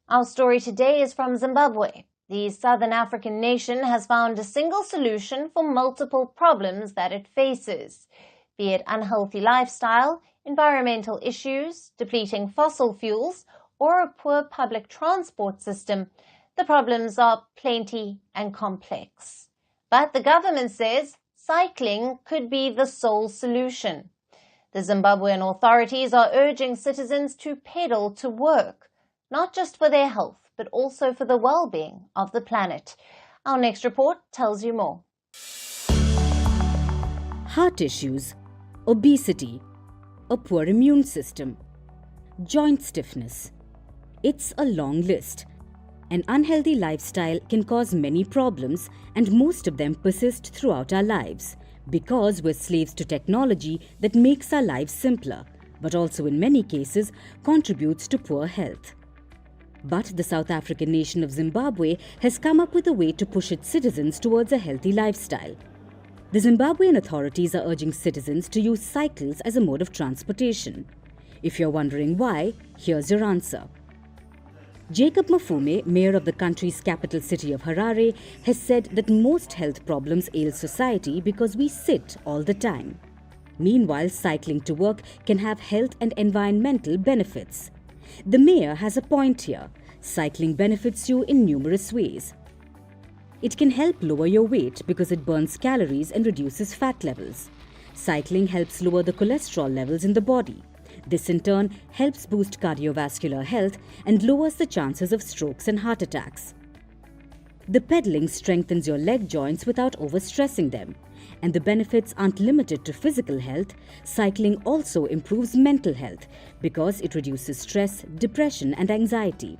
Our story today is from Zimbabwe. The southern African nation has found a single solution for multiple problems that it faces, be it unhealthy lifestyle, environmental issues, depleting fossil fuels, or a poor public transport system. The problems are plenty and complex. But the government says cycling could be the sole solution. The Zimbabwean authorities are urging citizens to pedal to work, not just for their health, but also for the well-being of the planet. Our next report tells you more. Heart issues, obesity, a poor immune system, joint stiffness. It's a long list. An unhealthy lifestyle can cause many problems, and most of them persist throughout our lives because we're slaves to technology that makes our lives simpler, but also in many cases contributes to poor health. But the South African nation of Zimbabwe has come up with a way to push its citizens towards a healthy lifestyle. The Zimbabwean authorities are urging citizens to use cycles as a mode of transportation. If you're wondering why, here's your answer. Jacob Mafume, mayor of the country's capital city of Harare, has said that most health problems ail society because we sit all the time. Meanwhile, cycling to work can have health and environmental benefits. The mayor has a point here. Cycling benefits you in numerous ways. It can help lower your weight because it burns calories and reduces fat levels. Cycling helps lower the cholesterol levels in the body. This in turn helps boost cardiovascular health and lowers the chances of strokes and heart attacks. The pedaling strengthens your leg joints without overstressing them. And the benefits aren't limited to physical health. Cycling also improves mental health because it reduces stress, depression and anxiety.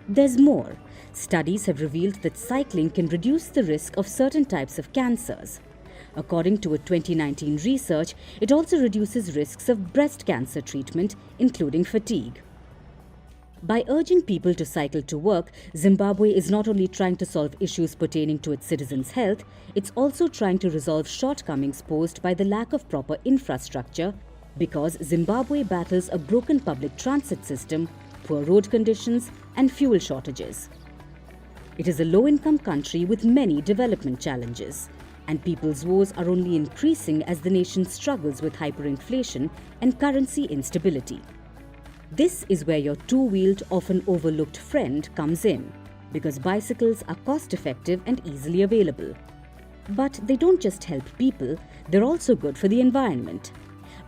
There's more. Studies have revealed that cycling can reduce the risk of certain types of cancers. According to a 2019 research, it also reduces risks of breast cancer treatment, including fatigue. By urging people to cycle to work, Zimbabwe is not only trying to solve issues pertaining to its citizens' health, it's also trying to resolve shortcomings posed by the lack of proper infrastructure because Zimbabwe battles a broken public transit system, poor road conditions, and fuel shortages. It is a low-income country with many development challenges. And people's woes are only increasing as the nation struggles with hyperinflation and currency instability. This is where your two-wheeled, often overlooked friend comes in, because bicycles are cost-effective and easily available. But they don't just help people, they're also good for the environment.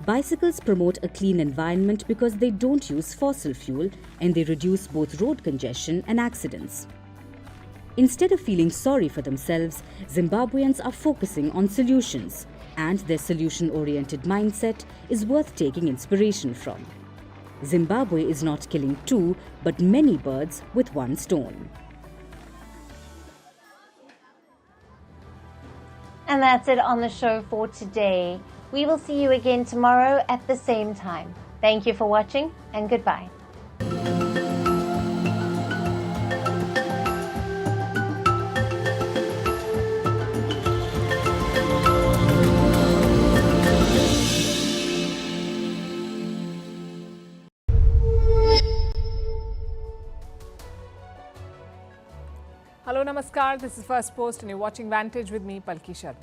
Bicycles promote a clean environment because they don't use fossil fuel and they reduce both road congestion and accidents. Instead of feeling sorry for themselves, Zimbabweans are focusing on solutions, and their solution-oriented mindset is worth taking inspiration from. Zimbabwe is not killing two, but many birds with one stone. And that's it on the show for today. We will see you again tomorrow at the same time. Thank you for watching, and goodbye. Hello, Namaskar. This is Firstpost and you're watching Vantage with me, Palki Sharma.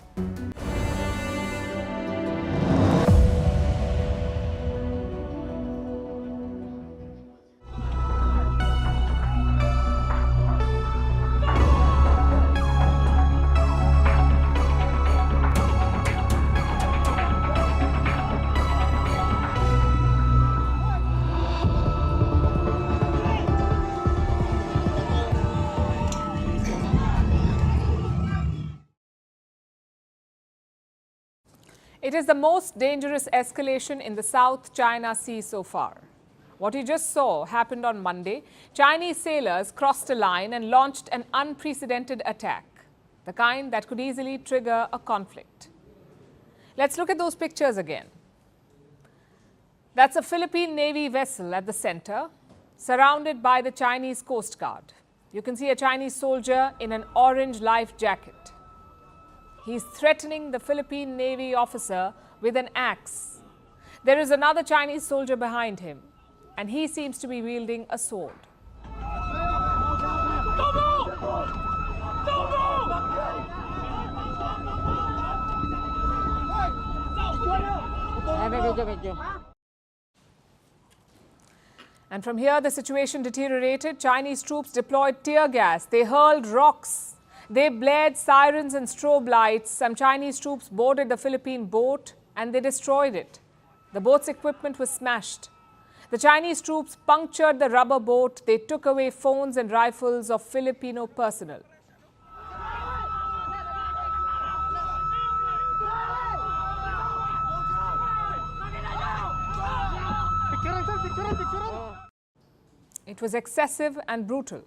It is the most dangerous escalation in the South China Sea so far. What you just saw happened on Monday. Chinese sailors crossed a line and launched an unprecedented attack, the kind that could easily trigger a conflict. Let's look at those pictures again. That's a Philippine Navy vessel at the center, surrounded by the Chinese Coast Guard. You can see a Chinese soldier in an orange life jacket. He's threatening the Philippine Navy officer with an axe. There is another Chinese soldier behind him, and he seems to be wielding a sword. And from here, the situation deteriorated. Chinese troops deployed tear gas. They hurled rocks. They blared sirens and strobe lights. Some Chinese troops boarded the Philippine boat and they destroyed it. The boat's equipment was smashed. The Chinese troops punctured the rubber boat. They took away phones and rifles of Filipino personnel. It was excessive and brutal.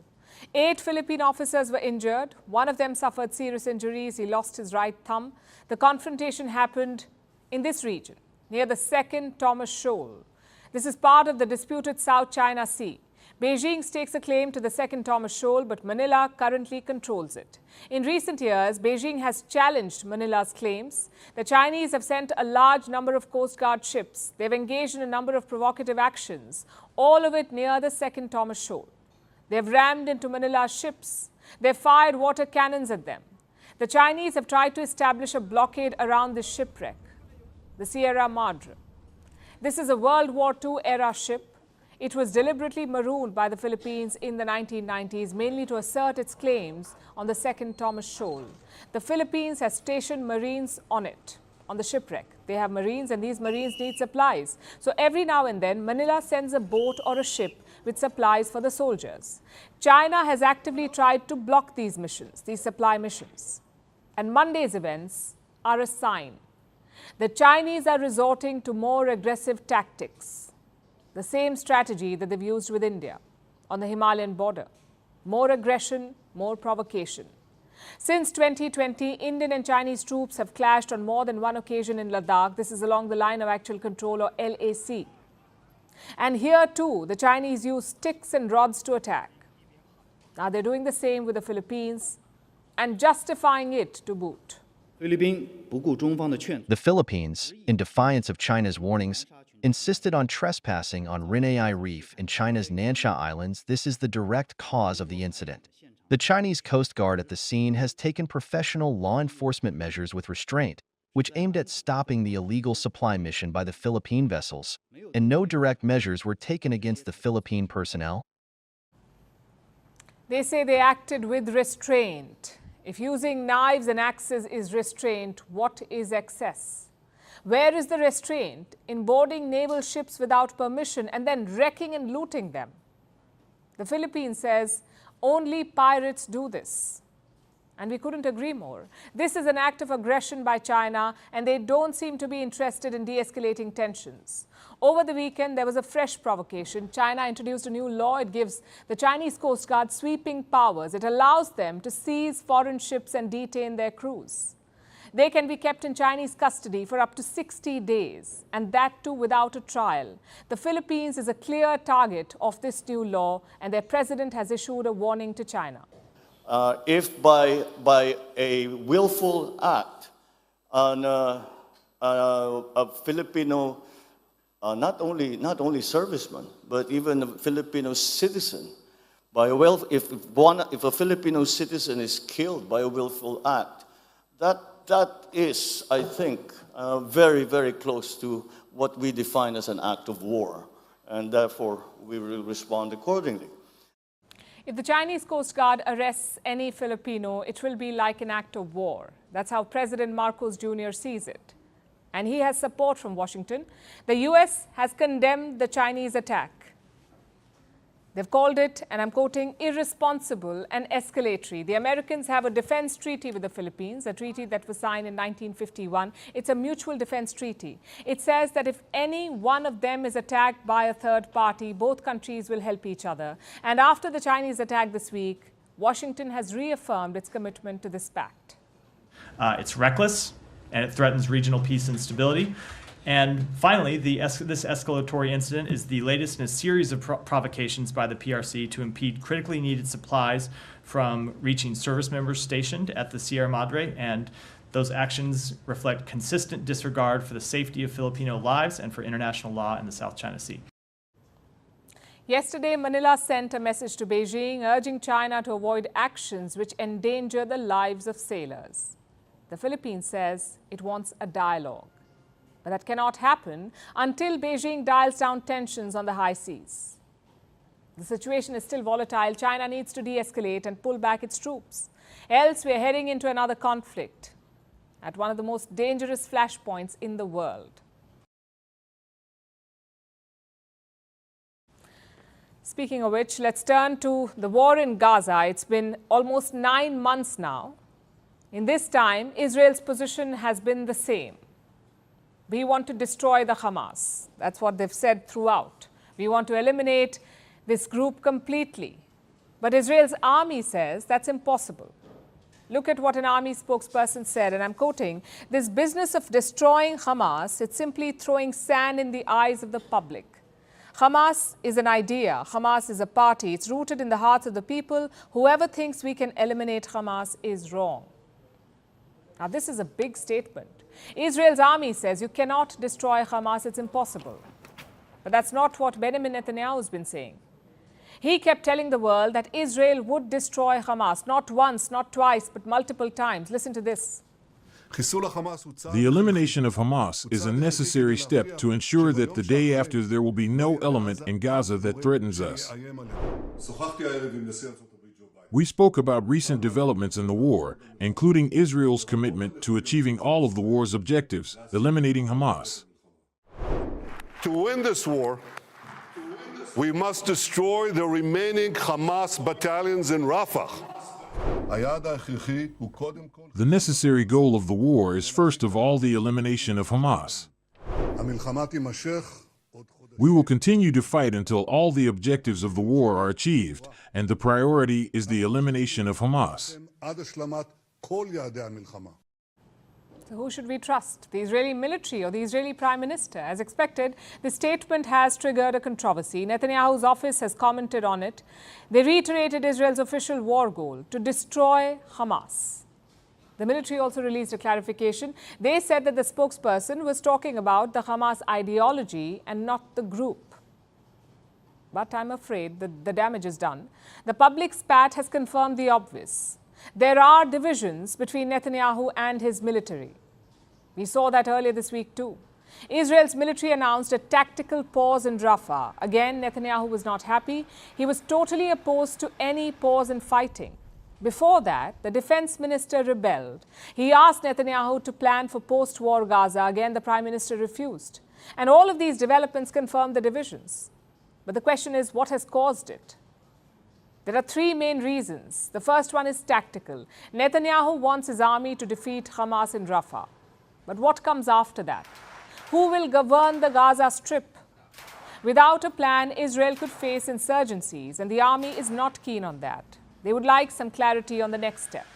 8 Philippine officers were injured. One of them suffered serious injuries. He lost his right thumb. The confrontation happened in this region, near the second Thomas Shoal. This is part of the disputed South China Sea. Beijing stakes a claim to the second Thomas Shoal, but Manila currently controls it. In recent years, Beijing has challenged Manila's claims. The Chinese have sent a large number of Coast Guard ships. They've engaged in a number of provocative actions, all of it near the second Thomas Shoal. They've rammed into Manila's ships. They've fired water cannons at them. The Chinese have tried to establish a blockade around this shipwreck, the Sierra Madre. This is a World War II era ship. It was deliberately marooned by the Philippines in the 1990s, mainly to assert its claims on the second Thomas Shoal. The Philippines has stationed Marines on it, on the shipwreck. They have Marines, and these Marines need supplies. So every now and then, Manila sends a boat or a ship with supplies for the soldiers. China has actively tried to block these missions, these supply missions. And Monday's events are a sign. The Chinese are resorting to more aggressive tactics. The same strategy that they've used with India on the Himalayan border. More aggression, more provocation. Since 2020, Indian and Chinese troops have clashed on more than one occasion in Ladakh. This is along the line of actual control, or LAC. And here too, the Chinese use sticks and rods to attack. Now they're doing the same with the Philippines and justifying it to boot. The Philippines, in defiance of China's warnings, insisted on trespassing on Rinai Reef in China's Nansha Islands. This is the direct cause of the incident. The Chinese Coast Guard at the scene has taken professional law enforcement measures with restraint, which aimed at stopping the illegal supply mission by the Philippine vessels, and no direct measures were taken against the Philippine personnel. They say they acted with restraint. If using knives and axes is restraint, what is excess? Where is the restraint in boarding naval ships without permission and then wrecking and looting them? The Philippines says only pirates do this. And we couldn't agree more. This is an act of aggression by China, and they don't seem to be interested in de-escalating tensions. Over the weekend, there was a fresh provocation. China introduced a new law. It gives the Chinese Coast Guard sweeping powers. It allows them to seize foreign ships and detain their crews. They can be kept in Chinese custody for up to 60 days, and that too without a trial. The Philippines is a clear target of this new law, and their president has issued a warning to China. If by a willful act on a Filipino, not only serviceman, but even a Filipino citizen, if a Filipino citizen is killed by a willful act, that is, I think, very, very close to what we define as an act of war, and therefore we will respond accordingly. If the Chinese Coast Guard arrests any Filipino, it will be like an act of war. That's how President Marcos Jr. sees it. And he has support from Washington. The US has condemned the Chinese attack. They've called it, and I'm quoting, irresponsible and escalatory. The Americans have a defense treaty with the Philippines, a treaty that was signed in 1951. It's a mutual defense treaty. It says that if any one of them is attacked by a third party, both countries will help each other. And after the Chinese attack this week, Washington has reaffirmed its commitment to this pact. It's reckless, and it threatens regional peace and stability. And finally, this escalatory incident is the latest in a series of provocations by the PRC to impede critically needed supplies from reaching service members stationed at the Sierra Madre, and those actions reflect consistent disregard for the safety of Filipino lives and for international law in the South China Sea. Yesterday, Manila sent a message to Beijing urging China to avoid actions which endanger the lives of sailors. The Philippines says it wants a dialogue. But that cannot happen until Beijing dials down tensions on the high seas. The situation is still volatile. China needs to de-escalate and pull back its troops. Else, we are heading into another conflict at one of the most dangerous flashpoints in the world. Speaking of which, let's turn to the war in Gaza. It's been almost 9 months now. In this time, Israel's position has been the same. We want to destroy the Hamas. That's what they've said throughout. We want to eliminate this group completely. But Israel's army says that's impossible. Look at what an army spokesperson said, and I'm quoting, "This business of destroying Hamas, it's simply throwing sand in the eyes of the public. Hamas is an idea. Hamas is a party. It's rooted in the hearts of the people. Whoever thinks we can eliminate Hamas is wrong." Now, this is a big statement. Israel's army says you cannot destroy Hamas, it's impossible. But that's not what Benjamin Netanyahu has been saying. He kept telling the world that Israel would destroy Hamas, not once, not twice, but multiple times. Listen to this. The elimination of Hamas is a necessary step to ensure that the day after there will be no element in Gaza that threatens us. We spoke about recent developments in the war, including Israel's commitment to achieving all of the war's objectives, eliminating Hamas. To win this war, we must destroy the remaining Hamas battalions in Rafah. The necessary goal of the war is first of all the elimination of Hamas. We will continue to fight until all the objectives of the war are achieved, and the priority is the elimination of Hamas. So who should we trust? The Israeli military or the Israeli Prime Minister? As expected, the statement has triggered a controversy. Netanyahu's office has commented on it. They reiterated Israel's official war goal to destroy Hamas. The military also released a clarification. They said that the spokesperson was talking about the Hamas ideology and not the group. But I'm afraid that the damage is done. The public spat has confirmed the obvious. There are divisions between Netanyahu and his military. We saw that earlier this week too. Israel's military announced a tactical pause in Rafah. Again, Netanyahu was not happy. He was totally opposed to any pause in fighting. Before that, the defense minister rebelled. He asked Netanyahu to plan for post-war Gaza. Again, the prime minister refused. And all of these developments confirmed the divisions. But the question is, what has caused it? There are three main reasons. The first one is tactical. Netanyahu wants his army to defeat Hamas in Rafah. But what comes after that? Who will govern the Gaza Strip? Without a plan, Israel could face insurgencies, and the army is not keen on that. They would like some clarity on the next step.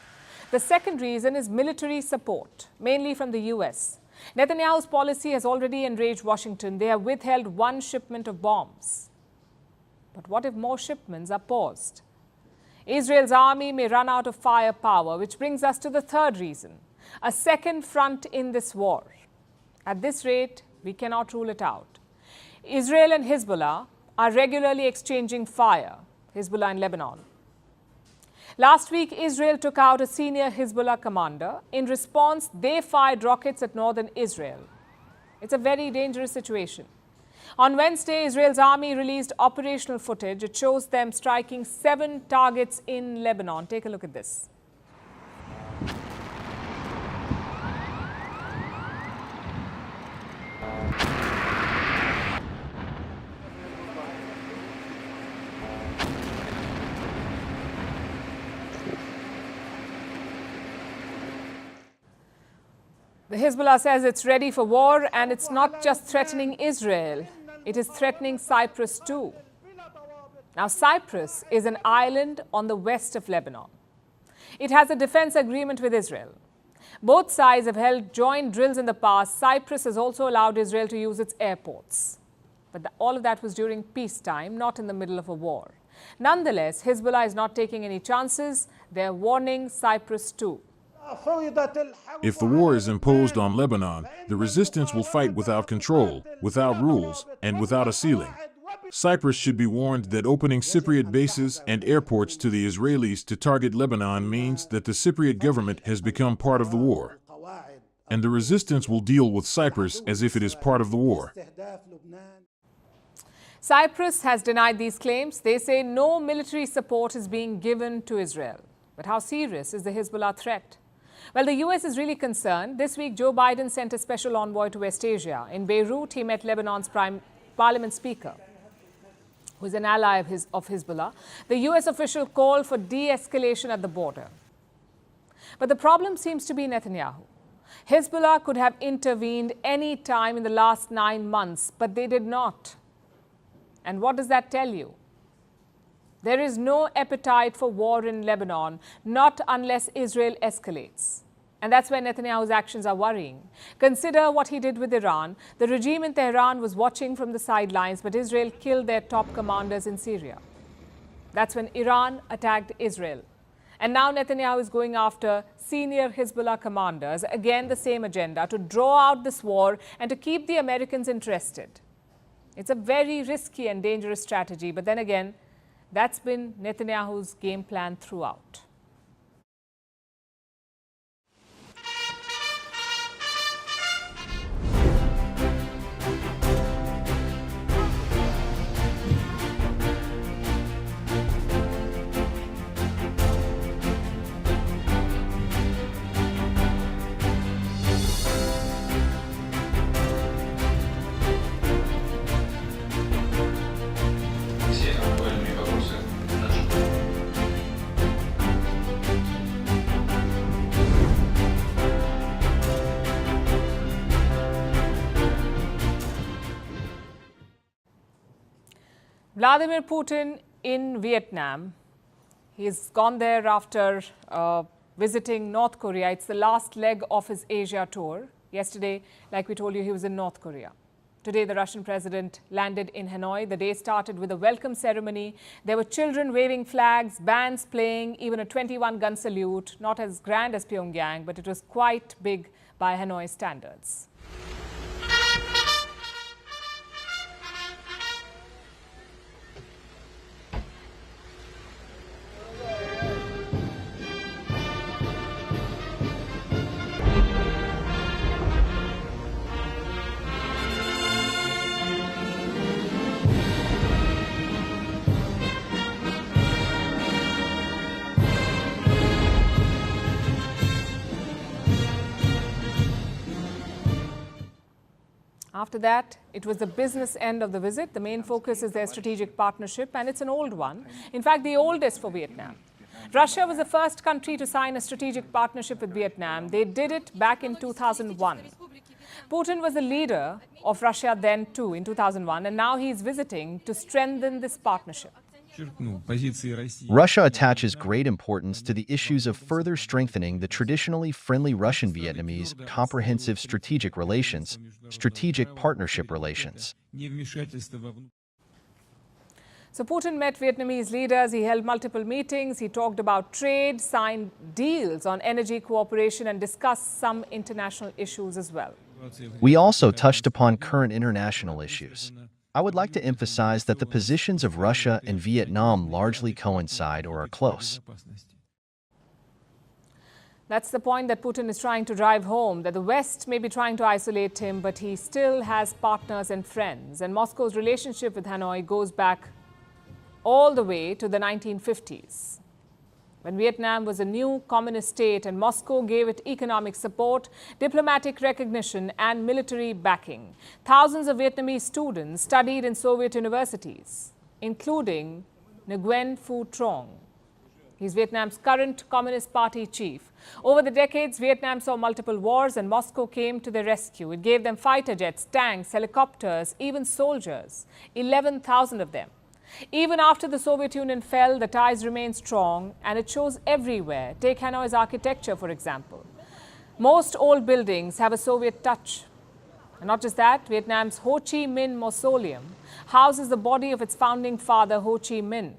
The second reason is military support, mainly from the US. Netanyahu's policy has already enraged Washington. They have withheld 1 shipment of bombs. But what if more shipments are paused? Israel's army may run out of firepower, which brings us to the third reason, a second front in this war. At this rate, we cannot rule it out. Israel and Hezbollah are regularly exchanging fire, Hezbollah in Lebanon. Last week, Israel took out a senior Hezbollah commander. In response, they fired rockets at northern Israel. It's a very dangerous situation. On Wednesday, Israel's army released operational footage. It shows them striking 7 targets in Lebanon. Take a look at this. The Hezbollah says it's ready for war, and it's not just threatening Israel, it is threatening Cyprus too. Now, Cyprus is an island on the west of Lebanon. It has a defense agreement with Israel. Both sides have held joint drills in the past. Cyprus has also allowed Israel to use its airports. But all of that was during peacetime, not in the middle of a war. Nonetheless, Hezbollah is not taking any chances. They're warning Cyprus too. If the war is imposed on Lebanon, the resistance will fight without control, without rules, and without a ceiling. Cyprus should be warned that opening Cypriot bases and airports to the Israelis to target Lebanon means that the Cypriot government has become part of the war. And the resistance will deal with Cyprus as if it is part of the war. Cyprus has denied these claims. They say no military support is being given to Israel. But how serious is the Hezbollah threat? Well, the US is really concerned. This week, Joe Biden sent a special envoy to West Asia. In Beirut, he met Lebanon's Parliament Speaker, who is an ally of Hezbollah. The US official called for de-escalation at the border. But the problem seems to be Netanyahu. Hezbollah could have intervened any time in the last 9 months, but they did not. And what does that tell you? There is no appetite for war in Lebanon, not unless Israel escalates. And that's where Netanyahu's actions are worrying. Consider what he did with Iran. The regime in Tehran was watching from the sidelines, but Israel killed their top commanders in Syria. That's when Iran attacked Israel. And now Netanyahu is going after senior Hezbollah commanders, again the same agenda, to draw out this war and to keep the Americans interested. It's a very risky and dangerous strategy, but then again, that's been Netanyahu's game plan throughout. Vladimir Putin in Vietnam. He's gone there after visiting North Korea. It's the last leg of his Asia tour. Yesterday, like we told you, he was in North Korea. Today, the Russian president landed in Hanoi. The day started with a welcome ceremony. There were children waving flags, bands playing, even a 21-gun salute. Not as grand as Pyongyang, but it was quite big by Hanoi standards. After that, it was the business end of the visit. The main focus is their strategic partnership, and it's an old one. In fact, the oldest for Vietnam. Russia was the first country to sign a strategic partnership with Vietnam. They did it back in 2001. Putin was the leader of Russia then too, in 2001, and now he's visiting to strengthen this partnership. Russia attaches great importance to the issues of further strengthening the traditionally friendly Russian-Vietnamese comprehensive strategic relations, strategic partnership relations. So Putin met Vietnamese leaders, he held multiple meetings, he talked about trade, signed deals on energy cooperation and discussed some international issues as well. We also touched upon current international issues. I would like to emphasize that the positions of Russia and Vietnam largely coincide or are close. That's the point that Putin is trying to drive home, that the West may be trying to isolate him, but he still has partners and friends. And Moscow's relationship with Hanoi goes back all the way to the 1950s, when Vietnam was a new communist state and Moscow gave it economic support, diplomatic recognition and military backing. Thousands of Vietnamese students studied in Soviet universities, including Nguyen Phu Trong. He's Vietnam's current Communist Party chief. Over the decades, Vietnam saw multiple wars and Moscow came to their rescue. It gave them fighter jets, tanks, helicopters, even soldiers, 11,000 of them. Even after the Soviet Union fell, the ties remained strong, and it shows everywhere. Take Hanoi's architecture, for example. Most old buildings have a Soviet touch. And not just that, Vietnam's Ho Chi Minh Mausoleum houses the body of its founding father, Ho Chi Minh.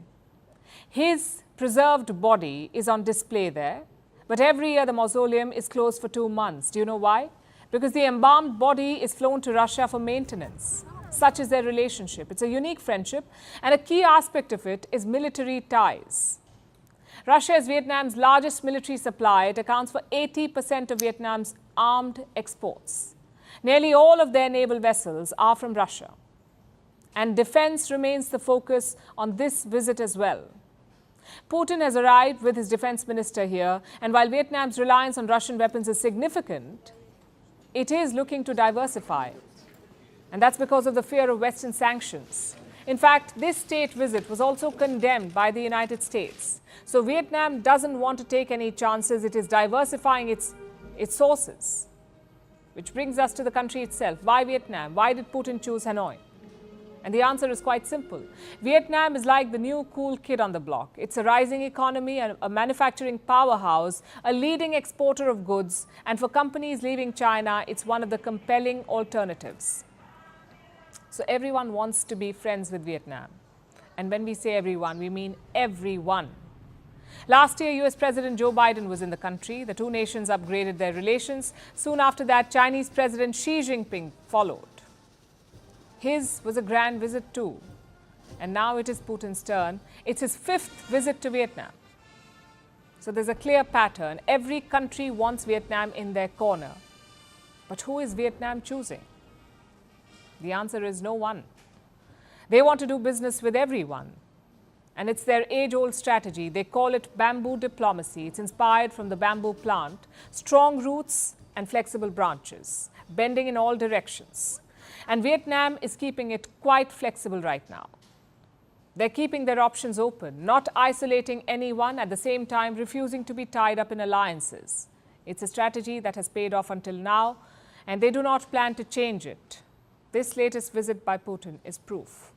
His preserved body is on display there, but every year the mausoleum is closed for 2 months. Do you know why? Because the embalmed body is flown to Russia for maintenance. Such is their relationship. It's a unique friendship, and a key aspect of it is military ties. Russia is Vietnam's largest military supplier. It accounts for 80% of Vietnam's armed exports. Nearly all of their naval vessels are from Russia. And defense remains the focus on this visit as well. Putin has arrived with his defense minister here, and while Vietnam's reliance on Russian weapons is significant, it is looking to diversify. And that's because of the fear of Western sanctions. In fact, this state visit was also condemned by the United States. So Vietnam doesn't want to take any chances. It is diversifying its sources. Which brings us to the country itself. Why Vietnam? Why did Putin choose Hanoi? And the answer is quite simple. Vietnam is like the new cool kid on the block. It's a rising economy, a manufacturing powerhouse, a leading exporter of goods, and for companies leaving China, it's one of the compelling alternatives. So everyone wants to be friends with Vietnam. And when we say everyone, we mean everyone. Last year, US President Joe Biden was in the country. The two nations upgraded their relations. Soon after that, Chinese President Xi Jinping followed. His was a grand visit too. And now it is Putin's turn. It's his 5th visit to Vietnam. So there's a clear pattern. Every country wants Vietnam in their corner. But who is Vietnam choosing? The answer is no one. They want to do business with everyone. And it's their age-old strategy. They call it bamboo diplomacy. It's inspired from the bamboo plant. Strong roots and flexible branches, bending in all directions. And Vietnam is keeping it quite flexible right now. They're keeping their options open, not isolating anyone, at the same time refusing to be tied up in alliances. It's a strategy that has paid off until now, and they do not plan to change it. This latest visit by Putin is proof.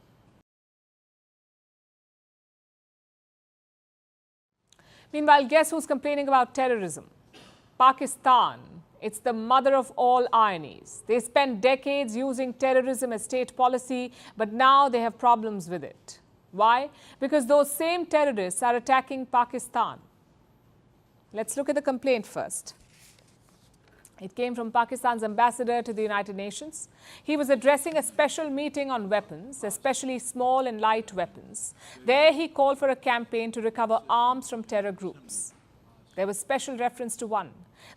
Meanwhile, guess who's complaining about terrorism? Pakistan. It's the mother of all ironies. They spent decades using terrorism as state policy, but now they have problems with it. Why? Because those same terrorists are attacking Pakistan. Let's look at the complaint first. It came from Pakistan's ambassador to the United Nations. He was addressing a special meeting on weapons, especially small and light weapons. There he called for a campaign to recover arms from terror groups. There was special reference to one,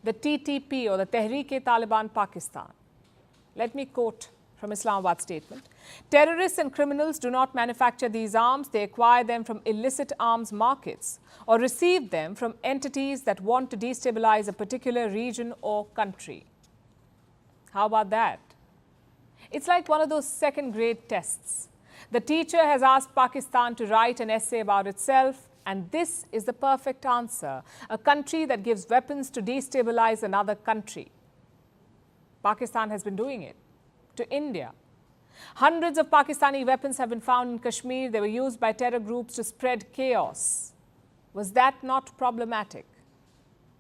the TTP, or the Tehreek-e-Taliban Pakistan. Let me quote from Islamabad's statement. Terrorists and criminals do not manufacture these arms. They acquire them from illicit arms markets or receive them from entities that want to destabilize a particular region or country. How about that? It's like one of those second-grade tests. The teacher has asked Pakistan to write an essay about itself, and this is the perfect answer: a country that gives weapons to destabilize another country. Pakistan has been doing it to India. Hundreds of Pakistani weapons have been found in Kashmir. They were used by terror groups to spread chaos. Was that not problematic?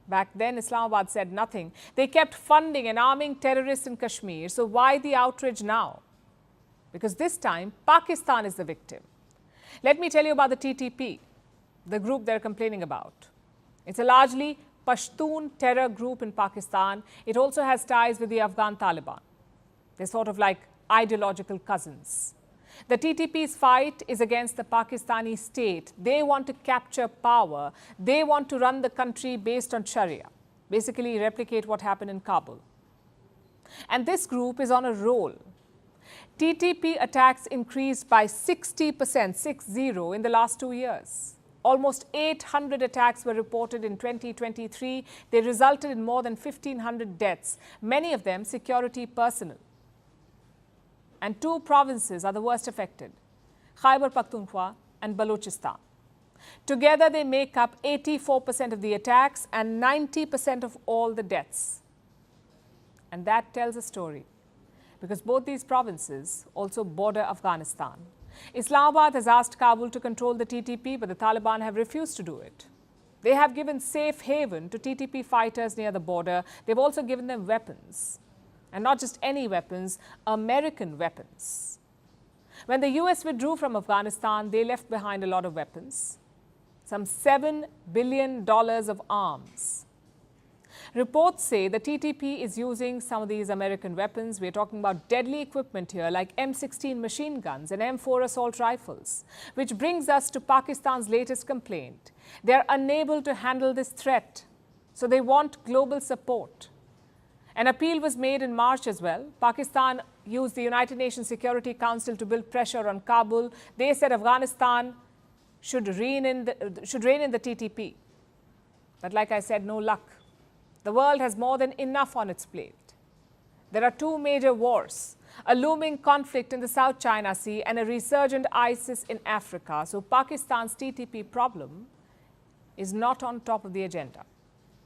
Back then, Islamabad said nothing. They kept funding and arming terrorists in Kashmir. So why the outrage now? Because this time, Pakistan is the victim. Let me tell you about the TTP, the group they're complaining about. It's a largely Pashtun terror group in Pakistan. It also has ties with the Afghan Taliban. They're sort of like ideological cousins. The TTP's fight is against the Pakistani state. They want to capture power. They want to run the country based on Sharia, basically replicate what happened in Kabul. And this group is on a roll. TTP attacks increased by 60%, 60, in the last 2 years. Almost 800 attacks were reported in 2023. They resulted in more than 1,500 deaths, many of them security personnel. And 2 provinces are the worst affected: Khyber Pakhtunkhwa and Balochistan. Together, they make up 84% of the attacks and 90% of all the deaths. And that tells a story, because both these provinces also border Afghanistan. Islamabad has asked Kabul to control the TTP, but the Taliban have refused to do it. They have given safe haven to TTP fighters near the border. They've also given them weapons. And not just any weapons, American weapons. When the US withdrew from Afghanistan, they left behind a lot of weapons. Some $7 billion of arms. Reports say the TTP is using some of these American weapons. We're talking about deadly equipment here, like M16 machine guns and M4 assault rifles, which brings us to Pakistan's latest complaint. They're unable to handle this threat, so they want global support. An appeal was made in March as well. Pakistan used the United Nations Security Council to build pressure on Kabul. They said Afghanistan should rein in the TTP. But like I said, no luck. The world has more than enough on its plate. There are two major wars, a looming conflict in the South China Sea and a resurgent ISIS in Africa. So Pakistan's TTP problem is not on top of the agenda.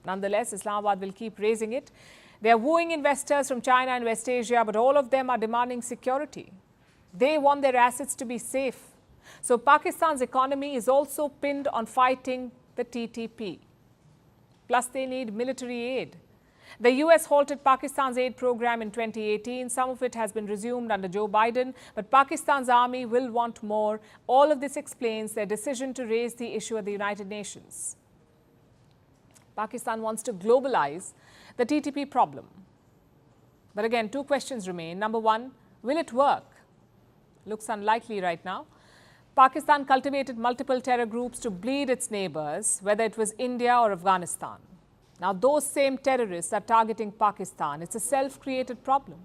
Nonetheless, Islamabad will keep raising it. They are wooing investors from China and West Asia, but all of them are demanding security. They want their assets to be safe. So Pakistan's economy is also pinned on fighting the TTP. Plus, they need military aid. The US halted Pakistan's aid program in 2018. Some of it has been resumed under Joe Biden, but Pakistan's army will want more. All of this explains their decision to raise the issue at the United Nations. Pakistan wants to globalize the TTP problem. But again, two questions remain. Number one, will it work? Looks unlikely right now. Pakistan cultivated multiple terror groups to bleed its neighbors, whether it was India or Afghanistan. Now, those same terrorists are targeting Pakistan. It's a self-created problem.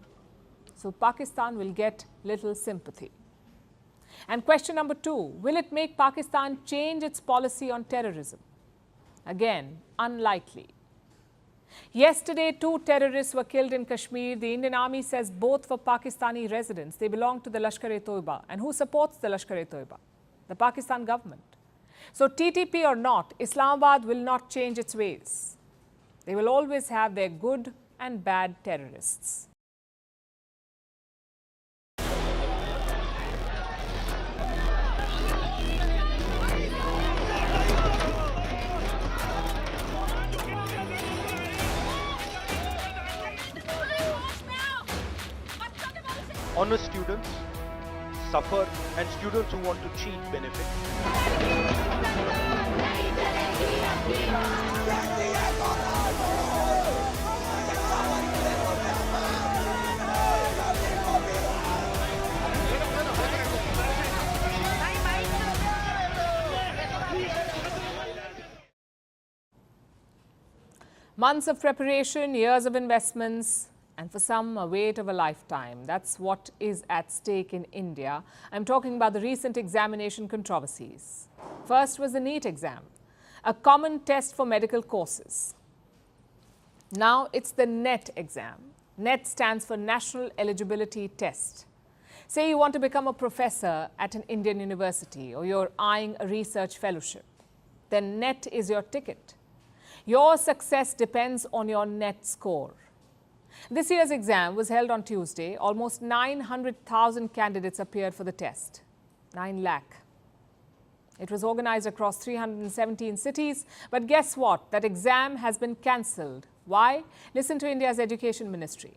So Pakistan will get little sympathy. And question number two, will it make Pakistan change its policy on terrorism? Again, unlikely. Yesterday, 2 terrorists were killed in Kashmir. The Indian Army says both were Pakistani residents. They belong to the Lashkar-e-Toiba. And who supports the Lashkar-e-Toiba? The Pakistan government. So TTP or not, Islamabad will not change its ways. They will always have their good and bad terrorists. Honest students suffer and students who want to cheat benefit. Months of preparation, years of investments, and for some, a wait of a lifetime. That's what is at stake in India. I'm talking about the recent examination controversies. First was the NEET exam, a common test for medical courses. Now it's the NET exam. NET stands for National Eligibility Test. Say you want to become a professor at an Indian university or you're eyeing a research fellowship. Then NET is your ticket. Your success depends on your NET score. This year's exam was held on Tuesday. Almost 900,000 candidates appeared for the test. 9 lakh. It was organized across 317 cities. But guess what? That exam has been cancelled. Why? Listen to India's Education Ministry.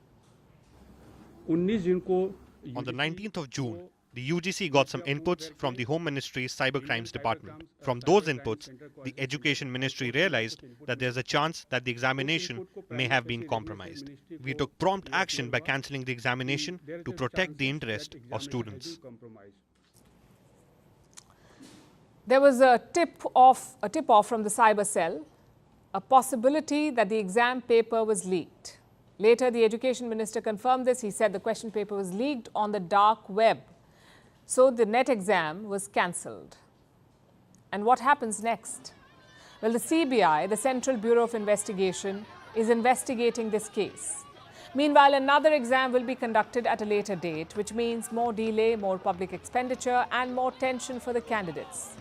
On the 19th of June, the UGC got some inputs from the Home Ministry's Cybercrimes Department. From those inputs, the Education Ministry realized that there's a chance that the examination may have been compromised. We took prompt action by cancelling the examination to protect the interest of students. There was a tip-off from the cyber cell, a possibility that the exam paper was leaked. Later, the Education Minister confirmed this. He said the question paper was leaked on the dark web. So the NET exam was cancelled. And what happens next? Well, the CBI, the Central Bureau of Investigation, is investigating this case. Meanwhile, another exam will be conducted at a later date, which means more delay, more public expenditure, and more tension for the candidates.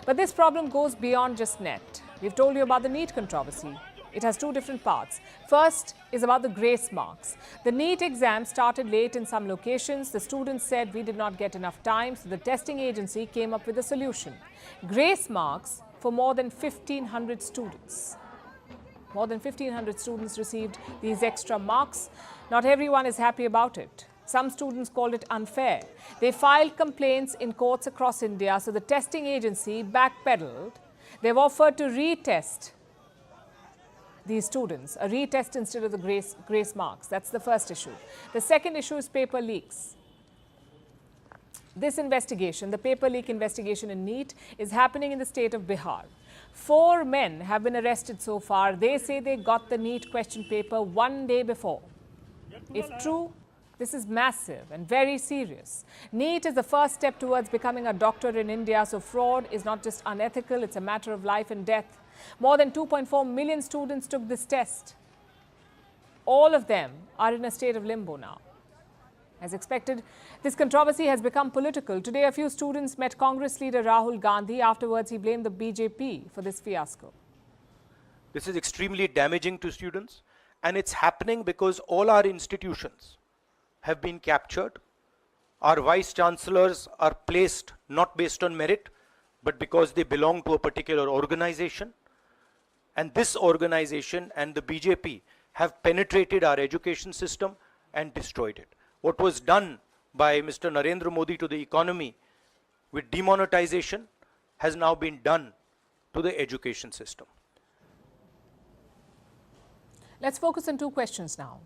But this problem goes beyond just NET. We've told you about the NEET controversy. It has two different parts. First is about the grace marks. The NEET exam started late in some locations. The students said we did not get enough time, so the testing agency came up with a solution. Grace marks for more than 1,500 students. More than 1,500 students received these extra marks. Not everyone is happy about it. Some students called it unfair. They filed complaints in courts across India, so the testing agency backpedaled. They've offered to retest these students, a retest instead of the grace marks. That's the first issue. The second issue is paper leaks. This investigation, the paper leak investigation in NEET, is happening in the state of Bihar. 4 men have been arrested so far. They say they got the NEET question paper one day before. If true, this is massive and very serious. NEET is the first step towards becoming a doctor in India, so fraud is not just unethical, it's a matter of life and death. More than 2.4 million students took this test. All of them are in a state of limbo now. As expected, this controversy has become political. Today, a few students met Congress leader Rahul Gandhi. Afterwards, he blamed the BJP for this fiasco. This is extremely damaging to students, and it's happening because all our institutions have been captured. Our vice chancellors are placed not based on merit, but because they belong to a particular organization. And this organization and the BJP have penetrated our education system and destroyed it. What was done by Mr. Narendra Modi to the economy with demonetization has now been done to the education system. Let's focus on two questions now.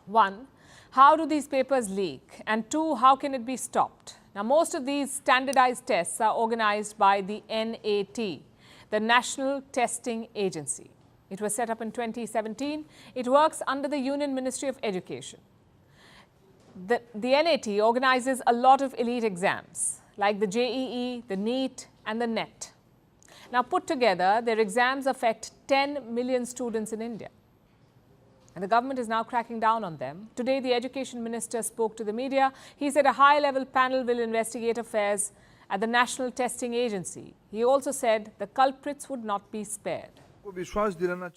One, how do these papers leak? And two, how can it be stopped? Now, most of these standardized tests are organized by the NAT, the National Testing Agency. It was set up in 2017. It works under the Union Ministry of Education. The NAT organizes a lot of elite exams, like the JEE, the NEET, and the NET. Now, put together, their exams affect 10 million students in India. And the government is now cracking down on them. Today, the Education Minister spoke to the media. He said a high-level panel will investigate affairs at the National Testing Agency. He also said the culprits would not be spared.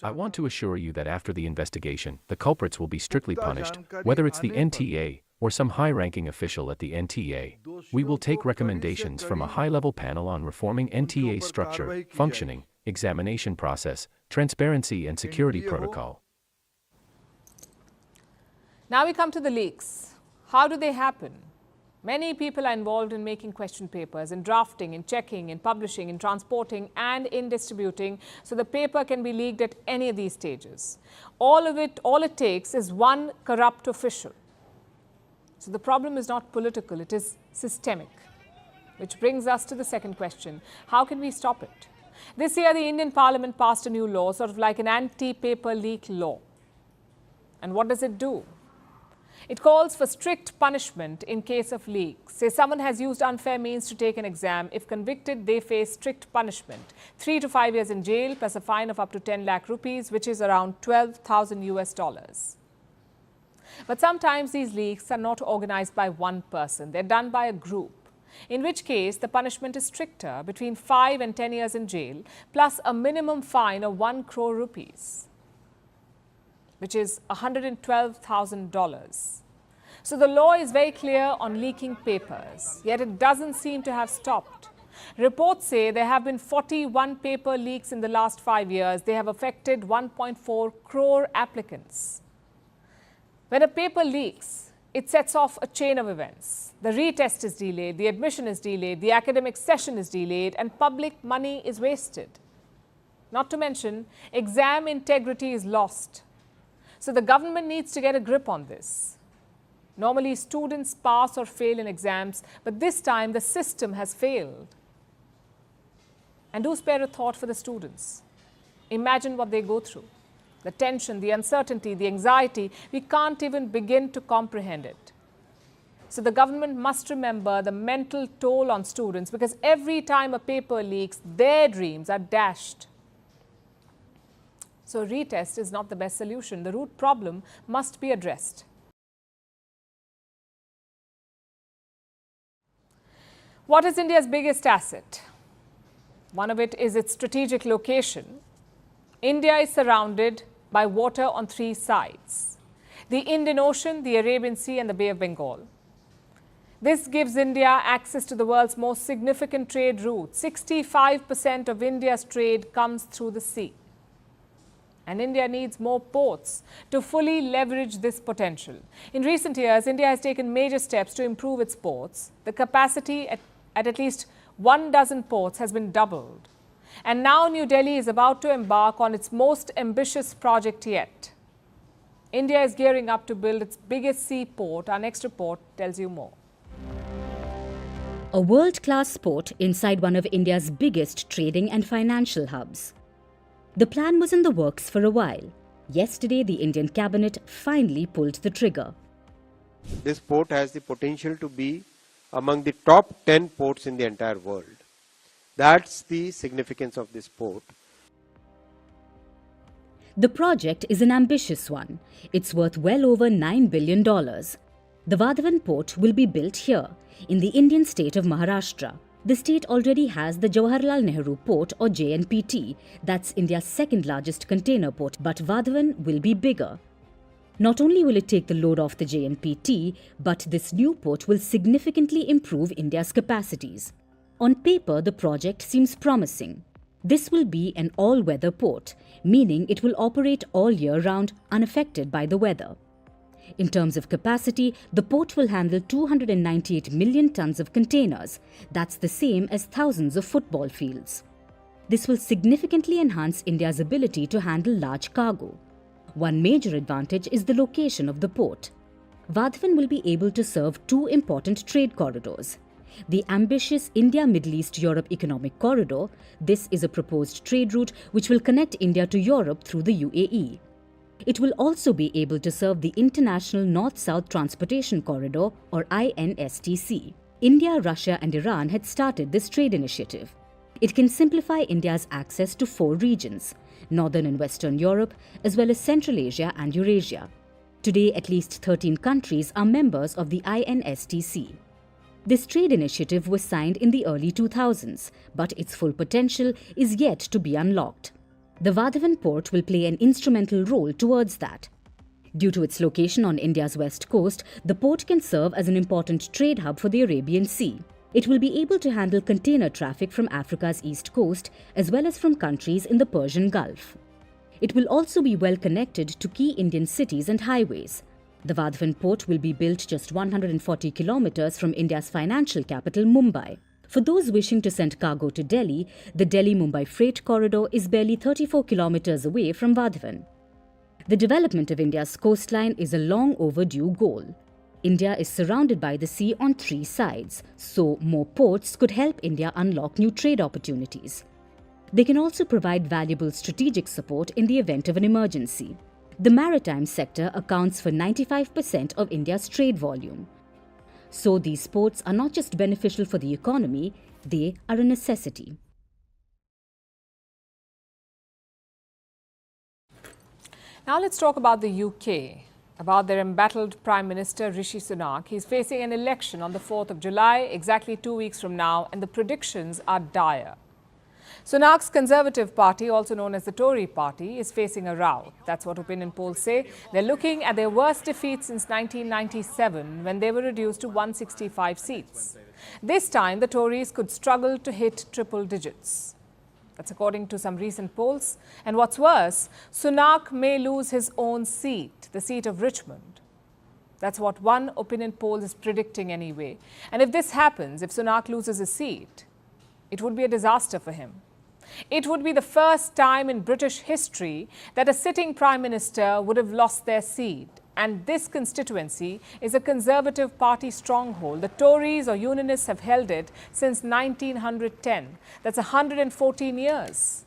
I want to assure you that after the investigation, the culprits will be strictly punished, whether it's the NTA or some high-ranking official at the NTA. We will take recommendations from a high-level panel on reforming NTA's structure, functioning, examination process, transparency and security protocol. Now we come to the leaks. How do they happen? Many people are involved in making question papers, in drafting, in checking, in publishing, in transporting, and in distributing, so the paper can be leaked at any of these stages. All it takes is one corrupt official. So the problem is not political, it is systemic. Which brings us to the second question. How can we stop it? This year, the Indian Parliament passed a new law, sort of like an anti-paper leak law. And what does it do? It calls for strict punishment in case of leaks. Say someone has used unfair means to take an exam. If convicted, they face strict punishment. 3 to 5 years in jail plus a fine of up to 10 lakh rupees, which is around $12,000. But sometimes these leaks are not organized by one person. They're done by a group, in which case the punishment is stricter, between 5 and 10 years in jail, plus a minimum fine of 1 crore rupees. Which is $112,000. So the law is very clear on leaking papers, yet it doesn't seem to have stopped. Reports say there have been 41 paper leaks in the last 5 years. They have affected 1.4 crore applicants. When a paper leaks, it sets off a chain of events. The retest is delayed, the admission is delayed, the academic session is delayed, and public money is wasted. Not to mention, exam integrity is lost. So the government needs to get a grip on this. Normally, students pass or fail in exams, but this time the system has failed. And do spare a thought for the students. Imagine what they go through. The tension, the uncertainty, the anxiety, we can't even begin to comprehend it. So the government must remember the mental toll on students, because every time a paper leaks, their dreams are dashed. So retest is not the best solution. The root problem must be addressed. What is India's biggest asset? One of it is its strategic location. India is surrounded by water on 3 sides: the Indian Ocean, the Arabian Sea and the Bay of Bengal. This gives India access to the world's most significant trade route. 65% of India's trade comes through the sea. And India needs more ports to fully leverage this potential. In recent years, India has taken major steps to improve its ports. The capacity at least 12 ports has been doubled. And now New Delhi is about to embark on its most ambitious project yet. India is gearing up to build its biggest seaport. Our next report tells you more. A world-class port inside one of India's biggest trading and financial hubs. The plan was in the works for a while. Yesterday, the Indian cabinet finally pulled the trigger. This port has the potential to be among the top 10 ports in the entire world. That's the significance of this port. The project is an ambitious one. It's worth well over $9 billion. The Vadhavan port will be built here, in the Indian state of Maharashtra. The state already has the Jawaharlal Nehru Port, or JNPT. That's India's second largest container port, but Vadhavan will be bigger. Not only will it take the load off the JNPT, but this new port will significantly improve India's capacities. On paper, the project seems promising. This will be an all-weather port, meaning it will operate all year round, unaffected by the weather. In terms of capacity, the port will handle 298 million tons of containers. That's the same as thousands of football fields. This will significantly enhance India's ability to handle large cargo. One major advantage is the location of the port. Vadhavan will be able to serve 2 important trade corridors. The ambitious India-Middle East-Europe Economic Corridor. This is a proposed trade route which will connect India to Europe through the UAE. It will also be able to serve the International North-South Transportation Corridor, or INSTC. India, Russia and Iran had started this trade initiative. It can simplify India's access to 4 regions: Northern and Western Europe, as well as Central Asia and Eurasia. Today, at least 13 countries are members of the INSTC. This trade initiative was signed in the early 2000s, but its full potential is yet to be unlocked. The Vadhavan port will play an instrumental role towards that. Due to its location on India's west coast, the port can serve as an important trade hub for the Arabian Sea. It will be able to handle container traffic from Africa's east coast as well as from countries in the Persian Gulf. It will also be well connected to key Indian cities and highways. The Vadhavan port will be built just 140 kilometers from India's financial capital, Mumbai. For those wishing to send cargo to Delhi, the Delhi-Mumbai freight corridor is barely 34 kilometers away from Vadhavan. The development of India's coastline is a long overdue goal. India is surrounded by the sea on 3 sides, so more ports could help India unlock new trade opportunities. They can also provide valuable strategic support in the event of an emergency. The maritime sector accounts for 95% of India's trade volume. So these ports are not just beneficial for the economy, they are a necessity. Now let's talk about the UK, about their embattled Prime Minister Rishi Sunak. He's facing an election on the 4th of July, exactly 2 weeks from now, and the predictions are dire. Sunak's Conservative Party, also known as the Tory Party, is facing a rout. That's what opinion polls say. They're looking at their worst defeat since 1997, when they were reduced to 165 seats. This time, the Tories could struggle to hit triple digits. That's according to some recent polls. And what's worse, Sunak may lose his own seat, the seat of Richmond. That's what one opinion poll is predicting anyway. And if this happens, if Sunak loses his seat, it would be a disaster for him. It would be the first time in British history that a sitting Prime Minister would have lost their seat. And this constituency is a Conservative Party stronghold. The Tories or Unionists have held it since 1910. That's 114 years.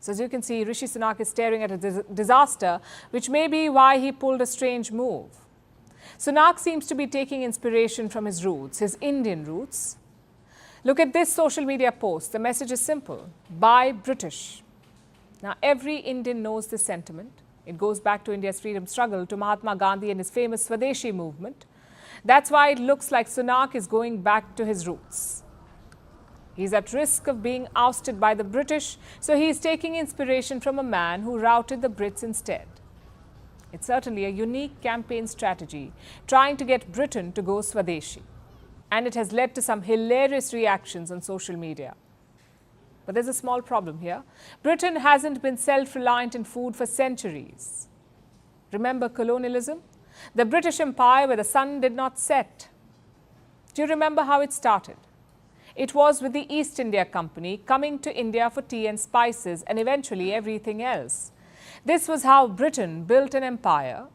So as you can see, Rishi Sunak is staring at a disaster, which may be why he pulled a strange move. Sunak seems to be taking inspiration from his roots, his Indian roots. Look at this social media post. The message is simple: buy British. Now, every Indian knows this sentiment. It goes back to India's freedom struggle, to Mahatma Gandhi and his famous Swadeshi movement. That's why it looks like Sunak is going back to his roots. He's at risk of being ousted by the British, so he's taking inspiration from a man who routed the Brits instead. It's certainly a unique campaign strategy, trying to get Britain to go Swadeshi. And it has led to some hilarious reactions on social media. But there's a small problem here. Britain hasn't been self-reliant in food for centuries. Remember colonialism? The British Empire where the sun did not set. Do you remember how it started? It was with the East India Company coming to India for tea and spices and eventually everything else. This was how Britain built an empire,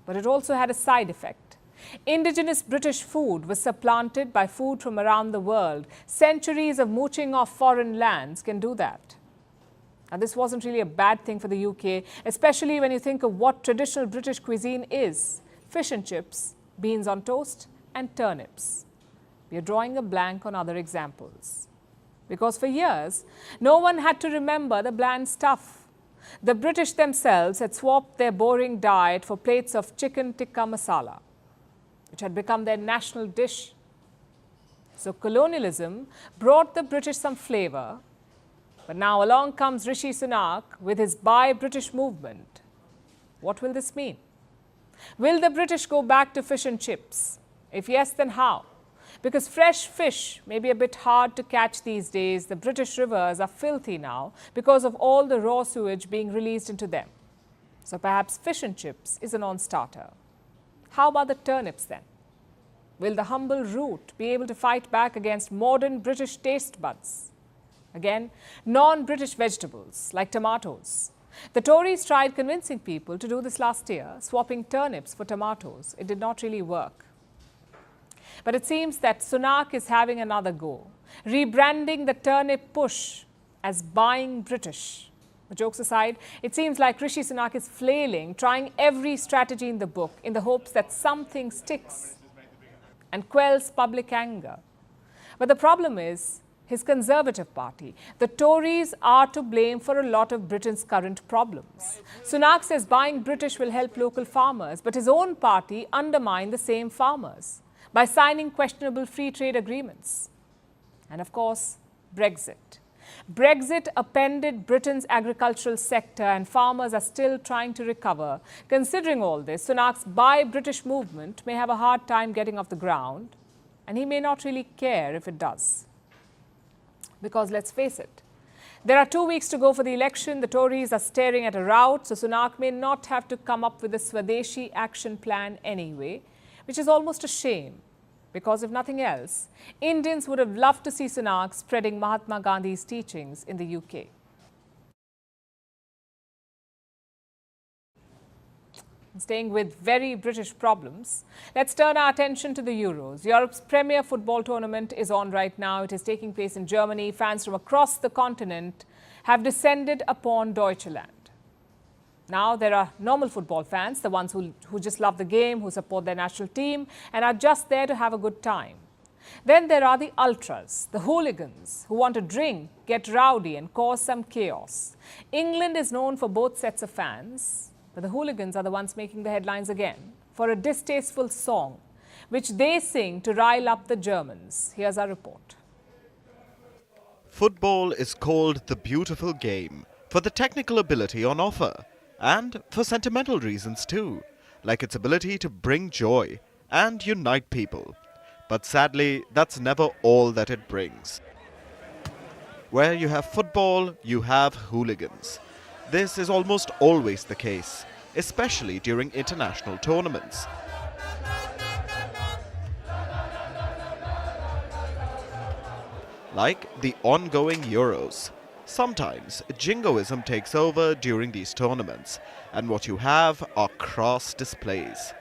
but it also had a side effect. Indigenous British food was supplanted by food from around the world. Centuries of mooching off foreign lands can do that. And this wasn't really a bad thing for the UK, especially when you think of what traditional British cuisine is. Fish and chips, beans on toast, and turnips. We are drawing a blank on other examples. Because for years, no one had to remember the bland stuff. The British themselves had swapped their boring diet for plates of chicken tikka masala, which had become their national dish. So colonialism brought the British some flavor, but now along comes Rishi Sunak with his Buy British movement. What will this mean? Will the British go back to fish and chips? If yes, then how? Because fresh fish may be a bit hard to catch these days. The British rivers are filthy now because of all the raw sewage being released into them. So perhaps fish and chips is a non-starter. How about the turnips then? Will the humble root be able to fight back against modern British taste buds? Again, non-British vegetables like tomatoes. The Tories tried convincing people to do this last year, swapping turnips for tomatoes. It did not really work. But it seems that Sunak is having another go, rebranding the turnip push as buying British. But jokes aside, it seems like Rishi Sunak is flailing, trying every strategy in the book in the hopes that something sticks and quells public anger. But the problem is his Conservative Party. The Tories are to blame for a lot of Britain's current problems. Sunak says buying British will help local farmers, but his own party undermined the same farmers by signing questionable free trade agreements. And of course, Brexit. Brexit upended Britain's agricultural sector and farmers are still trying to recover. Considering all this, Sunak's Buy British movement may have a hard time getting off the ground, and he may not really care if it does. Because let's face it, there are 2 weeks to go for the election. The Tories are staring at a rout, so Sunak may not have to come up with a Swadeshi action plan anyway, which is almost a shame. Because if nothing else, Indians would have loved to see Sunak spreading Mahatma Gandhi's teachings in the UK. Staying with very British problems, let's turn our attention to the Euros. Europe's premier football tournament is on right now. It is taking place in Germany. Fans from across the continent have descended upon Deutschland. Now, there are normal football fans, the ones who just love the game, who support their national team and are just there to have a good time. Then there are the ultras, the hooligans, who want to drink, get rowdy and cause some chaos. England is known for both sets of fans, but the hooligans are the ones making the headlines again for a distasteful song, which they sing to rile up the Germans. Here's our report. Football is called the beautiful game for the technical ability on offer. And for sentimental reasons too, like its ability to bring joy and unite people. But sadly, that's never all that it brings. Where you have football, you have hooligans. This is almost always the case, especially during international tournaments. Like the ongoing Euros. Sometimes jingoism takes over during these tournaments, and what you have are crass displays.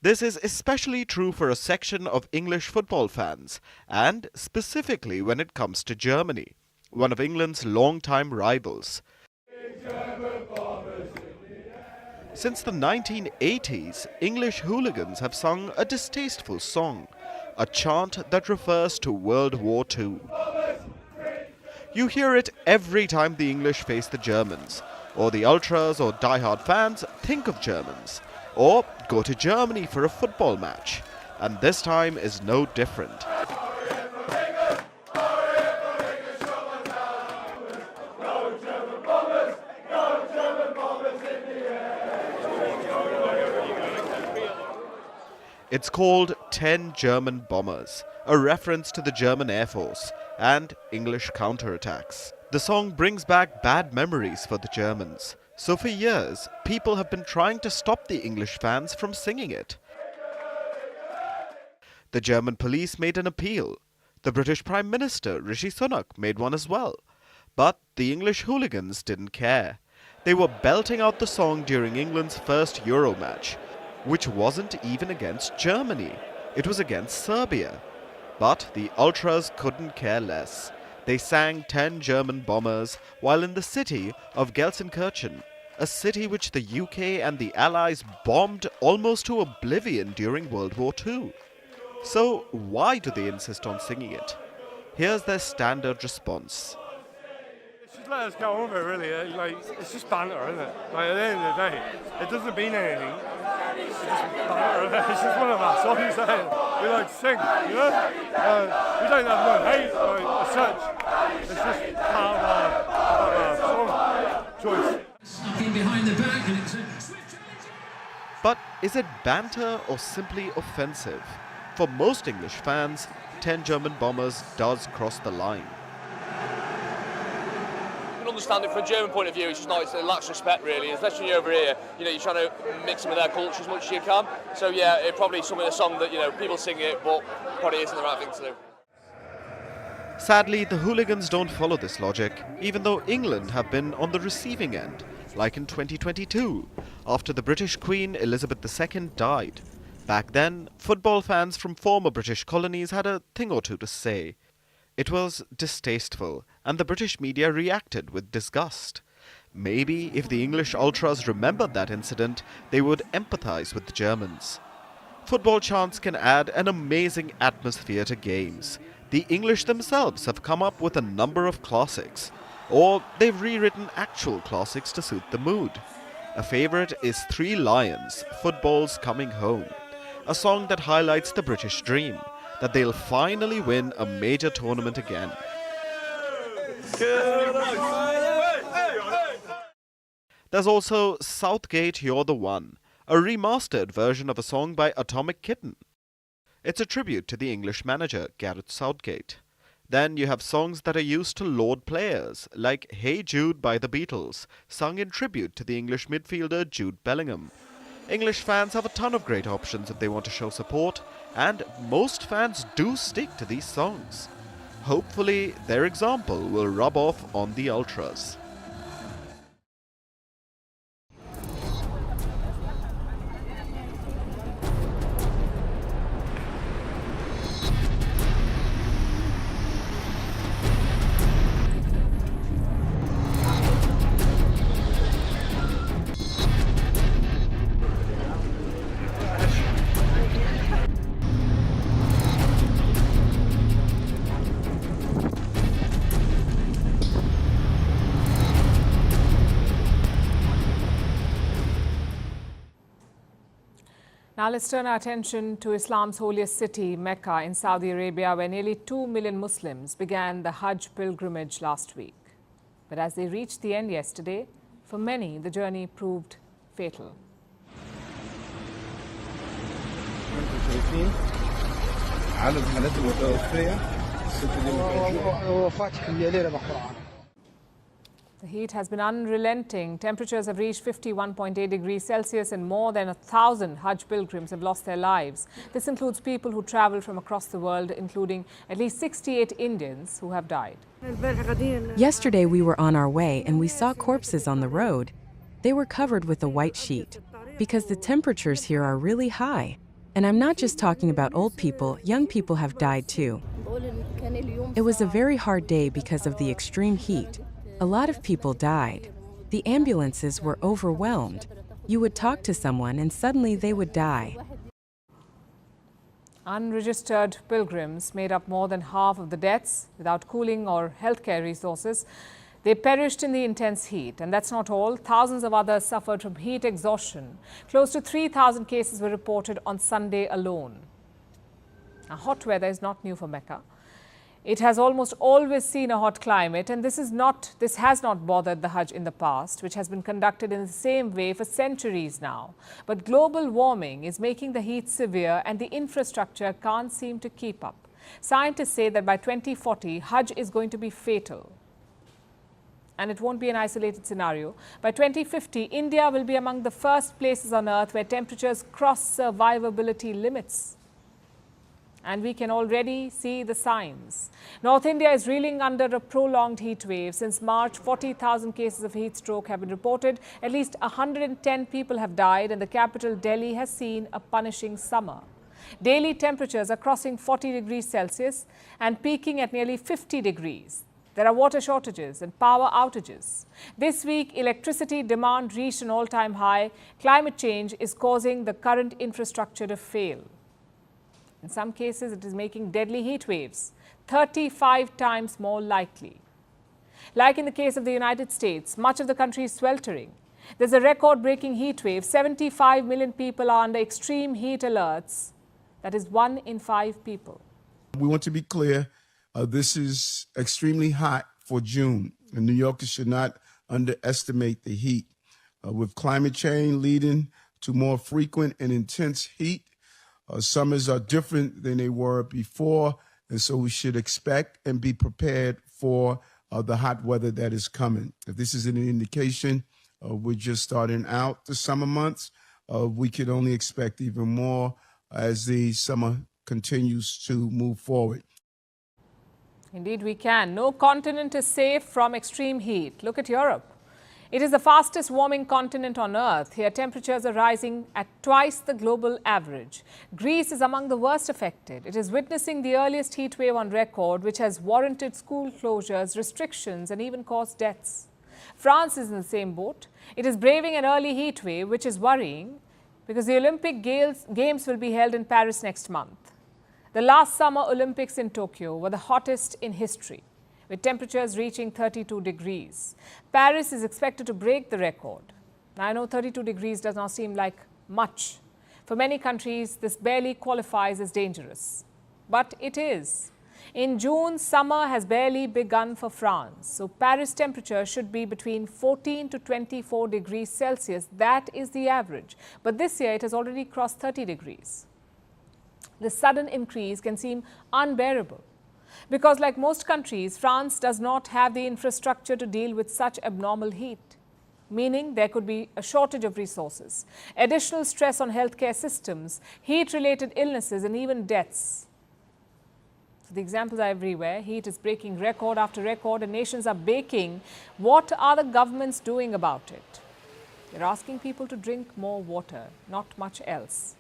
This is especially true for a section of English football fans, and specifically when it comes to Germany, one of England's long-time rivals. Since the 1980s, English hooligans have sung a distasteful song, a chant that refers to World War II. You hear it every time the English face the Germans, or the ultras or die-hard fans think of Germans, or go to Germany for a football match. and this time is no different. It's called 10 German Bombers, a reference to the German Air Force and English counterattacks. The song brings back bad memories for the Germans. So for years, people have been trying to stop the English fans from singing it. The German police made an appeal. The British Prime Minister, Rishi Sunak, made one as well. But the English hooligans didn't care. They were belting out the song during England's first Euro match, which wasn't even against Germany. It was against Serbia. But the ultras couldn't care less. They sang 10 German Bombers while in the city of Gelsenkirchen, a city which the UK and the Allies bombed almost to oblivion during World War II. So why do they insist on singing it? Here's their standard response. Just let us get on with it, really. It's just banter, isn't it? At the end of the day, it doesn't mean anything. It's just banter. It's just one of our songs. We like to sing, you know? We don't have no hate as such. It's just part of our song choice. But is it banter or simply offensive? For most English fans, 10 German Bombers does cross the line. You can understand it from a German point of view. It's just not, it lacks respect, really, especially over here. You know, you're trying to mix in with their culture as much as you can. So yeah, it probably some of the song that, you know, people sing it, but probably isn't the right thing to do. Sadly, the hooligans don't follow this logic, even though England have been on the receiving end, like in 2022, after the British Queen Elizabeth II died. Back then, football fans from former British colonies had a thing or two to say. It was distasteful, and the British media reacted with disgust. Maybe if the English ultras remembered that incident, they would empathize with the Germans. Football chants can add an amazing atmosphere to games. The English themselves have come up with a number of classics, or they've rewritten actual classics to suit the mood. A favorite is Three Lions, Football's Coming Home, a song that highlights the British dream, that they'll finally win a major tournament again. There's also Southgate, You're the One, a remastered version of a song by Atomic Kitten. It's a tribute to the English manager, Gareth Southgate. Then you have songs that are used to laud players, like Hey Jude by the Beatles, sung in tribute to the English midfielder Jude Bellingham. English fans have a ton of great options if they want to show support, and most fans do stick to these songs. Hopefully, their example will rub off on the ultras. Now let's turn our attention to Islam's holiest city, Mecca, in Saudi Arabia, where nearly 2 million Muslims began the Hajj pilgrimage last week. But as they reached the end yesterday, for many, the journey proved fatal. The heat has been unrelenting. Temperatures have reached 51.8 degrees Celsius and more than 1,000 Hajj pilgrims have lost their lives. This includes people who travel from across the world, including at least 68 Indians who have died. Yesterday we were on our way and we saw corpses on the road. They were covered with a white sheet because the temperatures here are really high. And I'm not just talking about old people, young people have died too. It was a very hard day because of the extreme heat. A lot of people died. The ambulances were overwhelmed. You would talk to someone and suddenly they would die. Unregistered pilgrims made up more than half of the deaths. Without cooling or healthcare resources, they perished in the intense heat. And that's not all. Thousands of others suffered from heat exhaustion. Close to 3,000 cases were reported on Sunday alone. Now, hot weather is not new for Mecca. It has almost always seen a hot climate, and this has not bothered the Hajj in the past, which has been conducted in the same way for centuries now. But global warming is making the heat severe, and the infrastructure can't seem to keep up. Scientists say that by 2040, Hajj is going to be fatal. And it won't be an isolated scenario. By 2050, India will be among the first places on earth where temperatures cross survivability limits. And we can already see the signs. North India is reeling under a prolonged heat wave. Since March, 40,000 cases of heat stroke have been reported. At least 110 people have died, and the capital, Delhi, has seen a punishing summer. Daily temperatures are crossing 40 degrees Celsius and peaking at nearly 50 degrees. There are water shortages and power outages. This week, electricity demand reached an all-time high. Climate change is causing the current infrastructure to fail. In some cases, it is making deadly heat waves 35 times more likely. Like in the case of the United States, much of the country is sweltering. There's a record-breaking heat wave. 75 million people are under extreme heat alerts. That is 1 in 5 people. We want to be clear, this is extremely hot for June, and New Yorkers should not underestimate the heat. With climate change leading to more frequent and intense heat, summers are different than they were before, and so we should expect and be prepared for the hot weather that is coming. If this is an indication, we're just starting out the summer months. We could only expect even more as the summer continues to move forward. Indeed, we can. No continent is safe from extreme heat. Look at Europe. It is the fastest warming continent on Earth. Here, temperatures are rising at twice the global average. Greece is among the worst affected. It is witnessing the earliest heat wave on record, which has warranted school closures, restrictions, and even caused deaths. France is in the same boat. It is braving an early heat wave, which is worrying because the Olympic Games will be held in Paris next month. The last Summer Olympics in Tokyo were the hottest in history, with temperatures reaching 32 degrees. Paris is expected to break the record. Now, I know 32 degrees does not seem like much. For many countries, this barely qualifies as dangerous. But it is. In June, summer has barely begun for France. So Paris temperature should be between 14 to 24 degrees Celsius. That is the average. But this year, it has already crossed 30 degrees. The sudden increase can seem unbearable, because like most countries, France does not have the infrastructure to deal with such abnormal heat, meaning there could be a shortage of resources, additional stress on healthcare systems, heat-related illnesses, and even deaths. So the examples are everywhere. Heat is breaking record after record, and nations are baking. What are the governments doing about it? They're asking people to drink more water, not much else.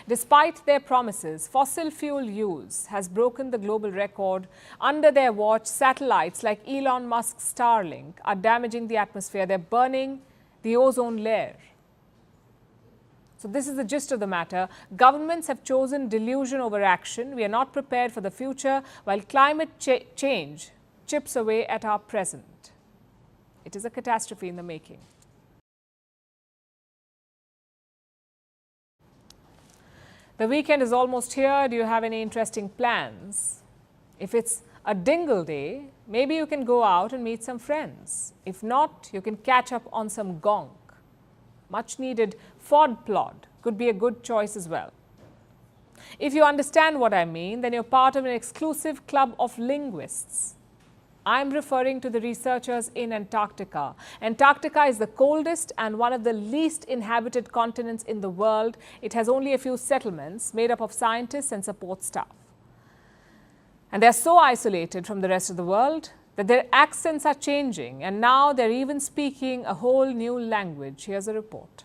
Despite their promises, fossil fuel use has broken the global record. Under their watch, satellites like Elon Musk's Starlink are damaging the atmosphere. They're burning the ozone layer. So this is the gist of the matter. Governments have chosen delusion over action. We are not prepared for the future, while climate change chips away at our present. It is a catastrophe in the making. The weekend is almost here. Do you have any interesting plans? If it's a dingle day, maybe you can go out and meet some friends. If not, you can catch up on some gonk. Much needed fod plod could be a good choice as well. If you understand what I mean, then you're part of an exclusive club of linguists. I'm referring to the researchers in Antarctica. Antarctica is the coldest and one of the least inhabited continents in the world. It has only a few settlements made up of scientists and support staff. And they're so isolated from the rest of the world that their accents are changing, and now they're even speaking a whole new language. Here's a report.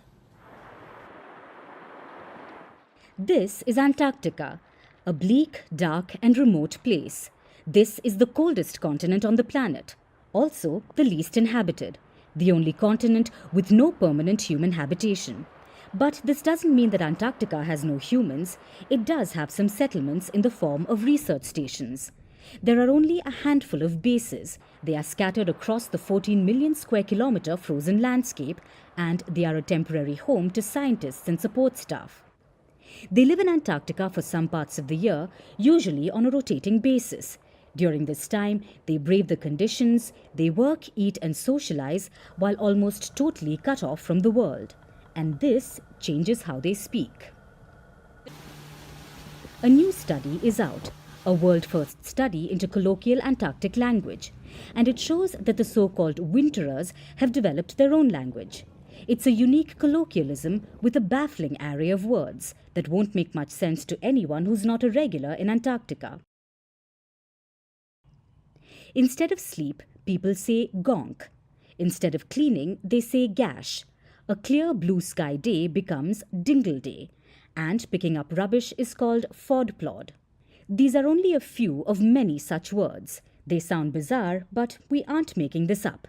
This is Antarctica, a bleak, dark and remote place. This is the coldest continent on the planet, also the least inhabited, the only continent with no permanent human habitation. But this doesn't mean that Antarctica has no humans. It does have some settlements in the form of research stations. There are only a handful of bases. They are scattered across the 14 million square kilometer frozen landscape, and they are a temporary home to scientists and support staff. They live in Antarctica for some parts of the year, usually on a rotating basis. During this time, they brave the conditions, they work, eat and socialize while almost totally cut off from the world. And this changes how they speak. A new study is out, a world-first study into colloquial Antarctic language, and it shows that the so-called winterers have developed their own language. It's a unique colloquialism with a baffling array of words that won't make much sense to anyone who's not a regular in Antarctica. Instead of sleep, people say gonk. Instead of cleaning, they say gash. A clear blue sky day becomes dingle day, and picking up rubbish is called fodplod. These are only a few of many such words. They sound bizarre, but we aren't making this up.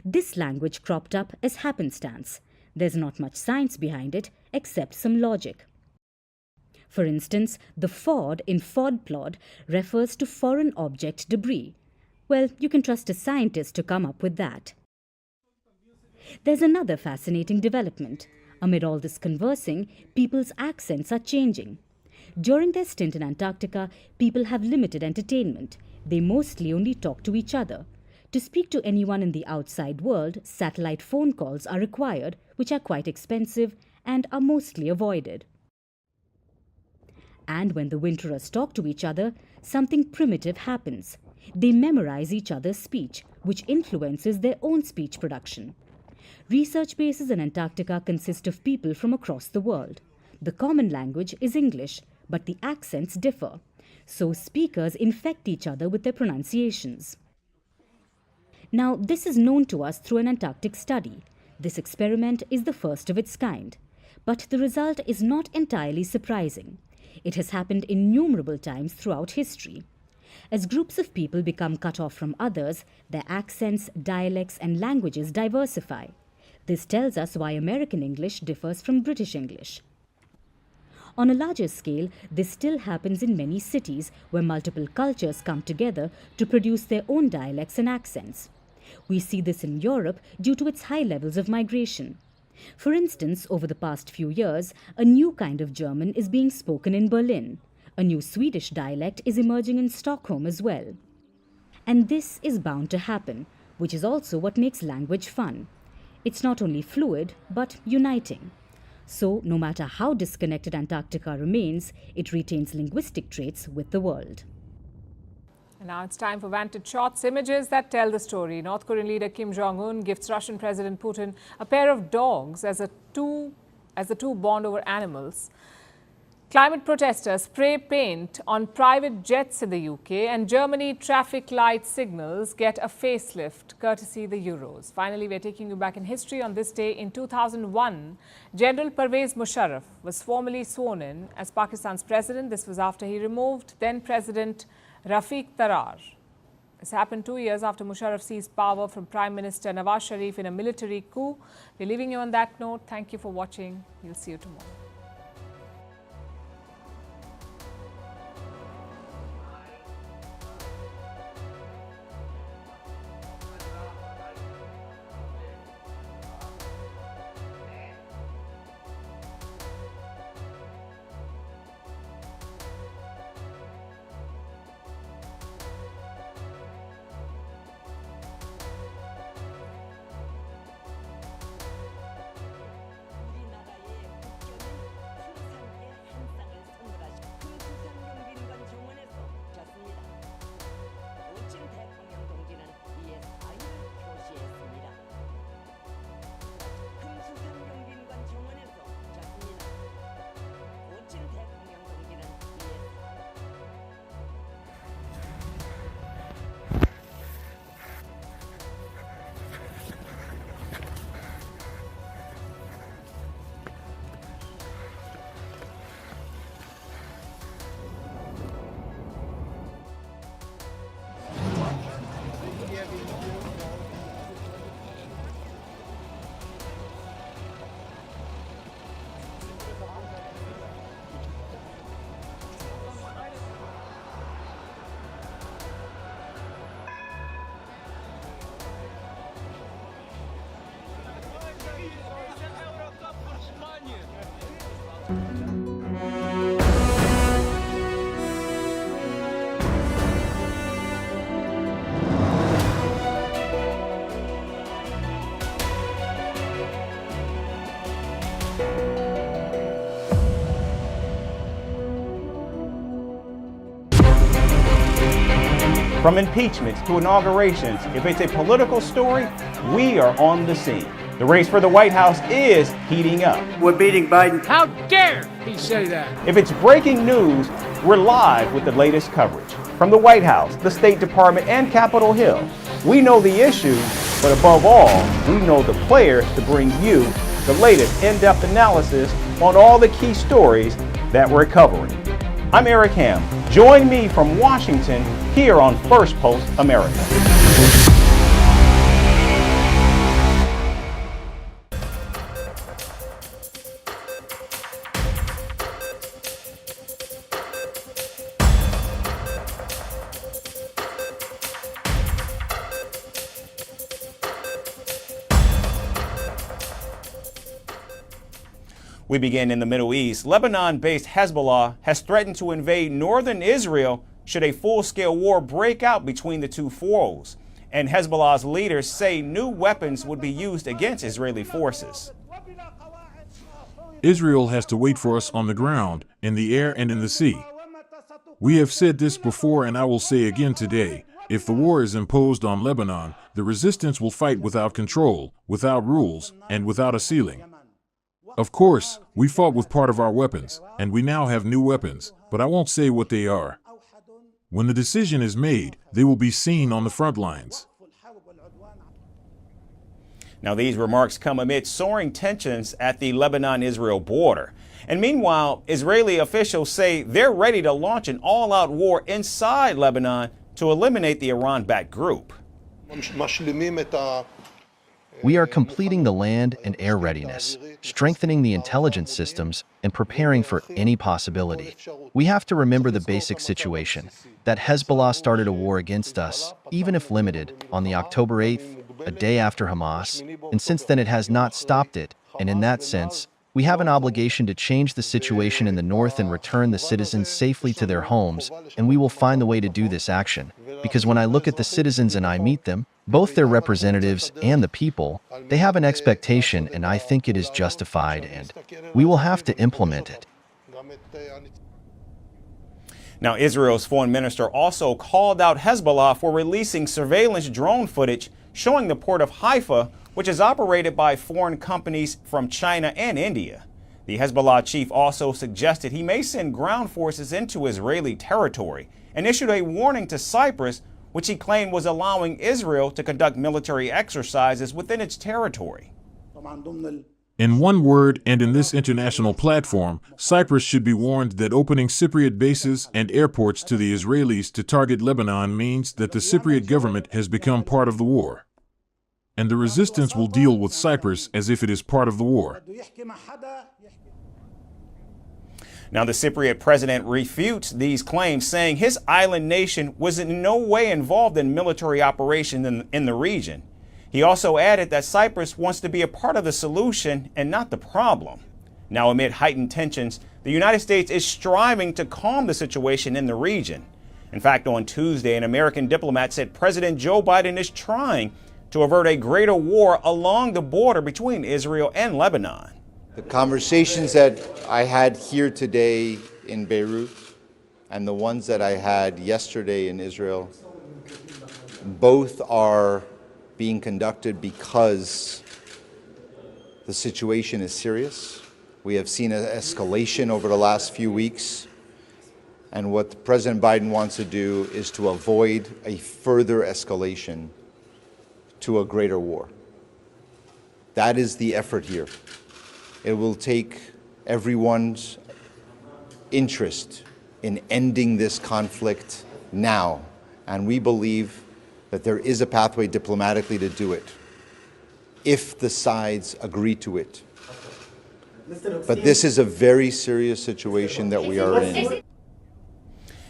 This language cropped up as happenstance. There's not much science behind it, except some logic. For instance, the fod in fodplod refers to foreign object debris. Well, you can trust a scientist to come up with that. There's another fascinating development. Amid all this conversing, people's accents are changing. During their stint in Antarctica, people have limited entertainment. They mostly only talk to each other. To speak to anyone in the outside world, satellite phone calls are required, which are quite expensive and are mostly avoided. And when the winterers talk to each other, something primitive happens. They memorize each other's speech, which influences their own speech production. Research bases in Antarctica consist of people from across the world. The common language is English, but the accents differ. So speakers infect each other with their pronunciations. Now, this is known to us through an Antarctic study. This experiment is the first of its kind. But the result is not entirely surprising. It has happened innumerable times throughout history. As groups of people become cut off from others, their accents, dialects, and languages diversify. This tells us why American English differs from British English. On a larger scale, this still happens in many cities where multiple cultures come together to produce their own dialects and accents. We see this in Europe due to its high levels of migration. For instance, over the past few years, a new kind of German is being spoken in Berlin. A new Swedish dialect is emerging in Stockholm as well. And this is bound to happen, which is also what makes language fun. It's not only fluid, but uniting. So, no matter how disconnected Antarctica remains, it retains linguistic traits with the world. And now it's time for Vantage Shots, images that tell the story. North Korean leader Kim Jong-un gifts Russian President Putin a pair of dogs as the two bond over animals. Climate protesters spray paint on private jets in the UK, and Germany traffic light signals get a facelift, courtesy the Euros. Finally, we're taking you back in history. On this day in 2001, General Pervez Musharraf was formally sworn in as Pakistan's president. This was after he removed then President Rafiq Tarar. This happened 2 years after Musharraf seized power from Prime Minister Nawaz Sharif in a military coup. We're leaving you on that note. Thank you for watching. We'll see you tomorrow. From impeachments to inaugurations, if it's a political story, we are on the scene. The race for the White House is heating up. We're beating Biden. How dare he say that? If it's breaking news, we're live with the latest coverage. From the White House, the State Department, and Capitol Hill, we know the issues, but above all, we know the players to bring you the latest in-depth analysis on all the key stories that we're covering. I'm Eric Ham. Join me from Washington here on First Post America. We begin in the Middle East. Lebanon-based Hezbollah has threatened to invade northern Israel should a full-scale war break out between the two foes. And Hezbollah's leaders say new weapons would be used against Israeli forces. Israel has to wait for us on the ground, in the air, and in the sea. We have said this before, and I will say again today. If the war is imposed on Lebanon, the resistance will fight without control, without rules, and without a ceiling. Of course, we fought with part of our weapons, and we now have new weapons, but I won't say what they are. When the decision is made, they will be seen on the front lines. Now, these remarks come amid soaring tensions at the Lebanon-Israel border. And meanwhile, Israeli officials say they're ready to launch an all-out war inside Lebanon to eliminate the Iran-backed group. We are completing the land and air readiness, strengthening the intelligence systems, and preparing for any possibility. We have to remember the basic situation, that Hezbollah started a war against us, even if limited, on the October 8th, a day after Hamas, and since then it has not stopped it, and in that sense, we have an obligation to change the situation in the north and return the citizens safely to their homes, and we will find the way to do this action. Because when I look at the citizens and I meet them, both their representatives and the people, they have an expectation, and I think it is justified, and we will have to implement it. Now, Israel's foreign minister also called out Hezbollah for releasing surveillance drone footage showing the port of Haifa, which is operated by foreign companies from China and India. The Hezbollah chief also suggested he may send ground forces into Israeli territory and issued a warning to Cyprus, which he claimed was allowing Israel to conduct military exercises within its territory. In one word, and in this international platform, Cyprus should be warned that opening Cypriot bases and airports to the Israelis to target Lebanon means that the Cypriot government has become part of the war. And the resistance will deal with Cyprus as if it is part of the war. Now, the Cypriot president refutes these claims, saying his island nation was in no way involved in military operations in the region. He also added that Cyprus wants to be a part of the solution and not the problem. Now, amid heightened tensions, the United States is striving to calm the situation in the region. In fact, on Tuesday, an American diplomat said President Joe Biden is trying to avert a greater war along the border between Israel and Lebanon. The conversations that I had here today in Beirut and the ones that I had yesterday in Israel, both are being conducted because the situation is serious. We have seen an escalation over the last few weeks, and what President Biden wants to do is to avoid a further escalation to a greater war. That is the effort here. It will take everyone's interest in ending this conflict now, and we believe that there is a pathway diplomatically to do it, if the sides agree to it. But this is a very serious situation that we are in.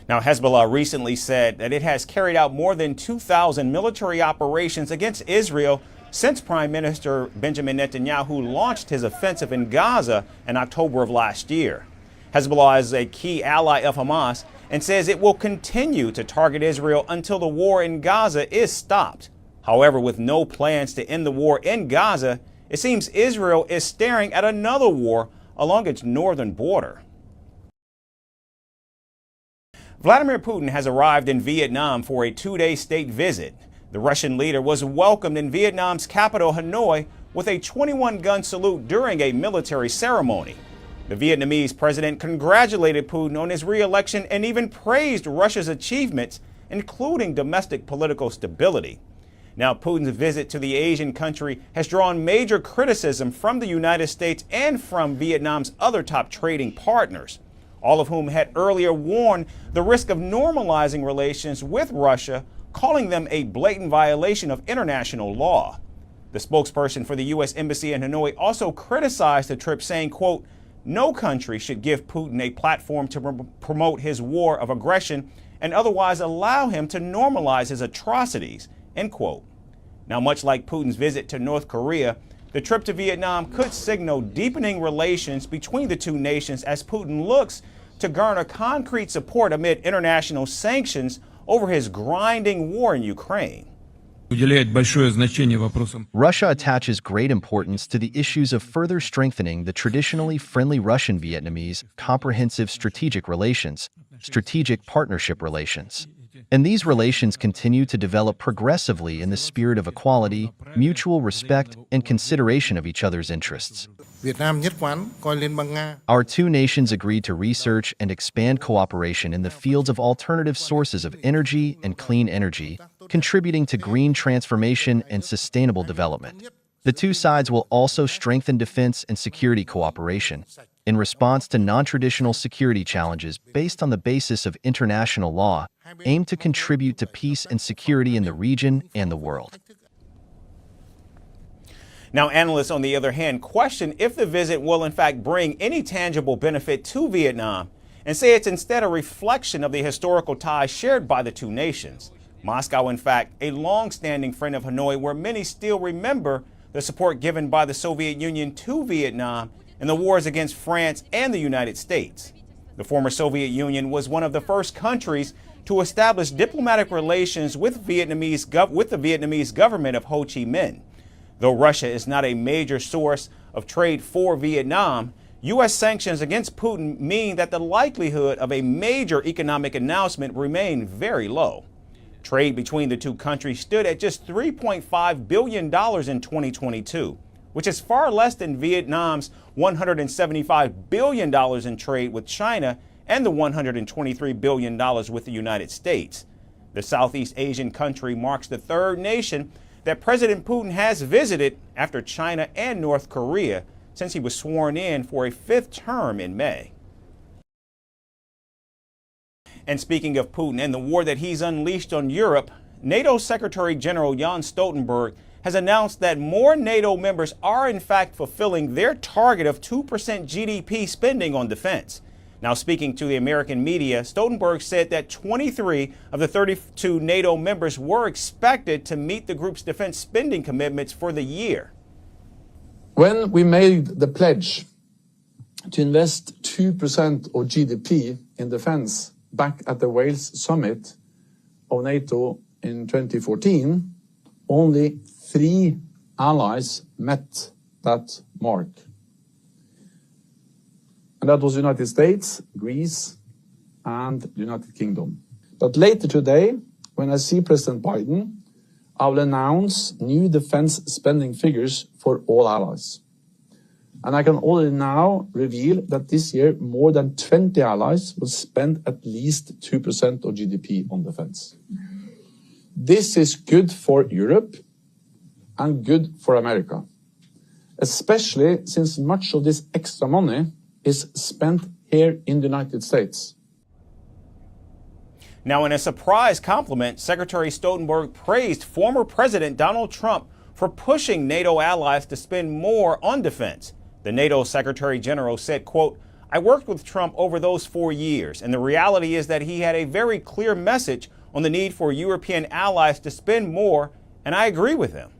Now, Hezbollah recently said that it has carried out more than 2,000 military operations against Israel since Prime Minister Benjamin Netanyahu launched his offensive in Gaza in October of last year. Hezbollah is a key ally of Hamas and says it will continue to target Israel until the war in Gaza is stopped. However, with no plans to end the war in Gaza, it seems Israel is staring at another war along its northern border. Vladimir Putin has arrived in Vietnam for a two-day state visit. The Russian leader was welcomed in Vietnam's capital, Hanoi, with a 21-gun salute during a military ceremony. The Vietnamese president congratulated Putin on his re-election and even praised Russia's achievements, including domestic political stability. Now, Putin's visit to the Asian country has drawn major criticism from the United States and from Vietnam's other top trading partners, all of whom had earlier warned the risk of normalizing relations with Russia, calling them a blatant violation of international law. The spokesperson for the U.S. Embassy in Hanoi also criticized the trip, saying, quote, "No country should give Putin a platform to promote his war of aggression and otherwise allow him to normalize his atrocities," end quote. Now, much like Putin's visit to North Korea, the trip to Vietnam could signal deepening relations between the two nations as Putin looks to garner concrete support amid international sanctions over his grinding war in Ukraine. Russia attaches great importance to the issues of further strengthening the traditionally friendly Russian-Vietnamese comprehensive strategic relations, strategic partnership relations. And these relations continue to develop progressively in the spirit of equality, mutual respect, and consideration of each other's interests. Our two nations agreed to research and expand cooperation in the fields of alternative sources of energy and clean energy, contributing to green transformation and sustainable development. The two sides will also strengthen defense and security cooperation in response to non-traditional security challenges based on the basis of international law, aimed to contribute to peace and security in the region and the world. Now, analysts, on the other hand, question if the visit will in fact bring any tangible benefit to Vietnam and say it's instead a reflection of the historical ties shared by the two nations. Moscow, in fact, a long-standing friend of Hanoi, where many still remember the support given by the Soviet Union to Vietnam in the wars against France and the United States. The former Soviet Union was one of the first countries to establish diplomatic relations with the Vietnamese government of Ho Chi Minh. Though Russia is not a major source of trade for Vietnam, U.S. sanctions against Putin mean that the likelihood of a major economic announcement remain very low. Trade between the two countries stood at just $3.5 billion in 2022, which is far less than Vietnam's $175 billion in trade with China and the $123 billion with the United States. The Southeast Asian country marks the third nation that President Putin has visited after China and North Korea since he was sworn in for a fifth term in May. And speaking of Putin and the war that he's unleashed on Europe, NATO Secretary General Jens Stoltenberg has announced that more NATO members are in fact fulfilling their target of 2% GDP spending on defense. Now, speaking to the American media, Stoltenberg said that 23 of the 32 NATO members were expected to meet the group's defense spending commitments for the year. When we made the pledge to invest 2% of GDP in defense back at the Wales summit of NATO in 2014, only 3 allies met that mark. And that was the United States, Greece, and the United Kingdom. But later today, when I see President Biden, I will announce new defense spending figures for all allies. And I can already now reveal that this year, more than 20 allies will spend at least 2% of GDP on defense. This is good for Europe and good for America, especially since much of this extra money is spent here in the United States. Now, in a surprise compliment, Secretary Stoltenberg praised former President Donald Trump for pushing NATO allies to spend more on defense. The NATO Secretary General said, quote, "I worked with Trump over those 4 years, and the reality is that he had a very clear message on the need for European allies to spend more, and I agree with him."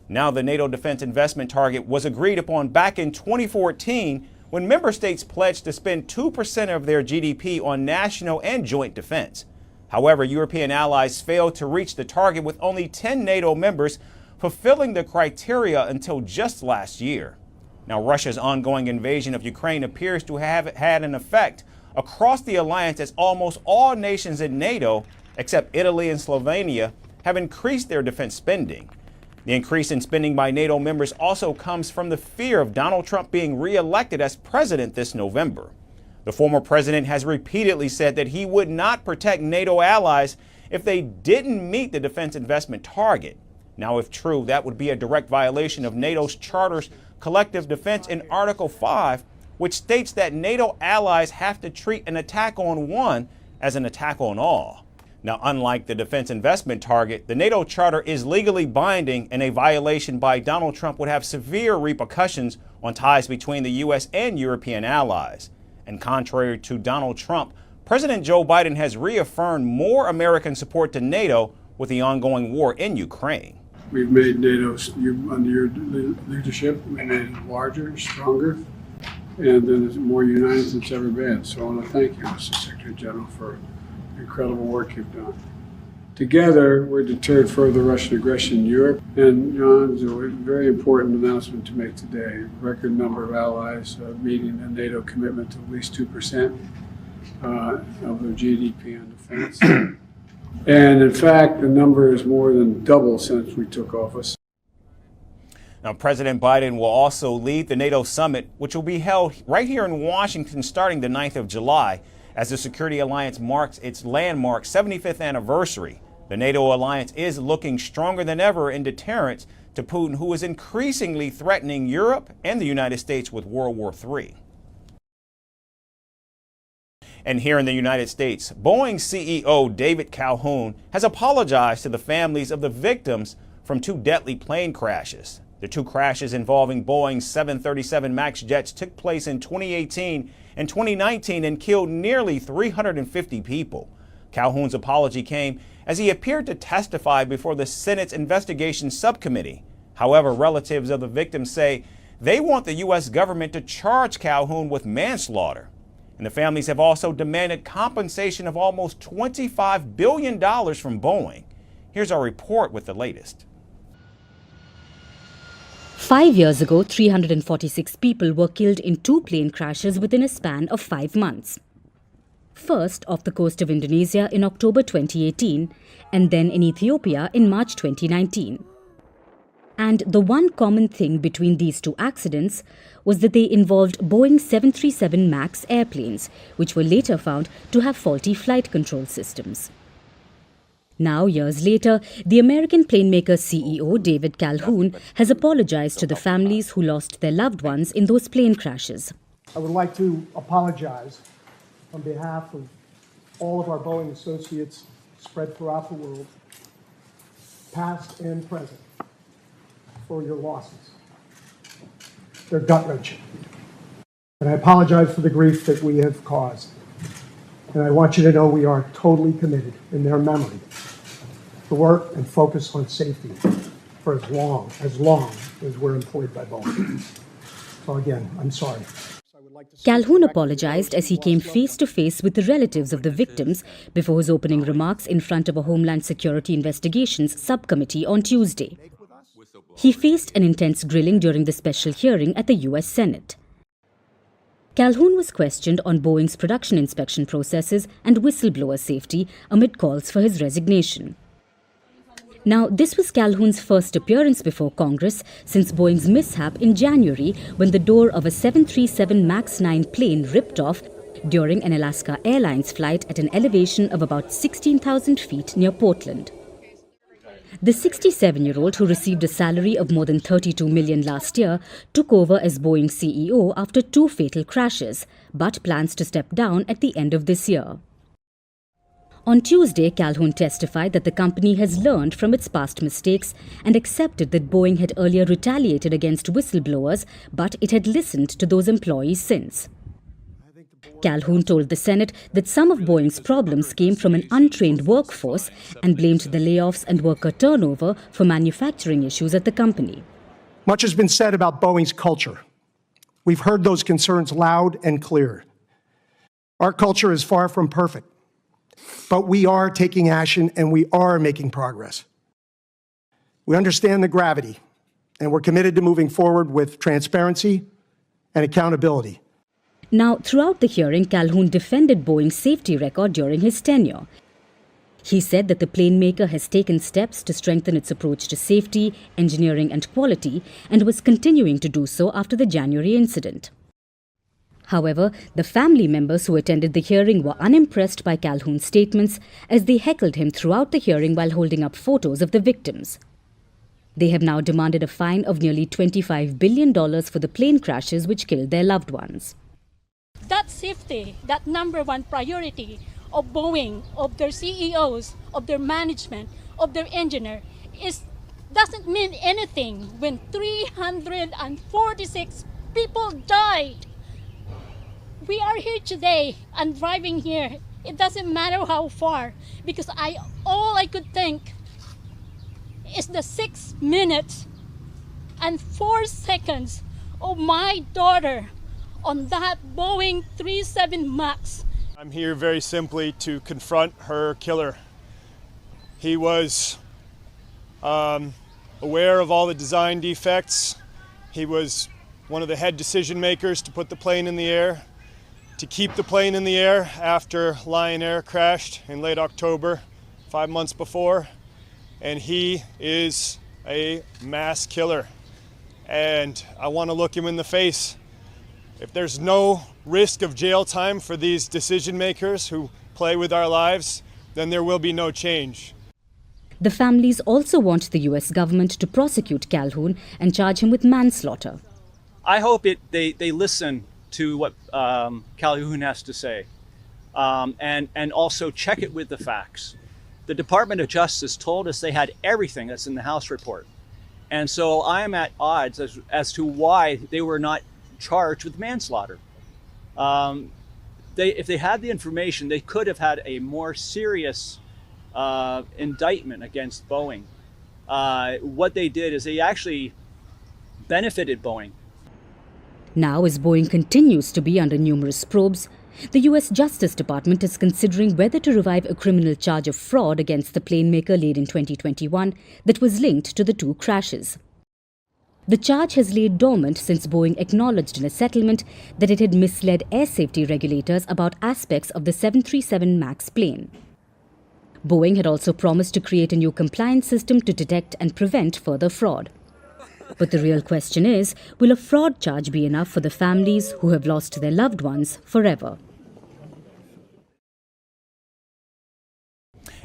Now, the NATO defense investment target was agreed upon back in 2014 when member states pledged to spend 2% of their GDP on national and joint defense. However, European allies failed to reach the target, with only 10 NATO members fulfilling the criteria until just last year. Now, Russia's ongoing invasion of Ukraine appears to have had an effect across the alliance as almost all nations in NATO, except Italy and Slovenia, have increased their defense spending. The increase in spending by NATO members also comes from the fear of Donald Trump being re-elected as president this November. The former president has repeatedly said that he would not protect NATO allies if they didn't meet the defense investment target. Now, if true, that would be a direct violation of NATO's charter's collective defense in Article 5, which states that NATO allies have to treat an attack on one as an attack on all. Now, unlike the defense investment target, the NATO charter is legally binding, and a violation by Donald Trump would have severe repercussions on ties between the U.S. and European allies. And contrary to Donald Trump, President Joe Biden has reaffirmed more American support to NATO with the ongoing war in Ukraine. We've made NATO, under your leadership, we made it larger, stronger, and then it's more united than it's ever been. So I want to thank you, Mr. Secretary General, for incredible work you've done. Together, we're deterred further Russian aggression in Europe. And, John, it's a very important announcement to make today. Record number of allies meeting a NATO commitment to at least 2% of their GDP on defense. And, in fact, the number is more than double since we took office. Now, President Biden will also lead the NATO summit, which will be held right here in Washington starting the 9th of July. As the Security Alliance marks its landmark 75th anniversary. The NATO alliance is looking stronger than ever in deterrence to Putin, who is increasingly threatening Europe and the United States with World War III. And here in the United States, Boeing CEO David Calhoun has apologized to the families of the victims from two deadly plane crashes. The two crashes involving Boeing's 737 MAX jets took place in 2018 and 2019 and killed nearly 350 people. Calhoun's apology came as he appeared to testify before the Senate's investigation subcommittee. However, relatives of the victims say they want the U.S. government to charge Calhoun with manslaughter. And the families have also demanded compensation of almost $25 billion from Boeing. Here's our report with the latest. 5 years ago, 346 people were killed in two plane crashes within a span of 5 months. First off the coast of Indonesia in October 2018, and then in Ethiopia in March 2019. And the one common thing between these two accidents was that they involved Boeing 737 MAX airplanes, which were later found to have faulty flight control systems. Now, years later, the American planemaker CEO David Calhoun has apologized to the families who lost their loved ones in those plane crashes. I would like to apologize on behalf of all of our Boeing associates spread throughout the world, past and present, for your losses. They're gut-wrenching. And I apologize for the grief that we have caused. And I want you to know we are totally committed in their memory to work and focus on safety for as long as we're employed by Boeing. So again, I'm sorry. Calhoun apologized as he came face to face with the relatives of the victims before his opening remarks in front of a Homeland Security Investigations subcommittee on Tuesday. He faced an intense grilling during the special hearing at the U.S. Senate. Calhoun was questioned on Boeing's production inspection processes and whistleblower safety amid calls for his resignation. Now, this was Calhoun's first appearance before Congress since Boeing's mishap in January when the door of a 737 MAX 9 plane ripped off during an Alaska Airlines flight at an elevation of about 16,000 feet near Portland. The 67-year-old, who received a salary of more than $32 million last year, took over as Boeing CEO after two fatal crashes, but plans to step down at the end of this year. On Tuesday, Calhoun testified that the company has learned from its past mistakes and accepted that Boeing had earlier retaliated against whistleblowers, but it had listened to those employees since. Calhoun told the Senate that some of Boeing's problems came from an untrained workforce and blamed the layoffs and worker turnover for manufacturing issues at the company. Much has been said about Boeing's culture. We've heard those concerns loud and clear. Our culture is far from perfect. But we are taking action and we are making progress. We understand the gravity and we're committed to moving forward with transparency and accountability. Now, throughout the hearing, Calhoun defended Boeing's safety record during his tenure. He said that the plane maker has taken steps to strengthen its approach to safety, engineering and quality, and was continuing to do so after the January incident. However, the family members who attended the hearing were unimpressed by Calhoun's statements as they heckled him throughout the hearing while holding up photos of the victims. They have now demanded a fine of nearly $25 billion for the plane crashes which killed their loved ones. That safety, that number one priority of Boeing, of their CEOs, of their management, of their engineer, doesn't mean anything when 346 people died. We are here today and driving here. It doesn't matter how far, because all I could think is the 6 minutes and 4 seconds of my daughter on that Boeing 37 MAX. I'm here very simply to confront her killer. He was aware of all the design defects. He was one of the head decision makers to put the plane in the air, to keep the plane in the air after Lion Air crashed in late October, 5 months before. And he is a mass killer. And I want to look him in the face. If there's no risk of jail time for these decision makers who play with our lives, then there will be no change. The families also want the US government to prosecute Calhoun and charge him with manslaughter. I hope they listen to what Calhoun has to say and also check it with the facts. The Department of Justice told us they had everything that's in the House report. And so I am at odds as to why they were not charged with manslaughter. If they had the information, they could have had a more serious indictment against Boeing. What they did is they actually benefited Boeing. Now, as Boeing continues to be under numerous probes, the US Justice Department is considering whether to revive a criminal charge of fraud against the plane maker laid in 2021 that was linked to the two crashes. The charge has laid dormant since Boeing acknowledged in a settlement that it had misled air safety regulators about aspects of the 737 MAX plane. Boeing had also promised to create a new compliance system to detect and prevent further fraud. But the real question is, will a fraud charge be enough for the families who have lost their loved ones forever?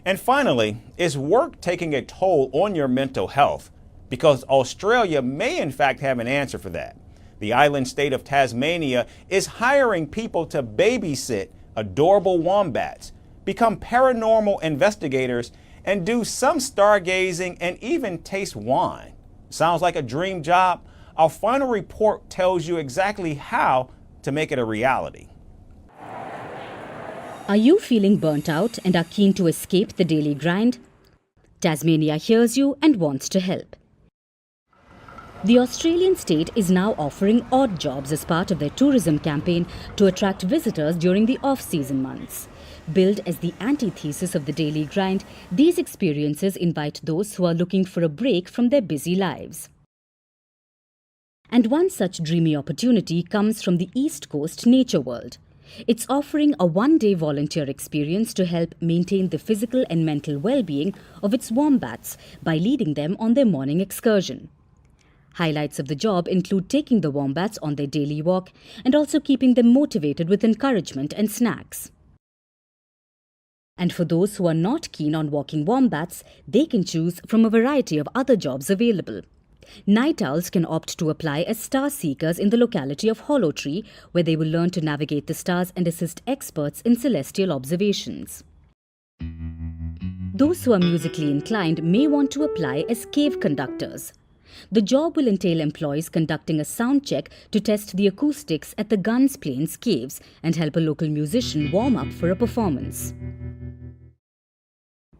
And finally, is work taking a toll on your mental health? Because Australia may in fact have an answer for that. The island state of Tasmania is hiring people to babysit adorable wombats, become paranormal investigators, and do some stargazing and even taste wine. Sounds like a dream job? Our final report tells you exactly how to make it a reality. Are you feeling burnt out and are keen to escape the daily grind? Tasmania hears you and wants to help. The Australian state is now offering odd jobs as part of their tourism campaign to attract visitors during the off-season months. Billed as the antithesis of the daily grind, these experiences invite those who are looking for a break from their busy lives. And one such dreamy opportunity comes from the East Coast Nature World. It's offering a one-day volunteer experience to help maintain the physical and mental well-being of its wombats by leading them on their morning excursion. Highlights of the job include taking the wombats on their daily walk and also keeping them motivated with encouragement and snacks. And for those who are not keen on walking wombats, they can choose from a variety of other jobs available. Night owls can opt to apply as star seekers in the locality of Hollow Tree, where they will learn to navigate the stars and assist experts in celestial observations. Those who are musically inclined may want to apply as cave conductors. The job will entail employees conducting a sound check to test the acoustics at the Guns Plains caves and help a local musician warm up for a performance.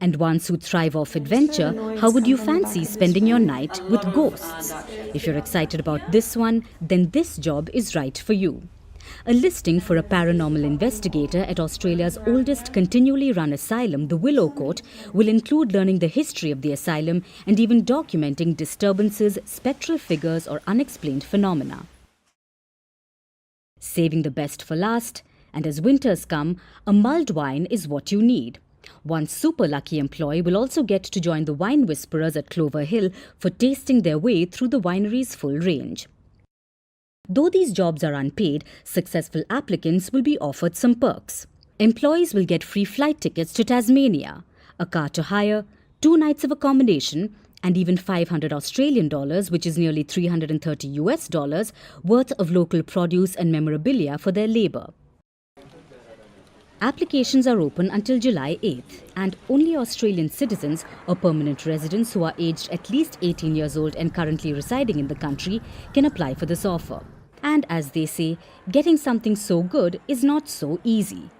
And ones who thrive off adventure, how would you fancy spending your night with ghosts? If you're excited about this one, then this job is right for you. A listing for a paranormal investigator at Australia's oldest continually run asylum, the Willow Court, will include learning the history of the asylum and even documenting disturbances, spectral figures or unexplained phenomena. saving the best for last, and as winters come, a mulled wine is what you need. One super lucky employee will also get to join the wine whisperers at Clover Hill for tasting their way through the winery's full range. Though these jobs are unpaid, successful applicants will be offered some perks. Employees will get free flight tickets to Tasmania, a car to hire, 2 nights of accommodation, and even $500 Australian dollars, which is nearly $330 US, worth of local produce and memorabilia for their labour. Applications are open until July 8th, and only Australian citizens or permanent residents who are aged at least 18 years old and currently residing in the country can apply for this offer. And as they say, getting something so good is not so easy.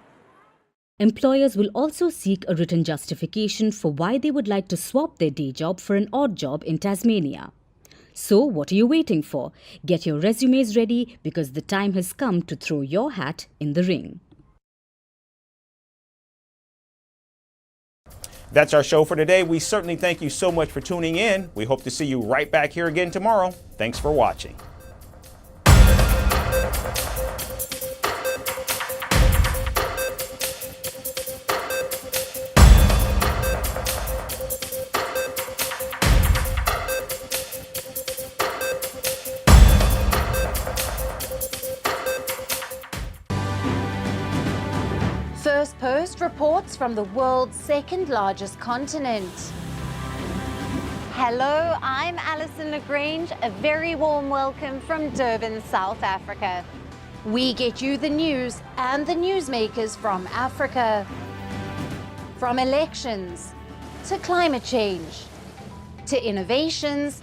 Employers will also seek a written justification for why they would like to swap their day job for an odd job in Tasmania. So what are you waiting for? Get your resumes ready because the time has come to throw your hat in the ring. That's our show for today. We certainly thank you so much for tuning in. We hope to see you right back here again tomorrow. Thanks for watching. Firstpost reports from the world's second largest continent. Hello, I'm Alison Lagrange. A very warm welcome from Durban, South Africa. We get you the news and the newsmakers from Africa. From elections to climate change to innovations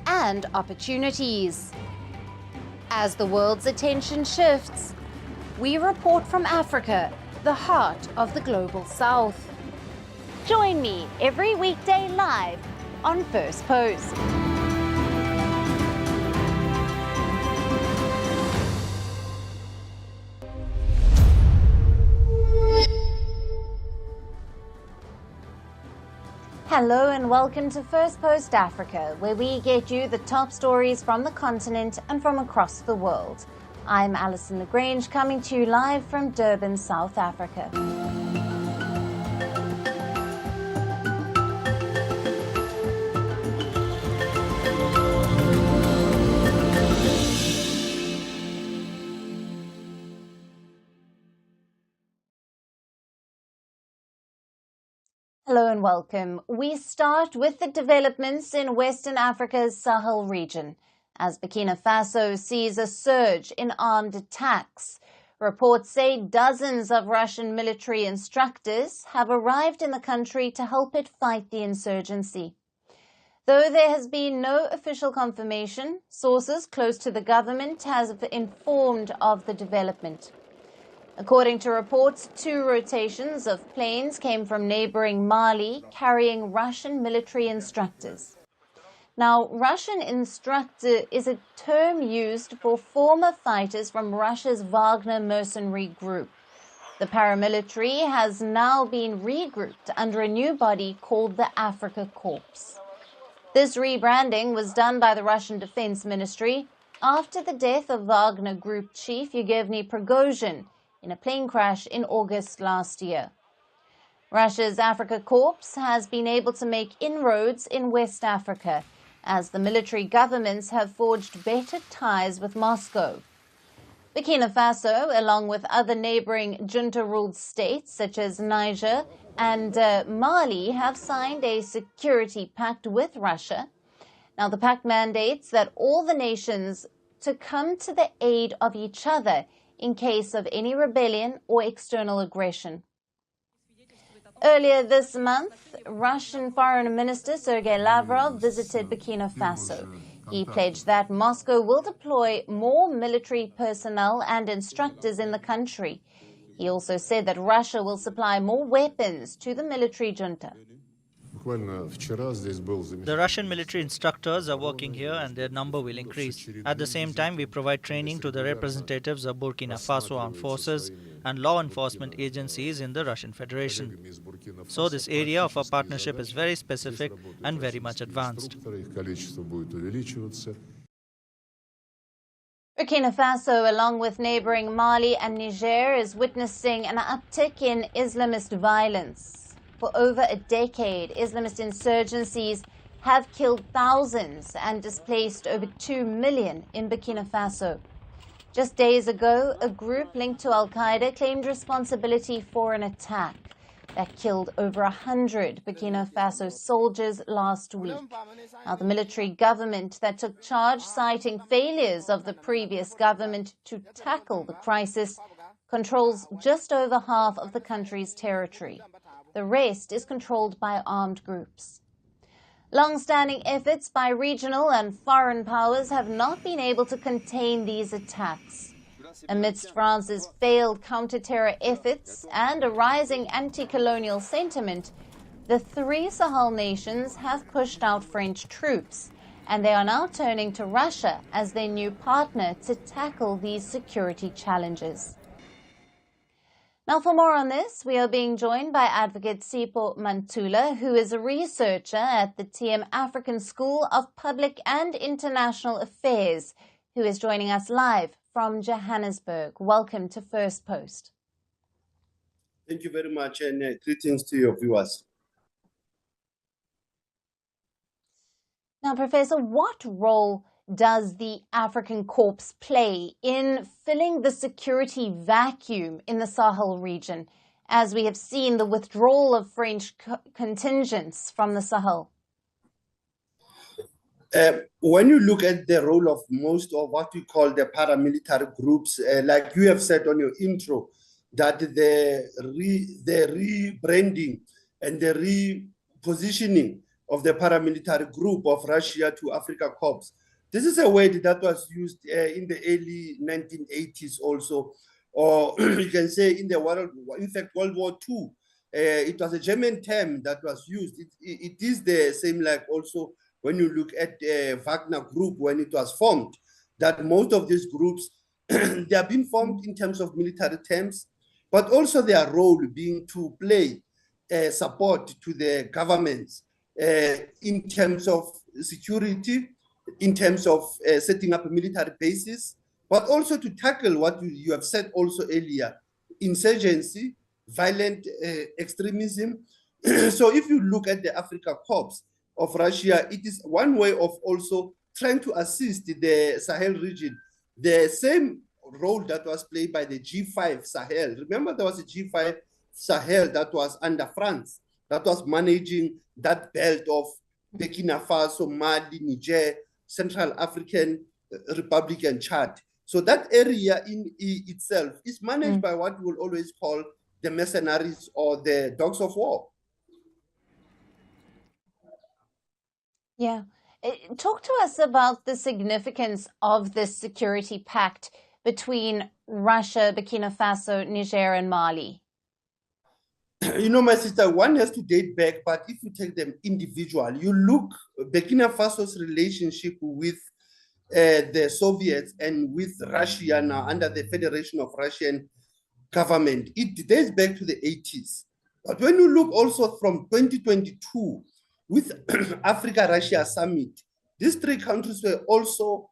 and opportunities. As the world's attention shifts, we report from Africa, the heart of the global south. Join me every weekday live on Firstpost. Hello and welcome to Firstpost Africa, where we get you the top stories from the continent and from across the world. I'm Alison Lagrange, coming to you live from Durban, South Africa. Hello and welcome. We start with the developments in Western Africa's Sahel region, as Burkina Faso sees a surge in armed attacks. Reports say dozens of Russian military instructors have arrived in the country to help it fight the insurgency. Though there has been no official confirmation, sources close to the government have informed of the development. According to reports, 2 rotations of planes came from neighboring Mali carrying Russian military instructors. Now, Russian instructor is a term used for former fighters from Russia's Wagner mercenary group. The paramilitary has now been regrouped under a new body called the Africa Corps. This rebranding was done by the Russian Defense Ministry after the death of Wagner Group chief Yevgeny Prigozhin in a plane crash in August last year. Russia's Africa Corps has been able to make inroads in West Africa, as the military governments have forged better ties with Moscow. Burkina Faso, along with other neighboring junta-ruled states such as Niger and Mali, have signed a security pact with Russia. Now, the pact mandates that all the nations to come to the aid of each other in case of any rebellion or external aggression. Earlier this month, Russian Foreign Minister Sergei Lavrov visited Burkina Faso. He pledged that Moscow will deploy more military personnel and instructors in the country. He also said that Russia will supply more weapons to the military junta. The Russian military instructors are working here and their number will increase. At the same time, we provide training to the representatives of Burkina Faso armed forces and law enforcement agencies in the Russian Federation. So this area of our partnership is very specific and very much advanced. A Burkina Faso, along with neighboring Mali and Niger, is witnessing an uptick in Islamist violence. For over a decade, Islamist insurgencies have killed thousands and displaced over 2 million in Burkina Faso. Just days ago, a group linked to Al-Qaeda claimed responsibility for an attack that killed over 100 Burkina Faso soldiers last week. Now, the military government that took charge, citing failures of the previous government to tackle the crisis, controls just over half of the country's territory. The rest is controlled by armed groups. Long-standing efforts by regional and foreign powers have not been able to contain these attacks. Amidst France's failed counter-terror efforts and a rising anti-colonial sentiment, the three Sahel nations have pushed out French troops, and they are now turning to Russia as their new partner to tackle these security challenges. Now, for more on this, we are being joined by Advocate Sipho Mantula, who is a researcher at the TM African School of Public and International Affairs, who is joining us live from Johannesburg. Welcome to Firstpost. Thank you very much, and greetings to your viewers. Now, Professor, what role does the African Corps play in filling the security vacuum in the Sahel region, as we have seen the withdrawal of French contingents from the Sahel? When you look at the role of most of what we call the paramilitary groups, like you have said on your intro, that the rebranding and the repositioning of the paramilitary group of Russia to Africa Corps. This is a word that was used in the early 1980s also, or you can say in the world, in fact, World War II. It was a German term that was used. It is the same like also when you look at the Wagner group when it was formed, that most of these groups, they have been formed in terms of military terms, but also their role being to play support to the governments in terms of security, in terms of setting up military bases, but also to tackle what you have said also earlier, insurgency, violent extremism. So if you look at the Africa Corps of Russia, it is one way of also trying to assist the Sahel region. The same role that was played by the G5 Sahel. Remember, there was a G5 Sahel that was under France, that was managing that belt of Burkina Faso, Mali, Niger, Central African Republic, and Chad. So that area in itself is managed by what we'll always call the mercenaries or the dogs of war. Yeah. Talk to us about the significance of this security pact between Russia, Burkina Faso, Niger, and Mali. You know, my sister, one has to date back, but if you take them individual, you look Burkina Faso's relationship with the Soviets and with Russia now under the Federation of Russian government, it dates back to the 80s. But when you look also from 2022 with Africa-Russia summit, these three countries were also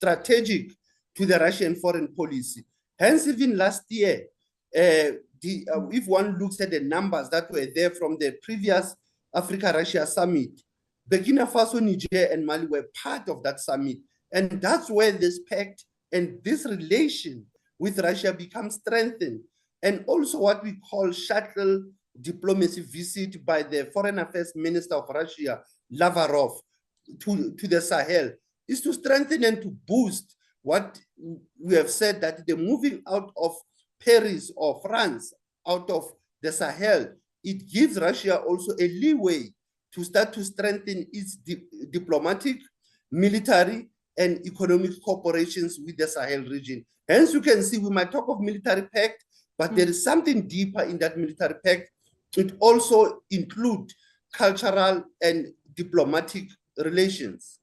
strategic to the Russian foreign policy. Hence, even last year, if one looks at the numbers that were there from the previous Africa-Russia summit, Burkina Faso, Niger, and Mali were part of that summit. And that's where this pact and this relation with Russia becomes strengthened. And also what we call shuttle diplomacy visit by the Foreign Affairs Minister of Russia, Lavrov, to the Sahel, is to strengthen and to boost what we have said, that the moving out of Paris or France out of the Sahel, it gives Russia also a leeway to start to strengthen its diplomatic, military, and economic cooperations with the Sahel region. Hence, you can see we might talk of military pact, but there is something deeper in that military pact. It also includes cultural and diplomatic relations.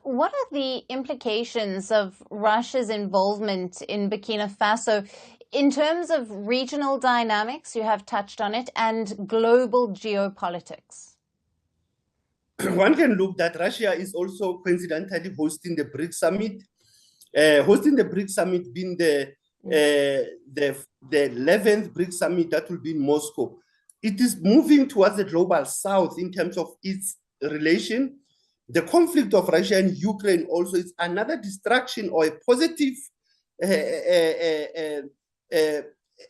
What are the implications of Russia's involvement in Burkina Faso in terms of regional dynamics, you have touched on it, and global geopolitics? one can look that Russia is also coincidentally hosting the BRICS summit. Hosting the BRICS summit being the 11th BRICS summit that will be in Moscow. It is moving towards the global south in terms of its relation. The conflict of Russia and Ukraine also is another distraction or a positive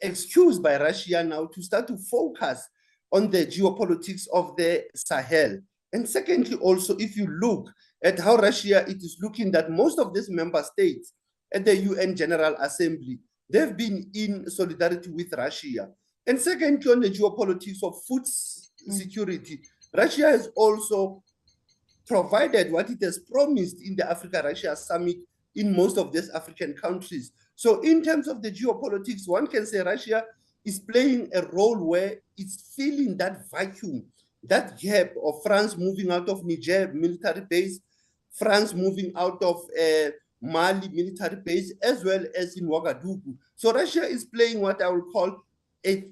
excuse by Russia now to start to focus on the geopolitics of the Sahel. And secondly, also, if you look at how Russia, it is looking that most of these member states at the UN General Assembly, they've been in solidarity with Russia. And secondly, on the geopolitics of food security, Russia has also provided what it has promised in the Africa-Russia summit in most of these African countries. So in terms of the geopolitics, one can say Russia is playing a role where it's filling that vacuum, that gap of France moving out of Niger military base, France moving out of Mali military base, as well as in Ouagadougou. So Russia is playing what I would call a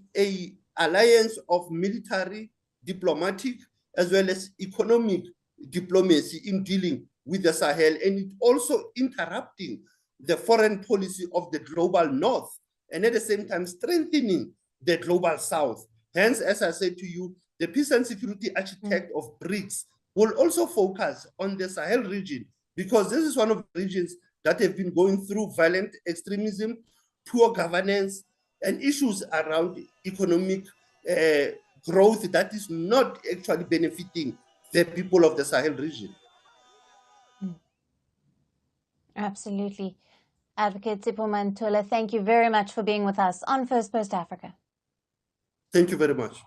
alliance of military, diplomatic, as well as economic diplomacy in dealing with the Sahel, and it also interrupting the foreign policy of the global north, and at the same time strengthening the global south. Hence, as I said to you, the peace and security architect of BRICS will also focus on the Sahel region, because this is one of the regions that have been going through violent extremism, poor governance, and issues around economic growth that is not actually benefiting the people of the Sahel region. Absolutely. Advocate Sipho Mantula, thank you very much for being with us on First Post Africa. Thank you very much.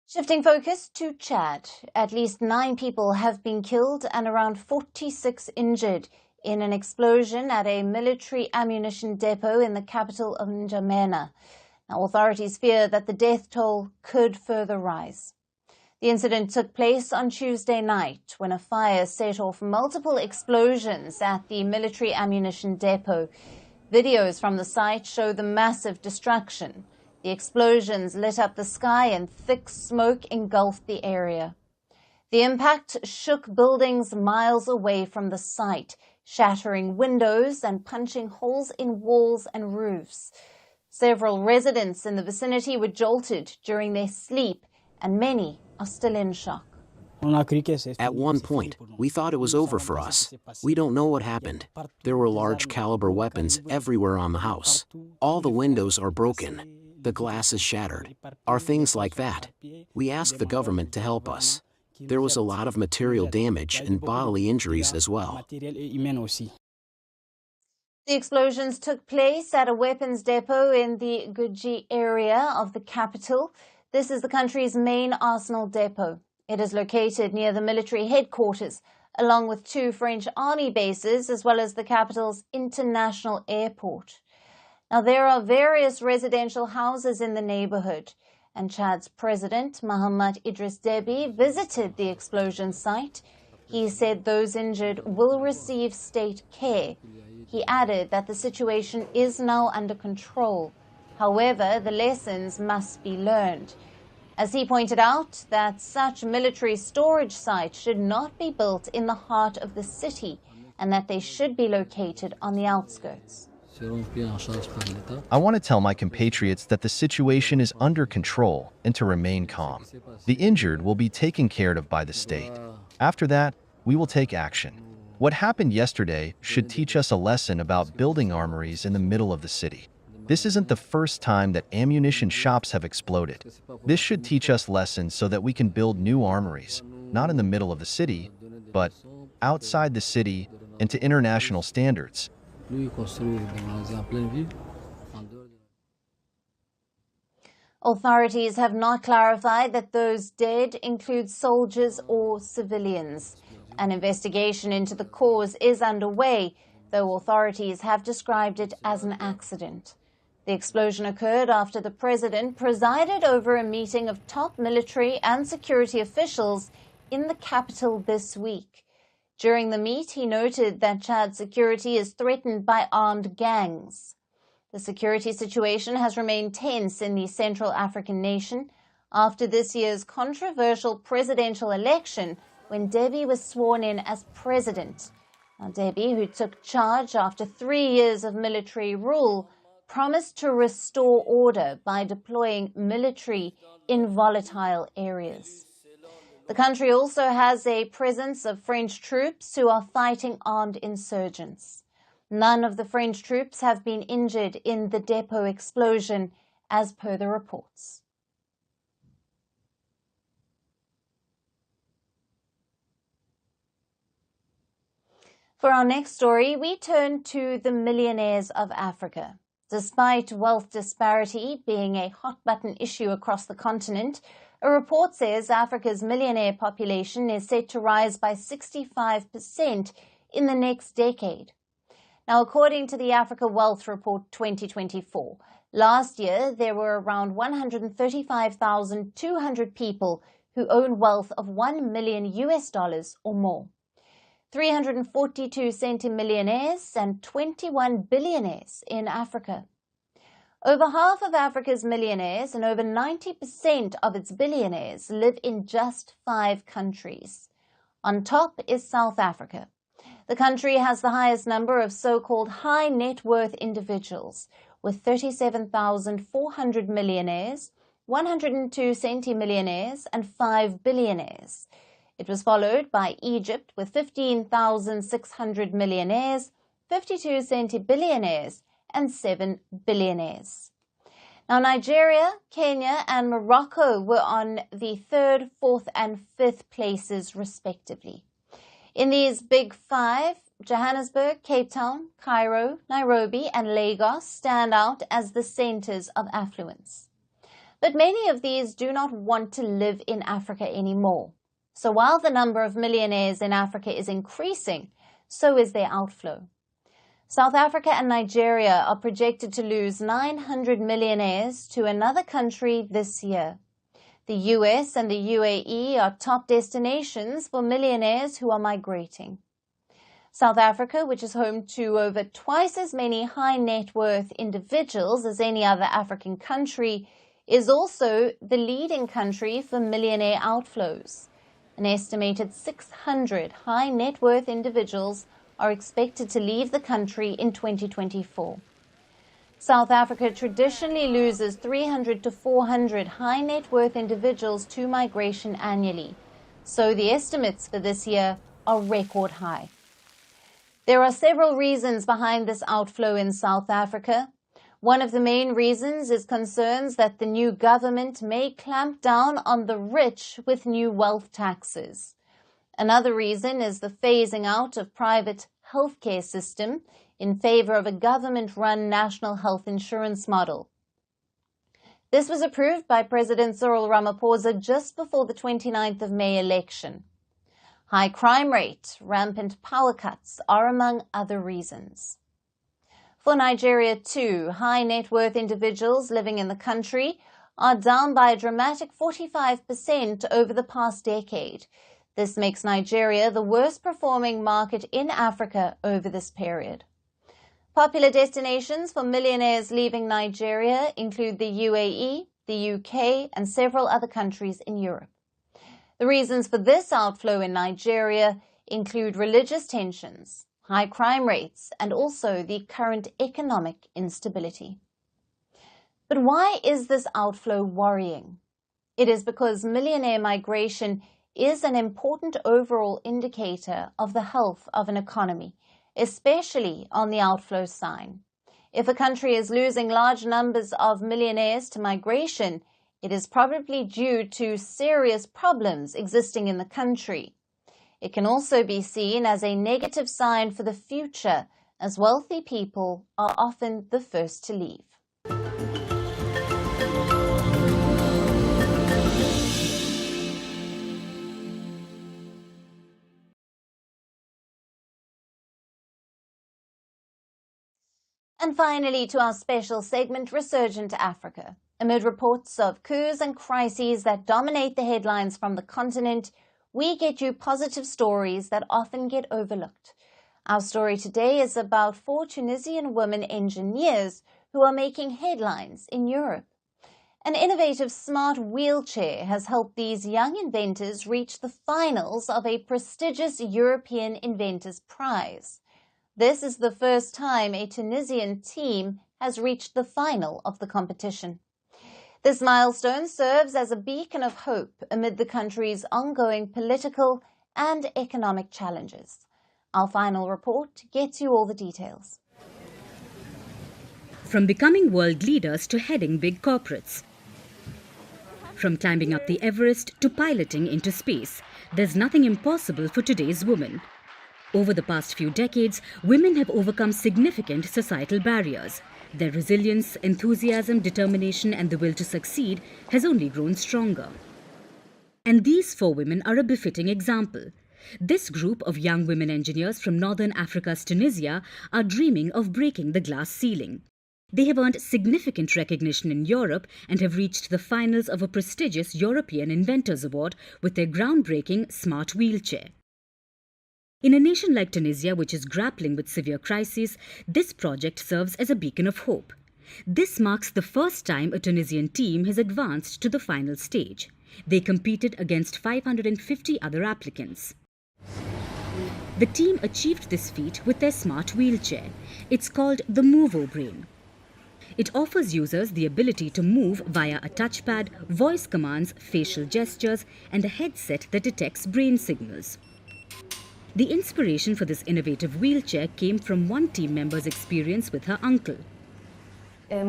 Shifting focus to Chad, at least 9 people have been killed and around 46 injured in an explosion at a military ammunition depot in the capital of N'Djamena. Now, authorities fear that the death toll could further rise. The incident took place on Tuesday night when a fire set off multiple explosions at the military ammunition depot. Videos from the site show the massive destruction. The explosions lit up the sky and thick smoke engulfed the area. The impact shook buildings miles away from the site, shattering windows and punching holes in walls and roofs. Several residents in the vicinity were jolted during their sleep, and many are still in shock. At one point, we thought it was over for us. We don't know what happened. There were large caliber weapons everywhere on the house. All the windows are broken. The glass is shattered. Are things like that. We asked the government to help us. There was a lot of material damage and bodily injuries as well. The explosions took place at a weapons depot in the Guji area of the capital. This is the country's main arsenal depot. It is located near the military headquarters, along with 2 French army bases, as well as the capital's international airport. Now, there are various residential houses in the neighborhood, and Chad's president, Mahamat Idris Deby, visited the explosion site. He said those injured will receive state care. He added that the situation is now under control. However, the lessons must be learned. As he pointed out, that such military storage sites should not be built in the heart of the city and that they should be located on the outskirts. I want to tell my compatriots that the situation is under control and to remain calm. The injured will be taken care of by the state. After that, we will take action. What happened yesterday should teach us a lesson about building armories in the middle of the city. This isn't the first time that ammunition shops have exploded. This should teach us lessons so that we can build new armories, not in the middle of the city, but outside the city and to international standards. Authorities have not clarified that those dead include soldiers or civilians. An investigation into the cause is underway, though authorities have described it as an accident. The explosion occurred after the president presided over a meeting of top military and security officials in the capital this week. During the meet, he noted that Chad's security is threatened by armed gangs. The security situation has remained tense in the Central African nation after this year's controversial presidential election when Deby was sworn in as president. Now, Deby, who took charge after 3 years of military rule, promised to restore order by deploying military in volatile areas. The country also has a presence of French troops who are fighting armed insurgents. None of the French troops have been injured in the depot explosion, as per the reports. For our next story, we turn to the millionaires of Africa. Despite wealth disparity being a hot-button issue across the continent, a report says Africa's millionaire population is set to rise by 65% in the next decade. Now, according to the Africa Wealth Report 2024, last year there were around 135,200 people who own wealth of $1 million or more. 342 centimillionaires and 21 billionaires in Africa. Over half of Africa's millionaires and over 90% of its billionaires live in just 5 countries. On top is South Africa. The country has the highest number of so-called high net worth individuals, with 37,400 millionaires, 102 centimillionaires, and 5 billionaires. It was followed by Egypt with 15,600 millionaires, 52 centibillionaires, and 7 billionaires. Now, Nigeria, Kenya, and Morocco were on the 3rd, 4th, and 5th places, respectively. In these big 5, Johannesburg, Cape Town, Cairo, Nairobi, and Lagos stand out as the centers of affluence. But many of these do not want to live in Africa anymore. So while the number of millionaires in Africa is increasing, so is their outflow. South Africa and Nigeria are projected to lose 900 millionaires to another country this year. The US and the UAE are top destinations for millionaires who are migrating. South Africa, which is home to over twice as many high net worth individuals as any other African country, is also the leading country for millionaire outflows. An estimated 600 high net worth individuals are expected to leave the country in 2024. South Africa traditionally loses 300 to 400 high net worth individuals to migration annually, so the estimates for this year are record high. There are several reasons behind this outflow in South Africa. One of the main reasons is concerns that the new government may clamp down on the rich with new wealth taxes. Another reason is the phasing out of private healthcare system in favor of a government-run national health insurance model. This was approved by President Cyril Ramaphosa just before the 29th of May election. High crime rate, rampant power cuts are among other reasons. For Nigeria too, high net worth individuals living in the country are down by a dramatic 45% over the past decade. This makes Nigeria the worst performing market in Africa over this period. Popular destinations for millionaires leaving Nigeria include the UAE, the UK, and several other countries in Europe. The reasons for this outflow in Nigeria include religious tensions, high crime rates, and also the current economic instability. But why is this outflow worrying? It is because millionaire migration is an important overall indicator of the health of an economy, especially on the outflow side. If a country is losing large numbers of millionaires to migration, it is probably due to serious problems existing in the country. It can also be seen as a negative sign for the future, as wealthy people are often the first to leave. And finally, to our special segment, Resurgent Africa. Amid reports of coups and crises that dominate the headlines from the continent, we get you positive stories that often get overlooked. Our story today is about 4 Tunisian women engineers who are making headlines in Europe. An innovative smart wheelchair has helped these young inventors reach the finals of a prestigious European Inventors Prize. This is the first time a Tunisian team has reached the final of the competition. This milestone serves as a beacon of hope amid the country's ongoing political and economic challenges. Our final report gets you all the details. From becoming world leaders to heading big corporates. From climbing up the Everest to piloting into space, there's nothing impossible for today's women. Over the past few decades, women have overcome significant societal barriers. Their resilience, enthusiasm, determination, and the will to succeed has only grown stronger. And these 4 women are a befitting example. This group of young women engineers from northern Africa's Tunisia are dreaming of breaking the glass ceiling. They have earned significant recognition in Europe and have reached the finals of a prestigious European Inventors Award with their groundbreaking smart wheelchair. In a nation like Tunisia, which is grappling with severe crises, this project serves as a beacon of hope. This marks the first time a Tunisian team has advanced to the final stage. They competed against 550 other applicants. The team achieved this feat with their smart wheelchair. It's called the Movo Brain. It offers users the ability to move via a touchpad, voice commands, facial gestures, and a headset that detects brain signals. The inspiration for this innovative wheelchair came from one team member's experience with her uncle. I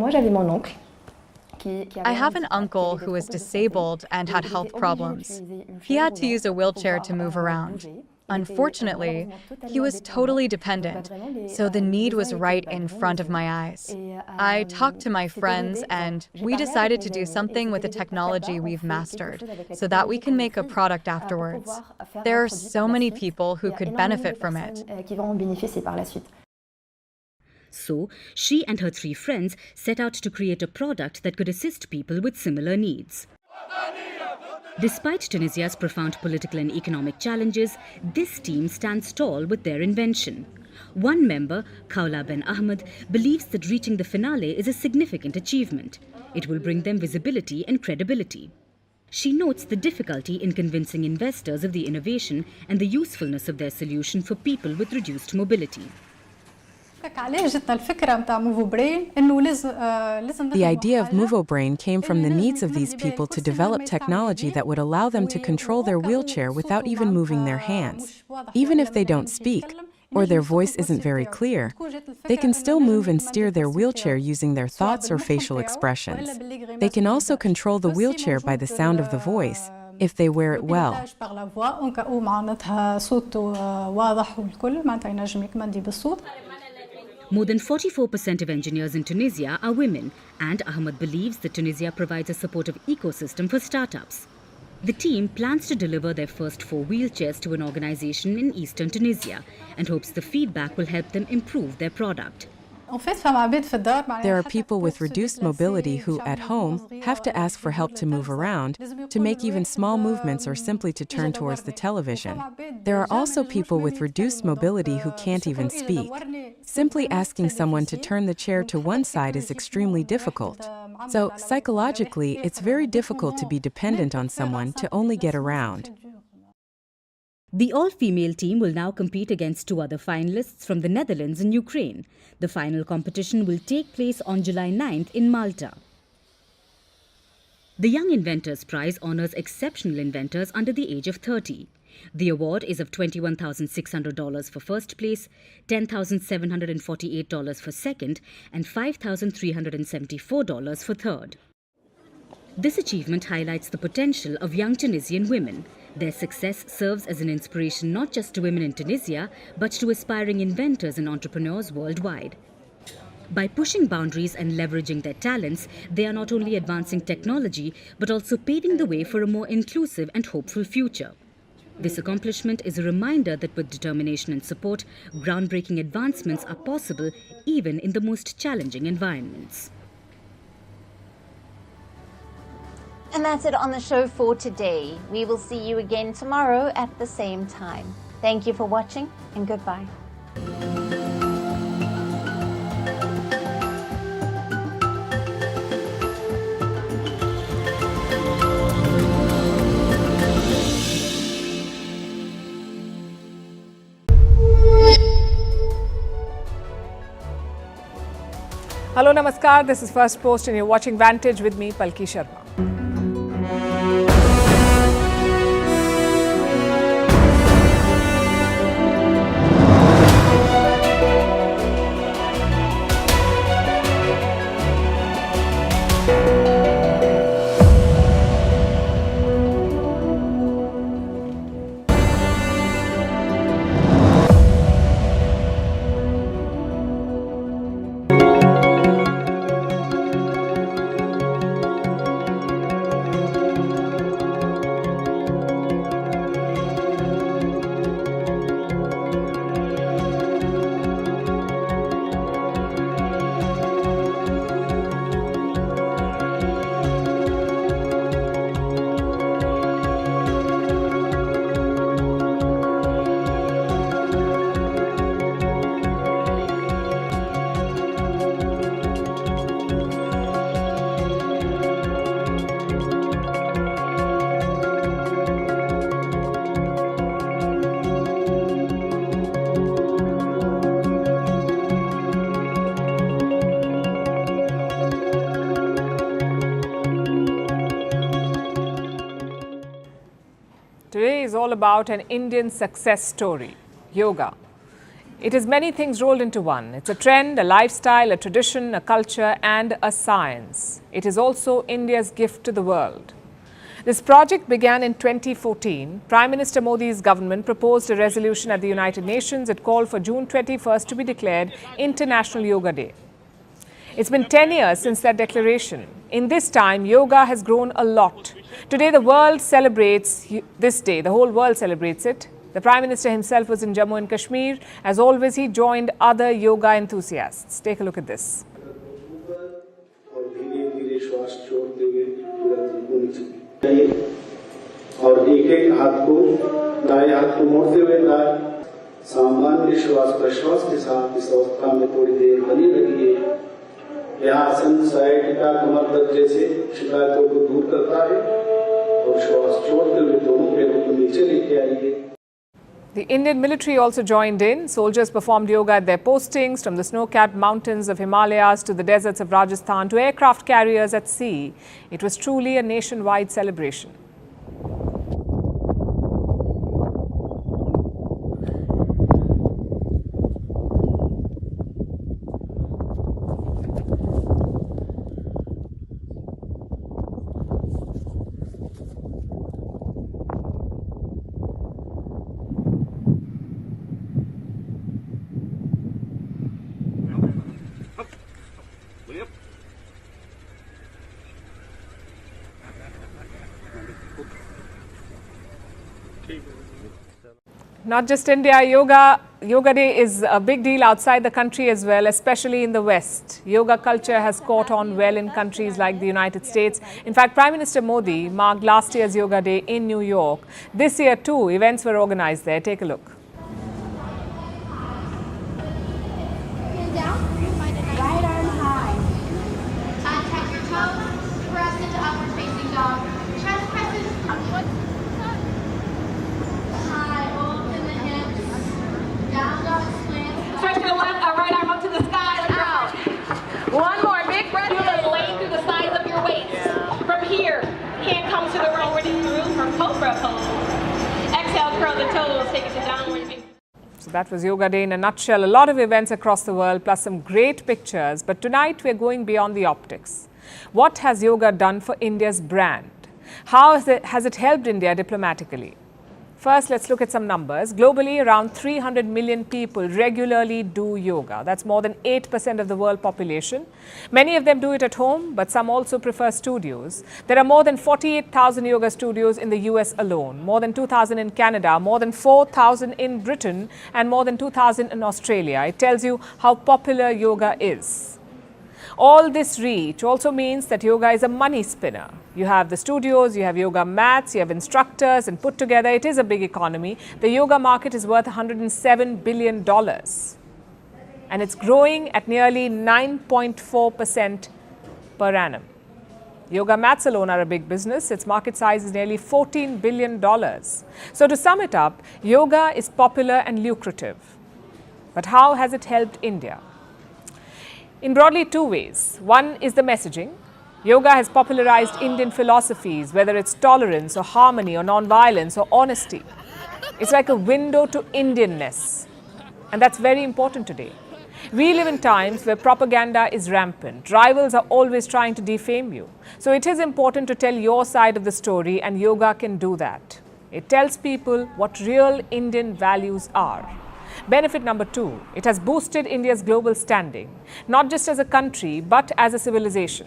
have an uncle who was disabled and had health problems. He had to use a wheelchair to move around. Unfortunately, he was totally dependent, so the need was right in front of my eyes. I talked to my friends and we decided to do something with the technology we've mastered so that we can make a product afterwards. There are so many people who could benefit from it. So, she and her 3 friends set out to create a product that could assist people with similar needs. Despite Tunisia's profound political and economic challenges, this team stands tall with their invention. One member, Kaula Ben Ahmed, believes that reaching the finale is a significant achievement. It will bring them visibility and credibility. She notes the difficulty in convincing investors of the innovation and the usefulness of their solution for people with reduced mobility. The idea of Movo Brain came from the needs of these people to develop technology that would allow them to control their wheelchair without even moving their hands. Even if they don't speak, or their voice isn't very clear, they can still move and steer their wheelchair using their thoughts or facial expressions. They can also control the wheelchair by the sound of the voice, if they wear it well. More than 44% of engineers in Tunisia are women, and Ahmed believes that Tunisia provides a supportive ecosystem for startups. The team plans to deliver their first 4 wheelchairs to an organization in eastern Tunisia and hopes the feedback will help them improve their product. There are people with reduced mobility who, at home, have to ask for help to move around, to make even small movements or simply to turn towards the television. There are also people with reduced mobility who can't even speak. Simply asking someone to turn the chair to one side is extremely difficult. So, psychologically, it's very difficult to be dependent on someone to only get around. The all-female team will now compete against 2 other finalists from the Netherlands and Ukraine. The final competition will take place on July 9th in Malta. The Young Inventors Prize honors exceptional inventors under the age of 30. The award is of $21,600 for first place, $10,748 for second, and $5,374 for third. This achievement highlights the potential of young Tunisian women. Their success serves as an inspiration not just to women in Tunisia, but to aspiring inventors and entrepreneurs worldwide. By pushing boundaries and leveraging their talents, they are not only advancing technology, but also paving the way for a more inclusive and hopeful future. This accomplishment is a reminder that with determination and support, groundbreaking advancements are possible even in the most challenging environments. And that's it on the show for today. We will see you again tomorrow at the same time. Thank you for watching and goodbye. Hello, namaskar. This is Firstpost and you're watching Vantage with me, Palki Sharma. Today is all about an Indian success story, yoga. It is many things rolled into one. It's a trend, a lifestyle, a tradition, a culture and a science. It is also India's gift to the world. This project began in 2014. Prime Minister Modi's government proposed a resolution at the United Nations. It called for June 21st to be declared International Yoga Day. It's been 10 years since that declaration. In this time, yoga has grown a lot. Today, the world celebrates this day. The whole world celebrates it. The Prime Minister himself was in Jammu and Kashmir. As always, he joined other yoga enthusiasts. Take a look at this. सामान्य श्वास प्रश्वास के साथ इस अवस्था में थोड़ी देर बनी रहिए। यह आसन साइटिका कमर दर्द जैसे शिकायतों को दूर करता है और श्वास छोड़ते हुए दोनों पैरों को नीचे लेके आइए। The Indian military also joined in. Soldiers performed yoga at their postings, from the snow-capped mountains of Himalayas to the deserts of Rajasthan to aircraft carriers at sea. It was truly a nationwide celebration. Not just India, Yoga Day is a big deal outside the country as well, especially in the West. Yoga culture has caught on well in countries like the United States. In fact, Prime Minister Modi marked last year's Yoga Day in New York. This year too, events were organized there. Take a look. Right arm high. Tap your toes, press into upward facing dog. Chest presses upward. High, open the hips. Down dog slant. Stretch your left, right arm up to the sky. Look out. One more big breath. Feel it lane through the sides of your waist. From here, hand comes to the right through for cobra pose. Exhale, curl the toes, take it to downward. So that was Yoga Day in a nutshell. A lot of events across the world, plus some great pictures. But tonight we're going beyond the optics. What has yoga done for India's brand? How has it helped India diplomatically? First, let's look at some numbers. Globally, around 300 million people regularly do yoga. That's more than 8% of the world population. Many of them do it at home, but some also prefer studios. There are more than 48,000 yoga studios in the US alone, more than 2,000 in Canada, more than 4,000 in Britain, and more than 2,000 in Australia. It tells you how popular yoga is. All this reach also means that yoga is a money spinner. You have the studios, you have yoga mats, you have instructors, and put together it is a big economy. The yoga market is worth $107 billion. And it's growing at nearly 9.4% per annum. Yoga mats alone are a big business. Its market size is nearly $14 billion. So to sum it up, yoga is popular and lucrative. But how has it helped India? In broadly two ways. One is the messaging. Yoga has popularized Indian philosophies, whether it's tolerance or harmony or non-violence or honesty. It's like a window to Indianness. And that's very important today. We live in times where propaganda is rampant. Rivals are always trying to defame you. So it is important to tell your side of the story, and yoga can do that. It tells people what real Indian values are. Benefit number two, it has boosted India's global standing, not just as a country, but as a civilization.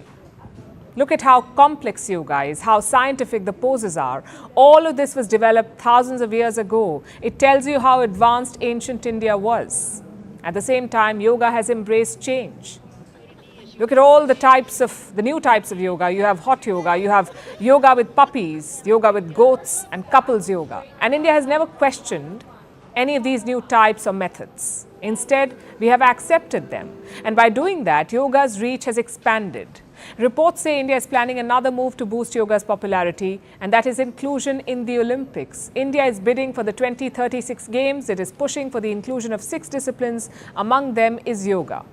Look at how complex yoga is, how scientific the poses are. All of this was developed thousands of years ago. It tells you how advanced ancient India was. At the same time, yoga has embraced change. Look at all the new types of yoga. You have hot yoga, you have yoga with puppies, yoga with goats, and couples yoga. And India has never questioned any of these new types or methods. Instead, we have accepted them. And by doing that, yoga's reach has expanded. Reports say India is planning another move to boost yoga's popularity, and that is inclusion in the Olympics. India is bidding for the 2036 Games. It is pushing for the inclusion of 6 disciplines. Among them is yoga.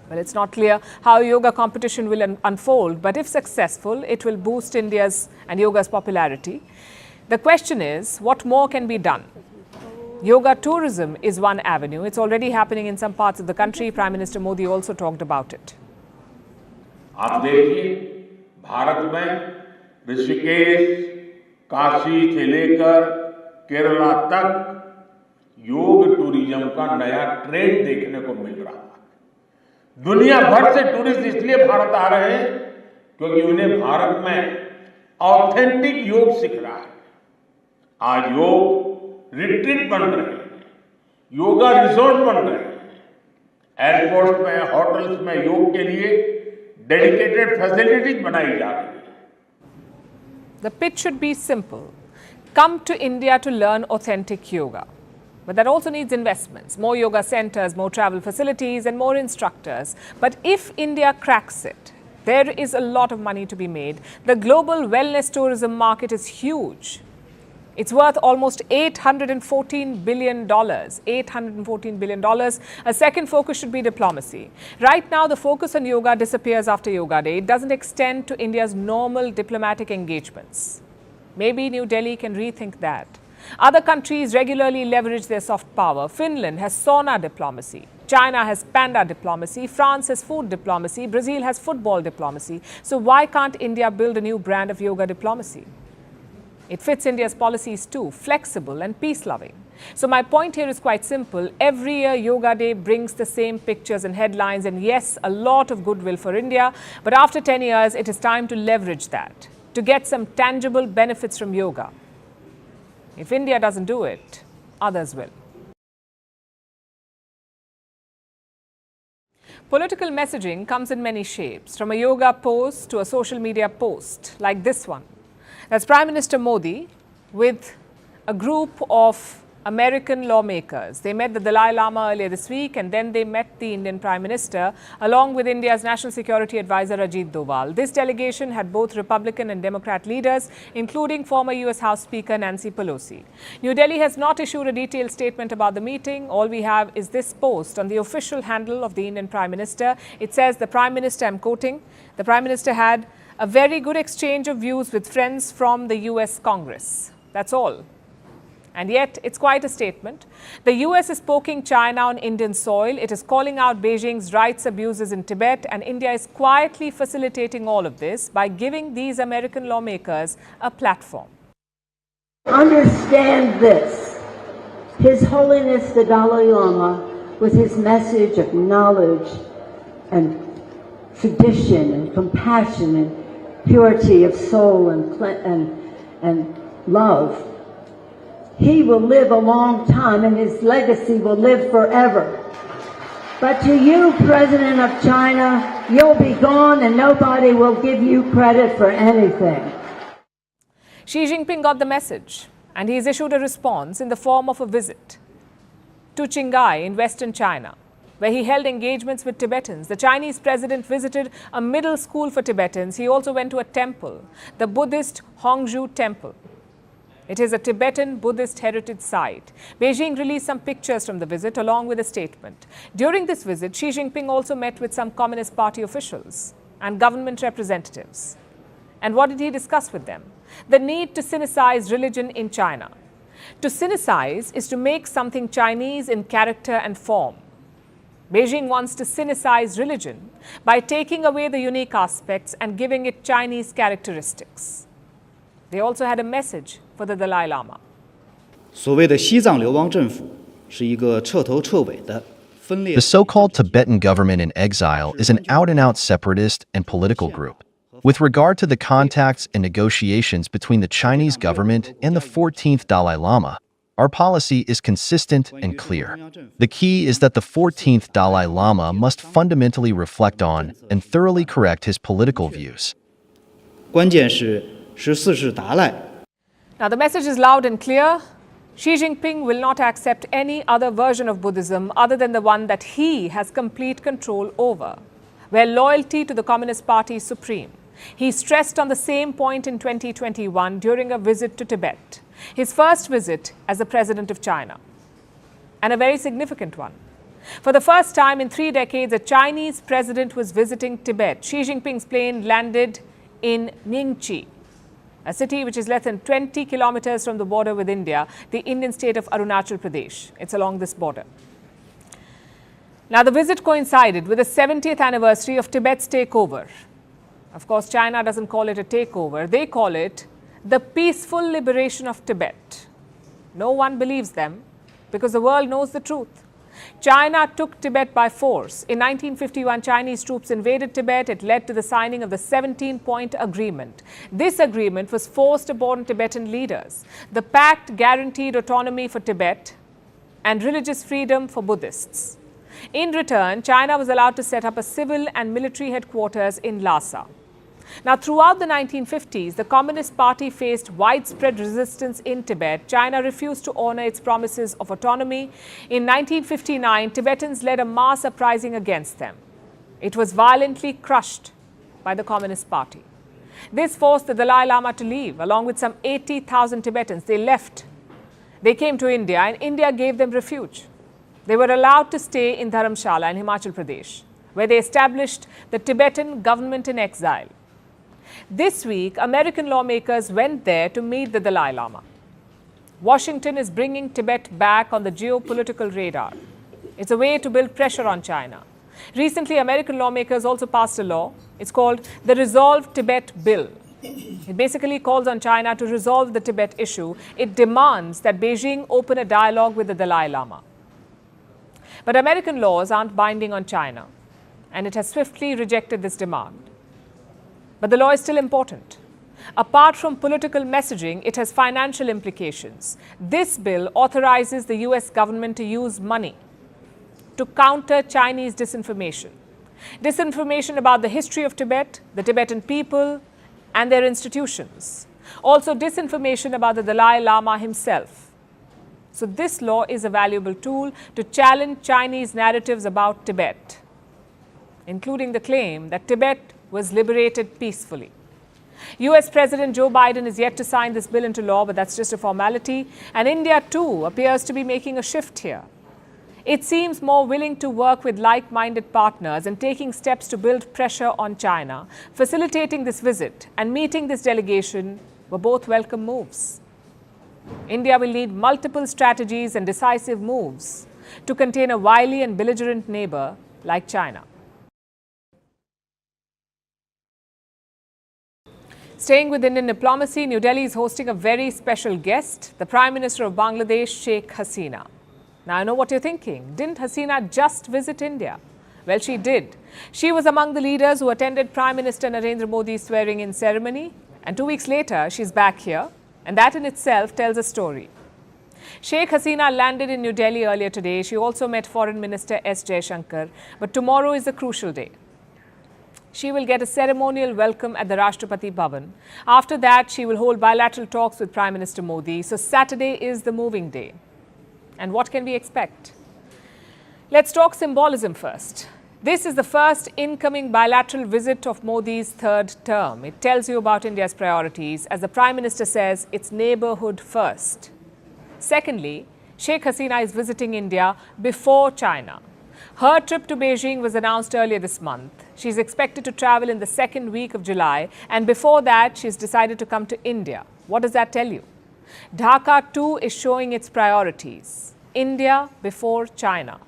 Well, it's not clear how yoga competition will unfold, but if successful, it will boost India's and yoga's popularity. The question is, what more can be done? Yoga tourism is one avenue. It's already happening in some parts of the country. Prime Minister Modi also talked about it. आप देखिए भारत में ऋषिकेश, काशी से लेकर केरला तक योग tourism का नया trend देखने को मिल रहा है। दुनिया भर से टूरिस्ट इसलिए भारत आ रहे हैं क्योंकि उन्हें भारत में ऑथेंटिक योग सीख रहा है। आज योग रिट्रीट बन रहे हैं, योगा रिसोर्ट बन रहे हैं, एयरपोर्ट में, होटल्स में योग के लिए dedicated facilities बनाई जा रही है। The pitch should be simple. Come to India to learn authentic yoga. But that also needs investments, more yoga centers, more travel facilities, and more instructors. But if India cracks it, there is a lot of money to be made. The global wellness tourism market is huge. It's worth almost $814 billion. $814 billion. A second focus should be diplomacy. Right now, the focus on yoga disappears after Yoga Day. It doesn't extend to India's normal diplomatic engagements. Maybe New Delhi can rethink that. Other countries regularly leverage their soft power. Finland has sauna diplomacy. China has panda diplomacy. France has food diplomacy. Brazil has football diplomacy. So why can't India build a new brand of yoga diplomacy? It fits India's policies too, flexible and peace-loving. So my point here is quite simple. Every year, Yoga Day brings the same pictures and headlines, and yes, a lot of goodwill for India. But after 10 years, it is time to leverage that, to get some tangible benefits from yoga. If India doesn't do it, others will. Political messaging comes in many shapes, from a yoga pose to a social media post, like this one. That's Prime Minister Modi with a group of American lawmakers. They met the Dalai Lama earlier this week, and then they met the Indian Prime Minister along with India's National Security Advisor Ajit Doval. This delegation had both Republican and Democrat leaders, including former US House Speaker Nancy Pelosi. New Delhi has not issued a detailed statement about the meeting. All we have is this post on the official handle of the Indian Prime Minister. It says, the Prime Minister, I'm quoting, the Prime Minister had a very good exchange of views with friends from the US Congress. That's all. And yet, it's quite a statement. The US is poking China on Indian soil. It is calling out Beijing's rights abuses in Tibet, and India is quietly facilitating all of this by giving these American lawmakers a platform. Understand this. His Holiness the Dalai Lama, with his message of knowledge and tradition and compassion and purity of soul and love, he will live a long time and his legacy will live forever. But to you, President of China, you'll be gone and nobody will give you credit for anything. Xi Jinping got the message, and he's issued a response in the form of a visit to Qinghai in western China, where he held engagements with Tibetans. The Chinese president visited a middle school for Tibetans. He also went to a temple, the Buddhist Hongzhou Temple. It is a Tibetan Buddhist heritage site. Beijing released some pictures from the visit along with a statement. During this visit, Xi Jinping also met with some Communist Party officials and government representatives. And what did he discuss with them? The need to Sinicize religion in China. To Sinicize is to make something Chinese in character and form. Beijing wants to Sinicize religion by taking away the unique aspects and giving it Chinese characteristics. They also had a message for the Dalai Lama. 所谓的西藏流亡政府是一个彻头彻尾的分裂。 The so-called Tibetan government in exile is an out-and-out separatist and political group. With regard to the contacts and negotiations between the Chinese government and the 14th Dalai Lama, our policy is consistent and clear. The key is that the 14th Dalai Lama must fundamentally reflect on and thoroughly correct his political views. 关键是14世达赖。 Now the message is loud and clear. Xi Jinping will not accept any other version of Buddhism other than the one that he has complete control over, where loyalty to the Communist Party is supreme. He stressed on the same point in 2021 during a visit to Tibet, his first visit as the President of China, and a very significant one. For the first time in 3 decades, a Chinese president was visiting Tibet. Xi Jinping's plane landed in Ningxi, a city which is less than 20 kilometers from the border with India, the Indian state of Arunachal Pradesh. It's along this border. Now, the visit coincided with the 70th anniversary of Tibet's takeover. Of course, China doesn't call it a takeover. They call it the peaceful liberation of Tibet. No one believes them because the world knows the truth. China took Tibet by force. In 1951, Chinese troops invaded Tibet. It led to the signing of the 17-point agreement. This agreement was forced upon Tibetan leaders. The pact guaranteed autonomy for Tibet and religious freedom for Buddhists. In return, China was allowed to set up a civil and military headquarters in Lhasa. Now, throughout the 1950s, the Communist Party faced widespread resistance in Tibet. China refused to honor its promises of autonomy. In 1959, Tibetans led a mass uprising against them. It was violently crushed by the Communist Party. This forced the Dalai Lama to leave, along with some 80,000 Tibetans. They left. They came to India, and India gave them refuge. They were allowed to stay in Dharamshala in Himachal Pradesh, where they established the Tibetan government in exile. This week, American lawmakers went there to meet the Dalai Lama. Washington is bringing Tibet back on the geopolitical radar. It's a way to build pressure on China. Recently, American lawmakers also passed a law. It's called the Resolve Tibet Bill. It basically calls on China to resolve the Tibet issue. It demands that Beijing open a dialogue with the Dalai Lama. But American laws aren't binding on China, and it has swiftly rejected this demand. But the law is still important. Apart from political messaging, it has financial implications. This bill authorizes the US government to use money to counter Chinese disinformation. Disinformation about the history of Tibet, the Tibetan people, and their institutions. Also, disinformation about the Dalai Lama himself. So this law is a valuable tool to challenge Chinese narratives about Tibet, including the claim that Tibet was liberated peacefully. US President Joe Biden is yet to sign this bill into law, but that's just a formality. And India, too, appears to be making a shift here. It seems more willing to work with like-minded partners and taking steps to build pressure on China. Facilitating this visit and meeting this delegation were both welcome moves. India will need multiple strategies and decisive moves to contain a wily and belligerent neighbor like China. Staying with Indian diplomacy, New Delhi is hosting a very special guest, the Prime Minister of Bangladesh, Sheikh Hasina. Now, I know what you're thinking. Didn't Hasina just visit India? Well, she did. She was among the leaders who attended Prime Minister Narendra Modi's swearing-in ceremony. And 2 weeks later, she's back here. And that in itself tells a story. Sheikh Hasina landed in New Delhi earlier today. She also met Foreign Minister S. Jaishankar. But tomorrow is a crucial day. She will get a ceremonial welcome at the Rashtrapati Bhavan. After that, she will hold bilateral talks with Prime Minister Modi. So Saturday is the moving day. And what can we expect? Let's talk symbolism first. This is the first incoming bilateral visit of Modi's third term. It tells you about India's priorities. As the Prime Minister says, it's neighbourhood first. Secondly, Sheikh Hasina is visiting India before China. Her trip to Beijing was announced earlier this month. She's expected to travel in the second week of July, and before that, she's decided to come to India. What does that tell you? Dhaka too is showing its priorities. India before China.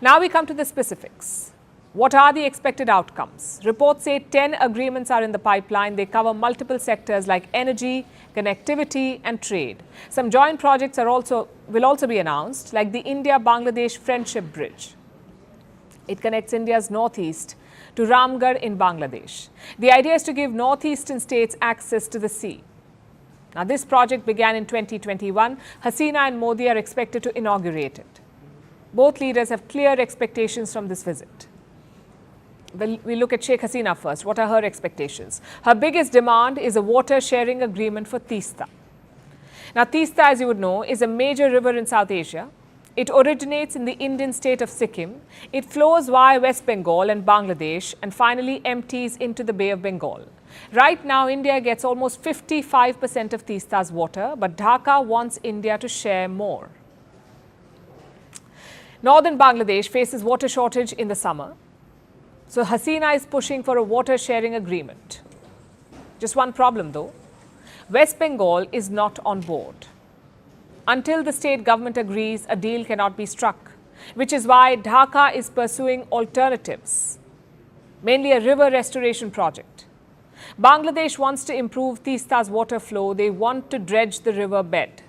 Now we come to the specifics. What are the expected outcomes? Reports say 10 agreements are in the pipeline. They cover multiple sectors like energy, connectivity and trade. Some joint projects will also be announced, like the India-Bangladesh Friendship Bridge. It connects India's northeast to Ramgarh in Bangladesh. The idea is to give northeastern states access to the sea. Now, this project began in 2021. Hasina and Modi are expected to inaugurate it. Both leaders have clear expectations from this visit. We look at Sheikh Hasina first. What are her expectations? Her biggest demand is a water sharing agreement for Teesta. Now, Teesta, as you would know, is a major river in South Asia. It originates in the Indian state of Sikkim. It flows via West Bengal and Bangladesh and finally empties into the Bay of Bengal. Right now, India gets almost 55% of Teesta's water, but Dhaka wants India to share more. Northern Bangladesh faces water shortage in the summer. So Hasina is pushing for a water sharing agreement. Just one problem though. West Bengal is not on board. Until the state government agrees, a deal cannot be struck, which is why Dhaka is pursuing alternatives, mainly a river restoration project. Bangladesh wants to improve Teesta's water flow. They want to dredge the river bed,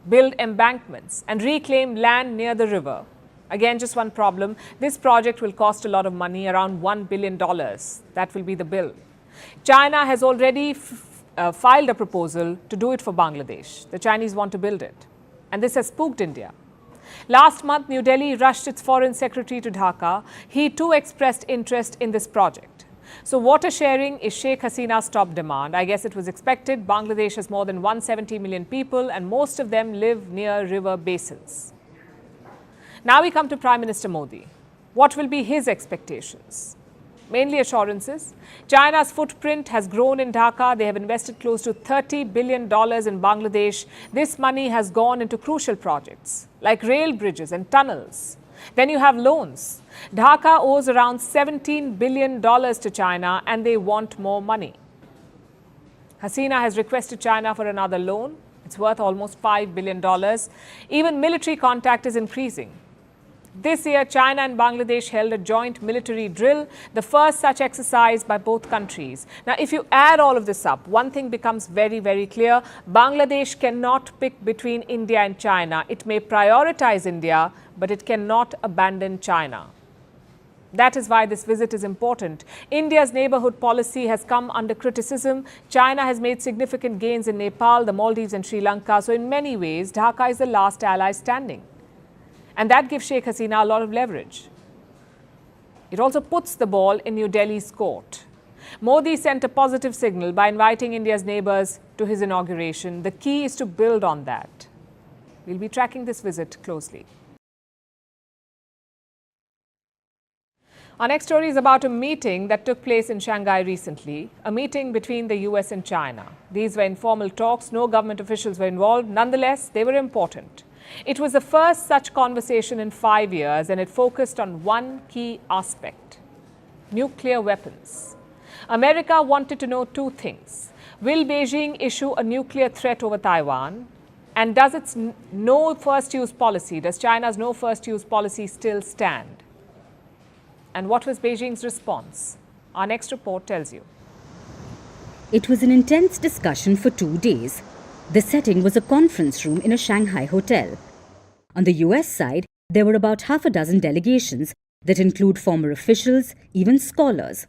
build embankments and reclaim land near the river. Again, just one problem. This project will cost a lot of money, around $1 billion. That will be the bill. China has already filed a proposal to do it for Bangladesh. The Chinese want to build it. And this has spooked India. Last month, New Delhi rushed its foreign secretary to Dhaka. He too expressed interest in this project. So water sharing is Sheikh Hasina's top demand. I guess it was expected. Bangladesh has more than 170 million people and most of them live near river basins. Now we come to Prime Minister Modi. What will be his expectations? Mainly assurances. China's footprint has grown in Dhaka. They have invested close to $30 billion in Bangladesh. This money has gone into crucial projects like rail bridges and tunnels. Then you have loans. Dhaka owes around $17 billion to China and they want more money. Hasina has requested China for another loan. It's worth almost $5 billion. Even military contact is increasing. This year, China and Bangladesh held a joint military drill, the first such exercise by both countries. Now, if you add all of this up, one thing becomes very, very clear. Bangladesh cannot pick between India and China. It may prioritize India, but it cannot abandon China. That is why this visit is important. India's neighbourhood policy has come under criticism. China has made significant gains in Nepal, the Maldives and Sri Lanka. So in many ways, Dhaka is the last ally standing. And that gives Sheikh Hasina a lot of leverage. It also puts the ball in New Delhi's court. Modi sent a positive signal by inviting India's neighbours to his inauguration. The key is to build on that. We'll be tracking this visit closely. Our next story is about a meeting that took place in Shanghai recently, a meeting between the US and China. These were informal talks, no government officials were involved. Nonetheless, they were important. It was the first such conversation in 5 years and it focused on one key aspect: nuclear weapons. America wanted to know two things. Will Beijing issue a nuclear threat over Taiwan? And does its no first use policy, does China's no first use policy still stand? And what was Beijing's response? Our next report tells you. It was an intense discussion for 2 days. The setting was a conference room in a Shanghai hotel. On the US side, there were about half a dozen delegations that include former officials, even scholars.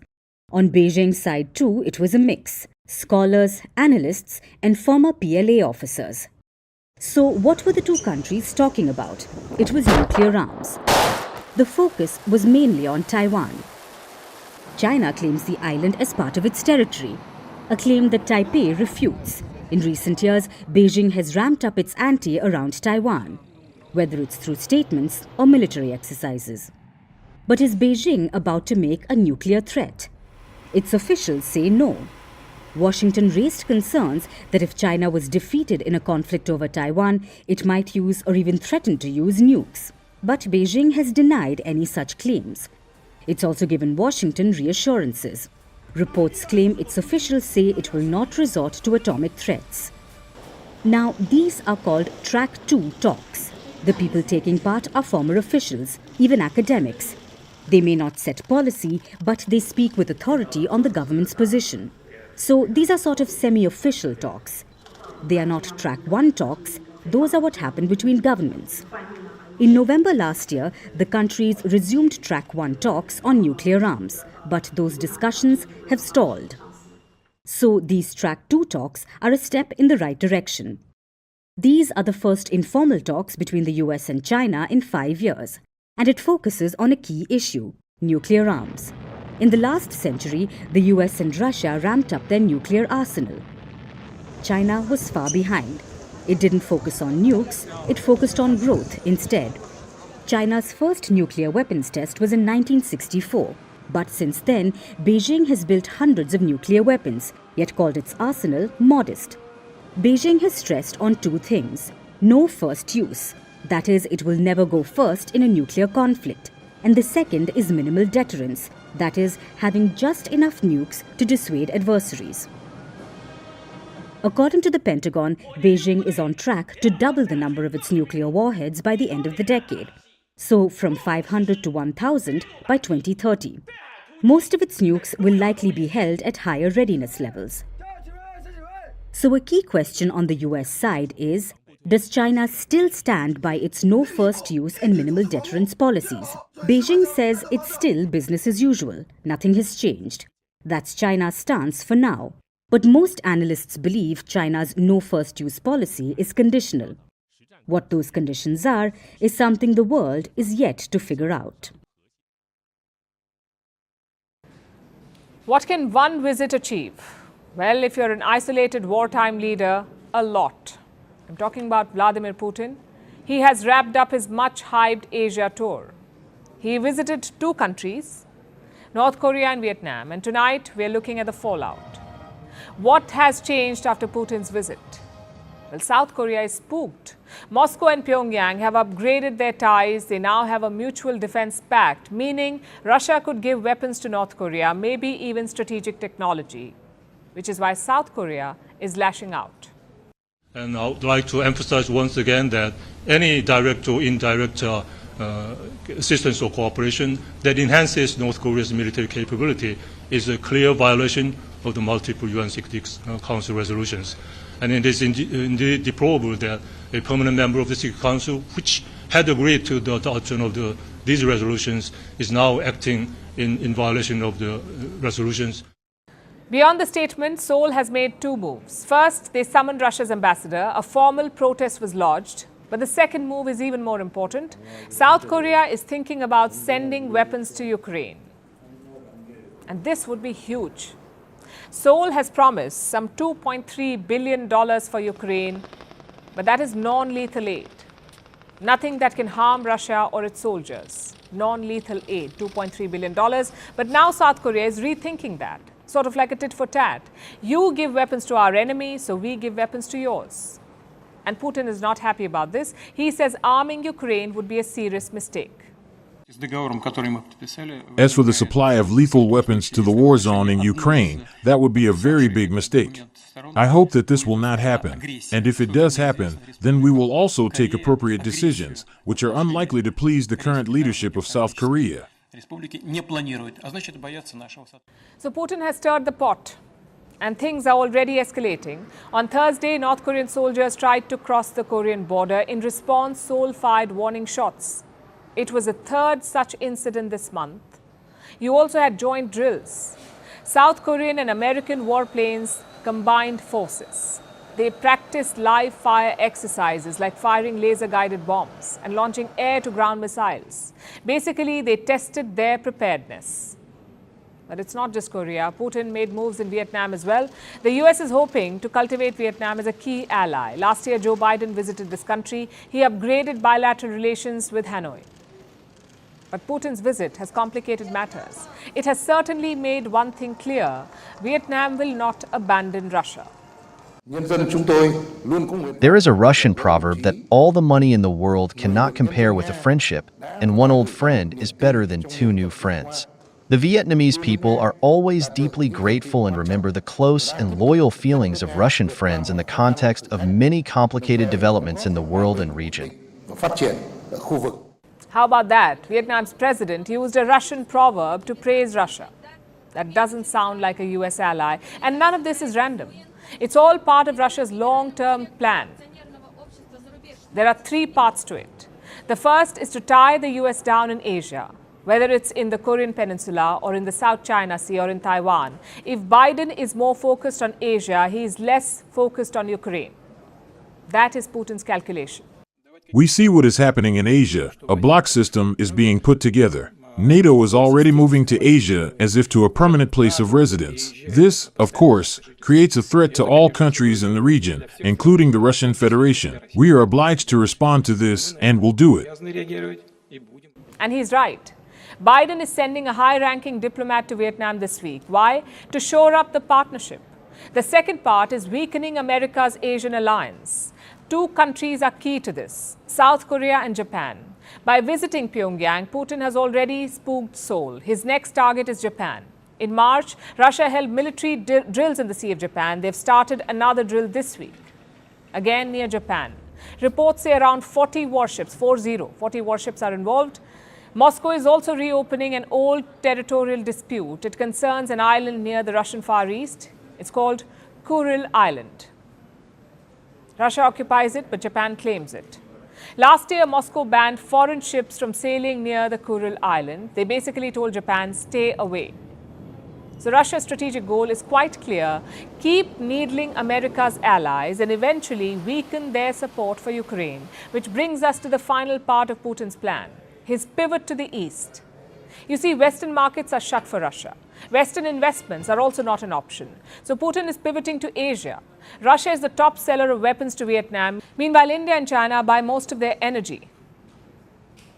On Beijing's side too, it was a mix: scholars, analysts, and former PLA officers. So what were the two countries talking about? It was nuclear arms. The focus was mainly on Taiwan. China claims the island as part of its territory, a claim that Taipei refutes. In recent years, Beijing has ramped up its ante around Taiwan, whether it's through statements or military exercises. But is Beijing about to make a nuclear threat? Its officials say no. Washington raised concerns that if China was defeated in a conflict over Taiwan, it might use or even threaten to use nukes. But Beijing has denied any such claims. It's also given Washington reassurances. Reports claim its officials say it will not resort to atomic threats. Now, these are called Track 2 talks. The people taking part are former officials, even academics. They may not set policy, but they speak with authority on the government's position. So these are sort of semi-official talks. They are not Track 1 talks, those are what happened between governments. In November last year, the countries resumed Track 1 talks on nuclear arms, but those discussions have stalled. So these Track 2 talks are a step in the right direction. These are the first informal talks between the US and China in 5 years, and it focuses on a key issue: nuclear arms. In the last century, the US and Russia ramped up their nuclear arsenal. China was far behind. It didn't focus on nukes, it focused on growth instead. China's first nuclear weapons test was in 1964. But since then, Beijing has built hundreds of nuclear weapons, yet called its arsenal modest. Beijing has stressed on two things: no first use, that is, it will never go first in a nuclear conflict. And the second is minimal deterrence, that is, having just enough nukes to dissuade adversaries. According to the Pentagon, Beijing is on track to double the number of its nuclear warheads by the end of the decade. So from 500 to 1,000 by 2030. Most of its nukes will likely be held at higher readiness levels. So a key question on the US side is, does China still stand by its no first use and minimal deterrence policies? Beijing says it's still business as usual. Nothing has changed. That's China's stance for now. But most analysts believe China's no first use policy is conditional. What those conditions are is something the world is yet to figure out. What can one visit achieve? Well, if you're an isolated wartime leader, a lot. I'm talking about Vladimir Putin. He has wrapped up his much-hyped Asia tour. He visited two countries, North Korea and Vietnam, and tonight we're looking at the fallout. What has changed after Putin's visit? Well, South Korea is spooked. Moscow and Pyongyang have upgraded their ties. They now have a mutual defense pact, meaning Russia could give weapons to North Korea, maybe even strategic technology, which is why South Korea is lashing out. And I would like to emphasize once again that any direct or indirect assistance or cooperation that enhances North Korea's military capability is a clear violation of the multiple UN Security Council resolutions. And it is indeed deplorable that a permanent member of the Security Council, which had agreed to the adoption of these resolutions, is now acting in violation of the resolutions. Beyond the statement, Seoul has made two moves. First, they summoned Russia's ambassador. A formal protest was lodged. But the second move is even more important. South Korea is thinking about sending weapons to Ukraine. And this would be huge. Seoul has promised some $2.3 billion for Ukraine, but that is non-lethal aid. Nothing that can harm Russia or its soldiers. Non-lethal aid, $2.3 billion. But now South Korea is rethinking that, sort of like a tit for tat. You give weapons to our enemy, so we give weapons to yours. And Putin is not happy about this. He says arming Ukraine would be a serious mistake. As for the supply of lethal weapons to the war zone in Ukraine, that would be a very big mistake. I hope that this will not happen. And if it does happen, then we will also take appropriate decisions, which are unlikely to please the current leadership of South Korea. So Putin has stirred the pot, and things are already escalating. On Thursday, North Korean soldiers tried to cross the Korean border. In response, Seoul fired warning shots. It was a third such incident this month. You also had joint drills. South Korean and American warplanes combined forces. They practiced live fire exercises like firing laser-guided bombs and launching air-to-ground missiles. Basically, they tested their preparedness. But it's not just Korea. Putin made moves in Vietnam as well. The US is hoping to cultivate Vietnam as a key ally. Last year, Joe Biden visited this country. He upgraded bilateral relations with Hanoi. But Putin's visit has complicated matters. It has certainly made one thing clear: Vietnam will not abandon Russia. There is a Russian proverb that all the money in the world cannot compare with a friendship, and one old friend is better than two new friends. The Vietnamese people are always deeply grateful and remember the close and loyal feelings of Russian friends in the context of many complicated developments in the world and region. How about that? Vietnam's president used a Russian proverb to praise Russia. That doesn't sound like a US ally, and none of this is random. It's all part of Russia's long-term plan. There are three parts to it. The first is to tie the US down in Asia, whether it's in the Korean Peninsula or in the South China Sea or in Taiwan. If Biden is more focused on Asia, he is less focused on Ukraine. That is Putin's calculation. We see what is happening in Asia. A bloc system is being put together. NATO is already moving to Asia as if to a permanent place of residence. This, of course, creates a threat to all countries in the region, including the Russian Federation. We are obliged to respond to this and will do it. And he's right. Biden is sending a high-ranking diplomat to Vietnam this week. Why? To shore up the partnership. The second part is weakening America's Asian alliance. Two countries are key to this: South Korea and Japan. By visiting Pyongyang, Putin has already spooked Seoul. His next target is Japan. In March, Russia held military drills in the Sea of Japan. They've started another drill this week, again near Japan. Reports say around 40 warships, 40 warships are involved. Moscow is also reopening an old territorial dispute. It concerns an island near the Russian Far East. It's called Kuril Island. Russia occupies it, but Japan claims it. Last year, Moscow banned foreign ships from sailing near the Kuril Island. They basically told Japan, stay away. So Russia's strategic goal is quite clear: keep needling America's allies and eventually weaken their support for Ukraine, which brings us to the final part of Putin's plan: his pivot to the east. You see, Western markets are shut for Russia. Western investments are also not an option. So Putin is pivoting to Asia. Russia is the top seller of weapons to Vietnam. Meanwhile, India and China buy most of their energy.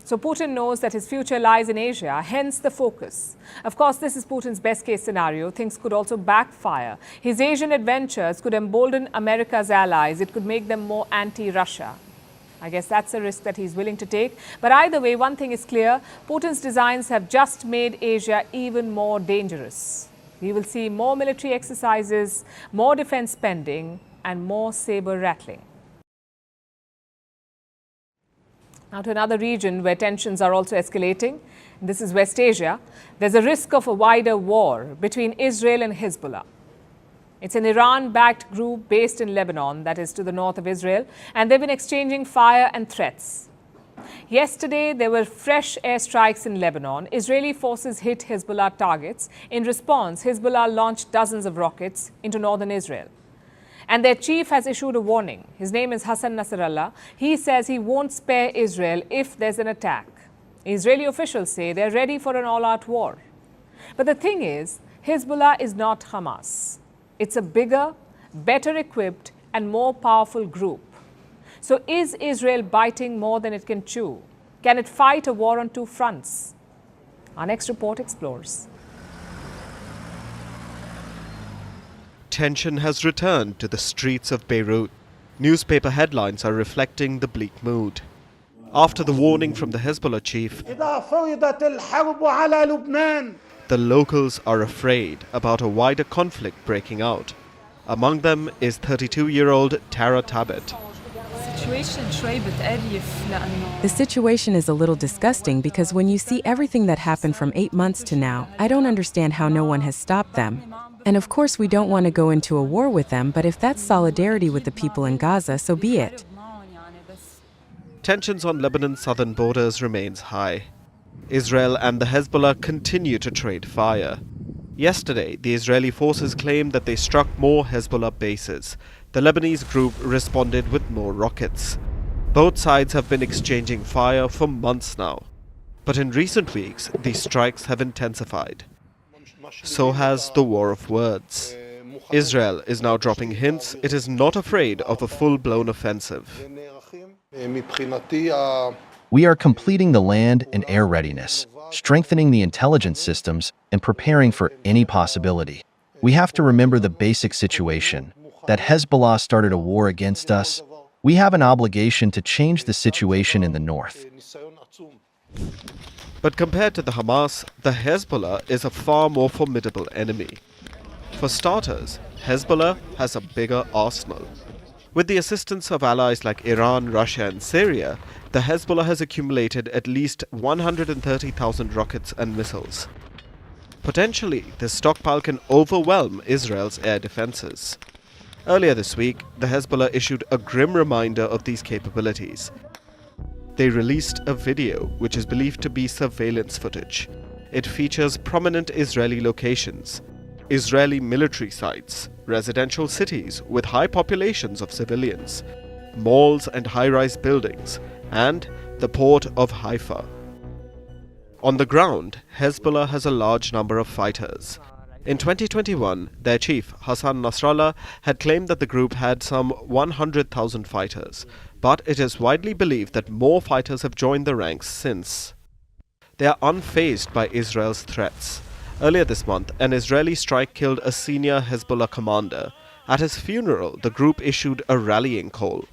So Putin knows that his future lies in Asia, hence the focus. Of course, this is Putin's best-case scenario. Things could also backfire. His Asian adventures could embolden America's allies. It could make them more anti-Russia. I guess that's a risk that he's willing to take. But either way, one thing is clear: Putin's designs have just made Asia even more dangerous. We will see more military exercises, more defense spending, and more saber rattling. Now to another region where tensions are also escalating. This is West Asia. There's a risk of a wider war between Israel and Hezbollah. It's an Iran-backed group based in Lebanon, that is to the north of Israel, and they've been exchanging fire and threats. Yesterday, there were fresh airstrikes in Lebanon. Israeli forces hit Hezbollah targets. In response, Hezbollah launched dozens of rockets into northern Israel. And their chief has issued a warning. His name is Hassan Nasrallah. He says he won't spare Israel if there's an attack. Israeli officials say they're ready for an all-out war. But the thing is, Hezbollah is not Hamas. It's a bigger, better equipped and more powerful group. So is Israel biting more than it can chew? Can it fight a war on two fronts? Our next report explores. Tension has returned to the streets of Beirut. Newspaper headlines are reflecting the bleak mood. After the warning from the Hezbollah chief, the locals are afraid about a wider conflict breaking out. Among them is 32-year-old Tara Tabet. The situation is a little disgusting because when you see everything that happened from 8 months to now, I don't understand how no one has stopped them. And of course, we don't want to go into a war with them, but if that's solidarity with the people in Gaza, so be it. Tensions on Lebanon's southern borders remains high. Israel and the Hezbollah continue to trade fire. Yesterday, the Israeli forces claimed that they struck more Hezbollah bases. The Lebanese group responded with more rockets. Both sides have been exchanging fire for months now. But in recent weeks, these strikes have intensified. So has the war of words. Israel is now dropping hints it is not afraid of a full-blown offensive. We are completing the land and air readiness, strengthening the intelligence systems, and preparing for any possibility. We have to remember the basic situation, that Hezbollah started a war against us. We have an obligation to change the situation in the north. But compared to the Hamas, the Hezbollah is a far more formidable enemy. For starters, Hezbollah has a bigger arsenal. With the assistance of allies like Iran, Russia and Syria, the Hezbollah has accumulated at least 130,000 rockets and missiles. Potentially, this stockpile can overwhelm Israel's air defenses. Earlier this week, the Hezbollah issued a grim reminder of these capabilities. They released a video which is believed to be surveillance footage. It features prominent Israeli locations, Israeli military sites, residential cities with high populations of civilians, malls and high-rise buildings, and the port of Haifa. On the ground, Hezbollah has a large number of fighters. In 2021, their chief, Hassan Nasrallah, had claimed that the group had some 100,000 fighters, but it is widely believed that more fighters have joined the ranks since. They are unfazed by Israel's threats. Earlier this month, an Israeli strike killed a senior Hezbollah commander. At his funeral, the group issued a rallying call.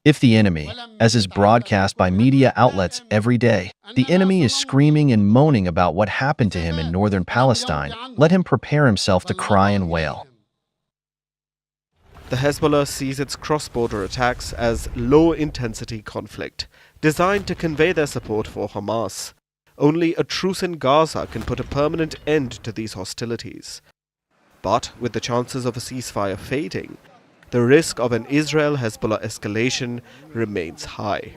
If the enemy, as is broadcast by media outlets every day, the enemy is screaming and moaning about what happened to him in northern Palestine, let him prepare himself to cry and wail. The Hezbollah sees its cross-border attacks as low-intensity conflict, designed to convey their support for Hamas. Only a truce in Gaza can put a permanent end to these hostilities. But with the chances of a ceasefire fading, the risk of an Israel-Hezbollah escalation remains high.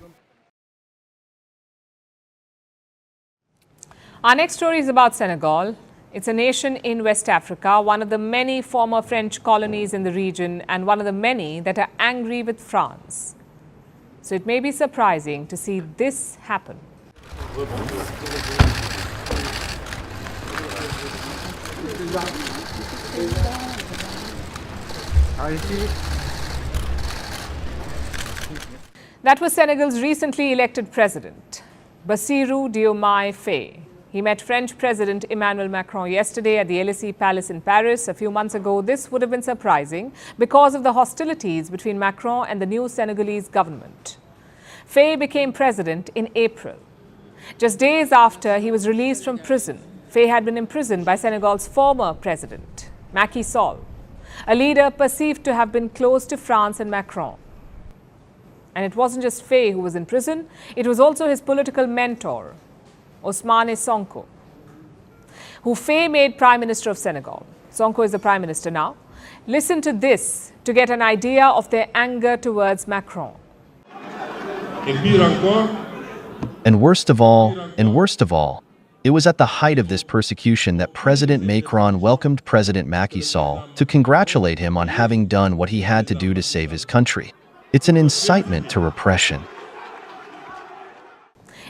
Our next story is about Senegal. It's a nation in West Africa, one of the many former French colonies in the region and one of the many that are angry with France. So it may be surprising to see this happen. That was Senegal's recently elected president, Bassirou Diomaye Faye. He met French President Emmanuel Macron yesterday at the Elysee Palace in Paris. A few months ago, this would have been surprising because of the hostilities between Macron and the new Senegalese government. Faye became president in April. Just days after he was released from prison, Faye had been imprisoned by Senegal's former president, Macky Sall, a leader perceived to have been close to France and Macron. And it wasn't just Faye who was in prison, it was also his political mentor, Ousmane Sonko, who Faye made Prime Minister of Senegal. Sonko is the Prime Minister now. Listen to this to get an idea of their anger towards Macron. And worst of all, it was at the height of this persecution that President Macron welcomed President Macky Sall to congratulate him on having done what he had to do to save his country. It's an incitement to repression.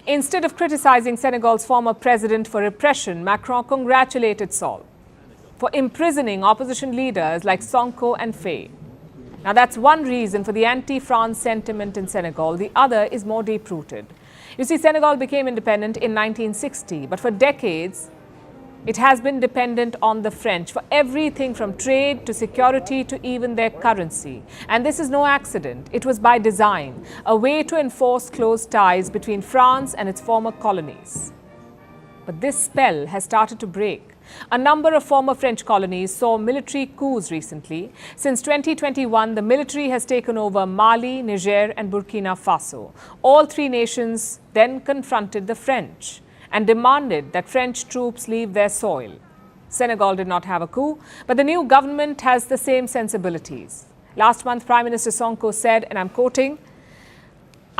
Instead of criticizing Senegal's former president for repression, Macron congratulated Sall for imprisoning opposition leaders like Sonko and Faye. Now that's one reason for the anti-France sentiment in Senegal. The other is more deep-rooted. You see, Senegal became independent in 1960, but for decades, it has been dependent on the French for everything from trade to security to even their currency. And this is no accident. It was by design, a way to enforce close ties between France and its former colonies. But this spell has started to break. A number of former French colonies saw military coups recently. Since 2021, the military has taken over Mali, Niger and Burkina Faso. All three nations then confronted the French and demanded that French troops leave their soil. Senegal did not have a coup, but the new government has the same sensibilities. Last month, Prime Minister Sonko said, and I'm quoting,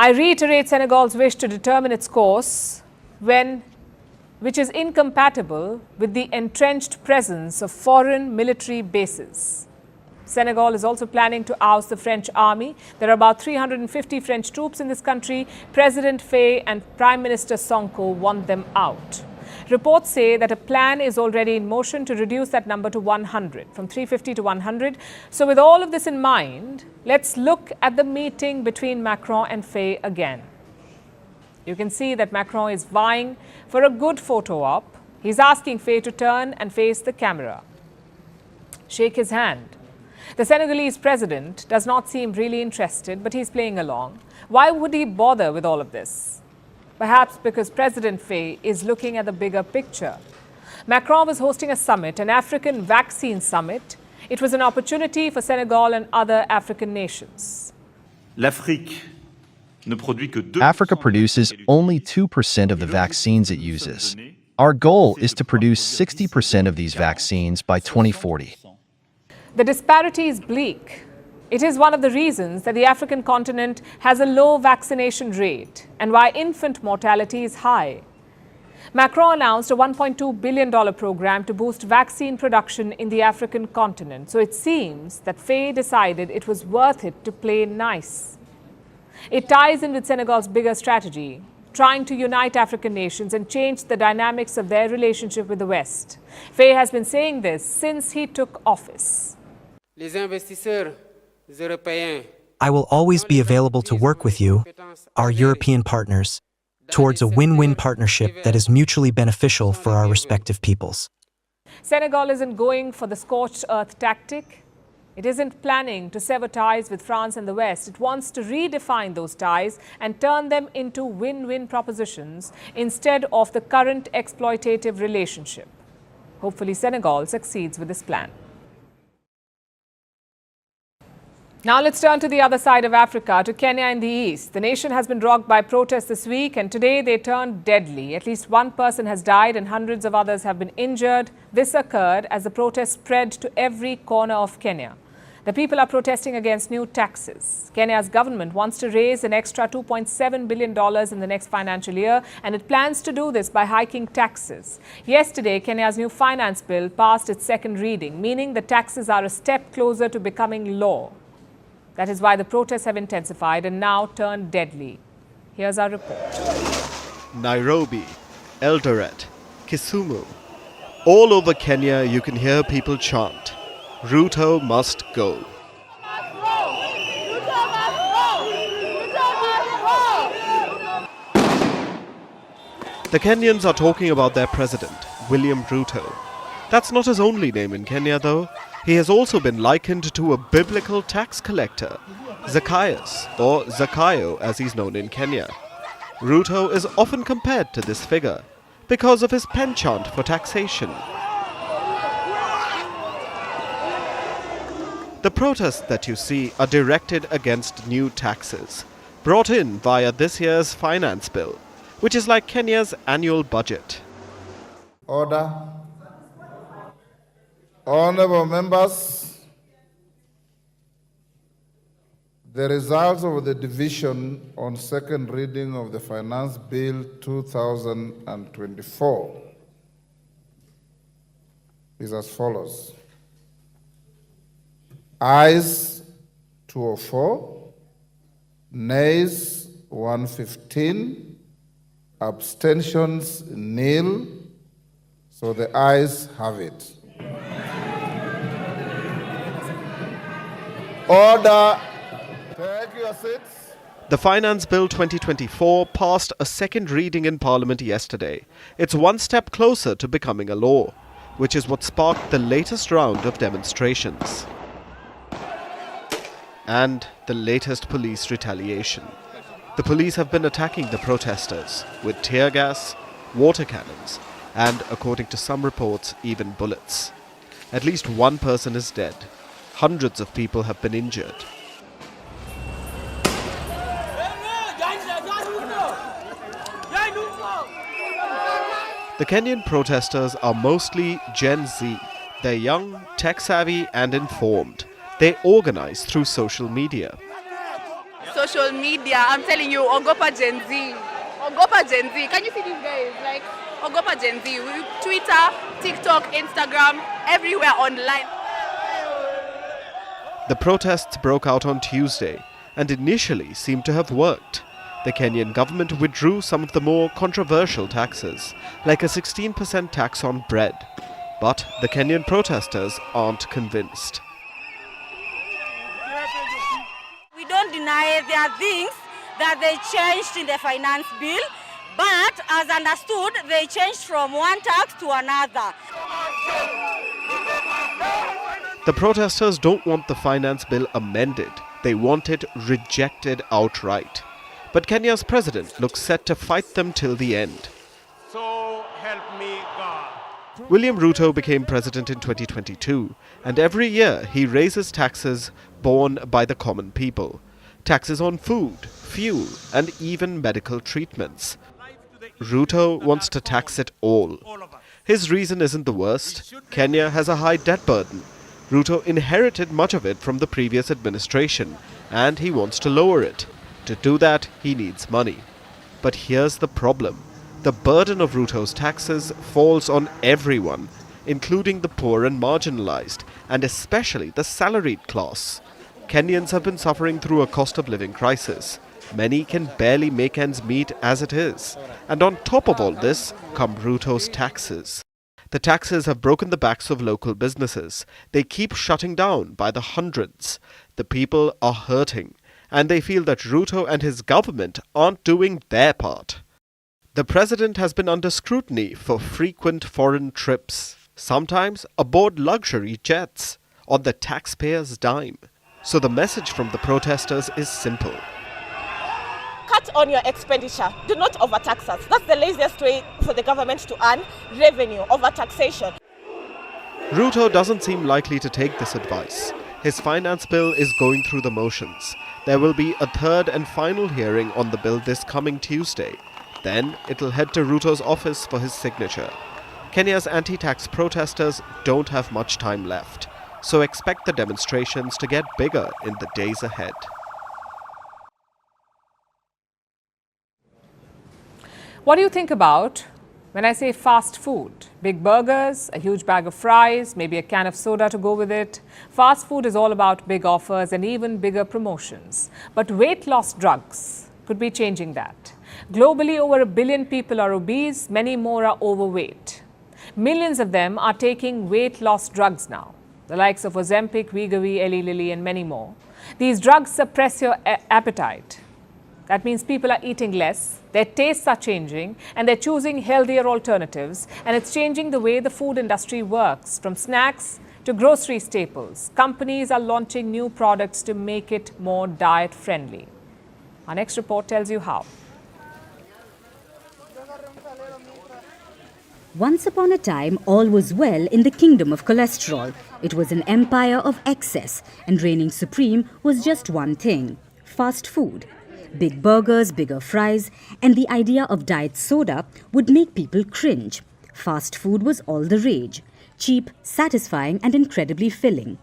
"I reiterate Senegal's wish to determine its course which is incompatible with the entrenched presence of foreign military bases." Senegal is also planning to oust the French army. There are about 350 French troops in this country. President Faye and Prime Minister Sonko want them out. Reports say that a plan is already in motion to reduce that number to 100, from 350 to 100. So with all of this in mind, let's look at the meeting between Macron and Faye again. You can see that Macron is vying for a good photo op. He's asking Faye to turn and face the camera. Shake his hand. The Senegalese president does not seem really interested, but he's playing along. Why would he bother with all of this? Perhaps because President Faye is looking at the bigger picture. Macron was hosting a summit, an African vaccine summit. It was an opportunity for Senegal and other African nations. Africa produces only 2% of the vaccines it uses. Our goal is to produce 60% of these vaccines by 2040. The disparity is bleak. It is one of the reasons that the African continent has a low vaccination rate and why infant mortality is high. Macron announced a $1.2 billion program to boost vaccine production in the African continent. So it seems that Faye decided it was worth it to play nice. It ties in with Senegal's bigger strategy, trying to unite African nations and change the dynamics of their relationship with the West. Faye has been saying this since he took office. I will always be available to work with you, our European partners, towards a win-win partnership that is mutually beneficial for our respective peoples. Senegal isn't going for the scorched earth tactic. It isn't planning to sever ties with France and the West. It wants to redefine those ties and turn them into win-win propositions instead of the current exploitative relationship. Hopefully, Senegal succeeds with this plan. Now let's turn to the other side of Africa, to Kenya in the east. The nation has been rocked by protests this week, and today they turned deadly. At least one person has died and hundreds of others have been injured. This occurred as the protests spread to every corner of Kenya. The people are protesting against new taxes. Kenya's government wants to raise an extra $2.7 billion in the next financial year, and it plans to do this by hiking taxes. Yesterday, Kenya's new finance bill passed its second reading, meaning the taxes are a step closer to becoming law. That is why the protests have intensified and now turned deadly. Here's our report. Nairobi, Eldoret, Kisumu. All over Kenya, you can hear people chant, "Ruto must go." The Kenyans are talking about their president, William Ruto. That's not his only name in Kenya, though. He has also been likened to a biblical tax collector, Zacchaeus, or Zakayo as he's known in Kenya. Ruto is often compared to this figure because of his penchant for taxation. The protests that you see are directed against new taxes, brought in via this year's finance bill, which is like Kenya's annual budget. Order. Honorable members, the results of the division on second reading of the Finance Bill 2024 is as follows. Ayes 204, nays 115, abstentions nil, so the ayes have it. Order. Take your seats. The Finance Bill 2024 passed a second reading in Parliament yesterday. It's one step closer to becoming a law, which is what sparked the latest round of demonstrations. And the latest police retaliation. The police have been attacking the protesters with tear gas, water cannons, and, according to some reports, even bullets. At least one person is dead. Hundreds of people have been injured. The Kenyan protesters are mostly Gen Z. They're young, tech-savvy and informed. They organize through social media. Social media, I'm telling you, Ogopa Gen Z. Ogopa Gen Z. Can you see these guys? Like, Ogopa Gen Z. Twitter, TikTok, Instagram, everywhere online. The protests broke out on Tuesday and initially seemed to have worked. The Kenyan government withdrew some of the more controversial taxes, like a 16% tax on bread. But the Kenyan protesters aren't convinced. We don't deny there are things that they changed in the finance bill, but as understood, they changed from one tax to another. The protesters don't want the finance bill amended. They want it rejected outright. But Kenya's president looks set to fight them till the end. So help me God. William Ruto became president in 2022, and every year he raises taxes borne by the common people. Taxes on food, fuel, and even medical treatments. Ruto wants to tax it all. His reason isn't the worst. Kenya has a high debt burden. Ruto inherited much of it from the previous administration, and he wants to lower it. To do that, he needs money. But here's the problem. The burden of Ruto's taxes falls on everyone, including the poor and marginalized, and especially the salaried class. Kenyans have been suffering through a cost of living crisis. Many can barely make ends meet as it is. And on top of all this come Ruto's taxes. The taxes have broken the backs of local businesses. They keep shutting down by the hundreds. The people are hurting, and they feel that Ruto and his government aren't doing their part. The president has been under scrutiny for frequent foreign trips, sometimes aboard luxury jets, on the taxpayer's dime. So the message from the protesters is simple. Cut on your expenditure. Do not overtax us. That's the laziest way for the government to earn revenue, overtaxation. Ruto doesn't seem likely to take this advice. His finance bill is going through the motions. There will be a third and final hearing on the bill this coming Tuesday. Then it'll head to Ruto's office for his signature. Kenya's anti-tax protesters don't have much time left, so expect the demonstrations to get bigger in the days ahead. What do you think about when I say fast food? Big burgers, a huge bag of fries, maybe a can of soda to go with it. Fast food is all about big offers and even bigger promotions. But weight loss drugs could be changing that. Globally, over 1 billion people are obese, many more are overweight. Millions of them are taking weight loss drugs now, the likes of Ozempic, Wegovy, Eli Lilly and many more. These drugs suppress your appetite. That means people are eating less, their tastes are changing, and they're choosing healthier alternatives, and it's changing the way the food industry works, from snacks to grocery staples. Companies are launching new products to make it more diet-friendly. Our next report tells you how. Once upon a time, all was well in the kingdom of cholesterol. It was an empire of excess, and reigning supreme was just one thing: fast food. Big burgers, bigger fries, and the idea of diet soda would make people cringe. Fast food was all the rage: cheap, satisfying, and incredibly filling.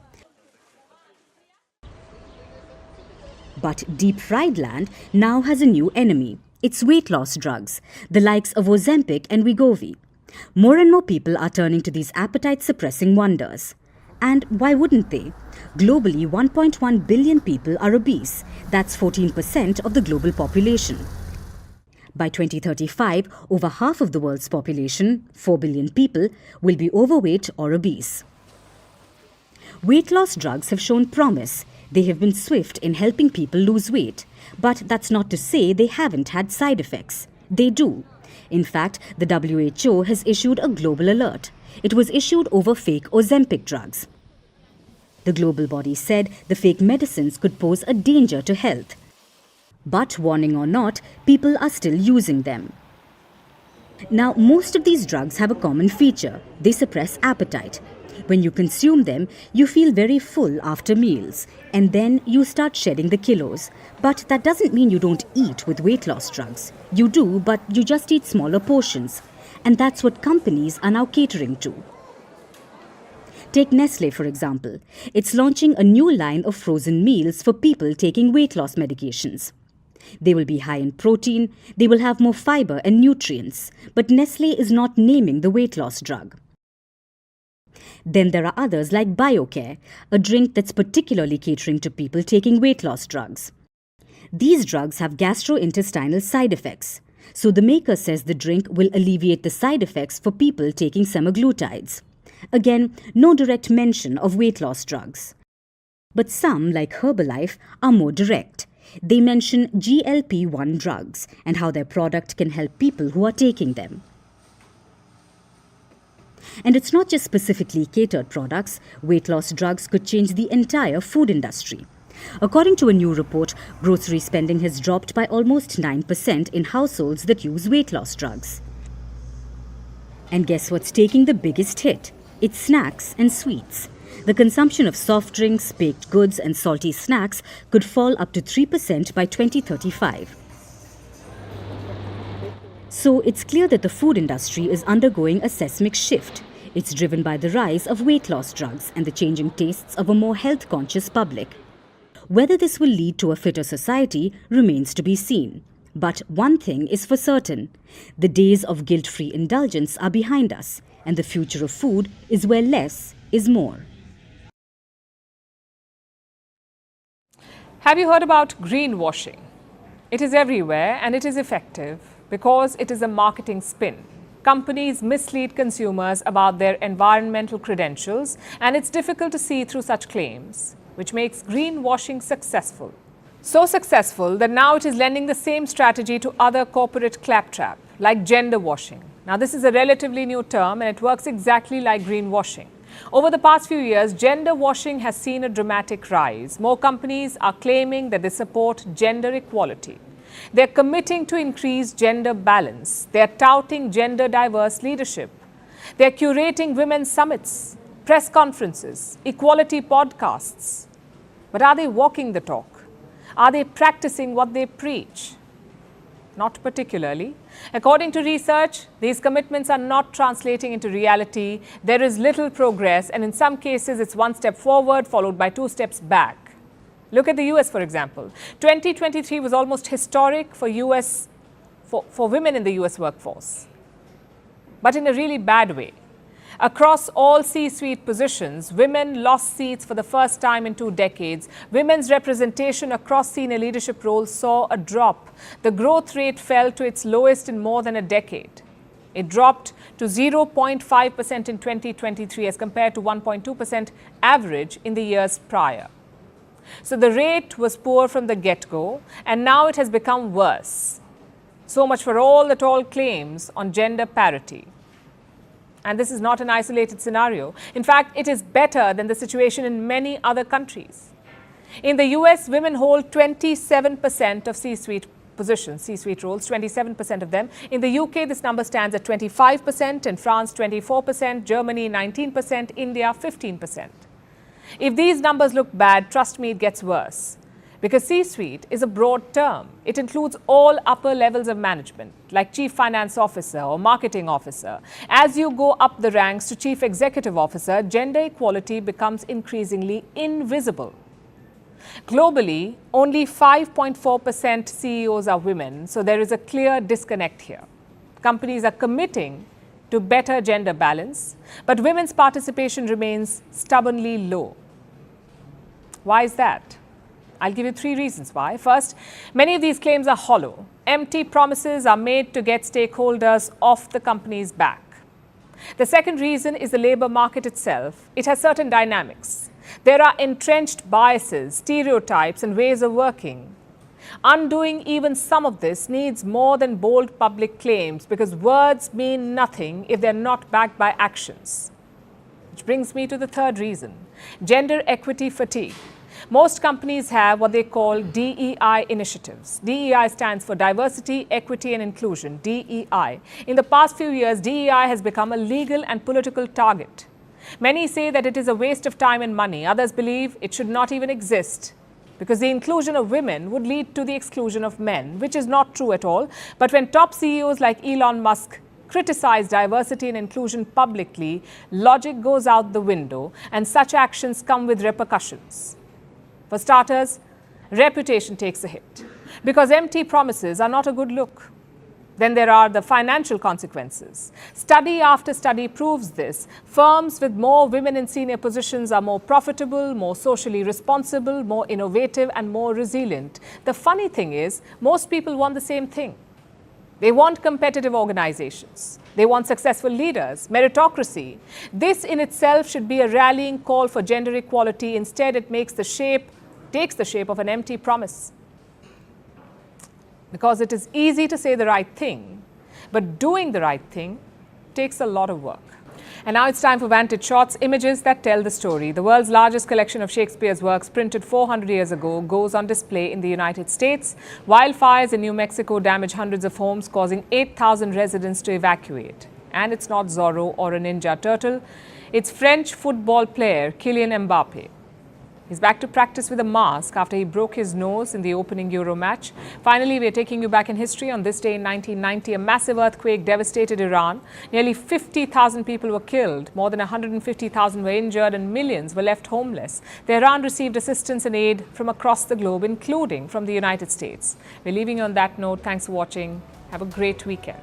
But deep fried land now has a new enemy. It's weight loss drugs, the likes of Ozempic and Wegovy. More and more people are turning to these appetite-suppressing wonders. And why wouldn't they? Globally, 1.1 billion people are obese. That's 14% of the global population. By 2035, over half of the world's population, 4 billion people, will be overweight or obese. Weight loss drugs have shown promise. They have been swift in helping people lose weight. But that's not to say they haven't had side effects. They do. In fact, the WHO has issued a global alert. It was issued over fake Ozempic drugs. The global body said the fake medicines could pose a danger to health. But warning or not, people are still using them. Now, most of these drugs have a common feature: they suppress appetite. When you consume them, you feel very full after meals, and then you start shedding the kilos. But that doesn't mean you don't eat with weight loss drugs. You do, but you just eat smaller portions. And that's what companies are now catering to. Take Nestle, for example. It's launching a new line of frozen meals for people taking weight loss medications. They will be high in protein, they will have more fiber and nutrients, but Nestle is not naming the weight loss drug. Then there are others like BioCare, a drink that's particularly catering to people taking weight loss drugs. These drugs have gastrointestinal side effects. So the maker says the drink will alleviate the side effects for people taking semaglutides. Again, no direct mention of weight loss drugs. But some, like Herbalife, are more direct. They mention GLP-1 drugs and how their product can help people who are taking them. And it's not just specifically catered products. Weight loss drugs could change the entire food industry. According to a new report, grocery spending has dropped by almost 9% in households that use weight loss drugs. And guess what's taking the biggest hit? It's snacks and sweets. The consumption of soft drinks, baked goods and salty snacks could fall up to 3% by 2035. So it's clear that the food industry is undergoing a seismic shift. It's driven by the rise of weight loss drugs and the changing tastes of a more health-conscious public. Whether this will lead to a fitter society remains to be seen. But one thing is for certain. The days of guilt-free indulgence are behind us, and the future of food is where less is more. Have you heard about greenwashing? It is everywhere and it is effective because it is a marketing spin. Companies mislead consumers about their environmental credentials, and it's difficult to see through such claims, which makes greenwashing successful. So successful that now it is lending the same strategy to other corporate claptrap, like gender washing. Now, this is a relatively new term and it works exactly like greenwashing. Over the past few years, gender washing has seen a dramatic rise. More companies are claiming that they support gender equality. They're committing to increase gender balance. They're touting gender diverse leadership. They're curating women's summits, press conferences, equality podcasts. But are they walking the talk? Are they practicing what they preach? Not particularly. According to research, these commitments are not translating into reality. There is little progress, and in some cases, it's one step forward followed by 2 steps back. Look at the US, for example. 2023 was almost historic for women in the US workforce, but in a really bad way. Across all C-suite positions, women lost seats for the first time in 2 decades. Women's representation across senior leadership roles saw a drop. The growth rate fell to its lowest in more than a decade. It dropped to 0.5% in 2023 as compared to 1.2% average in the years prior. So the rate was poor from the get-go, and now it has become worse. So much for all the tall claims on gender parity. And this is not an isolated scenario. In fact, it is better than the situation in many other countries. In the US, women hold 27% of C-suite positions, C-suite roles, 27% of them. In the UK, this number stands at 25%, in France, 24%, Germany, 19%, India, 15%. If these numbers look bad, trust me, it gets worse. Because C-suite is a broad term. It includes all upper levels of management, like chief finance officer or marketing officer. As you go up the ranks to chief executive officer, gender equality becomes increasingly invisible. Globally, only 5.4% CEOs are women, so there is a clear disconnect here. Companies are committing to better gender balance, but women's participation remains stubbornly low. Why is that? I'll give you 3 reasons why. First, many of these claims are hollow. Empty promises are made to get stakeholders off the company's back. The second reason is the labor market itself. It has certain dynamics. There are entrenched biases, stereotypes, and ways of working. Undoing even some of this needs more than bold public claims, because words mean nothing if they're not backed by actions. Which brings me to the third reason, gender equity fatigue. Most companies have what they call DEI initiatives. DEI stands for Diversity, Equity and Inclusion, DEI. In the past few years, DEI has become a legal and political target. Many say that it is a waste of time and money. Others believe it should not even exist, because the inclusion of women would lead to the exclusion of men, which is not true at all. But when top CEOs like Elon Musk criticize diversity and inclusion publicly, logic goes out the window, and such actions come with repercussions. For starters, reputation takes a hit, because empty promises are not a good look. Then there are the financial consequences. Study after study proves this. Firms with more women in senior positions are more profitable, more socially responsible, more innovative, and more resilient. The funny thing is, most people want the same thing. They want competitive organizations. They want successful leaders, meritocracy. This in itself should be a rallying call for gender equality. Instead, it takes the shape of an empty promise. Because it is easy to say the right thing, but doing the right thing takes a lot of work. And now it's time for Vantage Shots, images that tell the story. The world's largest collection of Shakespeare's works, printed 400 years ago, goes on display in the United States. Wildfires in New Mexico damage hundreds of homes, causing 8,000 residents to evacuate. And it's not Zorro or a Ninja Turtle. It's French football player Kylian Mbappe. He's back to practice with a mask after he broke his nose in the opening Euro match. Finally, we're taking you back in history. On this day in 1990, a massive earthquake devastated Iran. Nearly 50,000 people were killed, more than 150,000 were injured, and millions were left homeless. Tehran received assistance and aid from across the globe, including from the United States. We're leaving you on that note. Thanks for watching. Have a great weekend.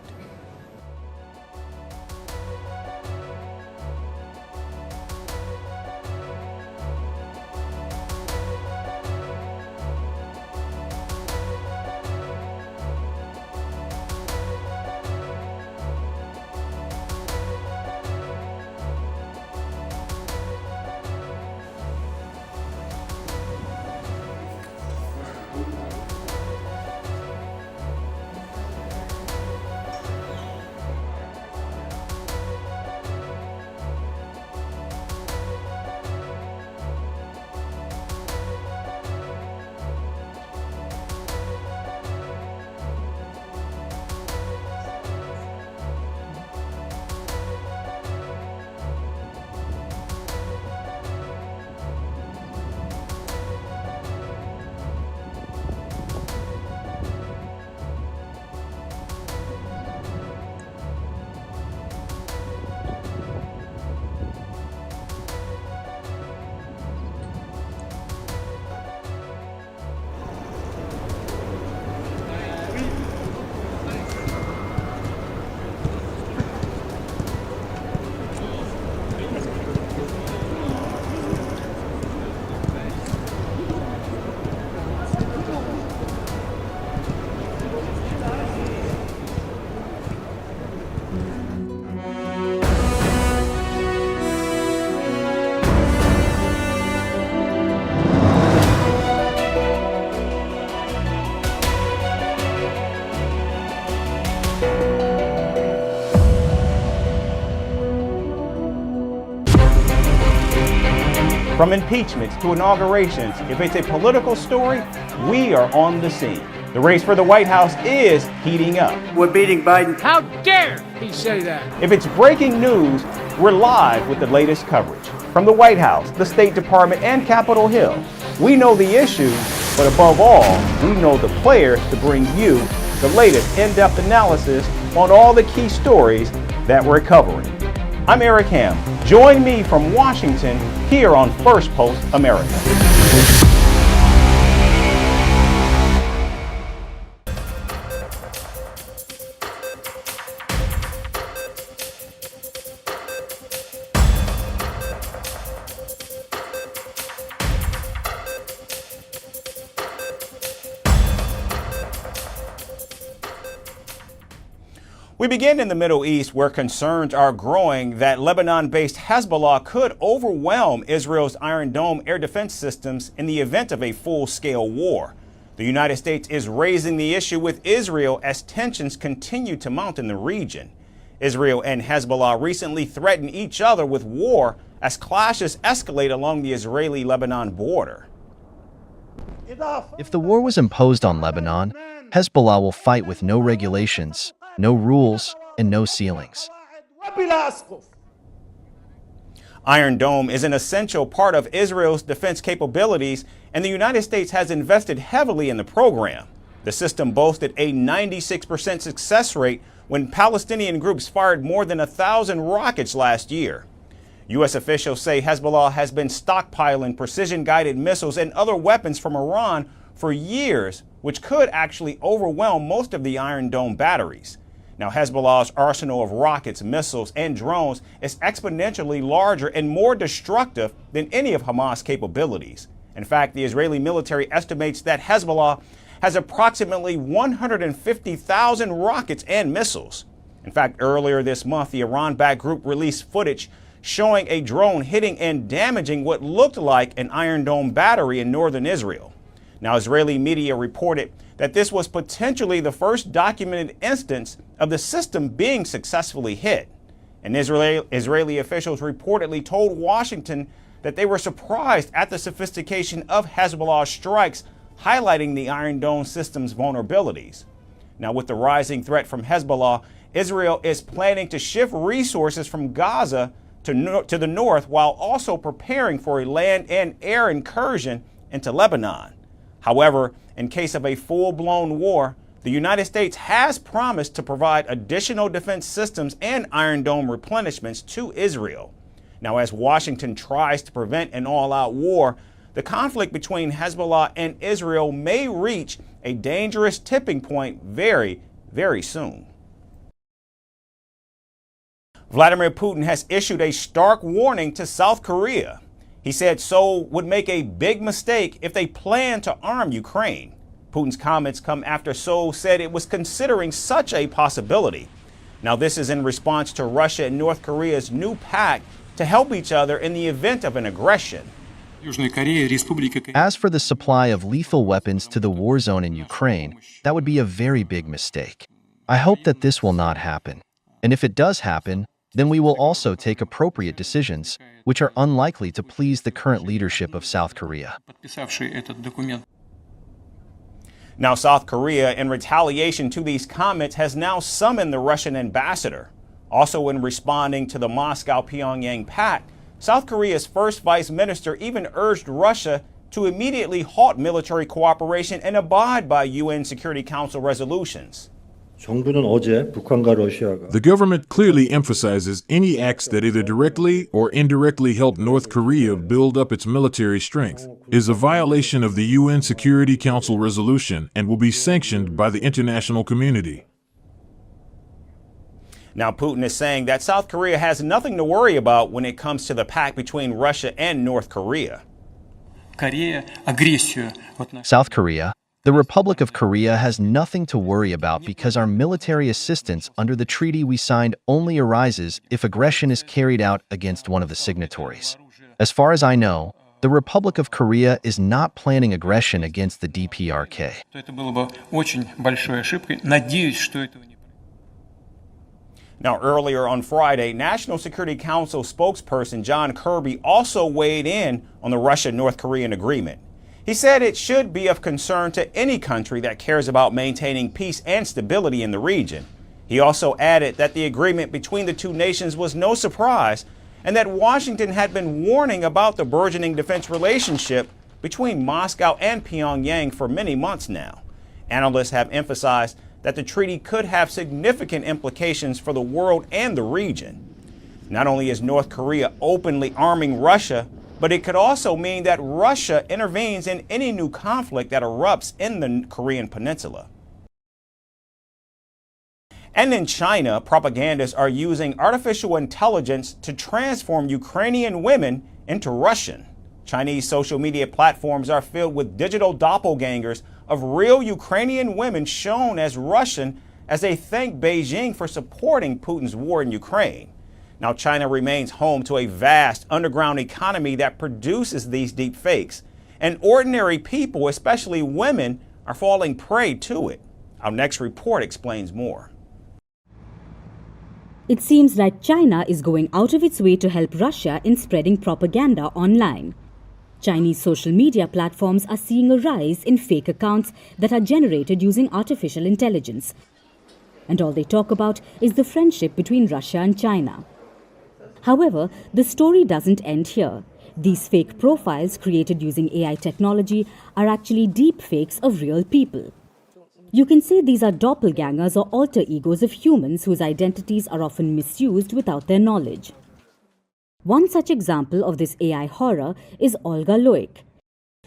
From impeachments to inaugurations, if it's a political story, we are on the scene. The race for the White House is heating up. We're beating Biden. How dare he say that? If it's breaking news, we're live with the latest coverage. From the White House, the State Department, and Capitol Hill, we know the issues, but above all, we know the players to bring you the latest in-depth analysis on all the key stories that we're covering. I'm Eric Ham. Join me from Washington here on Firstpost America. We begin in the Middle East, where concerns are growing that Lebanon-based Hezbollah could overwhelm Israel's Iron Dome air defense systems in the event of a full-scale war. The United States is raising the issue with Israel as tensions continue to mount in the region. Israel and Hezbollah recently threatened each other with war as clashes escalate along the Israeli-Lebanon border. If the war was imposed on Lebanon, Hezbollah will fight with no regulations, no rules, and no ceilings. Iron Dome is an essential part of Israel's defense capabilities, and the United States has invested heavily in the program. The system boasted a 96% success rate when Palestinian groups fired more than 1,000 rockets last year. U.S. officials say Hezbollah has been stockpiling precision-guided missiles and other weapons from Iran for years, which could actually overwhelm most of the Iron Dome batteries. Now, Hezbollah's arsenal of rockets, missiles, and drones is exponentially larger and more destructive than any of Hamas' capabilities. In fact, the Israeli military estimates that Hezbollah has approximately 150,000 rockets and missiles. In fact, earlier this month, the Iran-backed group released footage showing a drone hitting and damaging what looked like an Iron Dome battery in northern Israel. Now, Israeli media reported that this was potentially the first documented instance of the system being successfully hit. And Israeli officials reportedly told Washington that they were surprised at the sophistication of Hezbollah's strikes, highlighting the Iron Dome system's vulnerabilities. Now, with the rising threat from Hezbollah, Israel is planning to shift resources from Gaza to the north while also preparing for a land and air incursion into Lebanon. However, in case of a full-blown war, the United States has promised to provide additional defense systems and Iron Dome replenishments to Israel. Now, as Washington tries to prevent an all-out war, the conflict between Hezbollah and Israel may reach a dangerous tipping point very, very soon. Vladimir Putin has issued a stark warning to South Korea. He said Seoul would make a big mistake if they plan to arm Ukraine. Putin's comments come after Seoul said it was considering such a possibility. Now, this is in response to Russia and North Korea's new pact to help each other in the event of an aggression. As for the supply of lethal weapons to the war zone in Ukraine, that would be a very big mistake. I hope that this will not happen. And if it does happen, then we will also take appropriate decisions, which are unlikely to please the current leadership of South Korea. Now, South Korea, in retaliation to these comments, has now summoned the Russian ambassador. Also, in responding to the Moscow-Pyongyang pact, South Korea's first vice minister even urged Russia to immediately halt military cooperation and abide by UN Security Council resolutions. The government clearly emphasizes any acts that either directly or indirectly help North Korea build up its military strength is a violation of the UN Security Council resolution and will be sanctioned by the international community. Now, Putin is saying that South Korea has nothing to worry about when it comes to the pact between Russia and North Korea. South Korea, the Republic of Korea, has nothing to worry about because our military assistance under the treaty we signed only arises if aggression is carried out against one of the signatories. As far as I know, the Republic of Korea is not planning aggression against the DPRK. Now, earlier on Friday, National Security Council spokesperson John Kirby also weighed in on the Russia-North Korean agreement. He said it should be of concern to any country that cares about maintaining peace and stability in the region. He also added that the agreement between the two nations was no surprise and that Washington had been warning about the burgeoning defense relationship between Moscow and Pyongyang for many months now. Analysts have emphasized that the treaty could have significant implications for the world and the region. Not only is North Korea openly arming Russia, but it could also mean that Russia intervenes in any new conflict that erupts in the Korean peninsula. And in China, propagandists are using artificial intelligence to transform Ukrainian women into Russian. Chinese social media platforms are filled with digital doppelgangers of real Ukrainian women shown as Russian as they thank Beijing for supporting Putin's war in Ukraine. Now, China remains home to a vast underground economy that produces these deep fakes, and ordinary people, especially women, are falling prey to it. Our next report explains more. It seems like China is going out of its way to help Russia in spreading propaganda online. Chinese social media platforms are seeing a rise in fake accounts that are generated using artificial intelligence. And all they talk about is the friendship between Russia and China. However, the story doesn't end here. These fake profiles created using AI technology are actually deep fakes of real people. You can say these are doppelgangers or alter egos of humans whose identities are often misused without their knowledge. One such example of this AI horror is Olga Loik.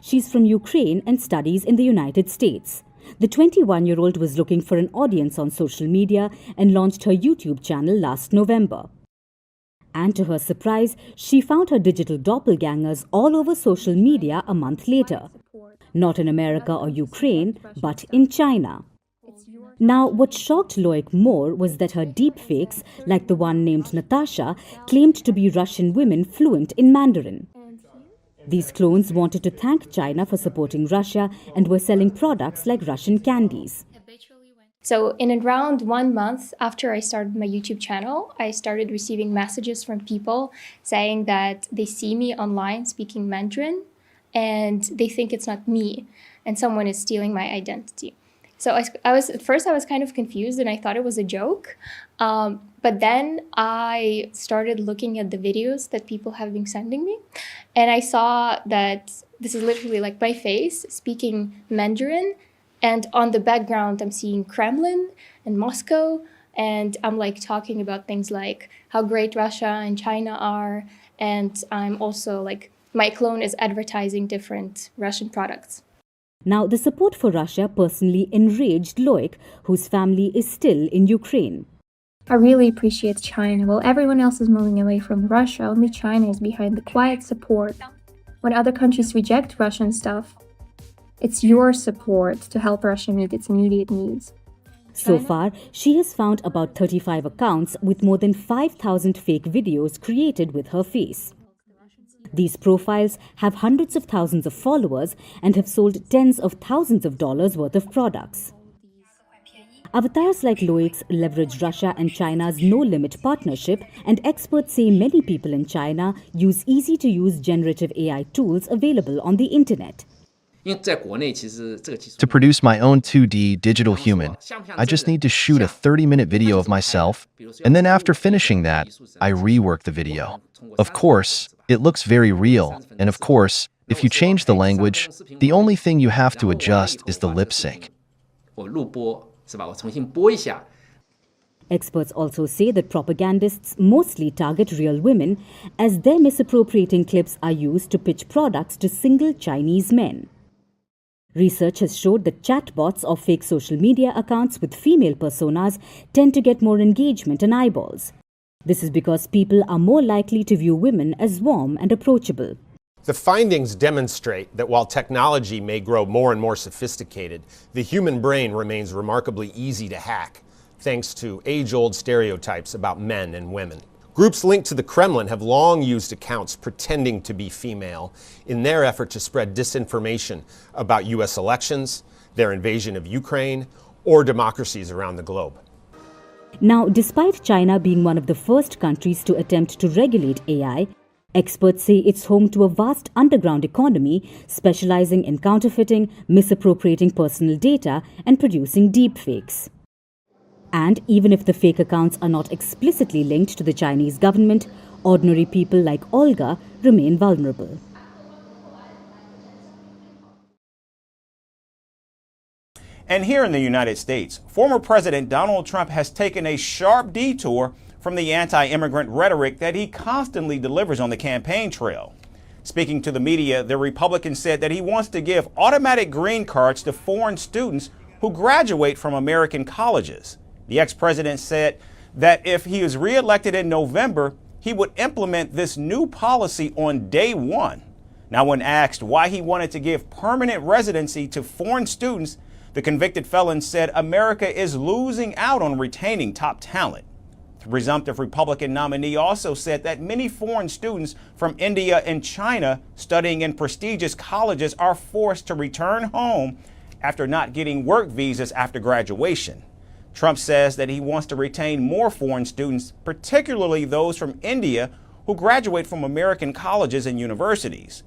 She's from Ukraine and studies in the United States. The 21-year-old was looking for an audience on social media and launched her YouTube channel last November. And to her surprise, she found her digital doppelgangers all over social media a month later. Not in America or Ukraine, but in China. Now, what shocked Loic more was that her deepfakes, like the one named Natasha, claimed to be Russian women fluent in Mandarin. These clones wanted to thank China for supporting Russia and were selling products like Russian candies. So in around 1 month after I started my YouTube channel, I started receiving messages from people saying that they see me online speaking Mandarin and they think it's not me and someone is stealing my identity. So at first I was kind of confused and I thought it was a joke. But then I started looking at the videos that people have been sending me. And I saw that this is literally like my face speaking Mandarin. And on the background, I'm seeing Kremlin and Moscow. And I'm like talking about things like how great Russia and China are. And I'm also like, my clone is advertising different Russian products. Now, the support for Russia personally enraged Loic, whose family is still in Ukraine. I really appreciate China. While everyone else is moving away from Russia, only China is behind the quiet support. When other countries reject Russian stuff, it's your support to help Russia meet its immediate needs. So far, she has found about 35 accounts with more than 5,000 fake videos created with her face. These profiles have hundreds of thousands of followers and have sold tens of thousands of dollars worth of products. Avatars like Loic's leverage Russia and China's no-limit partnership, and experts say many people in China use easy-to-use generative AI tools available on the internet. To produce my own 2D digital human, I just need to shoot a 30-minute video of myself, and then after finishing that, I rework the video. Of course, it looks very real, and of course, if you change the language, the only thing you have to adjust is the lip sync. Experts also say that propagandists mostly target real women, as their misappropriating clips are used to pitch products to single Chinese men. Research has showed that chatbots or fake social media accounts with female personas tend to get more engagement and eyeballs. This is because people are more likely to view women as warm and approachable. The findings demonstrate that while technology may grow more and more sophisticated, the human brain remains remarkably easy to hack, thanks to age-old stereotypes about men and women. Groups linked to the Kremlin have long used accounts pretending to be female in their effort to spread disinformation about U.S. elections, their invasion of Ukraine, or democracies around the globe. Now, despite China being one of the first countries to attempt to regulate AI, experts say it's home to a vast underground economy specializing in counterfeiting, misappropriating personal data, and producing deepfakes. And even if the fake accounts are not explicitly linked to the Chinese government, ordinary people like Olga remain vulnerable. And here in the United States, former President Donald Trump has taken a sharp detour from the anti-immigrant rhetoric that he constantly delivers on the campaign trail. Speaking to the media, the Republican said that he wants to give automatic green cards to foreign students who graduate from American colleges. The ex-president said that if he is reelected in November, he would implement this new policy on day one. Now, when asked why he wanted to give permanent residency to foreign students, the convicted felon said America is losing out on retaining top talent. The presumptive Republican nominee also said that many foreign students from India and China studying in prestigious colleges are forced to return home after not getting work visas after graduation. Trump says that he wants to retain more foreign students, particularly those from India who graduate from American colleges and universities.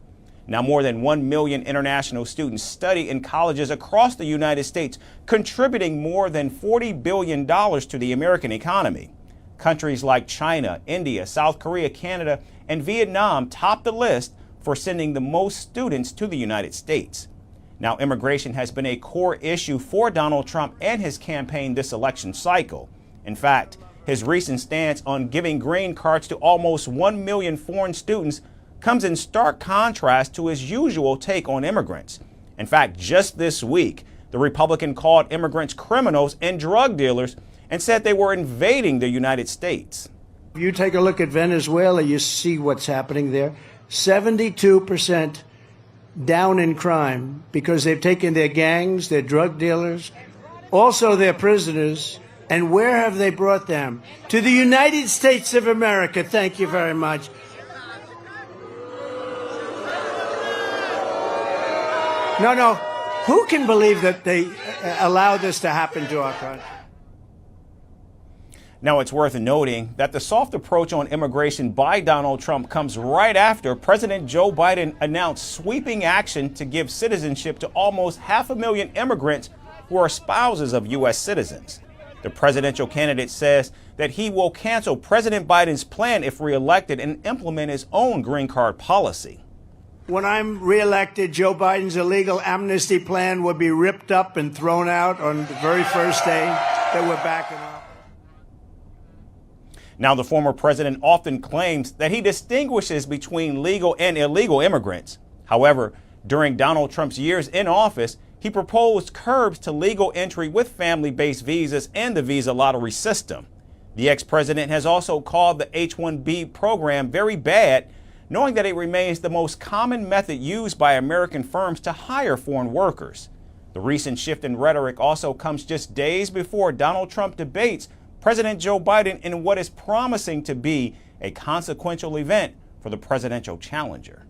Now, more than 1 million international students study in colleges across the United States, contributing more than $40 billion to the American economy. Countries like China, India, South Korea, Canada, and Vietnam top the list for sending the most students to the United States. Now, immigration has been a core issue for Donald Trump and his campaign this election cycle. In fact, his recent stance on giving green cards to almost 1 million foreign students comes in stark contrast to his usual take on immigrants. In fact, just this week, The Republican called immigrants criminals and drug dealers and said they were invading the United States. If you take a look at Venezuela, you see what's happening there. 72% down in crime because they've taken their gangs, their drug dealers, also their prisoners. And where have they brought them? To the United States of America. Thank you very much. No. Who can believe that they allow this to happen to our country? Now, it's worth noting that the soft approach on immigration by Donald Trump comes right after President Joe Biden announced sweeping action to give citizenship to almost 500,000 immigrants who are spouses of U.S. citizens. The presidential candidate says that he will cancel President Biden's plan if reelected and implement his own green card policy. When I'm reelected, Joe Biden's illegal amnesty plan will be ripped up and thrown out on the very first day that we're back in office. Now, the former president often claims that he distinguishes between legal and illegal immigrants. However, during Donald Trump's years in office, he proposed curbs to legal entry with family-based visas and the visa lottery system. The ex-president has also called the H-1B program very bad, knowing that it remains the most common method used by American firms to hire foreign workers. The recent shift in rhetoric also comes just days before Donald Trump debates President Joe Biden in what is promising to be a consequential event for the presidential challenger.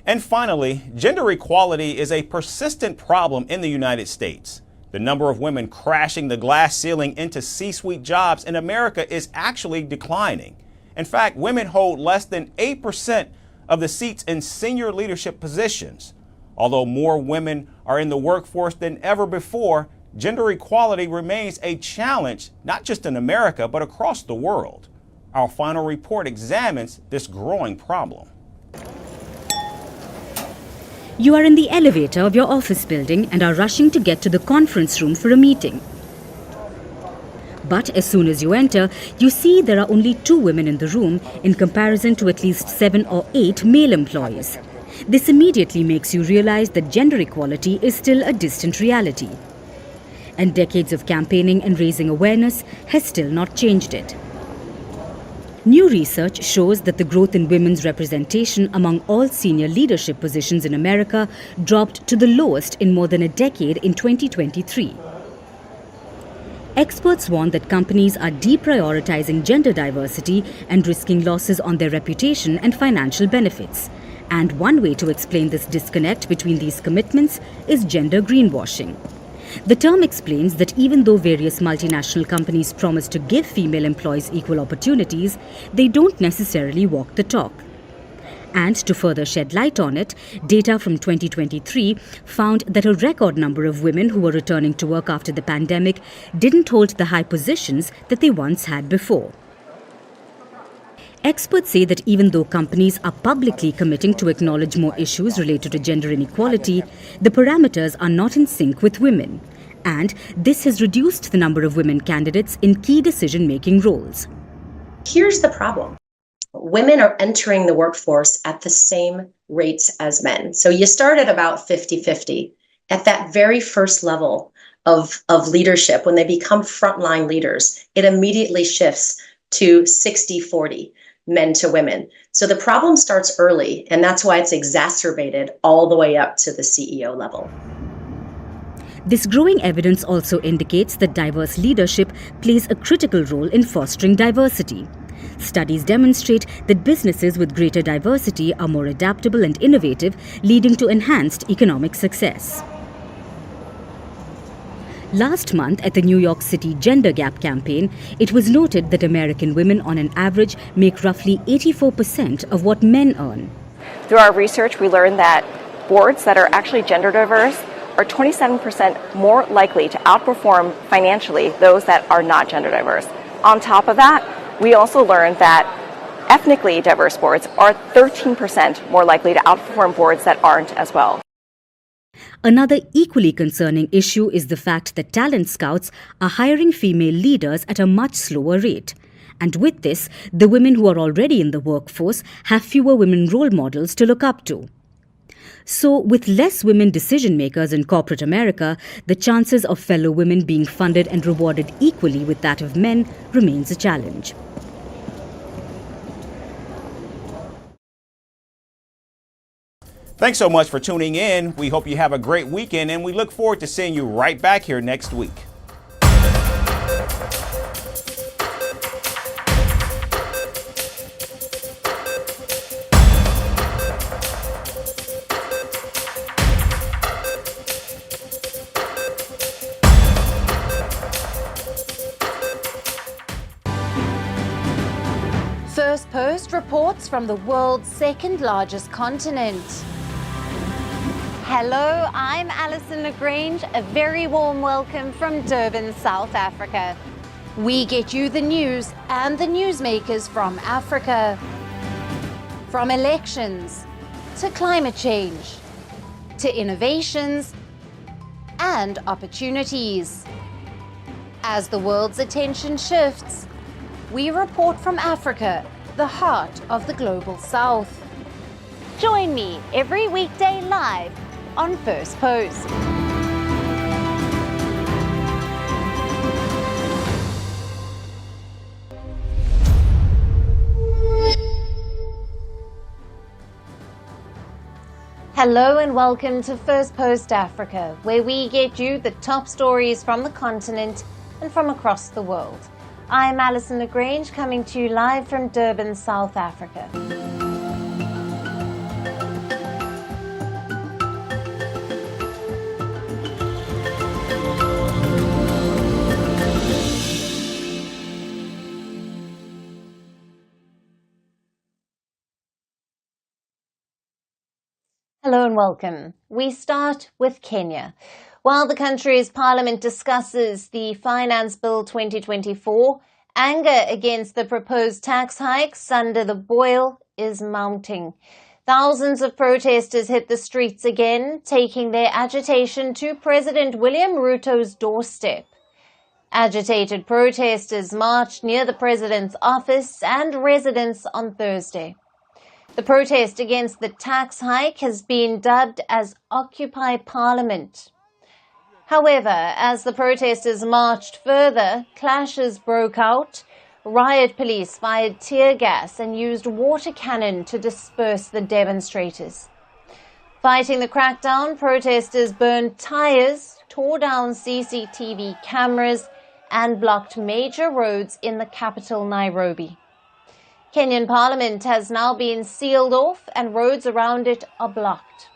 And finally, gender equality is a persistent problem in the United States. The number of women crashing the glass ceiling into C-suite jobs in America is actually declining. In fact, women hold less than 8% of the seats in senior leadership positions. Although more women are in the workforce than ever before, gender equality remains a challenge, not just in America, but across the world. Our final report examines this growing problem. You are in the elevator of your office building and are rushing to get to the conference room for a meeting. But as soon as you enter, you see there are only 2 women in the room in comparison to at least 7 or 8 male employees. This immediately makes you realize that gender equality is still a distant reality. And decades of campaigning and raising awareness has still not changed it. New research shows that the growth in women's representation among all senior leadership positions in America dropped to the lowest in more than a decade in 2023. Experts warn that companies are deprioritizing gender diversity and risking losses on their reputation and financial benefits. And one way to explain this disconnect between these commitments is gender greenwashing. The term explains that even though various multinational companies promise to give female employees equal opportunities, they don't necessarily walk the talk. And to further shed light on it, data from 2023 found that a record number of women who were returning to work after the pandemic didn't hold the high positions that they once had before. Experts say that even though companies are publicly committing to acknowledge more issues related to gender inequality, the parameters are not in sync with women. And this has reduced the number of women candidates in key decision-making roles. Here's the problem. Women are entering the workforce at the same rates as men. So you start at about 50-50. At that very first level of leadership, when they become frontline leaders, it immediately shifts to 60-40. Men to women. So the problem starts early, and that's why it's exacerbated all the way up to the CEO level. This growing evidence also indicates that diverse leadership plays a critical role in fostering diversity. Studies demonstrate that businesses with greater diversity are more adaptable and innovative, leading to enhanced economic success. Last month at the New York City Gender Gap campaign, it was noted that American women on an average make roughly 84% of what men earn. Through our research, we learned that boards that are actually gender diverse are 27% more likely to outperform financially those that are not gender diverse. On top of that, we also learned that ethnically diverse boards are 13% more likely to outperform boards that aren't as well. Another equally concerning issue is the fact that talent scouts are hiring female leaders at a much slower rate. And with this, the women who are already in the workforce have fewer women role models to look up to. So, with less women decision makers in corporate America, the chances of fellow women being funded and rewarded equally with that of men remains a challenge. Thanks so much for tuning in. We hope you have a great weekend, and we look forward to seeing you right back here next week. Firstpost reports from the world's second largest continent. Hello, I'm Alison Lagrange. A very warm welcome from Durban, South Africa. We get you the news and the newsmakers from Africa. From elections to climate change to innovations and opportunities. As the world's attention shifts, we report from Africa, the heart of the global south. Join me every weekday live on Firstpost. Hello and welcome to Firstpost Africa, where we get you the top stories from the continent and from across the world. I'm Alison Lagrange, coming to you live from Durban, South Africa. Hello and welcome. We start with Kenya. While the country's parliament discusses the Finance Bill 2024, anger against the proposed tax hikes under the boil is mounting. Thousands of protesters hit the streets again, taking their agitation to President William Ruto's doorstep. Agitated protesters marched near the president's office and residence on Thursday. The protest against the tax hike has been dubbed as Occupy Parliament. However, as the protesters marched further, clashes broke out. Riot police fired tear gas and used water cannon to disperse the demonstrators. Fighting the crackdown, protesters burned tires, tore down CCTV cameras, and blocked major roads in the capital, Nairobi. Kenyan Parliament has now been sealed off and roads around it are blocked.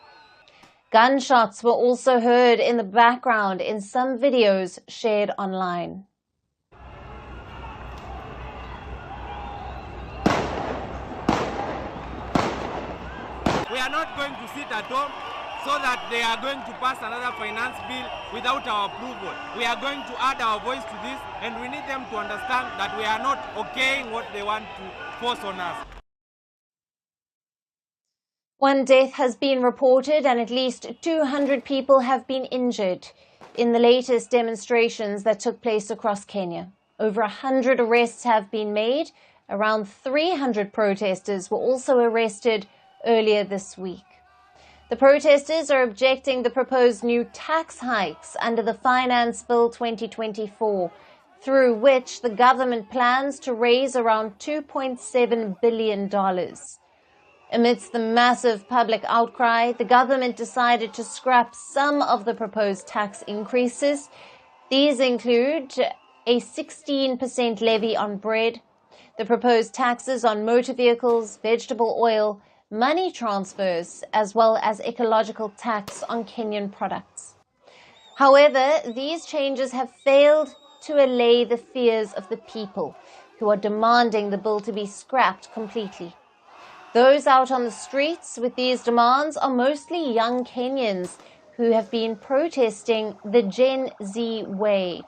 Gunshots were also heard in the background in some videos shared online. We are not going to sit at home so that they are going to pass another finance bill without our approval. We are going to add our voice to this, and we need them to understand that we are not okaying what they want to force on us. One death has been reported and at least 200 people have been injured in the latest demonstrations that took place across Kenya. Over 100 arrests have been made. Around 300 protesters were also arrested earlier this week. The protesters are objecting the proposed new tax hikes under the Finance Bill 2024, through which the government plans to raise around $2.7 billion. Amidst the massive public outcry, the government decided to scrap some of the proposed tax increases. These include a 16% levy on bread, the proposed taxes on motor vehicles, vegetable oil, money transfers, as well as ecological tax on Kenyan products. However, these changes have failed to allay the fears of the people who are demanding the bill to be scrapped completely. Those out on the streets with these demands are mostly young Kenyans who have been protesting the Gen Z way.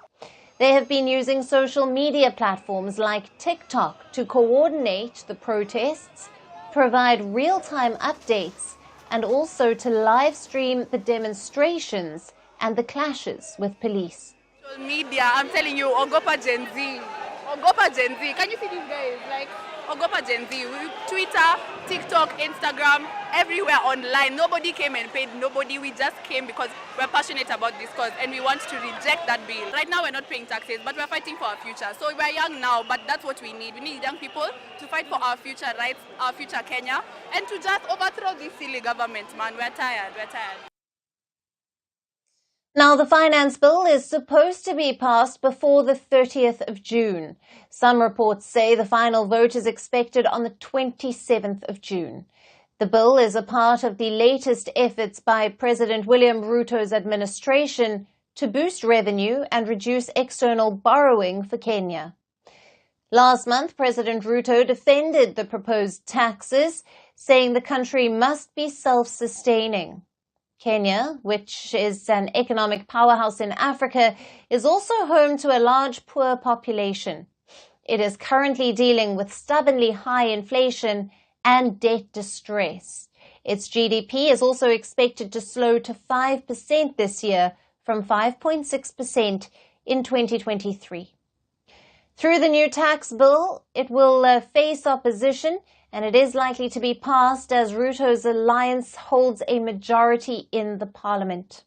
They have been using social media platforms like TikTok to coordinate the protests, provide real-time updates, and also to live stream the demonstrations and the clashes with police. Social media, I'm telling you, Ogopa Gen Z. Ogopa Gen Z. Can you see these guys? Like, Ogopa Gen Z. Twitter, TikTok, Instagram, everywhere online. Nobody came and paid nobody. We just came because we're passionate about this cause and we want to reject that bill. Right now we're not paying taxes, but we're fighting for our future. So we're young now, but that's what we need. We need young people to fight for our future rights, our future Kenya, and to just overthrow this silly government, man. We're tired. We're tired. Now, the finance bill is supposed to be passed before the 30th of June. Some reports say the final vote is expected on the 27th of June. The bill is a part of the latest efforts by President William Ruto's administration to boost revenue and reduce external borrowing for Kenya. Last month, President Ruto defended the proposed taxes, saying the country must be self-sustaining. Kenya, which is an economic powerhouse in Africa, is also home to a large poor population. It is currently dealing with stubbornly high inflation and debt distress. Its GDP is also expected to slow to 5% this year from 5.6% in 2023. Through the new tax bill, it will face opposition, and it is likely to be passed as Ruto's alliance holds a majority in the parliament.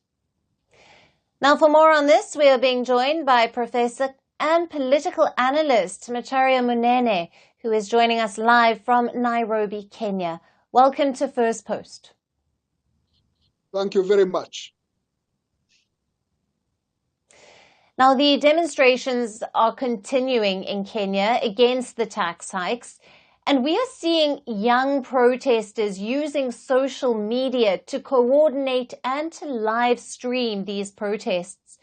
Now, for more on this, we are being joined by Professor and political analyst Macharia Munene, who is joining us live from Nairobi, Kenya. Welcome to Firstpost. Thank you very much. Now, the demonstrations are continuing in Kenya against the tax hikes, and we are seeing young protesters using social media to coordinate and to live stream these protests.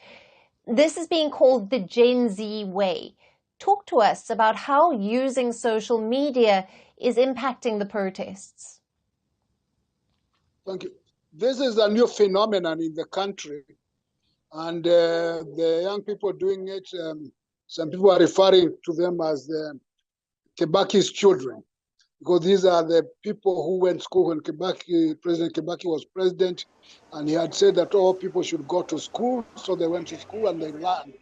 This is being called the Gen Z way. Talk to us about how using social media is impacting the protests. Thank you. This is a new phenomenon in the country, and the young people doing it, some people are referring to them as the Kibaki's children, because these are the people who went to school when President Kibaki was president, and he had said that all people should go to school, so they went to school and they learned.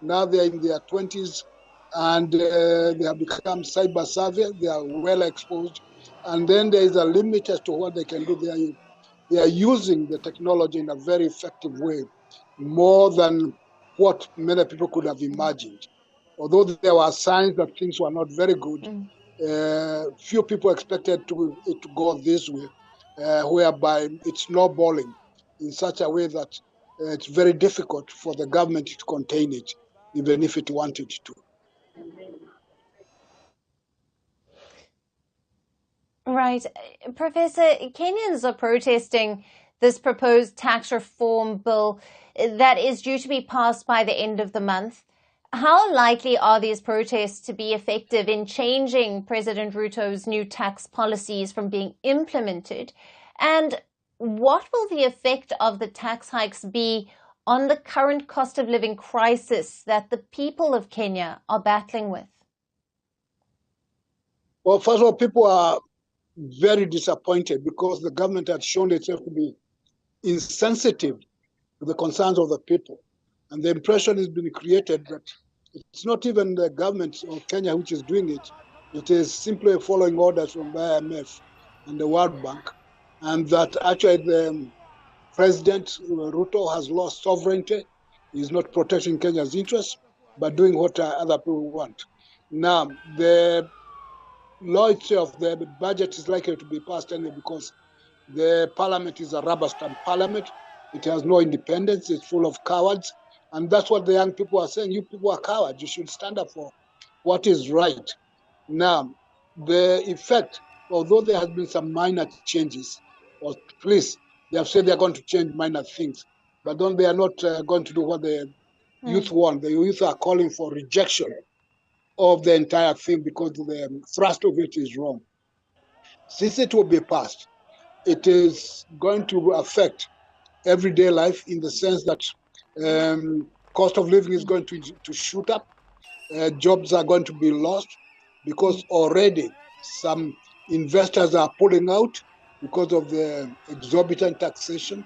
Now they're in their 20s, and they have become cyber savvy, they are well exposed, and then there is a limit as to what they can do. They are using the technology in a very effective way, more than what many people could have imagined. Although there were signs that things were not very good, few people expected it to go this way, whereby it's snowballing in such a way that it's very difficult for the government to contain it, even if it wanted to. Right. Professor, Kenyans are protesting this proposed tax reform bill that is due to be passed by the end of the month. How likely are these protests to be effective in changing President Ruto's new tax policies from being implemented? And what will the effect of the tax hikes be on the current cost of living crisis that the people of Kenya are battling with? Well, first of all, people are very disappointed because the government had shown itself to be insensitive to the concerns of the people. And the impression has been created that it's not even the government of Kenya which is doing it. It is simply following orders from the IMF and the World Bank, and that actually the President Ruto has lost sovereignty. He's not protecting Kenya's interests, but doing what other people want. Now, the law itself, the budget is likely to be passed anyway because the parliament is a rubber stamp parliament. It has no independence. It's full of cowards. And that's what the young people are saying. You people are cowards. You should stand up for what is right. Now, the effect, although there has been some minor changes, or at least they have said they are going to change minor things, but then they are not going to do what the youth want. The youth are calling for rejection of the entire thing because the thrust of it is wrong. Since it will be passed, it is going to affect everyday life in the sense that cost of living is going to shoot up. Jobs are going to be lost because already some investors are pulling out because of the exorbitant taxation.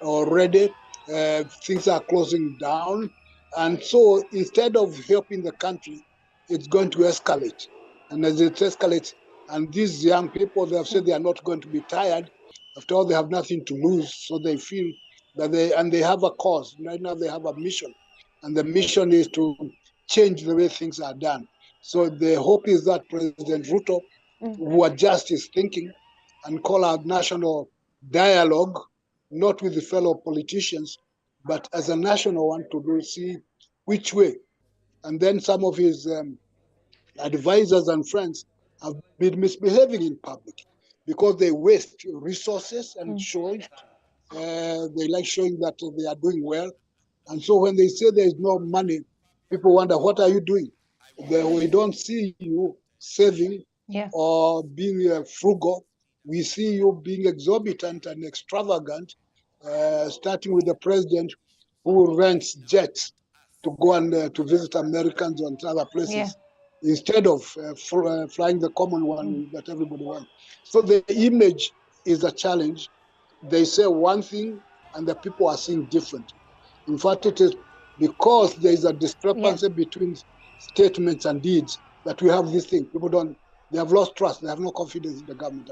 Already things are closing down. And so instead of helping the country, it's going to escalate. And as it escalates, and these young people, they have said they are not going to be tired. After all, they have nothing to lose, so they feel that they have a cause. Right now, they have a mission, and the mission is to change the way things are done. So the hope is that President Ruto will adjust his thinking and call out national dialogue, not with the fellow politicians, but as a national one to see which way. And then some of his advisors and friends have been misbehaving in public because they waste resources and they like showing that they are doing well. And so when they say there is no money, people wonder, what are you doing? We don't see you saving or being frugal. We see you being exorbitant and extravagant, starting with the president who rents jets to go and to visit Americans and other places instead of flying the common one that everybody wants. So the image is a challenge. They say one thing and the people are seeing different. In fact, it is because there is a discrepancy between statements and deeds that we have this thing. People they have lost trust. They have no confidence in the government.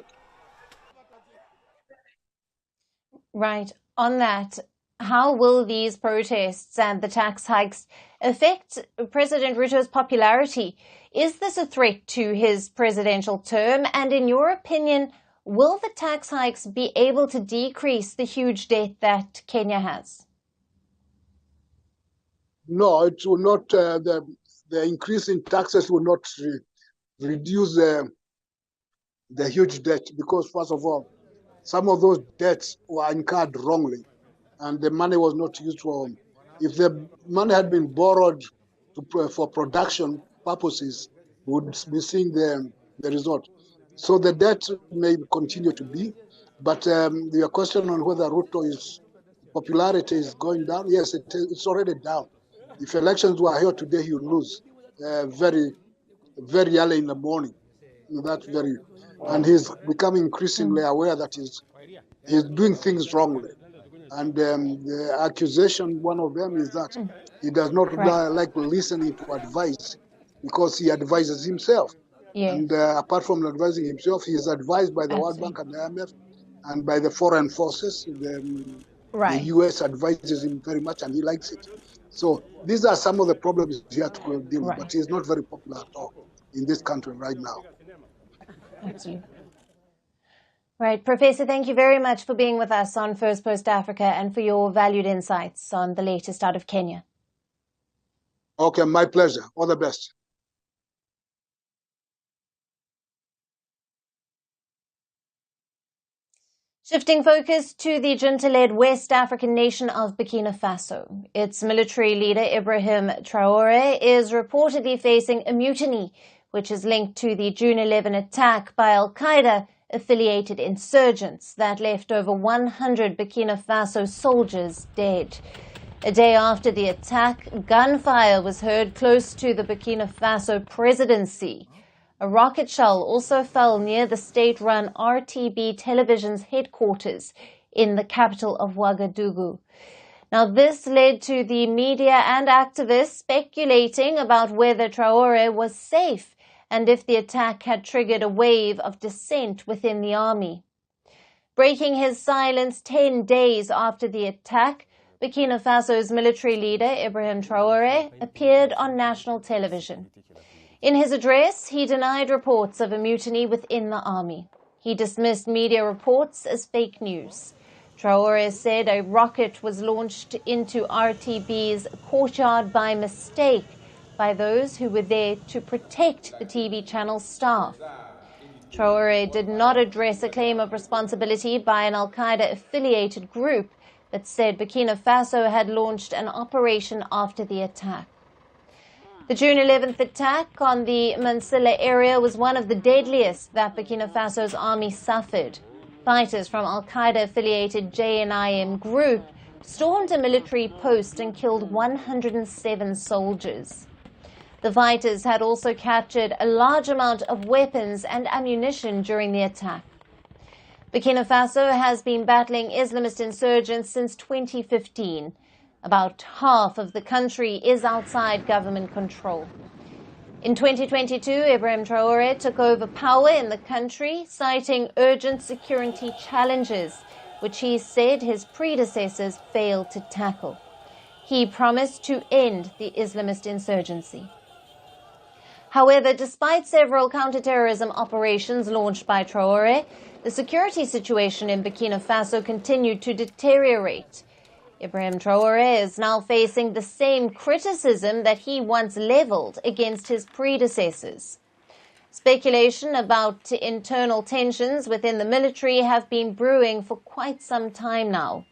Right. On that, how will these protests and the tax hikes affect President Ruto's popularity? Is this a threat to his presidential term? And in your opinion, will the tax hikes be able to decrease the huge debt that Kenya has? No, it will not. The increase in taxes will not reduce the huge debt because, first of all, some of those debts were incurred wrongly, and the money was not used for. If the money had been borrowed for production purposes, we would be seeing the result. So the debt may continue to be, but your question on whether Ruto's popularity is going down, yes, it's already down. If elections were held today, he would lose very, very early in the morning. And he's becoming increasingly aware that he's doing things wrongly. And the accusation, one of them, is that he does not like listening to advice because he advises himself. And apart from advising himself, he is advised by the World Bank and the IMF and by the foreign forces. The US advises him very much and he likes it. So these are some of the problems he has to deal with, but he's not very popular at all in this country right now. Absolutely. Right. Professor, thank you very much for being with us on Firstpost Africa and for your valued insights on the latest out of Kenya. Okay, my pleasure. All the best. Shifting focus to the junta-led West African nation of Burkina Faso. Its military leader, Ibrahim Traore, is reportedly facing a mutiny, which is linked to the June 11 attack by Al-Qaeda-affiliated insurgents that left over 100 Burkina Faso soldiers dead. A day after the attack, gunfire was heard close to the Burkina Faso presidency. A rocket shell also fell near the state-run RTB television's headquarters in the capital of Ouagadougou. Now, this led to the media and activists speculating about whether Traore was safe and if the attack had triggered a wave of dissent within the army. Breaking his silence 10 days after the attack, Burkina Faso's military leader, Ibrahim Traore, appeared on national television. In his address, he denied reports of a mutiny within the army. He dismissed media reports as fake news. Traore said a rocket was launched into RTB's courtyard by mistake by those who were there to protect the TV channel's staff. Traore did not address a claim of responsibility by an Al-Qaeda-affiliated group, but said Burkina Faso had launched an operation after the attack. The June 11th attack on the Mansilla area was one of the deadliest that Burkina Faso's army suffered. Fighters from Al-Qaeda-affiliated JNIM group stormed a military post and killed 107 soldiers. The fighters had also captured a large amount of weapons and ammunition during the attack. Burkina Faso has been battling Islamist insurgents since 2015. About half of the country is outside government control. In 2022, Ibrahim Traore took over power in the country, citing urgent security challenges, which he said his predecessors failed to tackle. He promised to end the Islamist insurgency. However, despite several counterterrorism operations launched by Traore, the security situation in Burkina Faso continued to deteriorate. Ibrahim Traore is now facing the same criticism that he once leveled against his predecessors. Speculation about internal tensions within the military have been brewing for quite some time now.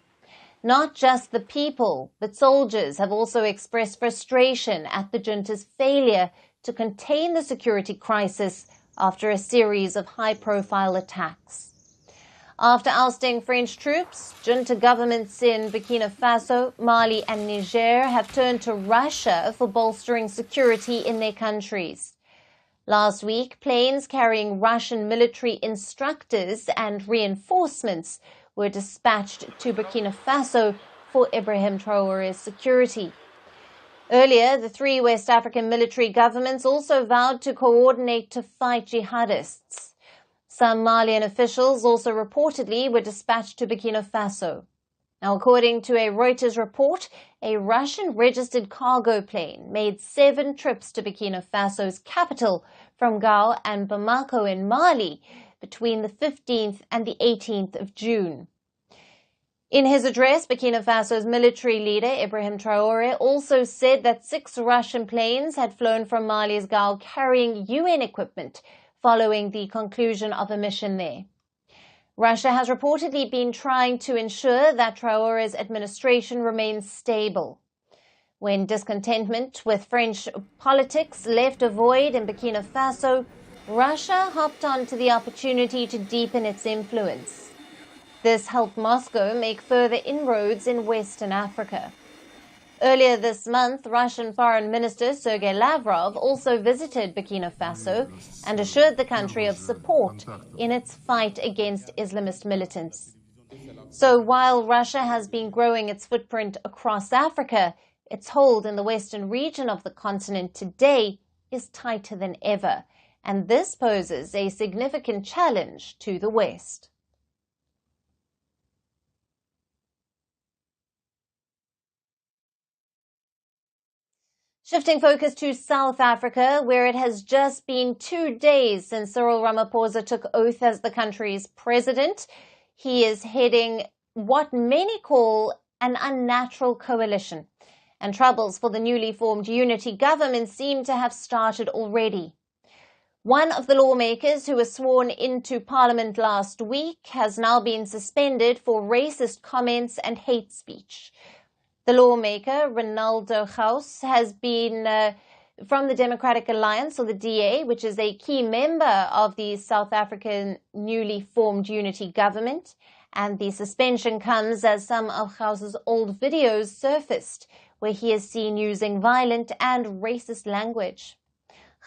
Not just the people, but soldiers have also expressed frustration at the junta's failure to contain the security crisis after a series of high-profile attacks. After ousting French troops, junta governments in Burkina Faso, Mali and Niger have turned to Russia for bolstering security in their countries. Last week, planes carrying Russian military instructors and reinforcements were dispatched to Burkina Faso for Ibrahim Traore's security. Earlier, the three West African military governments also vowed to coordinate to fight jihadists. Some Malian officials also reportedly were dispatched to Burkina Faso. Now, according to a Reuters report, a Russian-registered cargo plane made 7 trips to Burkina Faso's capital from Gao and Bamako in Mali between the 15th and the 18th of June. In his address, Burkina Faso's military leader, Ibrahim Traore, also said that 6 Russian planes had flown from Mali's Gao carrying UN equipment following the conclusion of a mission there. Russia has reportedly been trying to ensure that Traore's administration remains stable. When discontentment with French politics left a void in Burkina Faso, Russia hopped onto the opportunity to deepen its influence. This helped Moscow make further inroads in Western Africa. Earlier this month, Russian Foreign Minister Sergei Lavrov also visited Burkina Faso and assured the country of support in its fight against Islamist militants. So while Russia has been growing its footprint across Africa, its hold in the western region of the continent today is tighter than ever, and this poses a significant challenge to the West. Shifting focus to South Africa, where it has just been 2 days since Cyril Ramaphosa took oath as the country's president. He is heading what many call an unnatural coalition, and troubles for the newly formed unity government seem to have started already. One of the lawmakers who was sworn into Parliament last week has now been suspended for racist comments and hate speech. The lawmaker, Ronaldo Gauss, has been from the Democratic Alliance, or the DA, which is a key member of the South African newly formed unity government. And the suspension comes as some of Gauss's old videos surfaced, where he is seen using violent and racist language.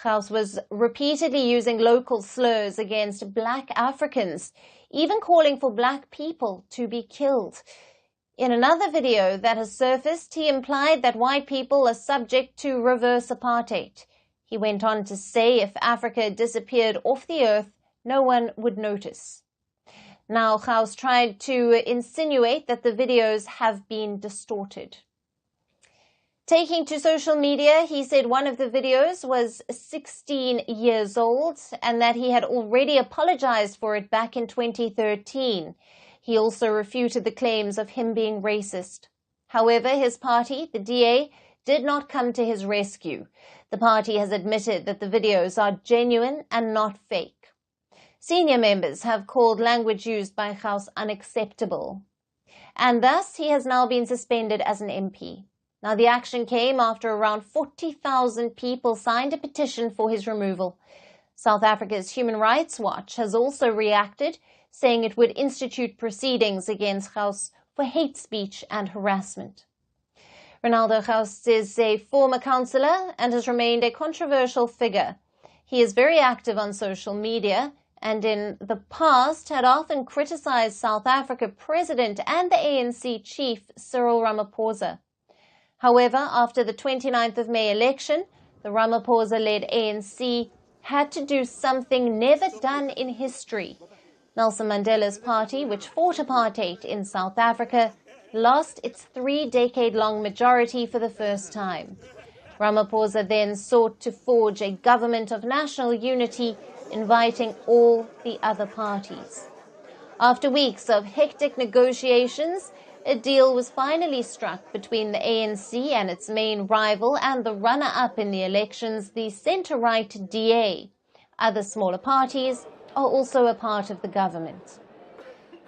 Gauss was repeatedly using local slurs against black Africans, even calling for black people to be killed. In another video that has surfaced, he implied that white people are subject to reverse apartheid. He went on to say if Africa disappeared off the earth, no one would notice. Now, Gauss tried to insinuate that the videos have been distorted. Taking to social media, he said one of the videos was 16 years old and that he had already apologized for it back in 2013. He also refuted the claims of him being racist. However, his party, the DA, did not come to his rescue. The party has admitted that the videos are genuine and not fake. Senior members have called language used by Gauss unacceptable. And thus, he has now been suspended as an MP. Now, the action came after around 40,000 people signed a petition for his removal. South Africa's Human Rights Watch has also reacted, saying it would institute proceedings against Gauss for hate speech and harassment. Ronaldo Gauss is a former councillor and has remained a controversial figure. He is very active on social media and in the past had often criticized South Africa President and the ANC chief Cyril Ramaphosa. However, after the 29th of May election, the Ramaphosa-led ANC had to do something never done in history. Nelson Mandela's party, which fought apartheid in South Africa, lost its 3-decade-long majority for the first time. Ramaphosa then sought to forge a government of national unity, inviting all the other parties. After weeks of hectic negotiations, a deal was finally struck between the ANC and its main rival and the runner-up in the elections, the centre-right DA. Other smaller parties are also a part of the government.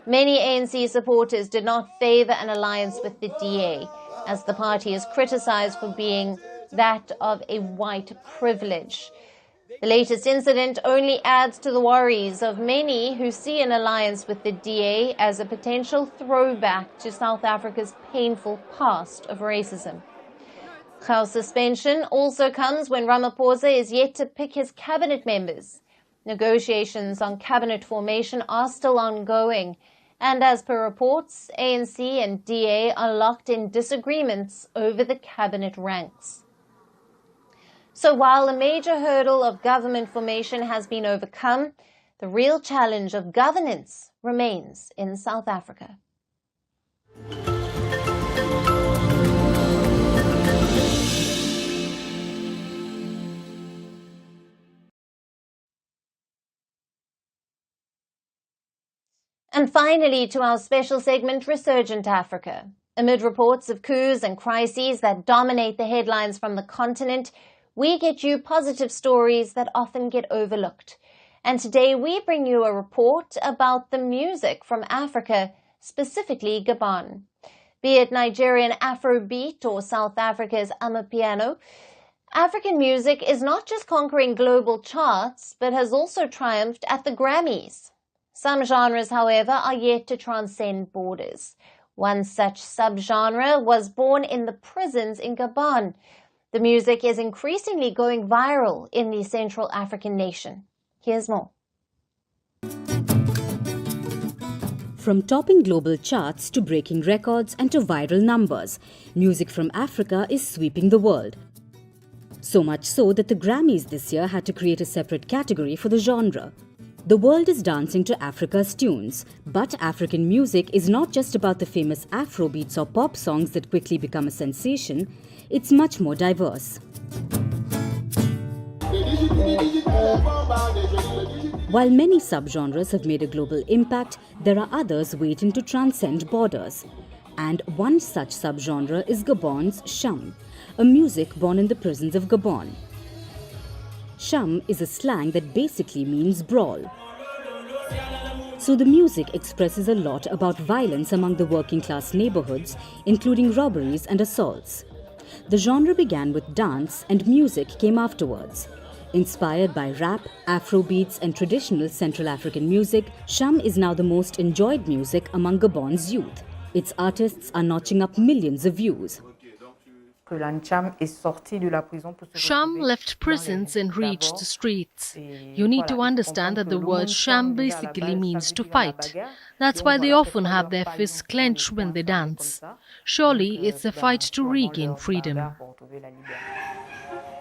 Many ANC supporters did not favour an alliance with the DA, as the party is criticised for being that of a white privilege. The latest incident only adds to the worries of many who see an alliance with the DA as a potential throwback to South Africa's painful past of racism. Gau's suspension also comes when Ramaphosa is yet to pick his cabinet members. Negotiations on cabinet formation are still ongoing, and as per reports, ANC and DA are locked in disagreements over the cabinet ranks. So while the major hurdle of government formation has been overcome, the real challenge of governance remains in South Africa. And finally, to our special segment, Resurgent Africa. Amid reports of coups and crises that dominate the headlines from the continent, we get you positive stories that often get overlooked. And today we bring you a report about the music from Africa, specifically Gabon. Be it Nigerian Afrobeat or South Africa's Amapiano, African music is not just conquering global charts, but has also triumphed at the Grammys. Some genres, however, are yet to transcend borders. One such subgenre was born in the prisons in Gabon. The music is increasingly going viral in the Central African nation. Here's more. From topping global charts to breaking records and to viral numbers, music from Africa is sweeping the world. So much so that the Grammys this year had to create a separate category for the genre. The world is dancing to Africa's tunes, but African music is not just about the famous Afrobeats or pop songs that quickly become a sensation. It's much more diverse. While many subgenres have made a global impact, there are others waiting to transcend borders. And one such subgenre is Gabon's Sham, a music born in the prisons of Gabon. Sham is a slang that basically means brawl. So the music expresses a lot about violence among the working class neighborhoods, including robberies and assaults. The genre began with dance and music came afterwards. Inspired by rap, Afrobeats and traditional Central African music, Sham is now the most enjoyed music among Gabon's youth. Its artists are notching up millions of views. Sham left prisons and reached the streets. You need to understand that the word Sham basically means to fight. That's why they often have their fists clenched when they dance. Surely it's a fight to regain freedom.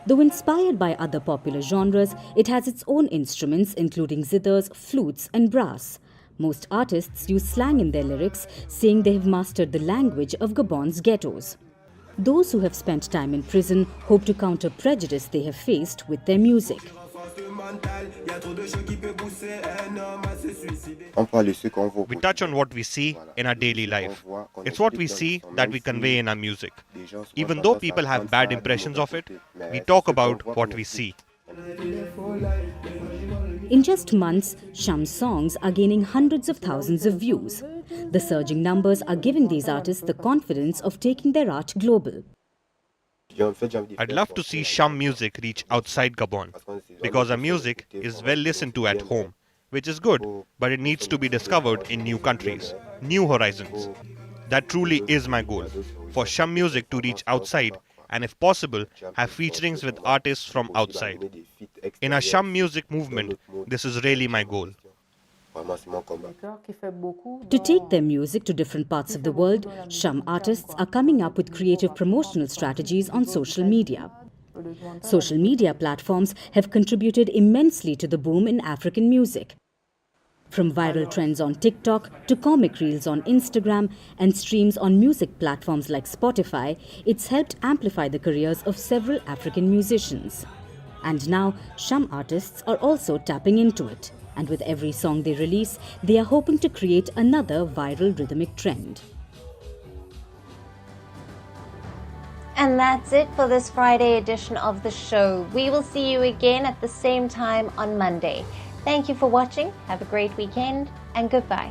Though inspired by other popular genres, it has its own instruments including zithers, flutes and brass. Most artists use slang in their lyrics, saying they have mastered the language of Gabon's ghettos. Those who have spent time in prison hope to counter prejudice they have faced with their music. We touch on what we see in our daily life. It's what we see that we convey in our music. Even though people have bad impressions of it, we talk about what we see. In just months, Sham's songs are gaining hundreds of thousands of views. The surging numbers are giving these artists the confidence of taking their art global. I'd love to see Sham music reach outside Gabon, because our music is well listened to at home, which is good, but it needs to be discovered in new countries, new horizons. That truly is my goal, for Sham music to reach outside and if possible, have featurings with artists from outside. In our Sham music movement, this is really my goal. To take their music to different parts of the world, Sham artists are coming up with creative promotional strategies on social media. Social media platforms have contributed immensely to the boom in African music. From viral trends on TikTok to comic reels on Instagram and streams on music platforms like Spotify, it's helped amplify the careers of several African musicians. And now, Sham artists are also tapping into it. And with every song they release, they are hoping to create another viral rhythmic trend. And that's it for this Friday edition of the show. We will see you again at the same time on Monday. Thank you for watching. Have a great weekend and goodbye.